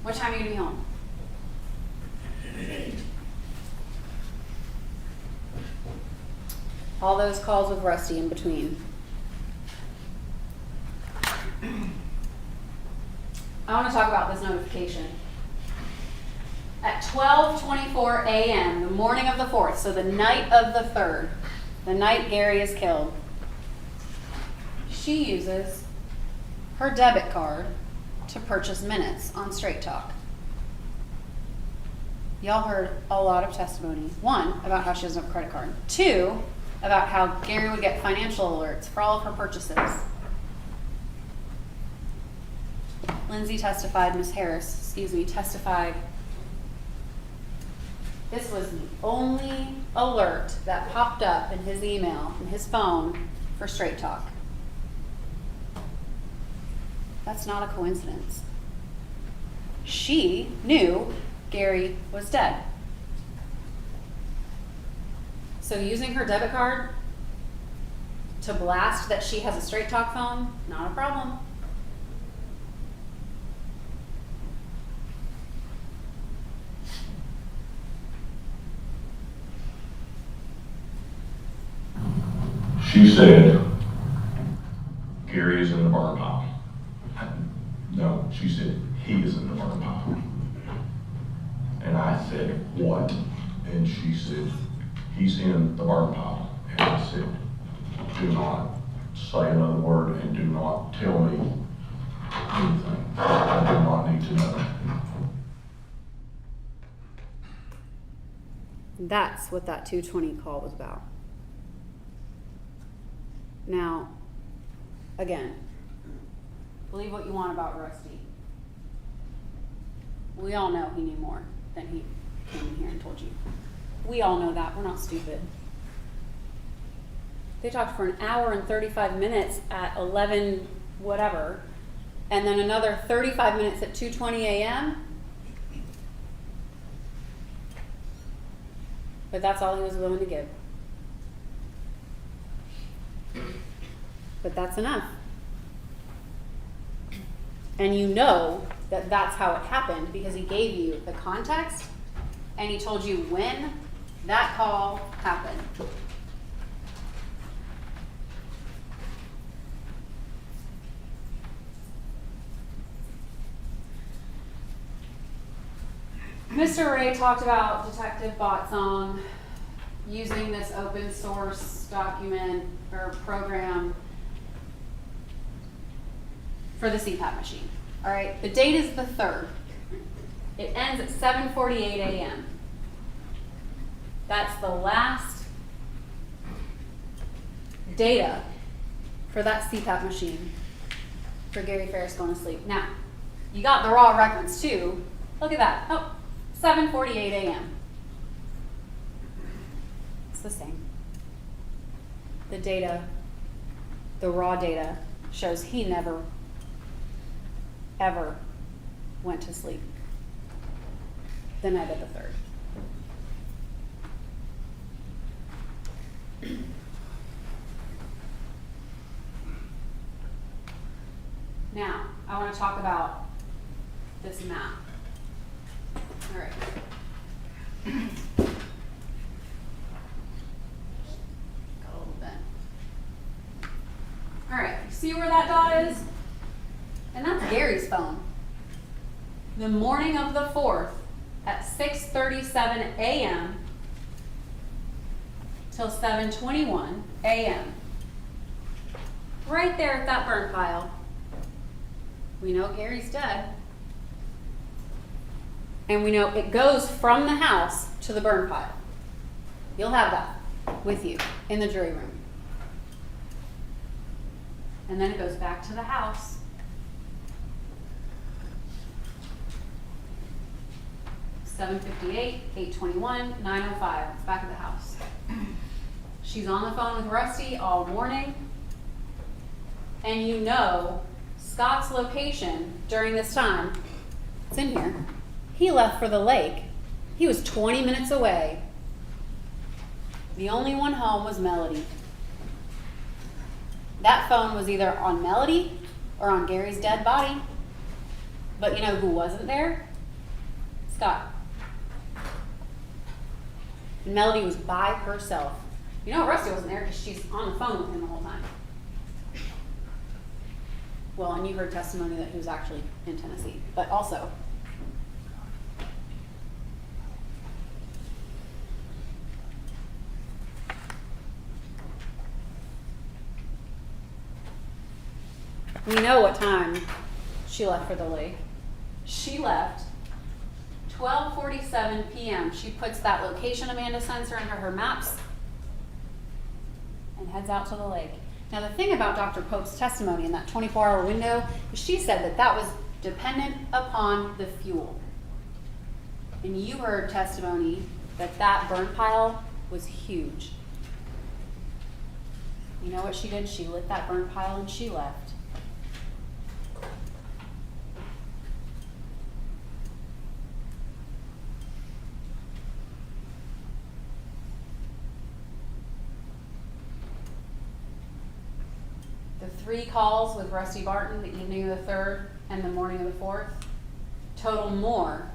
S3: What time are you gonna be home? All those calls with Rusty in between. I want to talk about this notification. At 12:24 a.m., the morning of the 4th, so the night of the 3rd, the night Gary is killed, she uses her debit card to purchase minutes on Straight Talk. Y'all heard a lot of testimony. 1, about how she doesn't have a credit card. 2, about how Gary would get financial alerts for all of her purchases. Lindsay testified, Ms. Harris, testified. This was the only alert that popped up in his email, in his phone, for Straight Talk. That's not a coincidence. She knew Gary was dead. So using her debit card to blast that she has a Straight Talk phone, not a problem.
S9: She said, Gary is in the burn pile. No, she said, he is in the burn pile. And I said, what? And she said, he's in the burn pile. And I said, do not say another word and do not tell me anything. I do not need to know.
S3: That's what that 220 call was about. Now, again, believe what you want about Rusty. We all know he knew more than he came in here and told you. We all know that. We're not stupid. They talked for an hour and 35 minutes at 11 whatever, and then another 35 minutes at 2:20 a.m. But that's all he was willing to give. But that's enough. And you know that that's how it happened because he gave you the context and he told you when that call happened. Mr. Ray talked about Detective Botsong using this open source document or program for the CPAP machine. All right, the date is the 3rd. It ends at 7:48 a.m. That's the last data for that CPAP machine for Gary Farris going to sleep. Now, you got the raw records too. Look at that. Oh, 7:48 a.m. It's the same. The data, the raw data, shows he never, ever went to sleep. the night of the 3rd. Now, I want to talk about this map. All right. Got a little bit. All right, you see where that dot is? And that's Gary's phone. The morning of the 4th at 6:37 a.m. till 7:21 a.m. Right there at that burn pile. We know Gary's dead. And we know it goes from the house to the burn pile. You'll have that with you in the jury room. And then it goes back to the house. $7:58, $8:21, $9:05. It's back at the house. She's on the phone with Rusty all morning. And you know Scott's location during this time, it's in here. He left for the lake. He was 20 minutes away. The only one home was Melody. That phone was either on Melody or on Gary's dead body. But you know who wasn't there? Scott. And Melody was by herself. You know Rusty wasn't there because she's on the phone with him the whole time. Well, and you heard testimony that he was actually in Tennessee, but also. We know what time she left for the lake. She left 12:47 p.m. She puts that location Amanda sends her into her maps and heads out to the lake. Now the thing about Dr. Pope's testimony in that 24-hour window is she said that that was dependent upon the fuel. And you heard testimony that that burn pile was huge. You know what she did? She lit that burn pile and she left. The 3 calls with Rusty Barton the evening of the 3rd and the morning of the 4th total more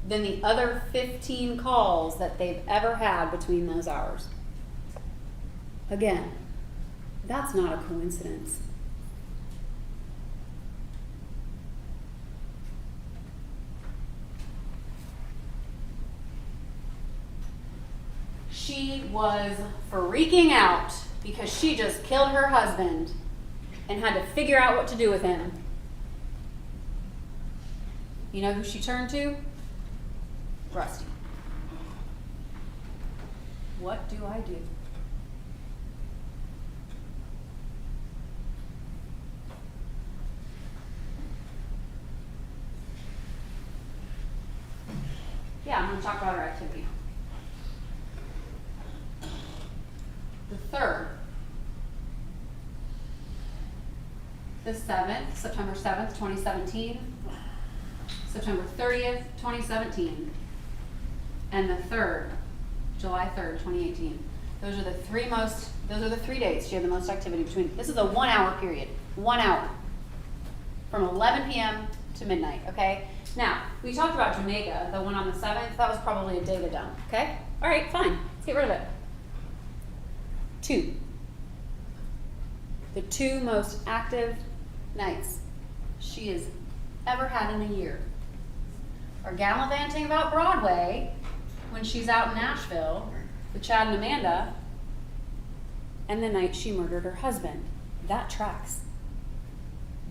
S3: than the other 15 calls that they've ever had between those hours. Again, that's not a coincidence. She was freaking out because she just killed her husband and had to figure out what to do with him. You know who she turned to? Rusty. What do I do? Yeah, I'm going to talk about her activity. The 3rd. The 7th, September 7th, 2017. September 30th, 2017. And the 3rd, July 3rd, 2018. Those are the 3 dates she had the most activity between. This is a 1 hour period. 1 hour. From 11 p.m. to midnight, okay? Now, we talked about Jamaica, the one on the 7th. That was probably a data dump, okay? All right, fine. Let's get rid of it. 2. The 2 most active nights she has ever had in a year are gallivanting about Broadway when she's out in Nashville with Chad and Amanda, and the night she murdered her husband. That tracks.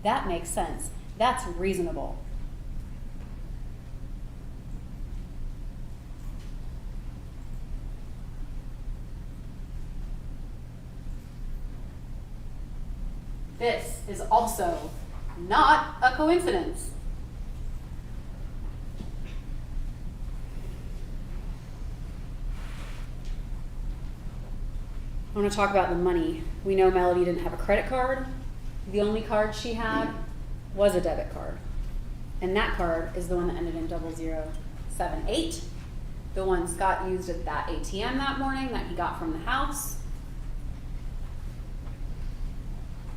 S3: That makes sense. That's reasonable. This is also not a coincidence. I want to talk about the money. We know Melody didn't have a credit card. The only card she had was a debit card. And that card is the one that ended in 0076. 7-8, the one Scott used at that ATM that morning that he got from the house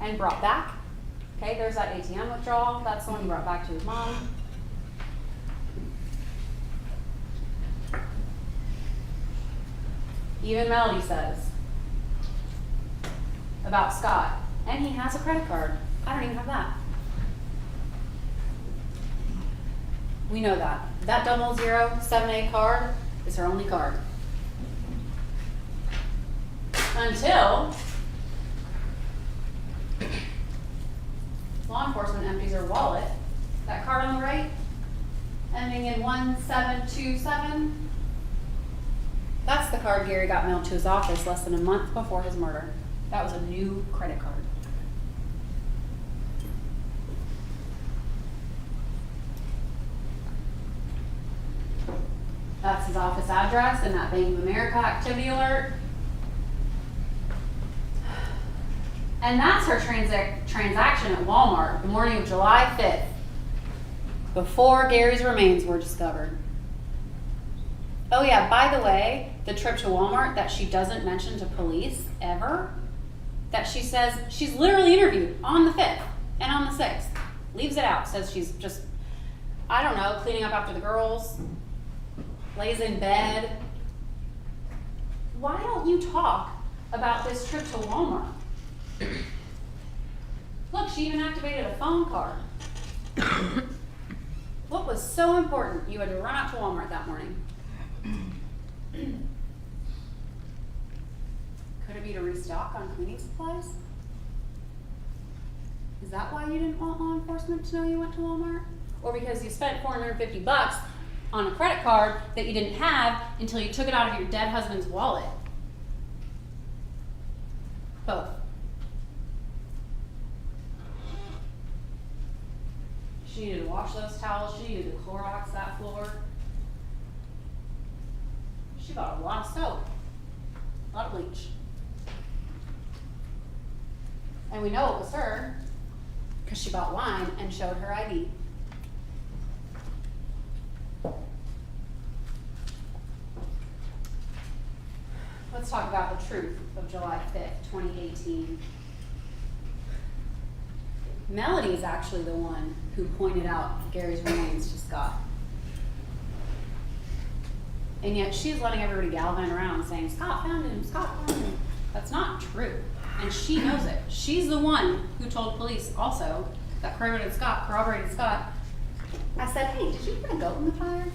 S3: and brought back. Okay, there's that ATM withdrawal. That's the one he brought back to his mom. Even Melody says about Scott, and he has a credit card. I don't even have that. We know that. That 007A card is her only card. Until law enforcement empties her wallet. That card on the right, ending in 1727. That's the card Gary got mailed to his office less than a month before his murder. That was a new credit card. That's his office address and that Bank of America activity alert. And that's her transaction at Walmart the morning of July 5th, before Gary's remains were discovered. Oh yeah, by the way, the trip to Walmart that she doesn't mention to police ever, that she says she's literally interviewed on the 5th and on the 6th. Leaves it out, says she's just, I don't know, cleaning up after the girls, lays in bed. Why don't you talk about this trip to Walmart? Look, she even activated a phone card. What was so important you had to run out to Walmart that morning? Could it be to restock on cleaning supplies? Is that why you didn't want law enforcement to know you went to Walmart? Or because you spent $450 on a credit card that you didn't have until you took it out of your dead husband's wallet? Both. She needed to wash those towels. She needed to Clorox that floor. She bought a lot of soap, a lot of bleach. And we know it was her because she bought wine and showed her ID. Let's talk about the truth of July 5th, 2018. Melody is actually the one who pointed out Gary's remains to Scott. And yet she's letting everybody gallivant around saying, Scott found him, Scott found him. That's not true. And she knows it. She's the one who told police also that corroborated Scott. I said, hey, did you put a goat in the fire?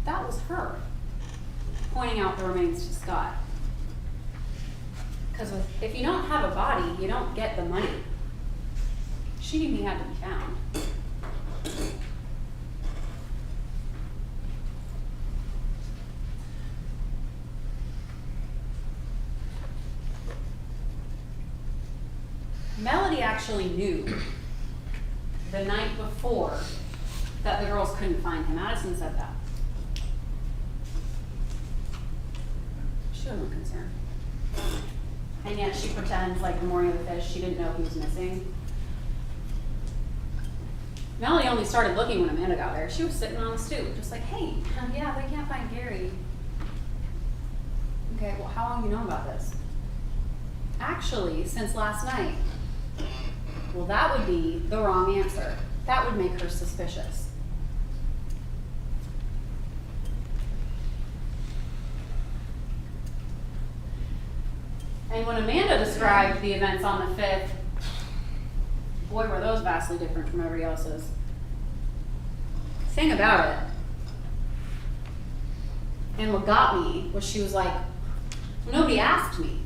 S3: That was her pointing out the remains to Scott. Because if you don't have a body, you don't get the money. She knew he had to be found. Melody actually knew the night before that the girls couldn't find him. Addison said that. She wasn't concerned. And yet she pretends like the morning of the fish, she didn't know he was missing. Melody only started looking when Amanda got there. She was sitting on the stoop, just like, hey, yeah, they can't find Gary. Okay, well, how long have you known about this? Actually, since last night. Well, that would be the wrong answer. That would make her suspicious. And when Amanda described the events on the 5th, boy, were those vastly different from everybody else's. Thing about it, and what got me was she was like, nobody asked me.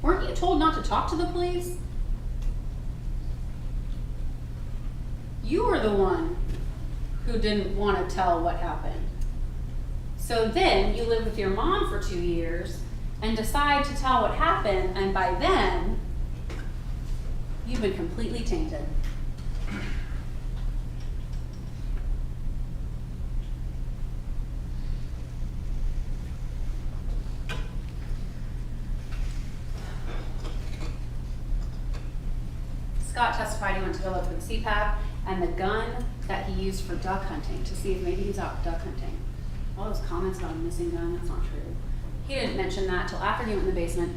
S3: Weren't you told not to talk to the police? You were the one who didn't want to tell what happened. So then you live with your mom for 2 years and decide to tell what happened, and by then, you've been completely tainted. Scott testified he went to go look for the CPAP, and the gun that he used for duck hunting to see if maybe he's out duck hunting. All those comments about a missing gun, that's not true. He didn't mention that till after he went in the basement,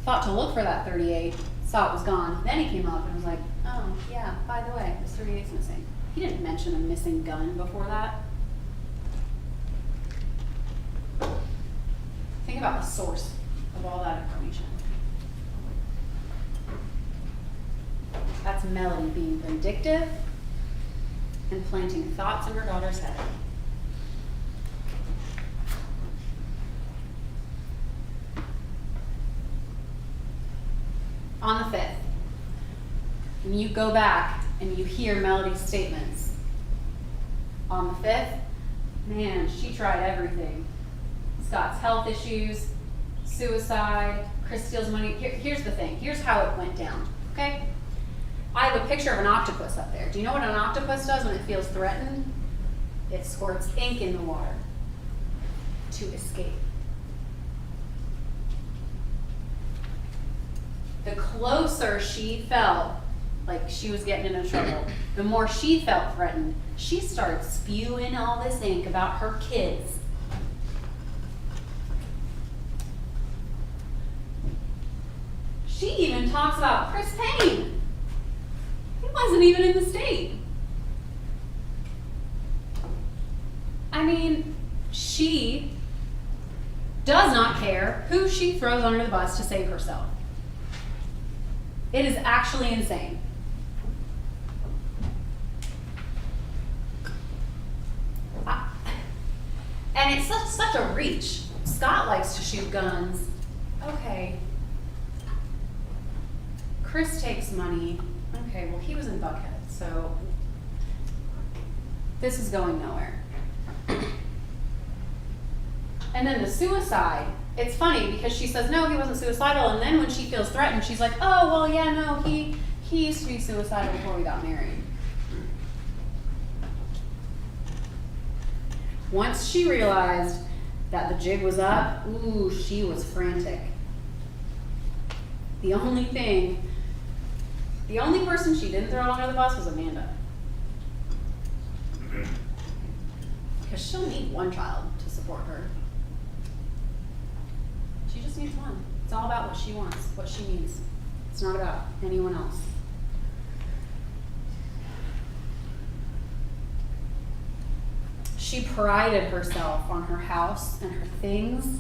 S3: thought to look for that 38, saw it was gone. Then he came up and was like, oh, yeah, by the way, this 38's missing. He didn't mention a missing gun before that. Think about the source of all that information. That's Melody being vindictive and planting thoughts in her daughter's head. On the 5th, when you go back and you hear Melody's statements, on the 5th, man, she tried everything. Scott's health issues, suicide, Chris steals money. Here's the thing. Here's how it went down, okay? I have a picture of an octopus up there. Do you know what an octopus does when it feels threatened? It squirts ink in the water to escape. The closer she felt like she was getting into trouble, the more she felt threatened. She started spewing all this ink about her kids. She even talks about Chris Payne. He wasn't even in the state. I mean, she does not care who she throws under the bus to save herself. It is actually insane. And it's such a reach. Scott likes to shoot guns. Okay. Chris takes money. Okay, well, he was in Buckhead, so this is going nowhere. And then the suicide. It's funny because she says, no, he wasn't suicidal. And then when she feels threatened, she's like, oh, well, yeah, no, he used to be suicidal before we got married. Once she realized that the jig was up, ooh, she was frantic. The only person she didn't throw under the bus was Amanda. Because she'll need one child to support her. She just needs one. It's all about what she wants, what she needs. It's not about anyone else. She prided herself on her house and her things.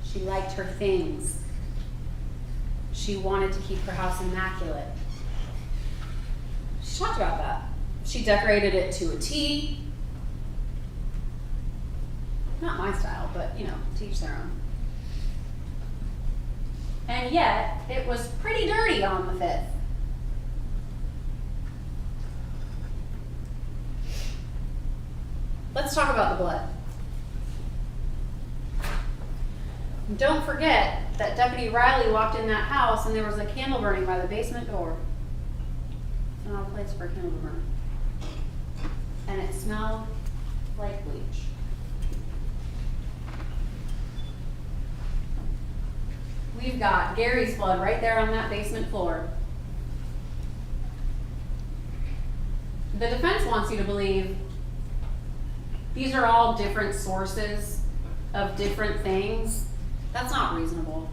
S3: She liked her things. She wanted to keep her house immaculate. She talked about that. She decorated it to a T. Not my style, but you know, to each their own. And yet, it was pretty dirty on the 5th. Let's talk about the blood. Don't forget that Deputy Riley walked in that house and there was a candle burning by the basement door. It's not a place for a candle to burn. And it smelled like bleach. We've got Gary's blood right there on that basement floor. The defense wants you to believe these are all different sources of different things. That's not reasonable.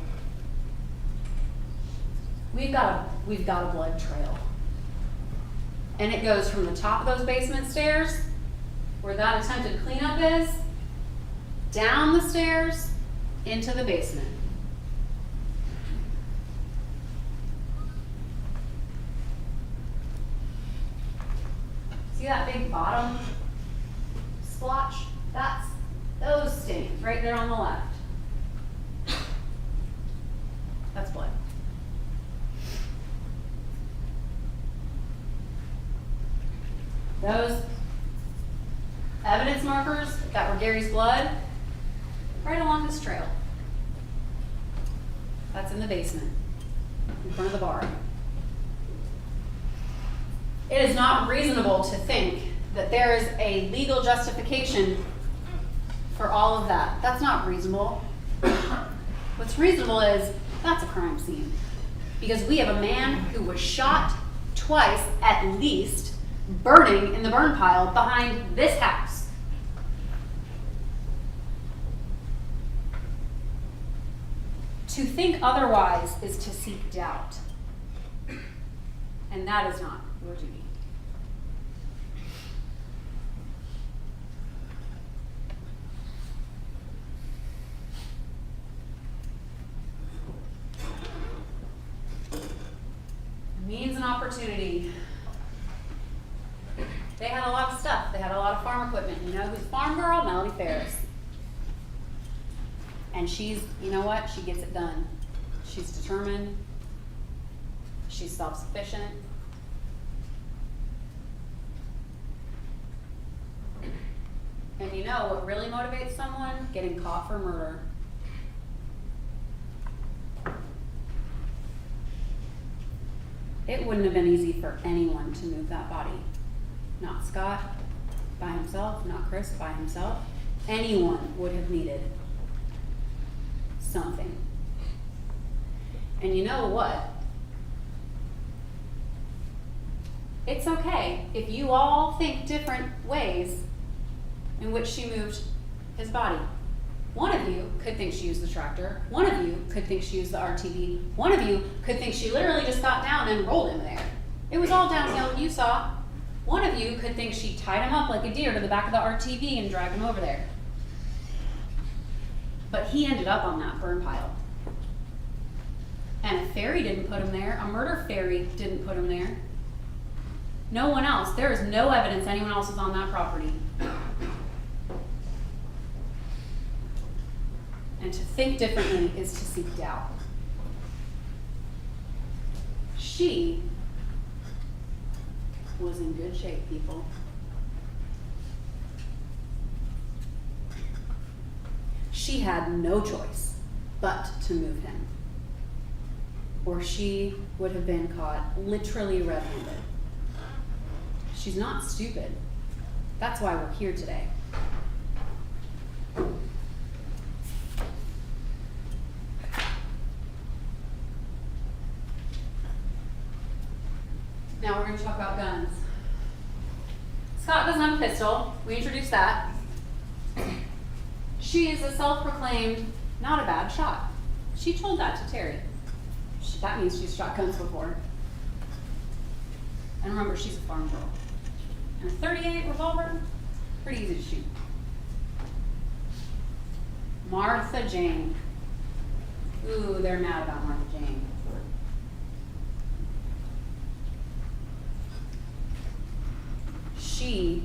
S3: We've got a blood trail. And it goes from the top of those basement stairs, where that attempted cleanup is, down the stairs, into the basement. See that big bottom splotch? That's those stains right there on the left. That's blood. Those evidence markers that were Gary's blood, right along this trail. That's in the basement, in front of the bar. It is not reasonable to think that there is a legal justification for all of that. That's not reasonable. What's reasonable is that's a crime scene. Because we have a man who was shot twice at least, burning in the burn pile behind this house. To think otherwise is to seek doubt. And that is not your duty. Means an opportunity. They had a lot of stuff. They had a lot of farm equipment. You know who's farm girl? Melody Farris. And she's, you know what? She gets it done. She's determined. She's self-sufficient. And you know what really motivates someone? Getting caught for murder. It wouldn't have been easy for anyone to move that body. Not Scott by himself, not Chris by himself. Anyone would have needed something. And you know what? It's okay if you all think different ways in which she moved his body. One of you could think she used the tractor. One of you could think she used the RTV. One of you could think she literally just got down and rolled him there. It was all downhill, you saw. One of you could think she tied him up like a deer to the back of the RTV and dragged him over there. But he ended up on that burn pile. And a fairy didn't put him there. A murder fairy didn't put him there. No one else. There is no evidence anyone else was on that property. And to think differently is to seek doubt. She was in good shape, people. She had no choice but to move him, or she would have been caught literally red-handed. She's not stupid. That's why we're here today. Now we're going to talk about guns. Scott doesn't have a pistol. We introduced that. She is a self-proclaimed, not a bad shot. She told that to Terry. That means she's shot guns before. And remember, she's a farm girl. And a .38 revolver, pretty easy to shoot. Martha Jane. Ooh, they're mad about Martha Jane. She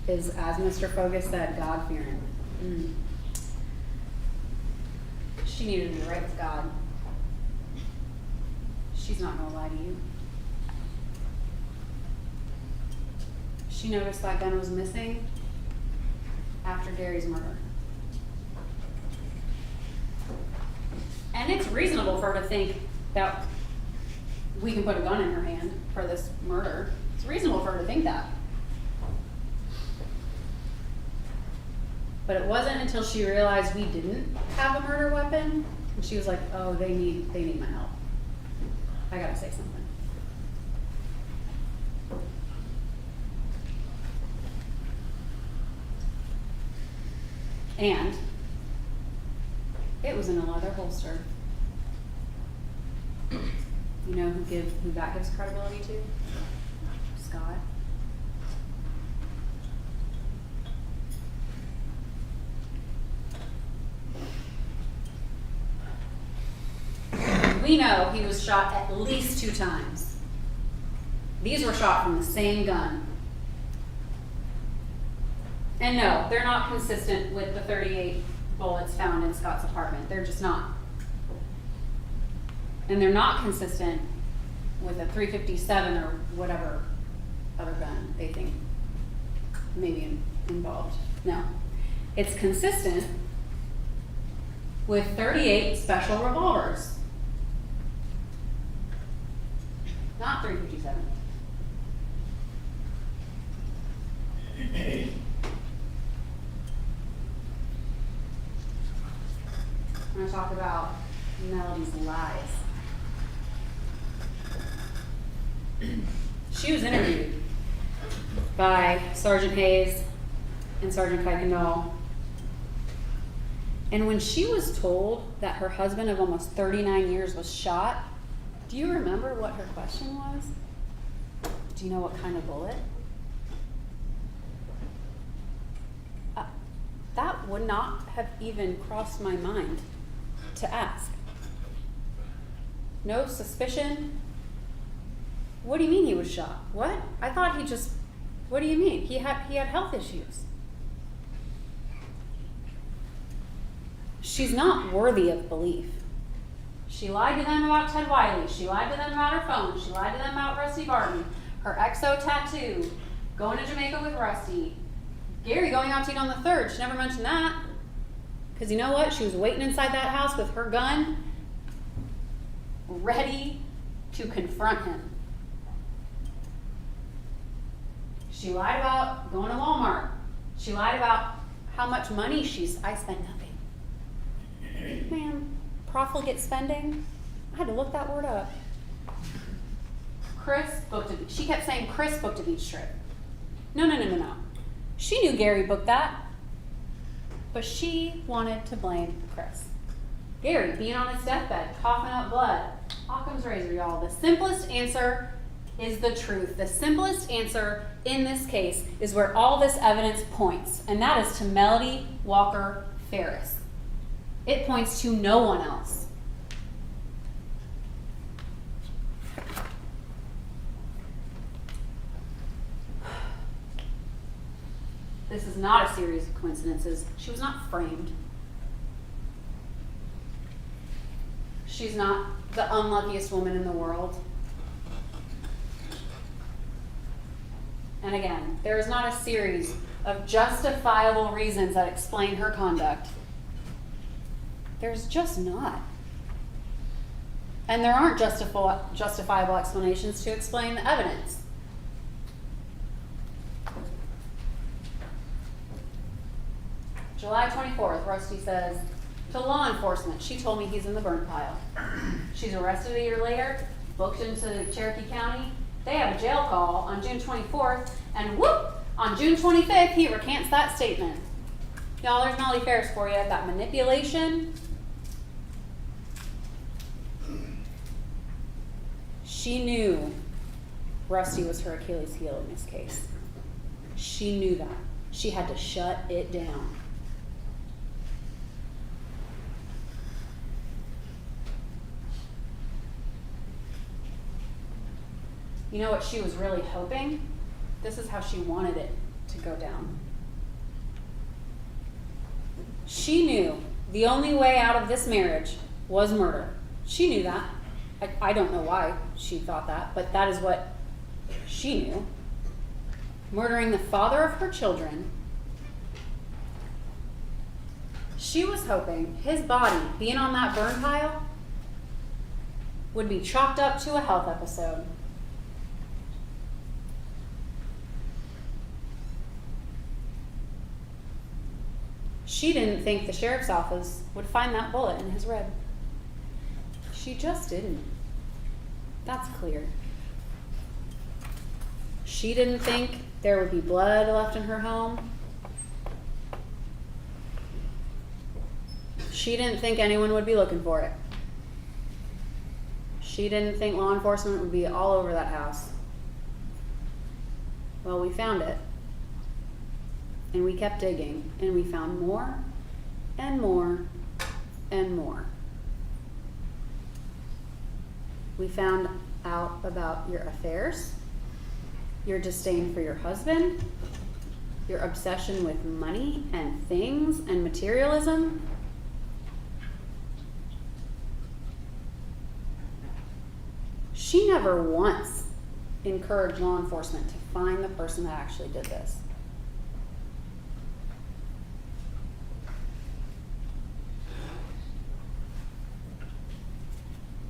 S3: is, as Mr. Fogus said, God-fearing. She needed to be right with God. She's not gonna lie to you. She noticed that gun was missing after Gary's murder. And it's reasonable for her to think that we can put a gun in her hand for this murder. It's reasonable for her to think that. But it wasn't until she realized we didn't have a murder weapon, and she was like, oh, they need my help. I gotta say something. And it was in a leather holster. You know who that gives credibility to? Scott. We know he was shot at least 2 times. These were shot from the same gun. And no, they're not consistent with the 38 bullets found in Scott's apartment. They're just not. And they're not consistent with a .357 or whatever other gun they think may be involved. No. It's consistent with 38 special revolvers. Not .357. I'm going to talk about Melody's lies. She was interviewed by Sergeant Hayes and Sergeant Kuykendall. And when she was told that her husband of almost 39 years was shot, do you remember what her question was? Do you know what kind of bullet? That would not have even crossed my mind to ask. No suspicion. What do you mean he was shot? What? I thought he just, what do you mean? He had health issues. She's not worthy of belief. She lied to them about Ted Wiley. She lied to them about her phone. She lied to them about Rusty Barton, her XO tattoo, going to Jamaica with Rusty, Gary going out to eat on the 3rd. She never mentioned that. Because you know what? She was waiting inside that house with her gun, ready to confront him. She lied about going to Walmart. She lied about how much money I spent nothing. Man, profligate spending? I had to look that word up. She kept saying Chris booked a beach trip. No. She knew Gary booked that, but she wanted to blame Chris. Gary being on his deathbed, coughing up blood. Occam's razor, y'all. The simplest answer is the truth. The simplest answer in this case is where all this evidence points, and that is to Melody Walker Farris. It points to no one else. This is not a series of coincidences. She was not framed. She's not the unluckiest woman in the world. And again, there is not a series of justifiable reasons that explain her conduct. There's just not. And there aren't justifiable explanations to explain the evidence. July 24th, Rusty says, to law enforcement, she told me he's in the burn pile. She's arrested a year later, booked into Cherokee County. They have a jail call on June 24th, and whoop, on June 25th, he recants that statement. Y'all, there's Melody Farris for you. That manipulation. She knew Rusty was her Achilles heel in this case. She knew that. She had to shut it down. You know what she was really hoping? This is how she wanted it to go down. She knew the only way out of this marriage was murder. She knew that. I don't know why she thought that, but that is what she knew. Murdering the father of her children. She was hoping his body, being on that burn pile, would be chalked up to a health episode. She didn't think the sheriff's office would find that bullet in his rib. She just didn't. That's clear. She didn't think there would be blood left in her home. She didn't think anyone would be looking for it. She didn't think law enforcement would be all over that house. Well, we found it. And we kept digging, and we found more and more and more. We found out about your affairs, your disdain for your husband, your obsession with money and things and materialism. She never once encouraged law enforcement to find the person that actually did this.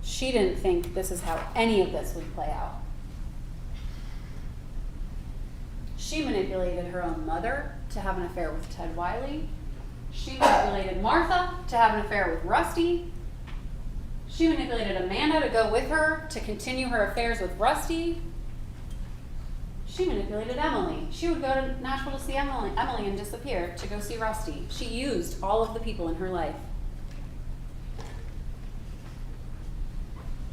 S3: She didn't think this is how any of this would play out. She manipulated her own mother to have an affair with Ted Wiley. She manipulated Martha to have an affair with Rusty. She manipulated Amanda to go with her to continue her affairs with Rusty. She manipulated Emily. She would go to Nashville to see Emily and disappear to go see Rusty. She used all of the people in her life.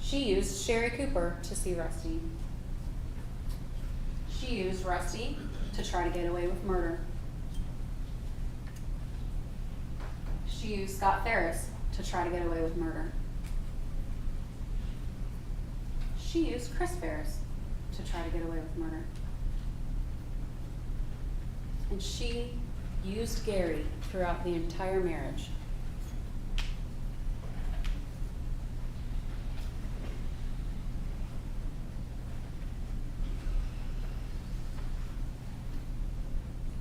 S3: She used Sherry Cooper to see Rusty. She used Rusty to try to get away with murder. She used Scott Farris to try to get away with murder. She used Chris Farris to try to get away with murder. And she used Gary throughout the entire marriage.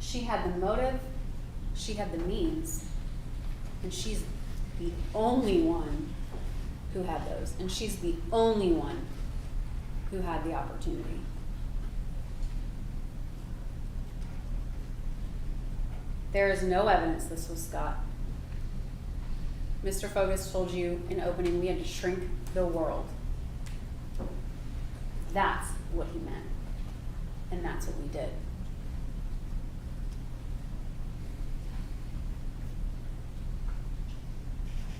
S3: She had the motive, she had the means, and she's the only one who had those, and she's the only one who had the opportunity. There is no evidence this was Scott. Mr. Fogus told you in opening we had to shrink the world. That's what he meant, and that's what we did.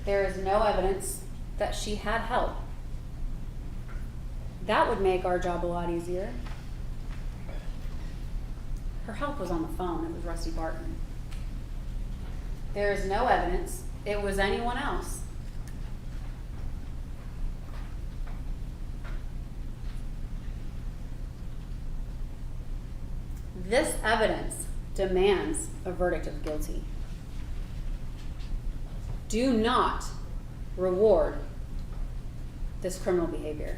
S3: There is no evidence that she had help. That would make our job a lot easier. Her help was on the phone. It was Rusty Barton. There is no evidence it was anyone else. This evidence demands a verdict of guilty. Do not reward this criminal behavior.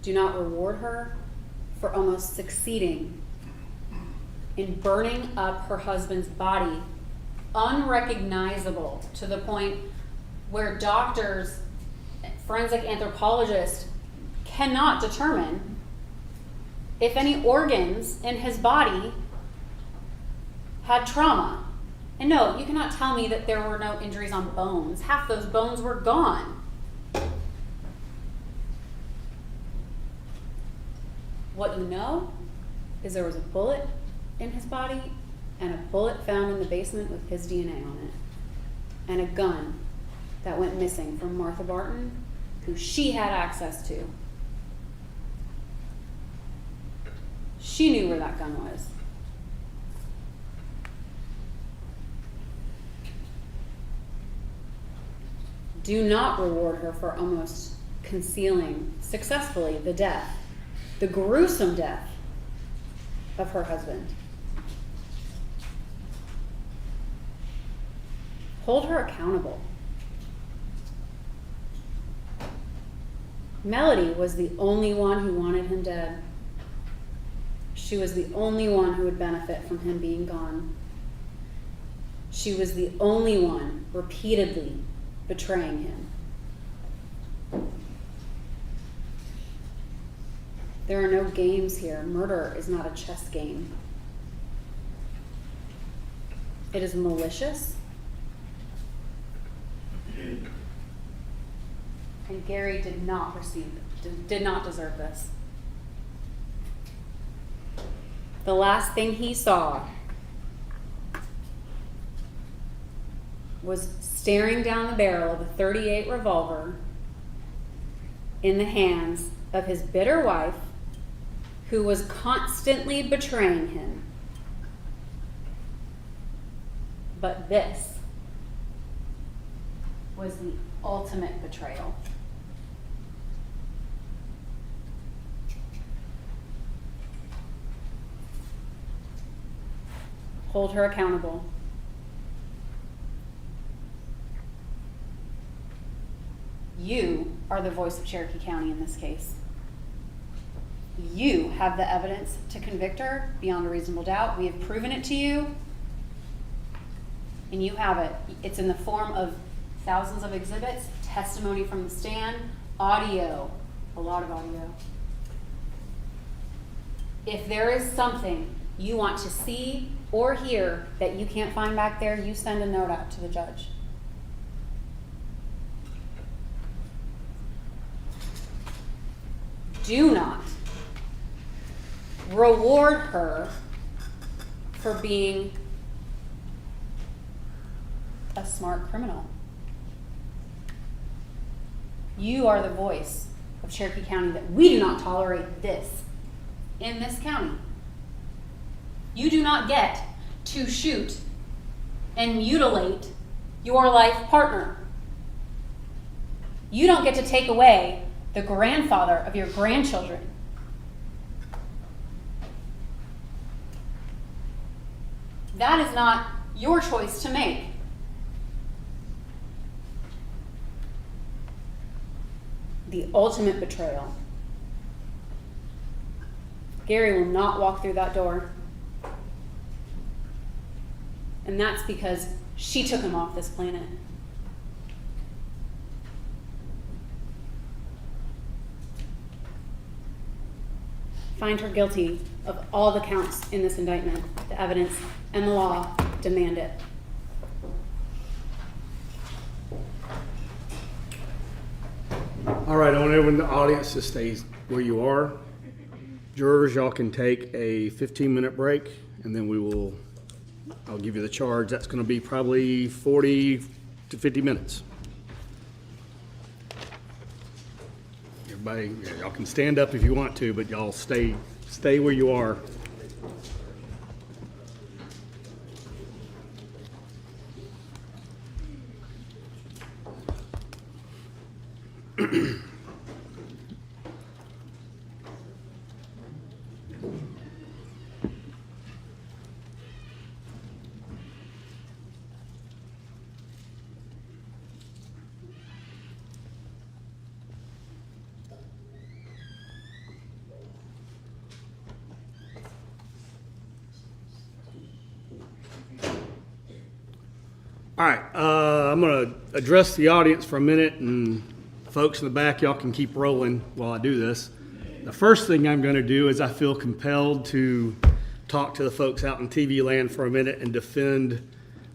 S3: Do not reward her for almost succeeding in burning up her husband's body, unrecognizable to the point where doctors, forensic anthropologists cannot determine if any organs in his body had trauma. And no, you cannot tell me that there were no injuries on bones. Half those bones were gone. What you know is there was a bullet in his body and a bullet found in the basement with his DNA on it. And a gun that went missing from Martha Barton, who she had access to. She knew where that gun was. Do not reward her for almost concealing successfully the death, the gruesome death of her husband. Hold her accountable. Melody was the only one who wanted him dead. She was the only one who would benefit from him being gone. She was the only one repeatedly betraying him. There are no games here. Murder is not a chess game. It is malicious. And Gary did not deserve this. The last thing he saw was staring down the barrel of a .38 revolver in the hands of his bitter wife, who was constantly betraying him. But this was the ultimate betrayal. Hold her accountable. You are the voice of Cherokee County in this case. You have the evidence to convict her beyond a reasonable doubt. We have proven it to you, and you have it. It's in the form of thousands of exhibits, testimony from the stand, audio, a lot of audio. If there is something you want to see or hear that you can't find back there, you send a note out to the judge. Do not reward her for being a smart criminal. You are the voice of Cherokee County that we do not tolerate this in this county. You do not get to shoot and mutilate your life partner. You don't get to take away the grandfather of your grandchildren. That is not your choice to make. The ultimate betrayal. Gary will not walk through that door. And that's because she took him off this planet. Find her guilty of all the counts in this indictment. The evidence and the law demand it.
S1: All right, I want everyone in the audience to stay where you are. Jurors, y'all can take a 15-minute break, and then I'll give you the charge. That's going to be probably 40 to 50 minutes. Everybody, y'all can stand up if you want to, but y'all stay where you are. All right, I'm going to address the audience for a minute, and folks in the back, y'all can keep rolling while I do this. The first thing I'm going to do is I feel compelled to talk to the folks out in TV land for a minute and defend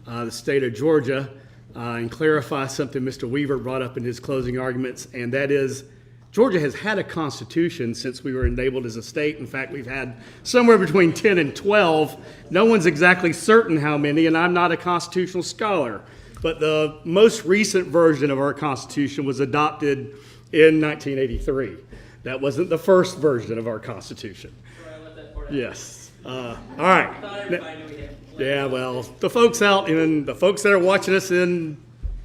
S1: the state of Georgia and clarify something Mr. Weaver brought up in his closing arguments, and that is Georgia has had a constitution since we were enabled as a state. In fact, we've had somewhere between 10 and 12. No one's exactly certain how many, and I'm not a constitutional scholar. But the most recent version of our Constitution was adopted in 1983. That wasn't the first version of our Constitution. Yes. All right. Yeah, well, the folks that are watching us in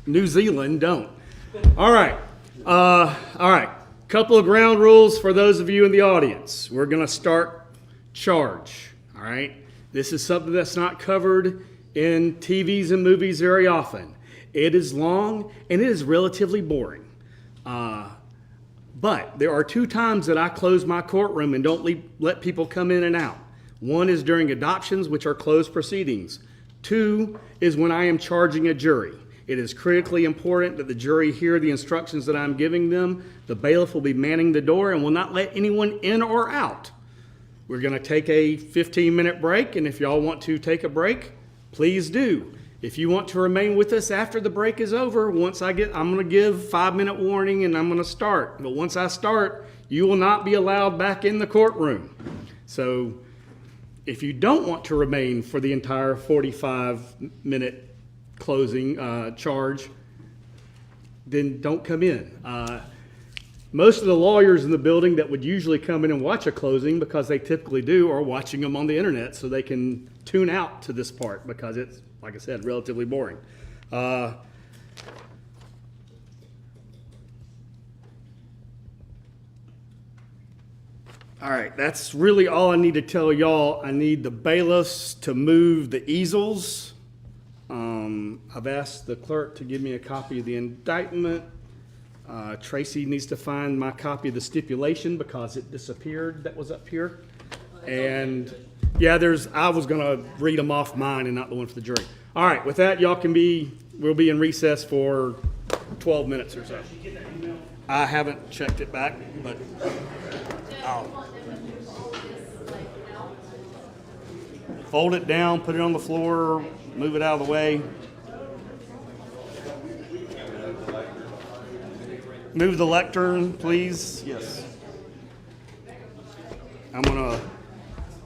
S1: New Zealand don't. All right. All right. Couple of ground rules for those of you in the audience. We're going to start charge. All right. This is something that's not covered in TVs and movies very often. It is long and it is relatively boring. But there are two times that I close my courtroom and don't let people come in and out. One is during adoptions, which are closed proceedings. Two is when I am charging a jury. It is critically important that the jury hear the instructions that I'm giving them. The bailiff will be manning the door and will not let anyone in or out. We're going to take a 15-minute break, and if y'all want to take a break, please do. If you want to remain with us after the break is over, I'm going to give 5-minute warning and I'm going to start. But once I start, you will not be allowed back in the courtroom. So if you don't want to remain for the entire 45-minute closing charge, then don't come in. Most of the lawyers in the building that would usually come in and watch a closing, because they typically do, are watching them on the internet so they can tune out to this part because it's, like I said, relatively boring. All right, that's really all I need to tell y'all. I need the bailiffs to move the easels. I've asked the clerk to give me a copy of the indictment. Tracy needs to find my copy of the stipulation because it disappeared that was up here. And yeah, I was gonna read them off mine and not the one for the jury. All right, with that, we'll be in recess for 12 minutes or so. I haven't checked it back, but fold it down, put it on the floor, move it out of the way. Move the lectern, please. Yes. I'm gonna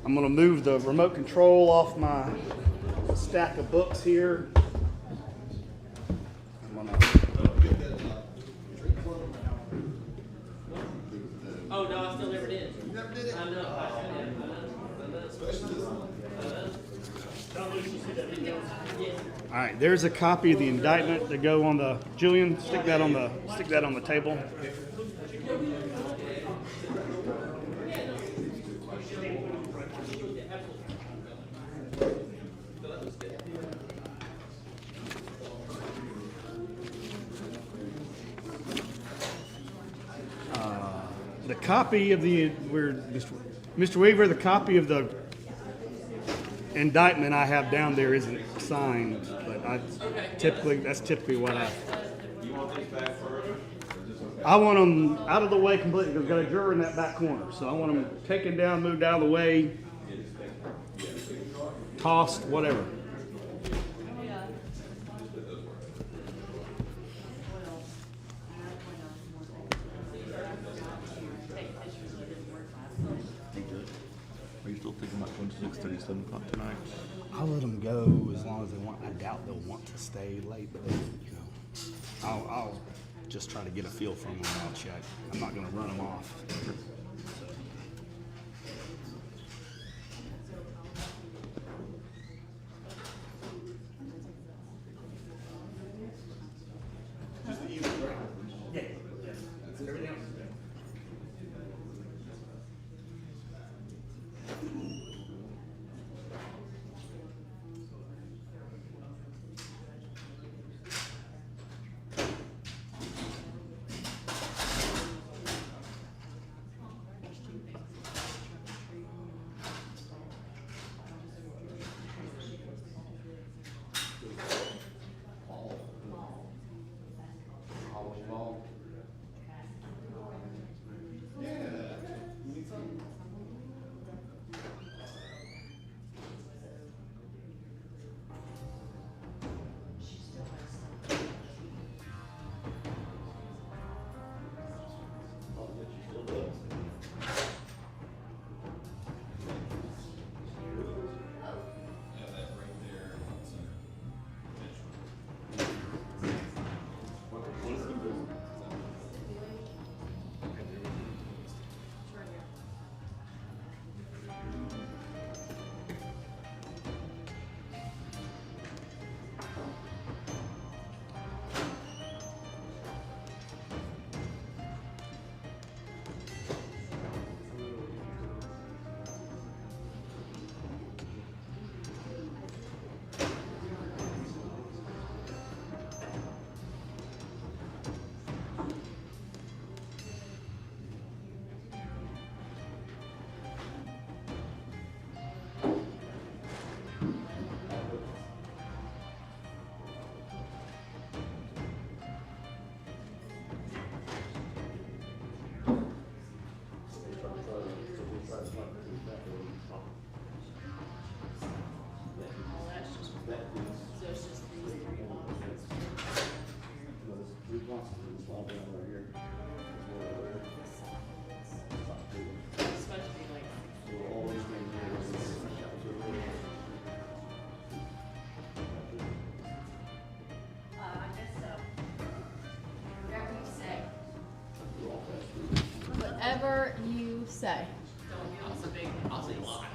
S1: I'm gonna move the remote control off my stack of books here. I'm gonna,
S8: Oh, no, I still never did. You never did it? I know, I
S1: all right, there's a copy of the indictment to go on the, Julian, stick that on the table. The copy of the, Mr. Weaver, the copy of the indictment I have down there isn't signed, but that's typically what
S11: You want these back further?
S1: I want them out of the way completely, because we've got a juror in that back corner, so I want them taken down, moved out of the way, tossed, whatever.
S11: Are you still thinking about going to 6:30, 7 o'clock tonight?
S1: I'll let them go as long as they want. I doubt they'll want to stay late, but I'll just try to get a feel from them and I'll check. I'm not going to run them off.
S12: Whatever you say.
S8: I'll say a lot.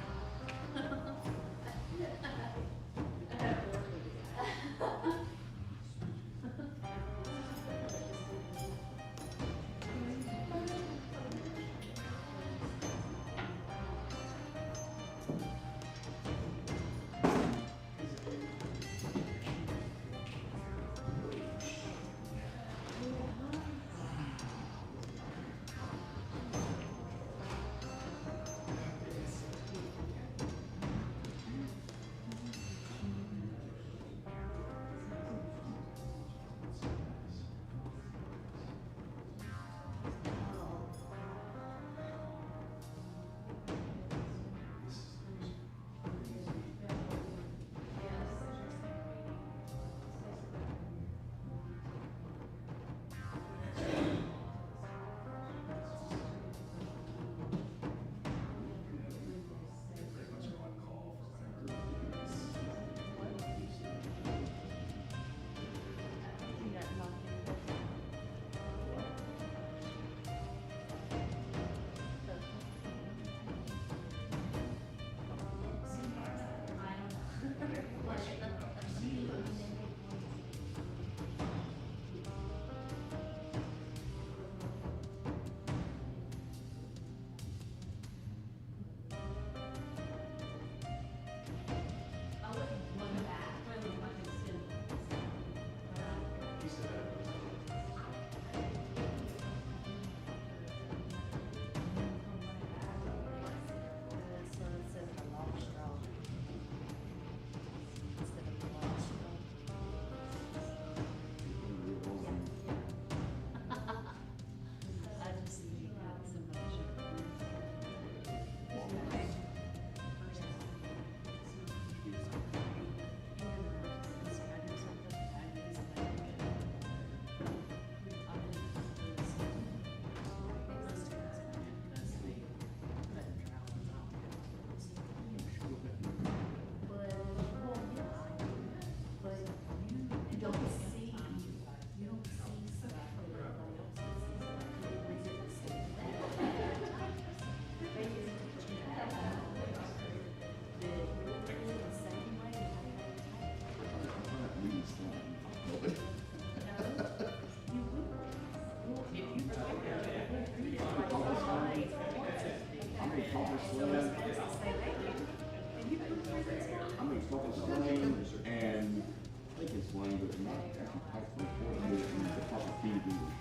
S9: And I think it's lame, but not actually practically important, the proper fee to do it.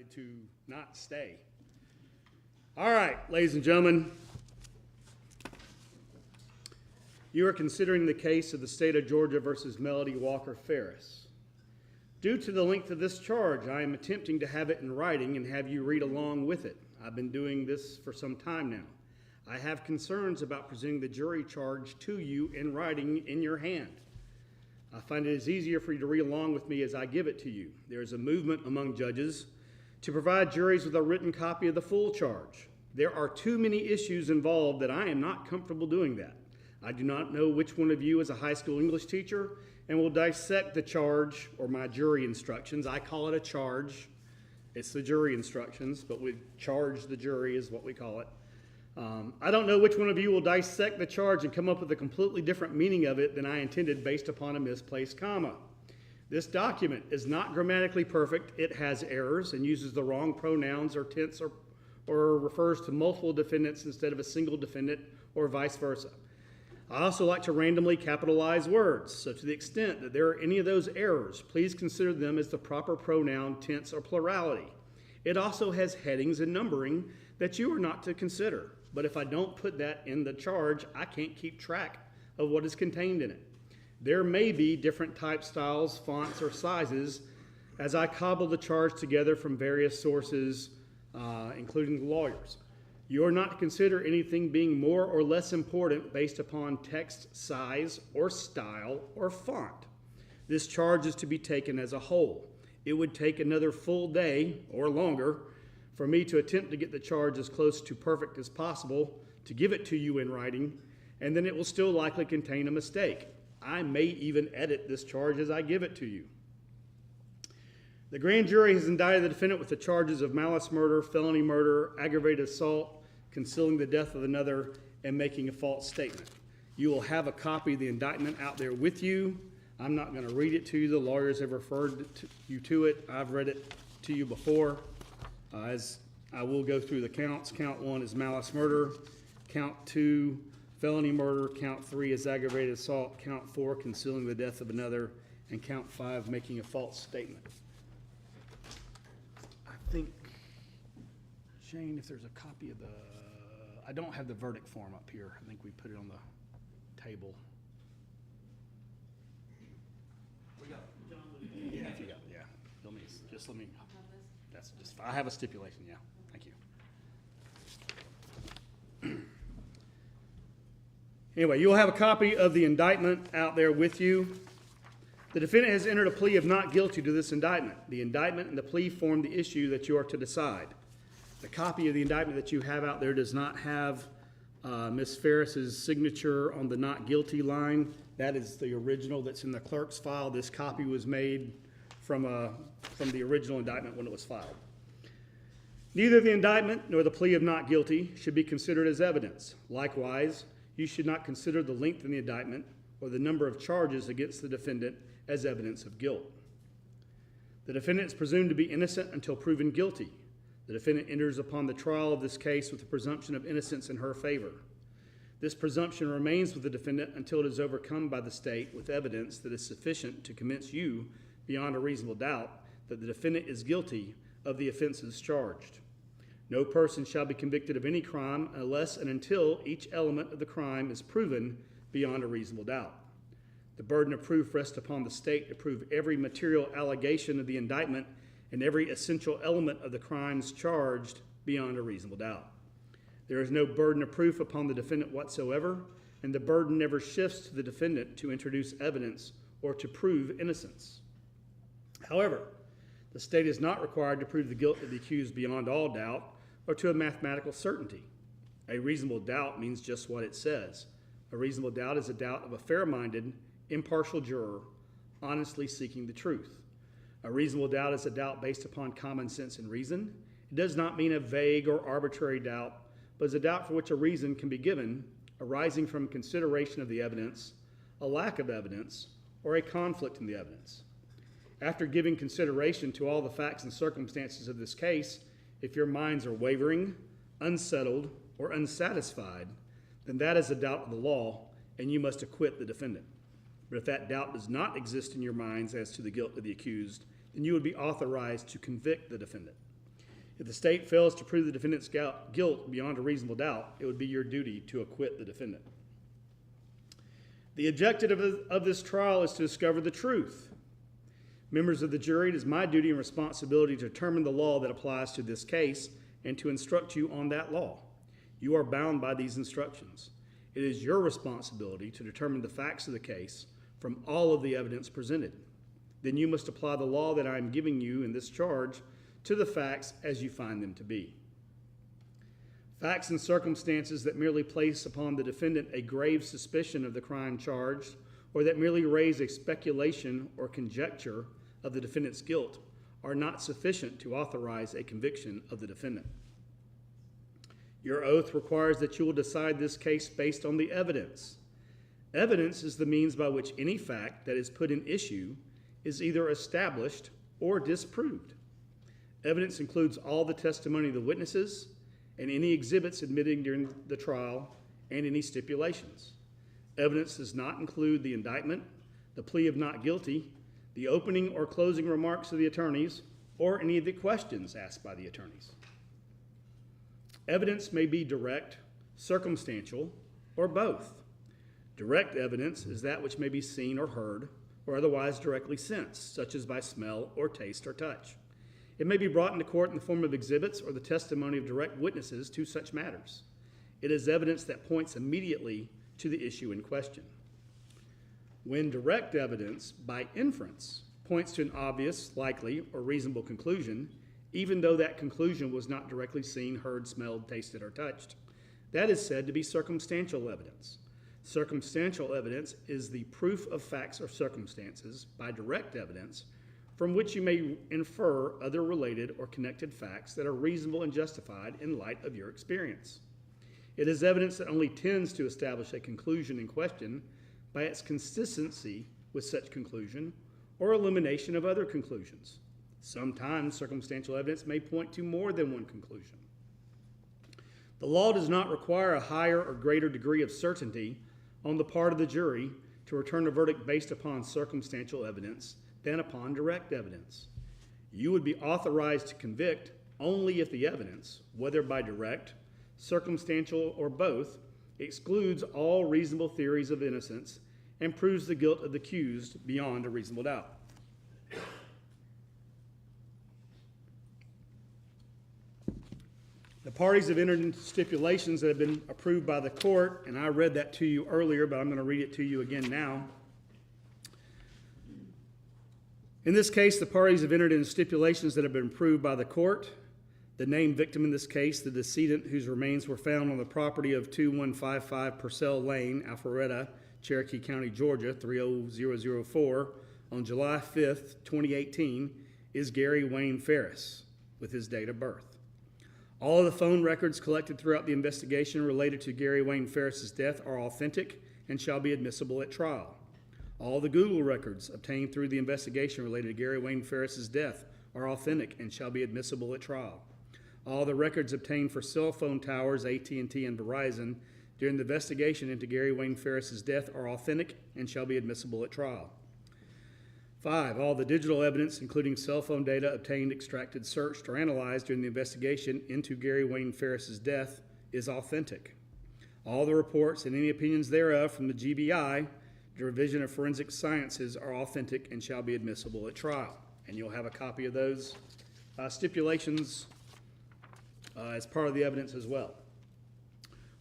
S1: decided to not stay. All right, ladies and gentlemen, you are considering the case of the state of Georgia versus Melody Walker Farris. Due to the length of this charge, I am attempting to have it in writing and have you read along with it. I've been doing this for some time now. I have concerns about presenting the jury charge to you in writing in your hand. I find it is easier for you to read along with me as I give it to you. There is a movement among judges to provide juries with a written copy of the full charge. There are too many issues involved that I am not comfortable doing that. I do not know which one of you is a high school English teacher and will dissect the charge or my jury instructions. I call it a charge. It's the jury instructions, but we charge the jury is what we call it. I don't know which one of you will dissect the charge and come up with a completely different meaning of it than I intended based upon a misplaced comma. This document is not grammatically perfect. It has errors and uses the wrong pronouns or tense or refers to multiple defendants instead of a single defendant or vice versa. I also like to randomly capitalize words, so to the extent that there are any of those errors, please consider them as the proper pronoun, tense, or plurality. It also has headings and numbering that you are not to consider. But if I don't put that in the charge, I can't keep track of what is contained in it. There may be different type styles, fonts, or sizes as I cobble the charge together from various sources, including the lawyers. You are not to consider anything being more or less important based upon text size or style or font. This charge is to be taken as a whole. It would take another full day or longer for me to attempt to get the charge as close to perfect as possible, to give it to you in writing, and then it will still likely contain a mistake. I may even edit this charge as I give it to you. The grand jury has indicted the defendant with the charges of malice murder, felony murder, aggravated assault, concealing the death of another, and making a false statement. You will have a copy of the indictment out there with you. I'm not going to read it to you. The lawyers have referred you to it. I've read it to you before. As I will go through the counts. Count 1 is malice murder. Count 2, felony murder. Count 3 is aggravated assault. Count 4, concealing the death of another. And count 5, making a false statement. I think, Shane, if there's a copy of the, I don't have the verdict form up here. I think we put it on the table.
S4: We got
S1: Yeah, if you got, yeah. Let me, that's just, I have a stipulation, yeah. Thank you. Anyway, you'll have a copy of the indictment out there with you. The defendant has entered a plea of not guilty to this indictment. The indictment and the plea form the issue that you are to decide. The copy of the indictment that you have out there does not have Ms. Farris's signature on the not guilty line. That is the original that's in the clerk's file. This copy was made from the original indictment when it was filed. Neither the indictment nor the plea of not guilty should be considered as evidence. Likewise, you should not consider the length of the indictment or the number of charges against the defendant as evidence of guilt. The defendant is presumed to be innocent until proven guilty. The defendant enters upon the trial of this case with the presumption of innocence in her favor. This presumption remains with the defendant until it is overcome by the state with evidence that is sufficient to convince you beyond a reasonable doubt that the defendant is guilty of the offenses charged. No person shall be convicted of any crime unless and until each element of the crime is proven beyond a reasonable doubt. The burden of proof rests upon the state to prove every material allegation of the indictment and every essential element of the crimes charged beyond a reasonable doubt. There is no burden of proof upon the defendant whatsoever, and the burden never shifts to the defendant to introduce evidence or to prove innocence. However, the state is not required to prove the guilt of the accused beyond all doubt or to a mathematical certainty. A reasonable doubt means just what it says. A reasonable doubt is a doubt of a fair-minded, impartial juror honestly seeking the truth. A reasonable doubt is a doubt based upon common sense and reason. It does not mean a vague or arbitrary doubt, but is a doubt for which a reason can be given, arising from consideration of the evidence, a lack of evidence, or a conflict in the evidence. After giving consideration to all the facts and circumstances of this case, if your minds are wavering, unsettled, or unsatisfied, then that is a doubt of the law, and you must acquit the defendant. But if that doubt does not exist in your minds as to the guilt of the accused, then you would be authorized to convict the defendant. If the state fails to prove the defendant's guilt beyond a reasonable doubt, it would be your duty to acquit the defendant. The objective of this trial is to discover the truth. Members of the jury, it is my duty and responsibility to determine the law that applies to this case and to instruct you on that law. You are bound by these instructions. It is your responsibility to determine the facts of the case from all of the evidence presented. Then you must apply the law that I am giving you in this charge to the facts as you find them to be. Facts and circumstances that merely place upon the defendant a grave suspicion of the crime charged, or that merely raise a speculation or conjecture of the defendant's guilt, are not sufficient to authorize a conviction of the defendant. Your oath requires that you will decide this case based on the evidence. Evidence is the means by which any fact that is put in issue is either established or disproved. Evidence includes all the testimony of the witnesses and any exhibits admitted during the trial and any stipulations. Evidence does not include the indictment, the plea of not guilty, the opening or closing remarks of the attorneys, or any of the questions asked by the attorneys. Evidence may be direct, circumstantial, or both. Direct evidence is that which may be seen or heard, or otherwise directly sensed, such as by smell or taste or touch. It may be brought into court in the form of exhibits or the testimony of direct witnesses to such matters. It is evidence that points immediately to the issue in question. When direct evidence, by inference, points to an obvious, likely, or reasonable conclusion, even though that conclusion was not directly seen, heard, smelled, tasted, or touched, that is said to be circumstantial evidence. Circumstantial evidence is the proof of facts or circumstances by direct evidence from which you may infer other related or connected facts that are reasonable and justified in light of your experience. It is evidence that only tends to establish a conclusion in question by its consistency with such conclusion or elimination of other conclusions. Sometimes circumstantial evidence may point to more than one conclusion. The law does not require a higher or greater degree of certainty on the part of the jury to return a verdict based upon circumstantial evidence than upon direct evidence. You would be authorized to convict only if the evidence, whether by direct, circumstantial, or both, excludes all reasonable theories of innocence and proves the guilt of the accused beyond a reasonable doubt. The parties have entered into stipulations that have been approved by the court, and I read that to you earlier, but I'm going to read it to you again now. In this case, the parties have entered into stipulations that have been approved by the court. The named victim in this case, the decedent whose remains were found on the property of 2155 Purcell Lane, Alpharetta, Cherokee County, Georgia, 30004, on July 5th, 2018, is Gary Wayne Farris, with his date of birth. All of the phone records collected throughout the investigation related to Gary Wayne Farris's death are authentic and shall be admissible at trial. All the Google records obtained through the investigation related to Gary Wayne Farris's death are authentic and shall be admissible at trial. All the records obtained for cell phone towers, AT&T and Verizon, during the investigation into Gary Wayne Farris's death are authentic and shall be admissible at trial. 5, all the digital evidence, including cell phone data obtained, extracted, searched, or analyzed during the investigation into Gary Wayne Farris's death is authentic. All the reports and any opinions thereof from the GBI, Division of Forensic Sciences, are authentic and shall be admissible at trial. And you'll have a copy of those stipulations as part of the evidence as well.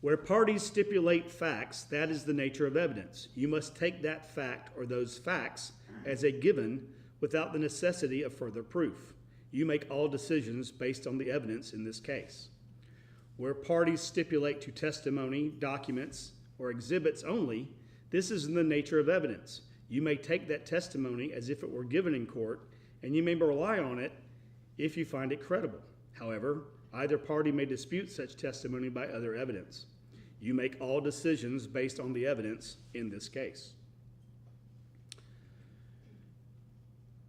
S1: Where parties stipulate facts, that is the nature of evidence. You must take that fact or those facts as a given without the necessity of further proof. You make all decisions based on the evidence in this case. Where parties stipulate to testimony, documents, or exhibits only, this is in the nature of evidence. You may take that testimony as if it were given in court, and you may rely on it if you find it credible. However, either party may dispute such testimony by other evidence. You make all decisions based on the evidence in this case.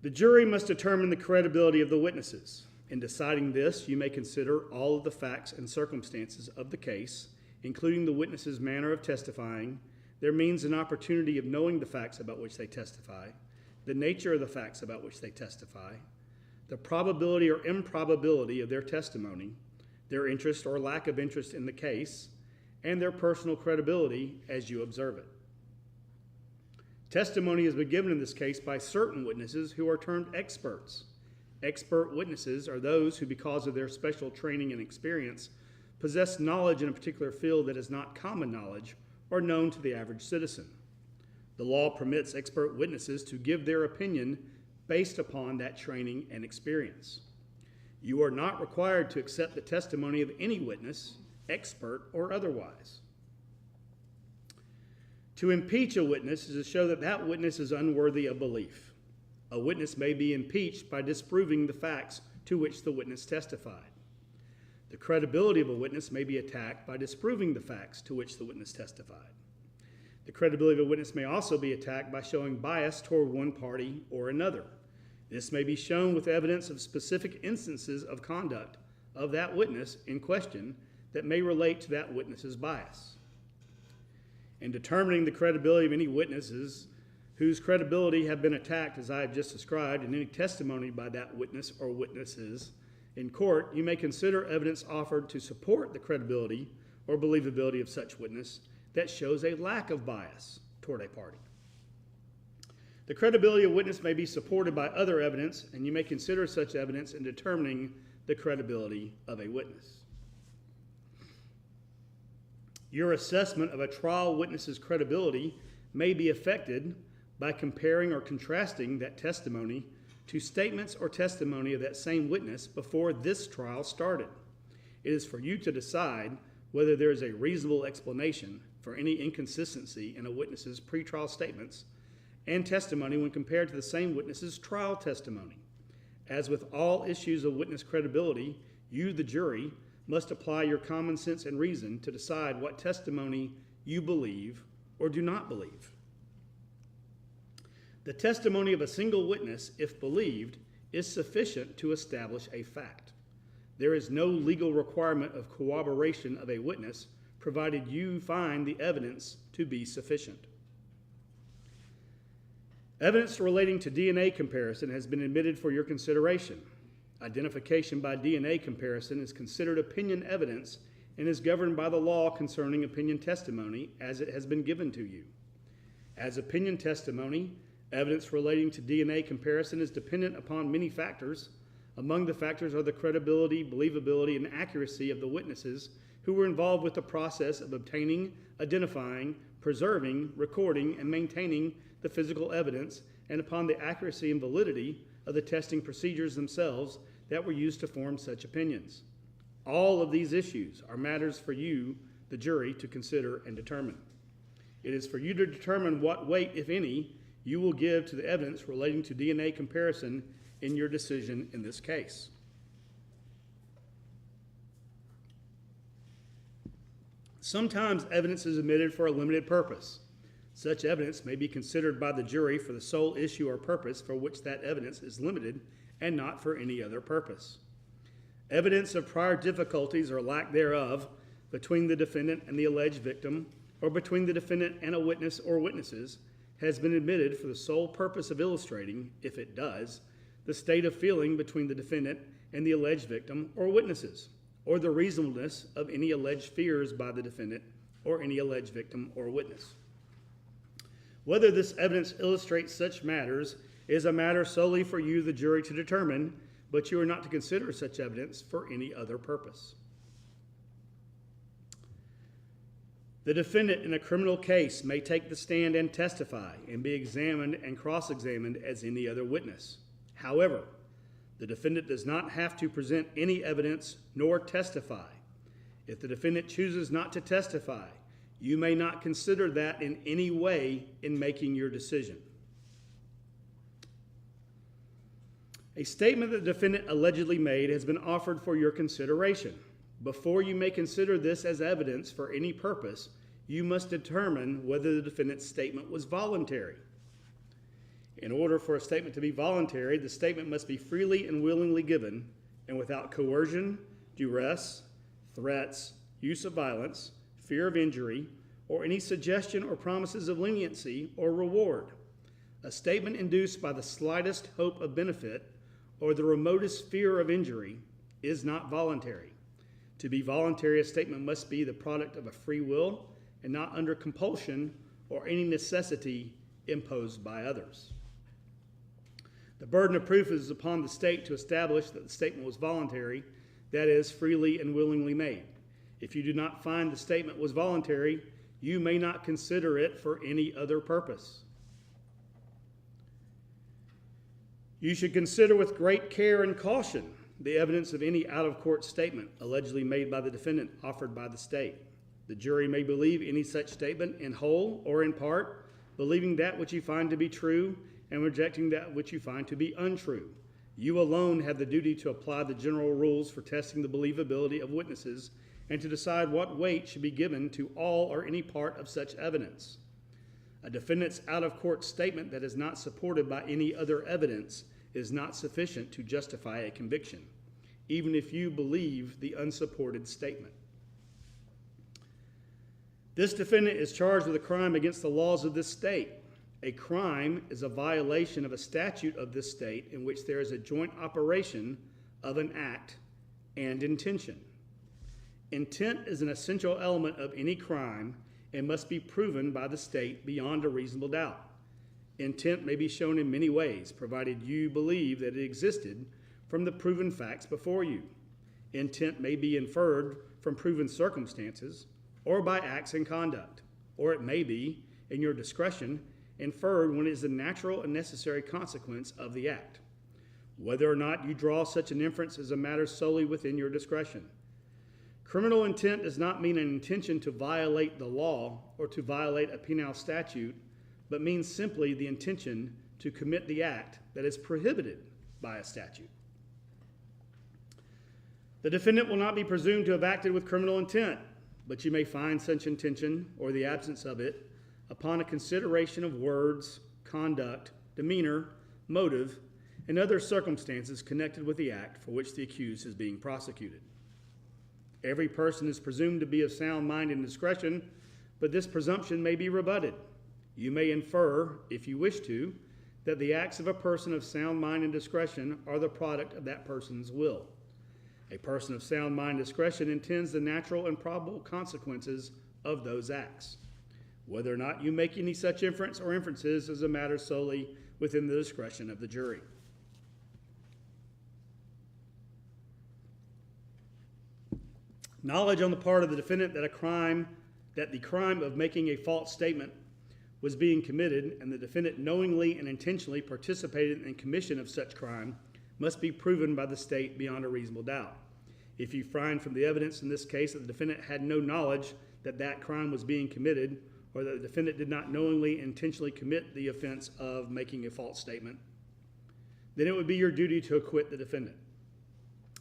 S1: The jury must determine the credibility of the witnesses. In deciding this, you may consider all of the facts and circumstances of the case, including the witnesses' manner of testifying, their means and opportunity of knowing the facts about which they testify, the nature of the facts about which they testify, the probability or improbability of their testimony, their interest or lack of interest in the case, and their personal credibility as you observe it. Testimony has been given in this case by certain witnesses who are termed experts. Expert witnesses are those who, because of their special training and experience, possess knowledge in a particular field that is not common knowledge or known to the average citizen. The law permits expert witnesses to give their opinion based upon that training and experience. You are not required to accept the testimony of any witness, expert or otherwise. To impeach a witness is to show that that witness is unworthy of belief. A witness may be impeached by disproving the facts to which the witness testified. The credibility of a witness may be attacked by disproving the facts to which the witness testified. The credibility of a witness may also be attacked by showing bias toward one party or another. This may be shown with evidence of specific instances of conduct of that witness in question that may relate to that witness's bias. In determining the credibility of any witnesses whose credibility have been attacked, as I have just described, in any testimony by that witness or witnesses in court, you may consider evidence offered to support the credibility or believability of such witness that shows a lack of bias toward a party. The credibility of witness may be supported by other evidence, and you may consider such evidence in determining the credibility of a witness. Your assessment of a trial witness's credibility may be affected by comparing or contrasting that testimony to statements or testimony of that same witness before this trial started. It is for you to decide whether there is a reasonable explanation for any inconsistency in a witness's pretrial statements and testimony when compared to the same witness's trial testimony. As with all issues of witness credibility, you, the jury, must apply your common sense and reason to decide what testimony you believe or do not believe. The testimony of a single witness, if believed, is sufficient to establish a fact. There is no legal requirement of corroboration of a witness, provided you find the evidence to be sufficient. Evidence relating to DNA comparison has been admitted for your consideration. Identification by DNA comparison is considered opinion evidence and is governed by the law concerning opinion testimony as it has been given to you. As opinion testimony, evidence relating to DNA comparison is dependent upon many factors. Among the factors are the credibility, believability, and accuracy of the witnesses who were involved with the process of obtaining, identifying, preserving, recording, and maintaining the physical evidence, and upon the accuracy and validity of the testing procedures themselves that were used to form such opinions. All of these issues are matters for you, the jury, to consider and determine. It is for you to determine what weight, if any, you will give to the evidence relating to DNA comparison in your decision in this case. Sometimes evidence is admitted for a limited purpose. Such evidence may be considered by the jury for the sole issue or purpose for which that evidence is limited and not for any other purpose. Evidence of prior difficulties or lack thereof between the defendant and the alleged victim, or between the defendant and a witness or witnesses, has been admitted for the sole purpose of illustrating, if it does, the state of feeling between the defendant and the alleged victim or witnesses, or the reasonableness of any alleged fears by the defendant or any alleged victim or witness. Whether this evidence illustrates such matters is a matter solely for you, the jury, to determine, but you are not to consider such evidence for any other purpose. The defendant in a criminal case may take the stand and testify and be examined and cross-examined as any other witness. However, the defendant does not have to present any evidence nor testify. If the defendant chooses not to testify, you may not consider that in any way in making your decision. A statement the defendant allegedly made has been offered for your consideration. Before you may consider this as evidence for any purpose, you must determine whether the defendant's statement was voluntary. In order for a statement to be voluntary, the statement must be freely and willingly given and without coercion, duress, threats, use of violence, fear of injury, or any suggestion or promises of leniency or reward. A statement induced by the slightest hope of benefit or the remotest fear of injury is not voluntary. To be voluntary, a statement must be the product of a free will and not under compulsion or any necessity imposed by others. The burden of proof is upon the state to establish that the statement was voluntary, that is, freely and willingly made. If you do not find the statement was voluntary, you may not consider it for any other purpose. You should consider with great care and caution the evidence of any out-of-court statement allegedly made by the defendant offered by the state. The jury may believe any such statement in whole or in part, believing that which you find to be true and rejecting that which you find to be untrue. You alone have the duty to apply the general rules for testing the believability of witnesses and to decide what weight should be given to all or any part of such evidence. A defendant's out-of-court statement that is not supported by any other evidence is not sufficient to justify a conviction, even if you believe the unsupported statement. This defendant is charged with a crime against the laws of this state. A crime is a violation of a statute of this state in which there is a joint operation of an act and intention. Intent is an essential element of any crime and must be proven by the state beyond a reasonable doubt. Intent may be shown in many ways, provided you believe that it existed from the proven facts before you. Intent may be inferred from proven circumstances or by acts and conduct, or it may be, in your discretion, inferred when it is a natural and necessary consequence of the act. Whether or not you draw such an inference is a matter solely within your discretion. Criminal intent does not mean an intention to violate the law or to violate a penal statute, but means simply the intention to commit the act that is prohibited by a statute. The defendant will not be presumed to have acted with criminal intent, but you may find such intention or the absence of it upon a consideration of words, conduct, demeanor, motive, and other circumstances connected with the act for which the accused is being prosecuted. Every person is presumed to be of sound mind and discretion, but this presumption may be rebutted. You may infer, if you wish to, that the acts of a person of sound mind and discretion are the product of that person's will. A person of sound mind and discretion intends the natural and probable consequences of those acts. Whether or not you make any such inference or inferences is a matter solely within the discretion of the jury. Knowledge on the part of the defendant that the crime of making a false statement was being committed and the defendant knowingly and intentionally participated in commission of such crime must be proven by the state beyond a reasonable doubt. If you find from the evidence in this case that the defendant had no knowledge that that crime was being committed, or that the defendant did not knowingly and intentionally commit the offense of making a false statement, then it would be your duty to acquit the defendant.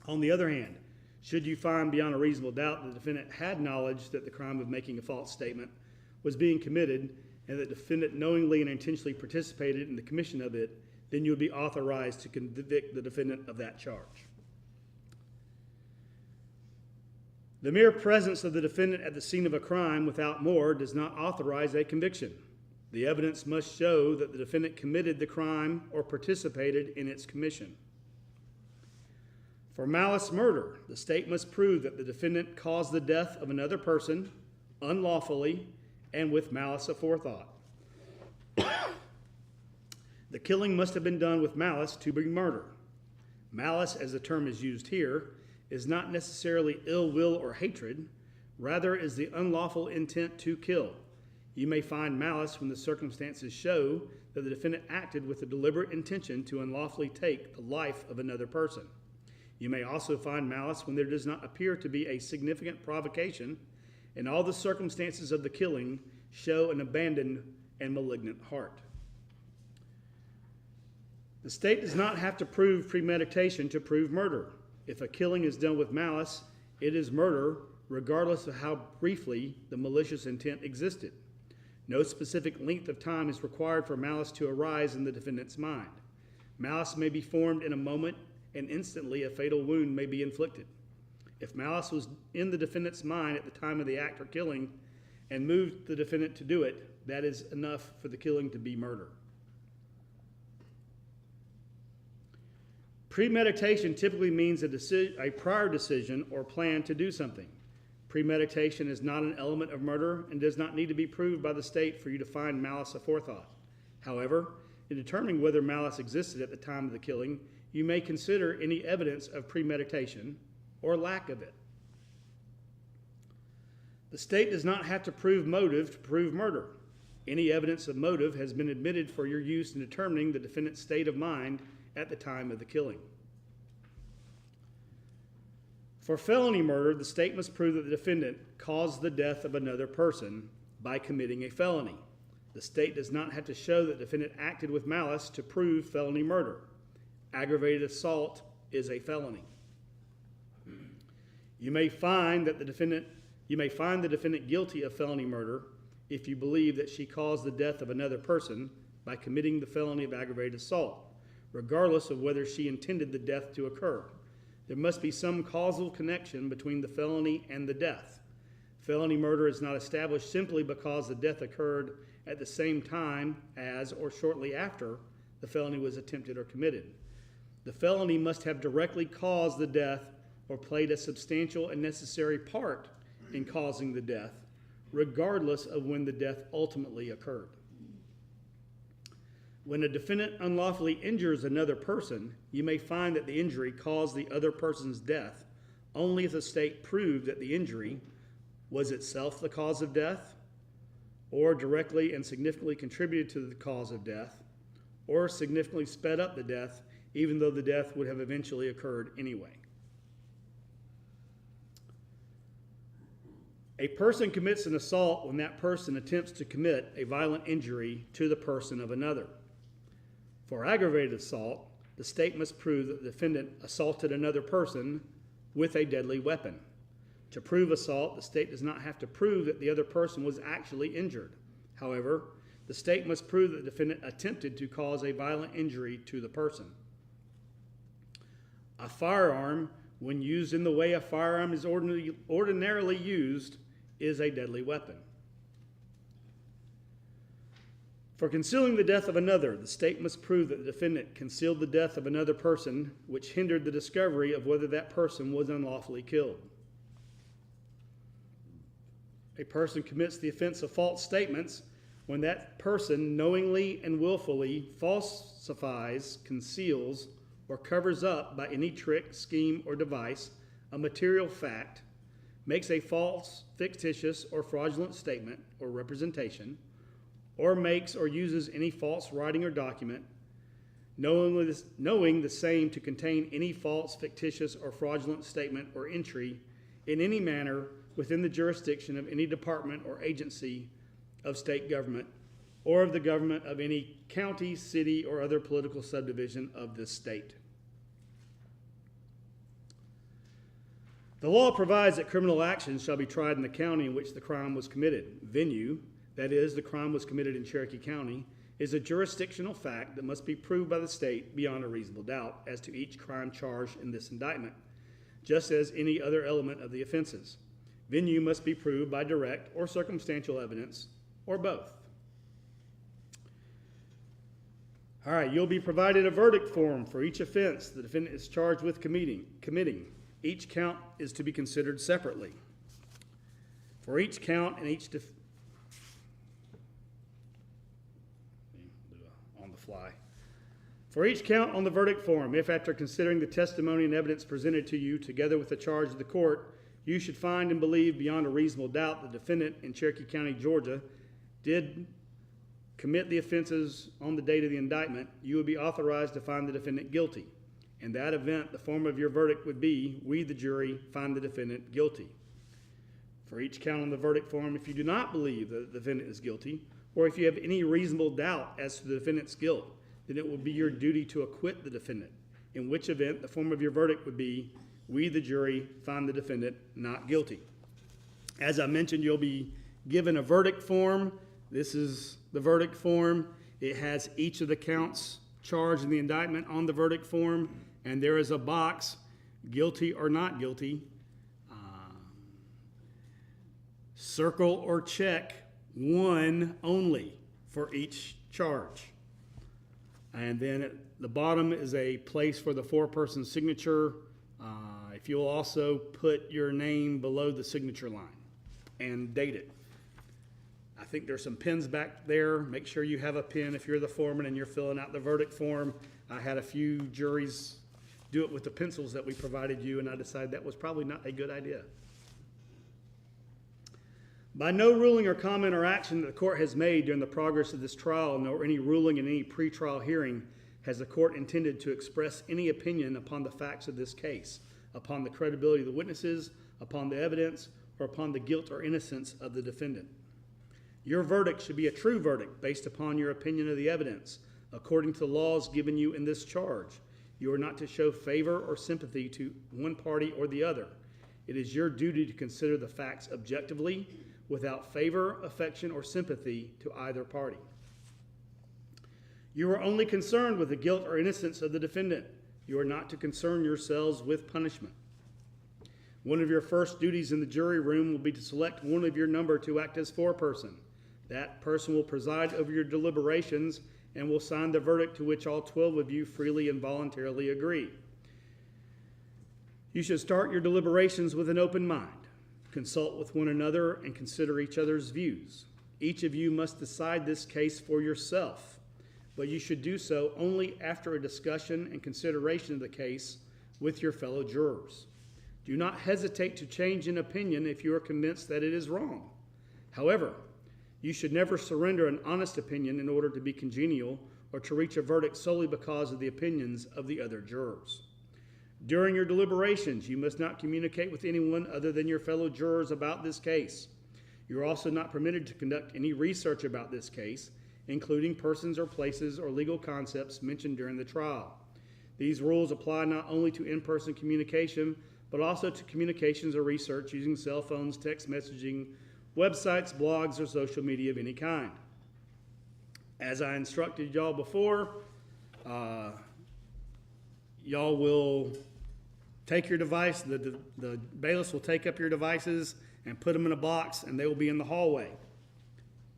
S1: On the other hand, should you find beyond a reasonable doubt that the defendant had knowledge that the crime of making a false statement was being committed and that the defendant knowingly and intentionally participated in the commission of it, then you would be authorized to convict the defendant of that charge. The mere presence of the defendant at the scene of a crime without more does not authorize a conviction. The evidence must show that the defendant committed the crime or participated in its commission. For malice murder, the state must prove that the defendant caused the death of another person unlawfully and with malice aforethought. The killing must have been done with malice to be murder. Malice, as the term is used here, is not necessarily ill will or hatred, rather is the unlawful intent to kill. You may find malice when the circumstances show that the defendant acted with a deliberate intention to unlawfully take the life of another person. You may also find malice when there does not appear to be a significant provocation and all the circumstances of the killing show an abandoned and malignant heart. The state does not have to prove premeditation to prove murder. If a killing is done with malice, it is murder regardless of how briefly the malicious intent existed. No specific length of time is required for malice to arise in the defendant's mind. Malice may be formed in a moment, and instantly a fatal wound may be inflicted. If malice was in the defendant's mind at the time of the act or killing and moved the defendant to do it, that is enough for the killing to be murder. Premeditation typically means a prior decision or plan to do something. Premeditation is not an element of murder and does not need to be proved by the state for you to find malice aforethought. However, in determining whether malice existed at the time of the killing, you may consider any evidence of premeditation or lack of it. The state does not have to prove motive to prove murder. Any evidence of motive has been admitted for your use in determining the defendant's state of mind at the time of the killing. For felony murder, the state must prove that the defendant caused the death of another person by committing a felony. The state does not have to show that the defendant acted with malice to prove felony murder. Aggravated assault is a felony. You may find the defendant guilty of felony murder if you believe that she caused the death of another person by committing the felony of aggravated assault, regardless of whether she intended the death to occur. There must be some causal connection between the felony and the death. Felony murder is not established simply because the death occurred at the same time as or shortly after the felony was attempted or committed. The felony must have directly caused the death or played a substantial and necessary part in causing the death, regardless of when the death ultimately occurred. When a defendant unlawfully injures another person, you may find that the injury caused the other person's death only if the state proved that the injury was itself the cause of death, or directly and significantly contributed to the cause of death, or significantly sped up the death, even though the death would have eventually occurred anyway. A person commits an assault when that person attempts to commit a violent injury to the person of another. For aggravated assault, the state must prove that the defendant assaulted another person with a deadly weapon. To prove assault, the state does not have to prove that the other person was actually injured. However, the state must prove that the defendant attempted to cause a violent injury to the person. A firearm, when used in the way a firearm is ordinarily used, is a deadly weapon. For concealing the death of another, the state must prove that the defendant concealed the death of another person, which hindered the discovery of whether that person was unlawfully killed. A person commits the offense of false statements when that person knowingly and willfully falsifies, conceals, or covers up by any trick, scheme, or device a material fact, makes a false, fictitious, or fraudulent statement or representation, or makes or uses any false writing or document, knowing the same to contain any false, fictitious, or fraudulent statement or entry in any manner within the jurisdiction of any department or agency of state government or of the government of any county, city, or other political subdivision of this state. The law provides that criminal actions shall be tried in the county in which the crime was committed. Venue, that is, the crime was committed in Cherokee County, is a jurisdictional fact that must be proved by the state beyond a reasonable doubt as to each crime charged in this indictment, just as any other element of the offenses. Venue must be proved by direct or circumstantial evidence, or both. All right, you'll be provided a verdict form for each offense the defendant is charged with committing. Each count is to be considered separately. For each count and For each count on the verdict form, if after considering the testimony and evidence presented to you together with the charge of the court, you should find and believe beyond a reasonable doubt the defendant in Cherokee County, Georgia, did commit the offenses on the date of the indictment, you would be authorized to find the defendant guilty. In that event, the form of your verdict would be, we, the jury, find the defendant guilty. For each count on the verdict form, if you do not believe that the defendant is guilty, or if you have any reasonable doubt as to the defendant's guilt, then it will be your duty to acquit the defendant, in which event the form of your verdict would be, we, the jury, find the defendant not guilty. As I mentioned, you'll be given a verdict form. This is the verdict form. It has each of the counts charged in the indictment on the verdict form, and there is a box, guilty or not guilty. Circle or check one only for each charge. And then at the bottom is a place for the foreperson signature. If you'll also put your name below the signature line and date it. I think there's some pens back there. Make sure you have a pen if you're the foreman and you're filling out the verdict form. I had a few juries do it with the pencils that we provided you, and I decided that was probably not a good idea. By no ruling or comment or action that the court has made during the progress of this trial, nor any ruling in any pretrial hearing, has the court intended to express any opinion upon the facts of this case, upon the credibility of the witnesses, upon the evidence, or upon the guilt or innocence of the defendant. Your verdict should be a true verdict based upon your opinion of the evidence, according to the laws given you in this charge. You are not to show favor or sympathy to one party or the other. It is your duty to consider the facts objectively, without favor, affection, or sympathy to either party. You are only concerned with the guilt or innocence of the defendant. You are not to concern yourselves with punishment. One of your first duties in the jury room will be to select one of your number to act as foreperson. That person will preside over your deliberations and will sign the verdict to which all 12 of you freely and voluntarily agree. You should start your deliberations with an open mind. Consult with one another and consider each other's views. Each of you must decide this case for yourself, but you should do so only after a discussion and consideration of the case with your fellow jurors. Do not hesitate to change an opinion if you are convinced that it is wrong. However, you should never surrender an honest opinion in order to be congenial or to reach a verdict solely because of the opinions of the other jurors. During your deliberations, you must not communicate with anyone other than your fellow jurors about this case. You are also not permitted to conduct any research about this case, including persons or places or legal concepts mentioned during the trial. These rules apply not only to in-person communication, but also to communications or research using cell phones, text messaging, websites, blogs, or social media of any kind. As I instructed y'all before, y'all will take your device, the bailiffs will take up your devices and put them in a box, and they will be in the hallway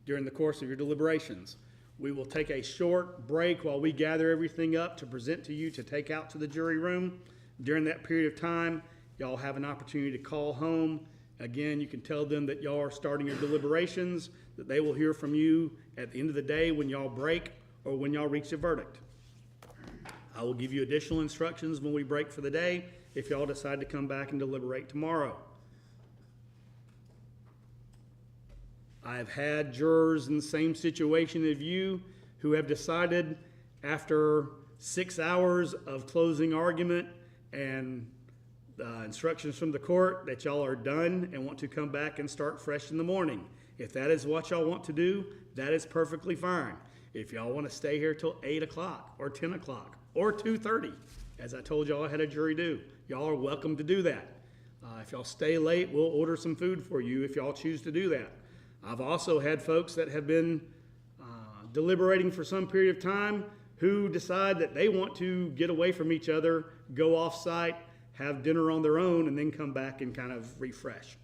S1: during the course of your deliberations. We will take a short break while we gather everything up to present to you to take out to the jury room. During that period of time, y'all have an opportunity to call home. Again, you can tell them that y'all are starting your deliberations, that they will hear from you at the end of the day when y'all break or when y'all reach a verdict. I will give you additional instructions when we break for the day if y'all decide to come back and deliberate tomorrow. I have had jurors in the same situation as you who have decided after 6 hours of closing argument and instructions from the court that y'all are done and want to come back and start fresh in the morning. If that is what y'all want to do, that is perfectly fine. If y'all want to stay here till 8 o'clock or 10 o'clock or 2:30, as I told y'all I had a jury do, y'all are welcome to do that. If y'all stay late, we'll order some food for you if y'all choose to do that. I've also had folks that have been deliberating for some period of time who decide that they want to get away from each other, go off-site, have dinner on their own, and then come back and kind of refresh.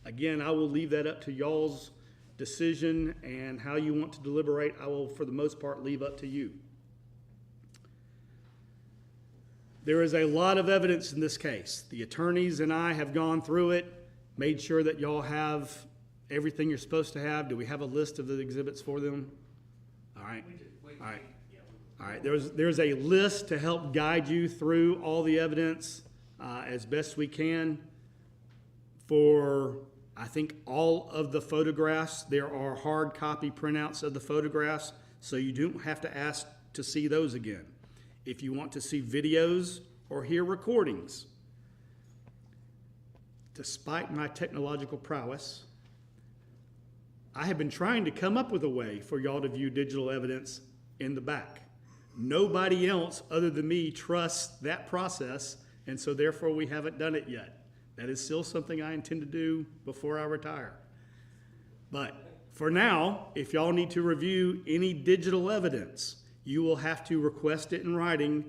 S1: Again, I will leave that up to y'all's decision, and how you want to deliberate, I will, for the most part, leave up to you. There is a lot of evidence in this case. The attorneys and I have gone through it, made sure that y'all have everything you're supposed to have. Do we have a list of the exhibits for them? All right. All right. All right. There's a list to help guide you through all the evidence as best we can. For, I think, all of the photographs, there are hard copy printouts of the photographs, so you don't have to ask to see those again. If you want to see videos or hear recordings, despite my technological prowess, I have been trying to come up with a way for y'all to view digital evidence in the back. Nobody else other than me trusts that process, and so therefore we haven't done it yet. That is still something I intend to do before I retire. But for now, if y'all need to review any digital evidence, you will have to request it in writing,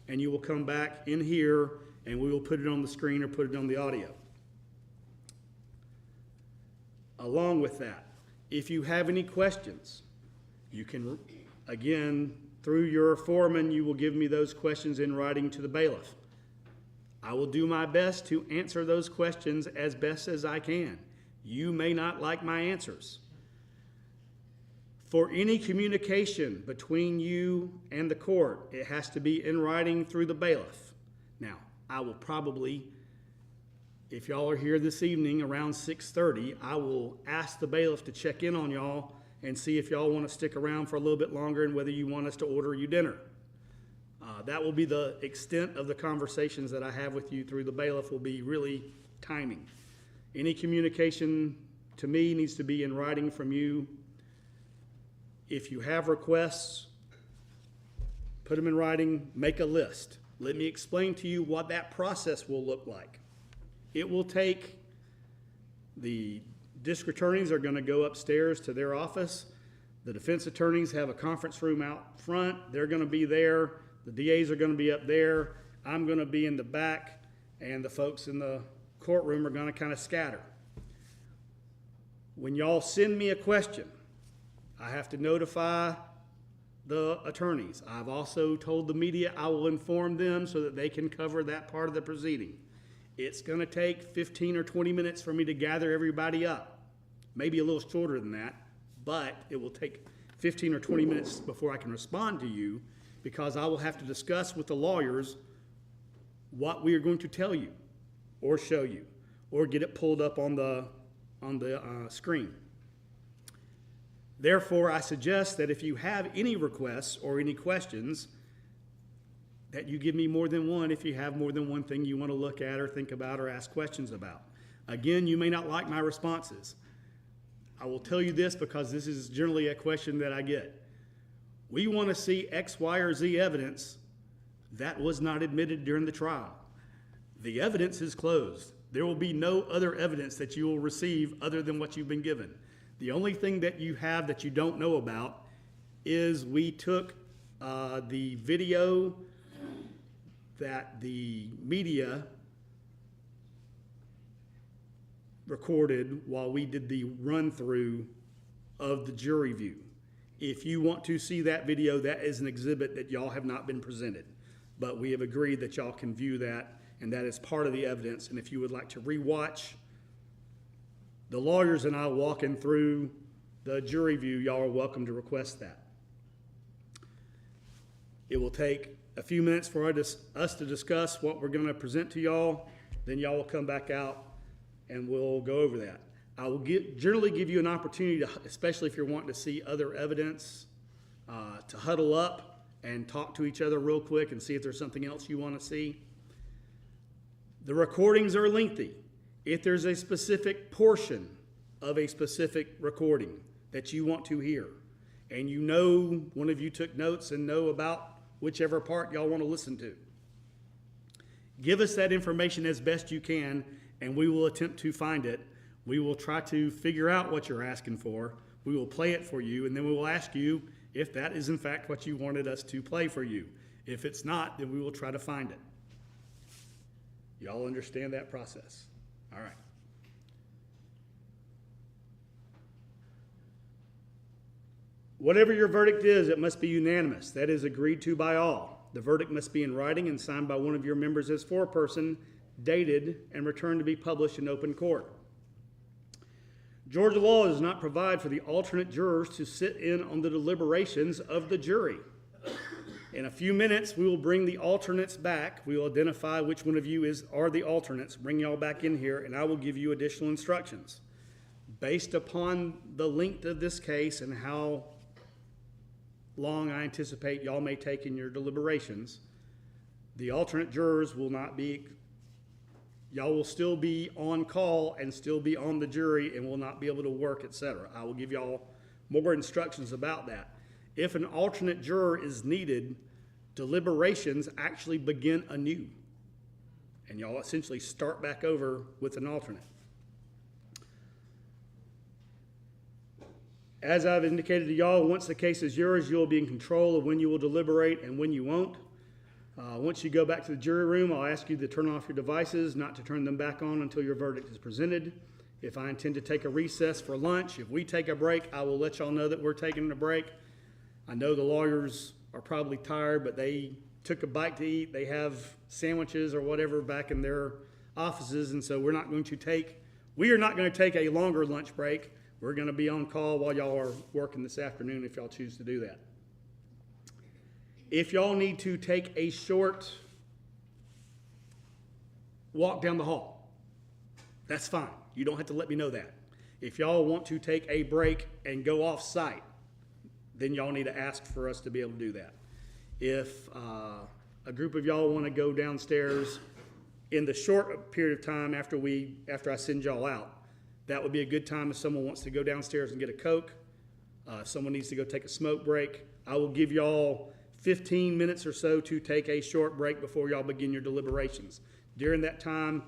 S1: and you will come back in here, and we will put it on the screen or put it on the audio. Along with that, if you have any questions, you can, again, through your foreman, you will give me those questions in writing to the bailiff. I will do my best to answer those questions as best as I can. You may not like my answers. For any communication between you and the court, it has to be in writing through the bailiff. Now, I will probably, if y'all are here this evening around 6:30, I will ask the bailiff to check in on y'all and see if y'all want to stick around for a little bit longer and whether you want us to order you dinner. That will be the extent of the conversations that I have with you through the bailiff, will be really timing. Any communication to me needs to be in writing from you. If you have requests, put them in writing, make a list. Let me explain to you what that process will look like. It will take, the district attorneys are going to go upstairs to their office. The defense attorneys have a conference room out front. They're going to be there. The DAs are going to be up there. I'm going to be in the back, and the folks in the courtroom are going to kind of scatter. When y'all send me a question, I have to notify the attorneys. I've also told the media I will inform them so that they can cover that part of the proceeding. It's going to take 15 or 20 minutes for me to gather everybody up. Maybe a little shorter than that, but it will take 15 or 20 minutes before I can respond to you, because I will have to discuss with the lawyers what we are going to tell you or show you or get it pulled up on the screen. Therefore, I suggest that if you have any requests or any questions, that you give me more than one if you have more than one thing you want to look at or think about or ask questions about. Again, you may not like my responses. I will tell you this because this is generally a question that I get. We want to see X, Y, or Z evidence that was not admitted during the trial. The evidence is closed. There will be no other evidence that you will receive other than what you've been given. The only thing that you have that you don't know about is we took the video that the media recorded while we did the run-through of the jury view. If you want to see that video, that is an exhibit that y'all have not been presented. But we have agreed that y'all can view that, and that is part of the evidence. And if you would like to rewatch the lawyers and I walking through the jury view, y'all are welcome to request that. It will take a few minutes for us to discuss what we're going to present to y'all. Then y'all will come back out and we'll go over that. I will generally give you an opportunity to, especially if you're wanting to see other evidence, to huddle up and talk to each other real quick and see if there's something else you want to see. The recordings are lengthy. If there's a specific portion of a specific recording that you want to hear, and you know one of you took notes and know about whichever part y'all want to listen to, give us that information as best you can, and we will attempt to find it. We will try to figure out what you're asking for. We will play it for you, and then we will ask you if that is in fact what you wanted us to play for you. If it's not, then we will try to find it. Y'all understand that process? All right. Whatever your verdict is, it must be unanimous. That is agreed to by all. The verdict must be in writing and signed by one of your members as foreperson, dated, and returned to be published in open court. Georgia law does not provide for the alternate jurors to sit in on the deliberations of the jury. In a few minutes, we will bring the alternates back. We will identify which one of you are the alternates, bring y'all back in here, and I will give you additional instructions. Based upon the length of this case and how long I anticipate y'all may take in your deliberations, the alternate jurors will not be, y'all will still be on call and still be on the jury and will not be able to work, etc. I will give y'all more instructions about that. If an alternate juror is needed, deliberations actually begin anew, and y'all essentially start back over with an alternate. As I've indicated to y'all, once the case is yours, you'll be in control of when you will deliberate and when you won't. Once you go back to the jury room, I'll ask you to turn off your devices, not to turn them back on until your verdict is presented. If I intend to take a recess for lunch, if we take a break, I will let y'all know that we're taking a break. I know the lawyers are probably tired, but they took a bite to eat. They have sandwiches or whatever back in their offices, and so we are not going to take a longer lunch break. We're going to be on call while y'all are working this afternoon if y'all choose to do that. If y'all need to take a short walk down the hall, that's fine. You don't have to let me know that. If y'all want to take a break and go off site, then y'all need to ask for us to be able to do that. If a group of y'all want to go downstairs in the short period of time after I send y'all out, that would be a good time if someone wants to go downstairs and get a Coke. If someone needs to go take a smoke break, I will give y'all 15 minutes or so to take a short break before y'all begin your deliberations. During that time,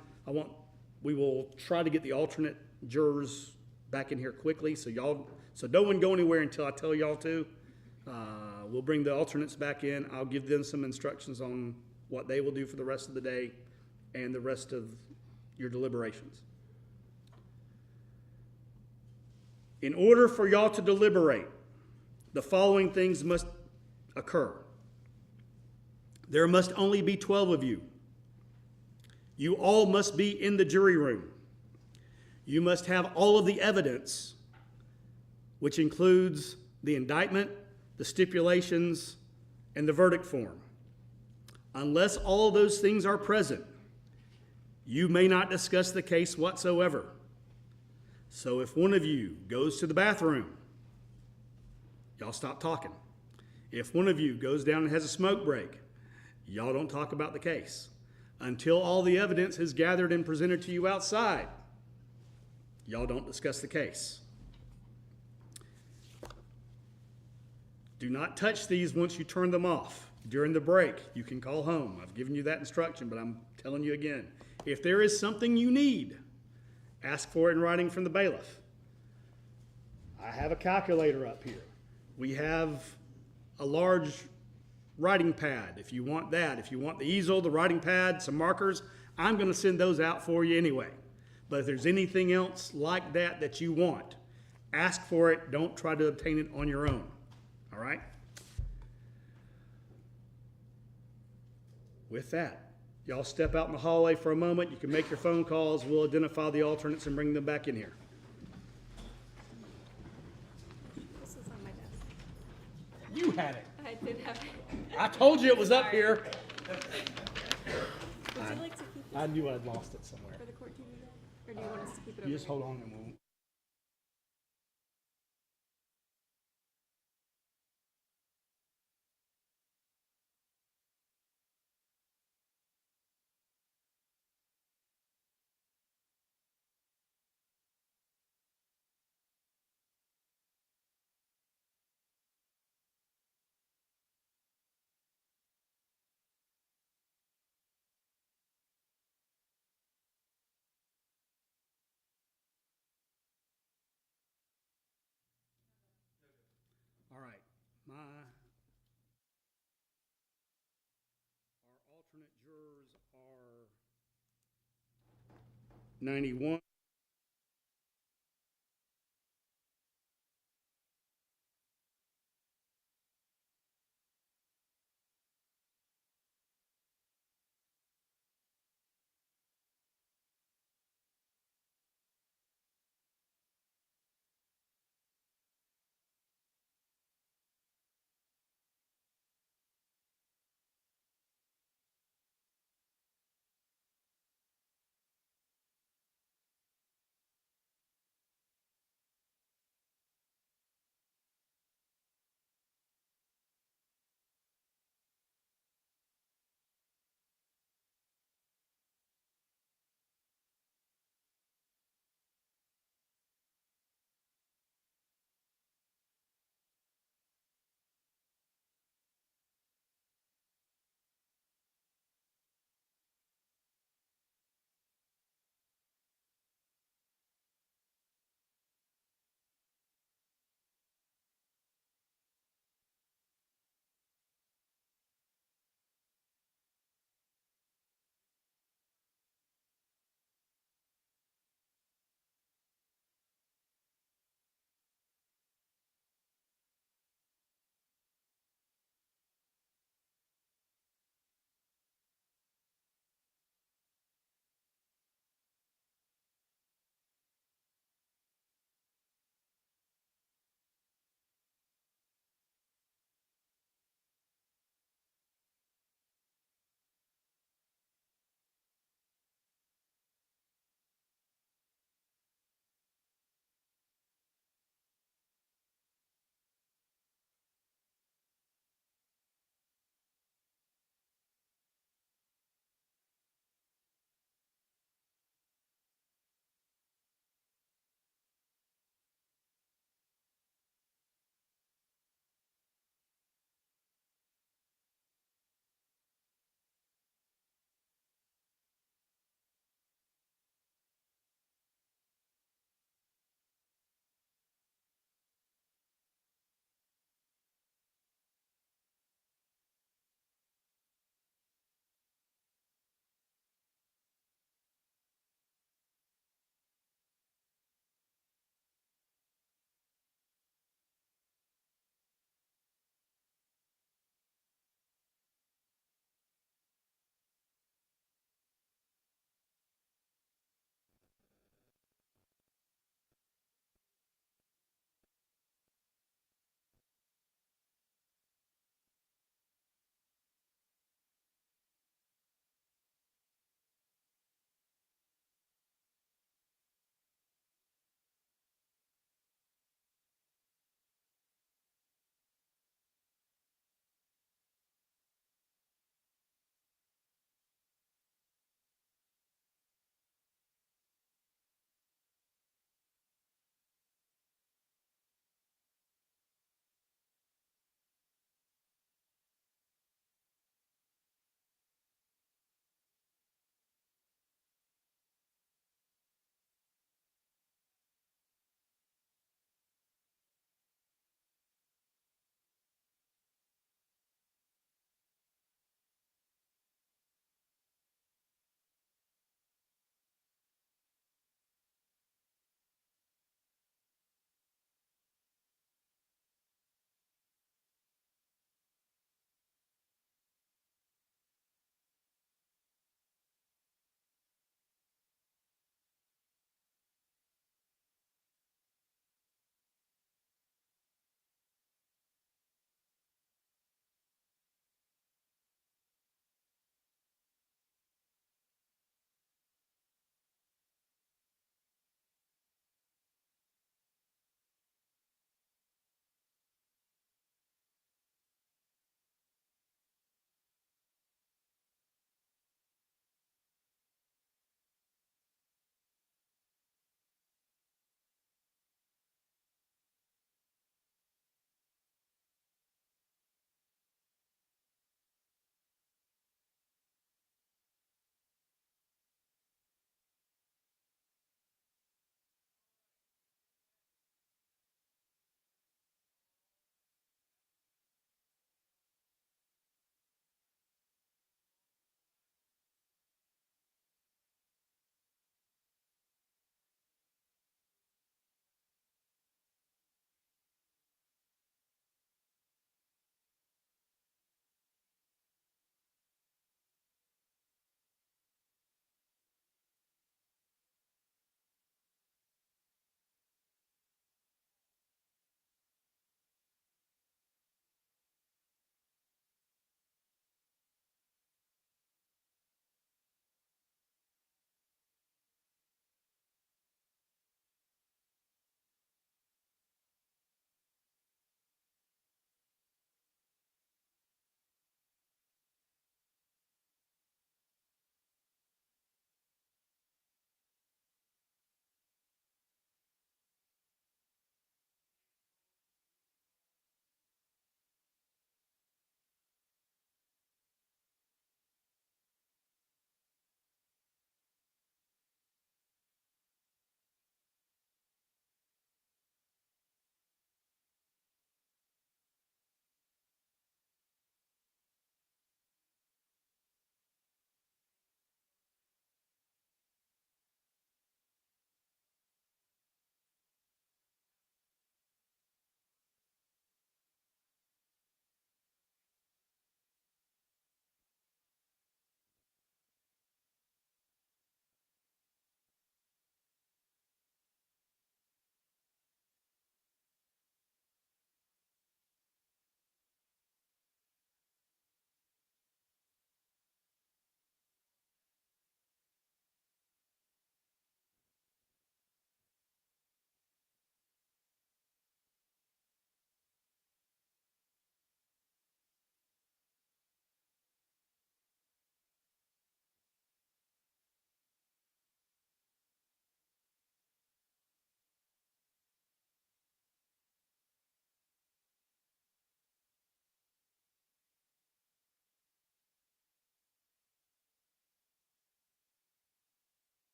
S1: we will try to get the alternate jurors back in here quickly, so no one go anywhere until I tell y'all to. We'll bring the alternates back in. I'll give them some instructions on what they will do for the rest of the day and the rest of your deliberations. In order for y'all to deliberate, the following things must occur. There must only be 12 of you. You all must be in the jury room. You must have all of the evidence, which includes the indictment, the stipulations, and the verdict form. Unless all of those things are present, you may not discuss the case whatsoever. So if one of you goes to the bathroom, y'all stop talking. If one of you goes down and has a smoke break, y'all don't talk about the case. Until all the evidence is gathered and presented to you outside, y'all don't discuss the case. Do not touch these once you turn them off. During the break, you can call home. I've given you that instruction, but I'm telling you again. If there is something you need, ask for it in writing from the bailiff. I have a calculator up here. We have a large writing pad, if you want that. If you want the easel, the writing pad, some markers, I'm going to send those out for you anyway. But if there's anything else like that that you want, ask for it. Don't try to obtain it on your own. All right? With that, y'all step out in the hallway for a moment. You can make your phone calls. We'll identify the alternates and bring them back in here.
S12: This is on my desk.
S1: You had it.
S12: I did have it.
S1: I told you it was up here.
S12: Would you like to keep it
S1: I knew I'd lost it somewhere.
S12: for the court TV then? Or do you want us to keep it over
S1: You just
S12: here?
S1: hold on and we'll. All right, our alternate jurors are 91.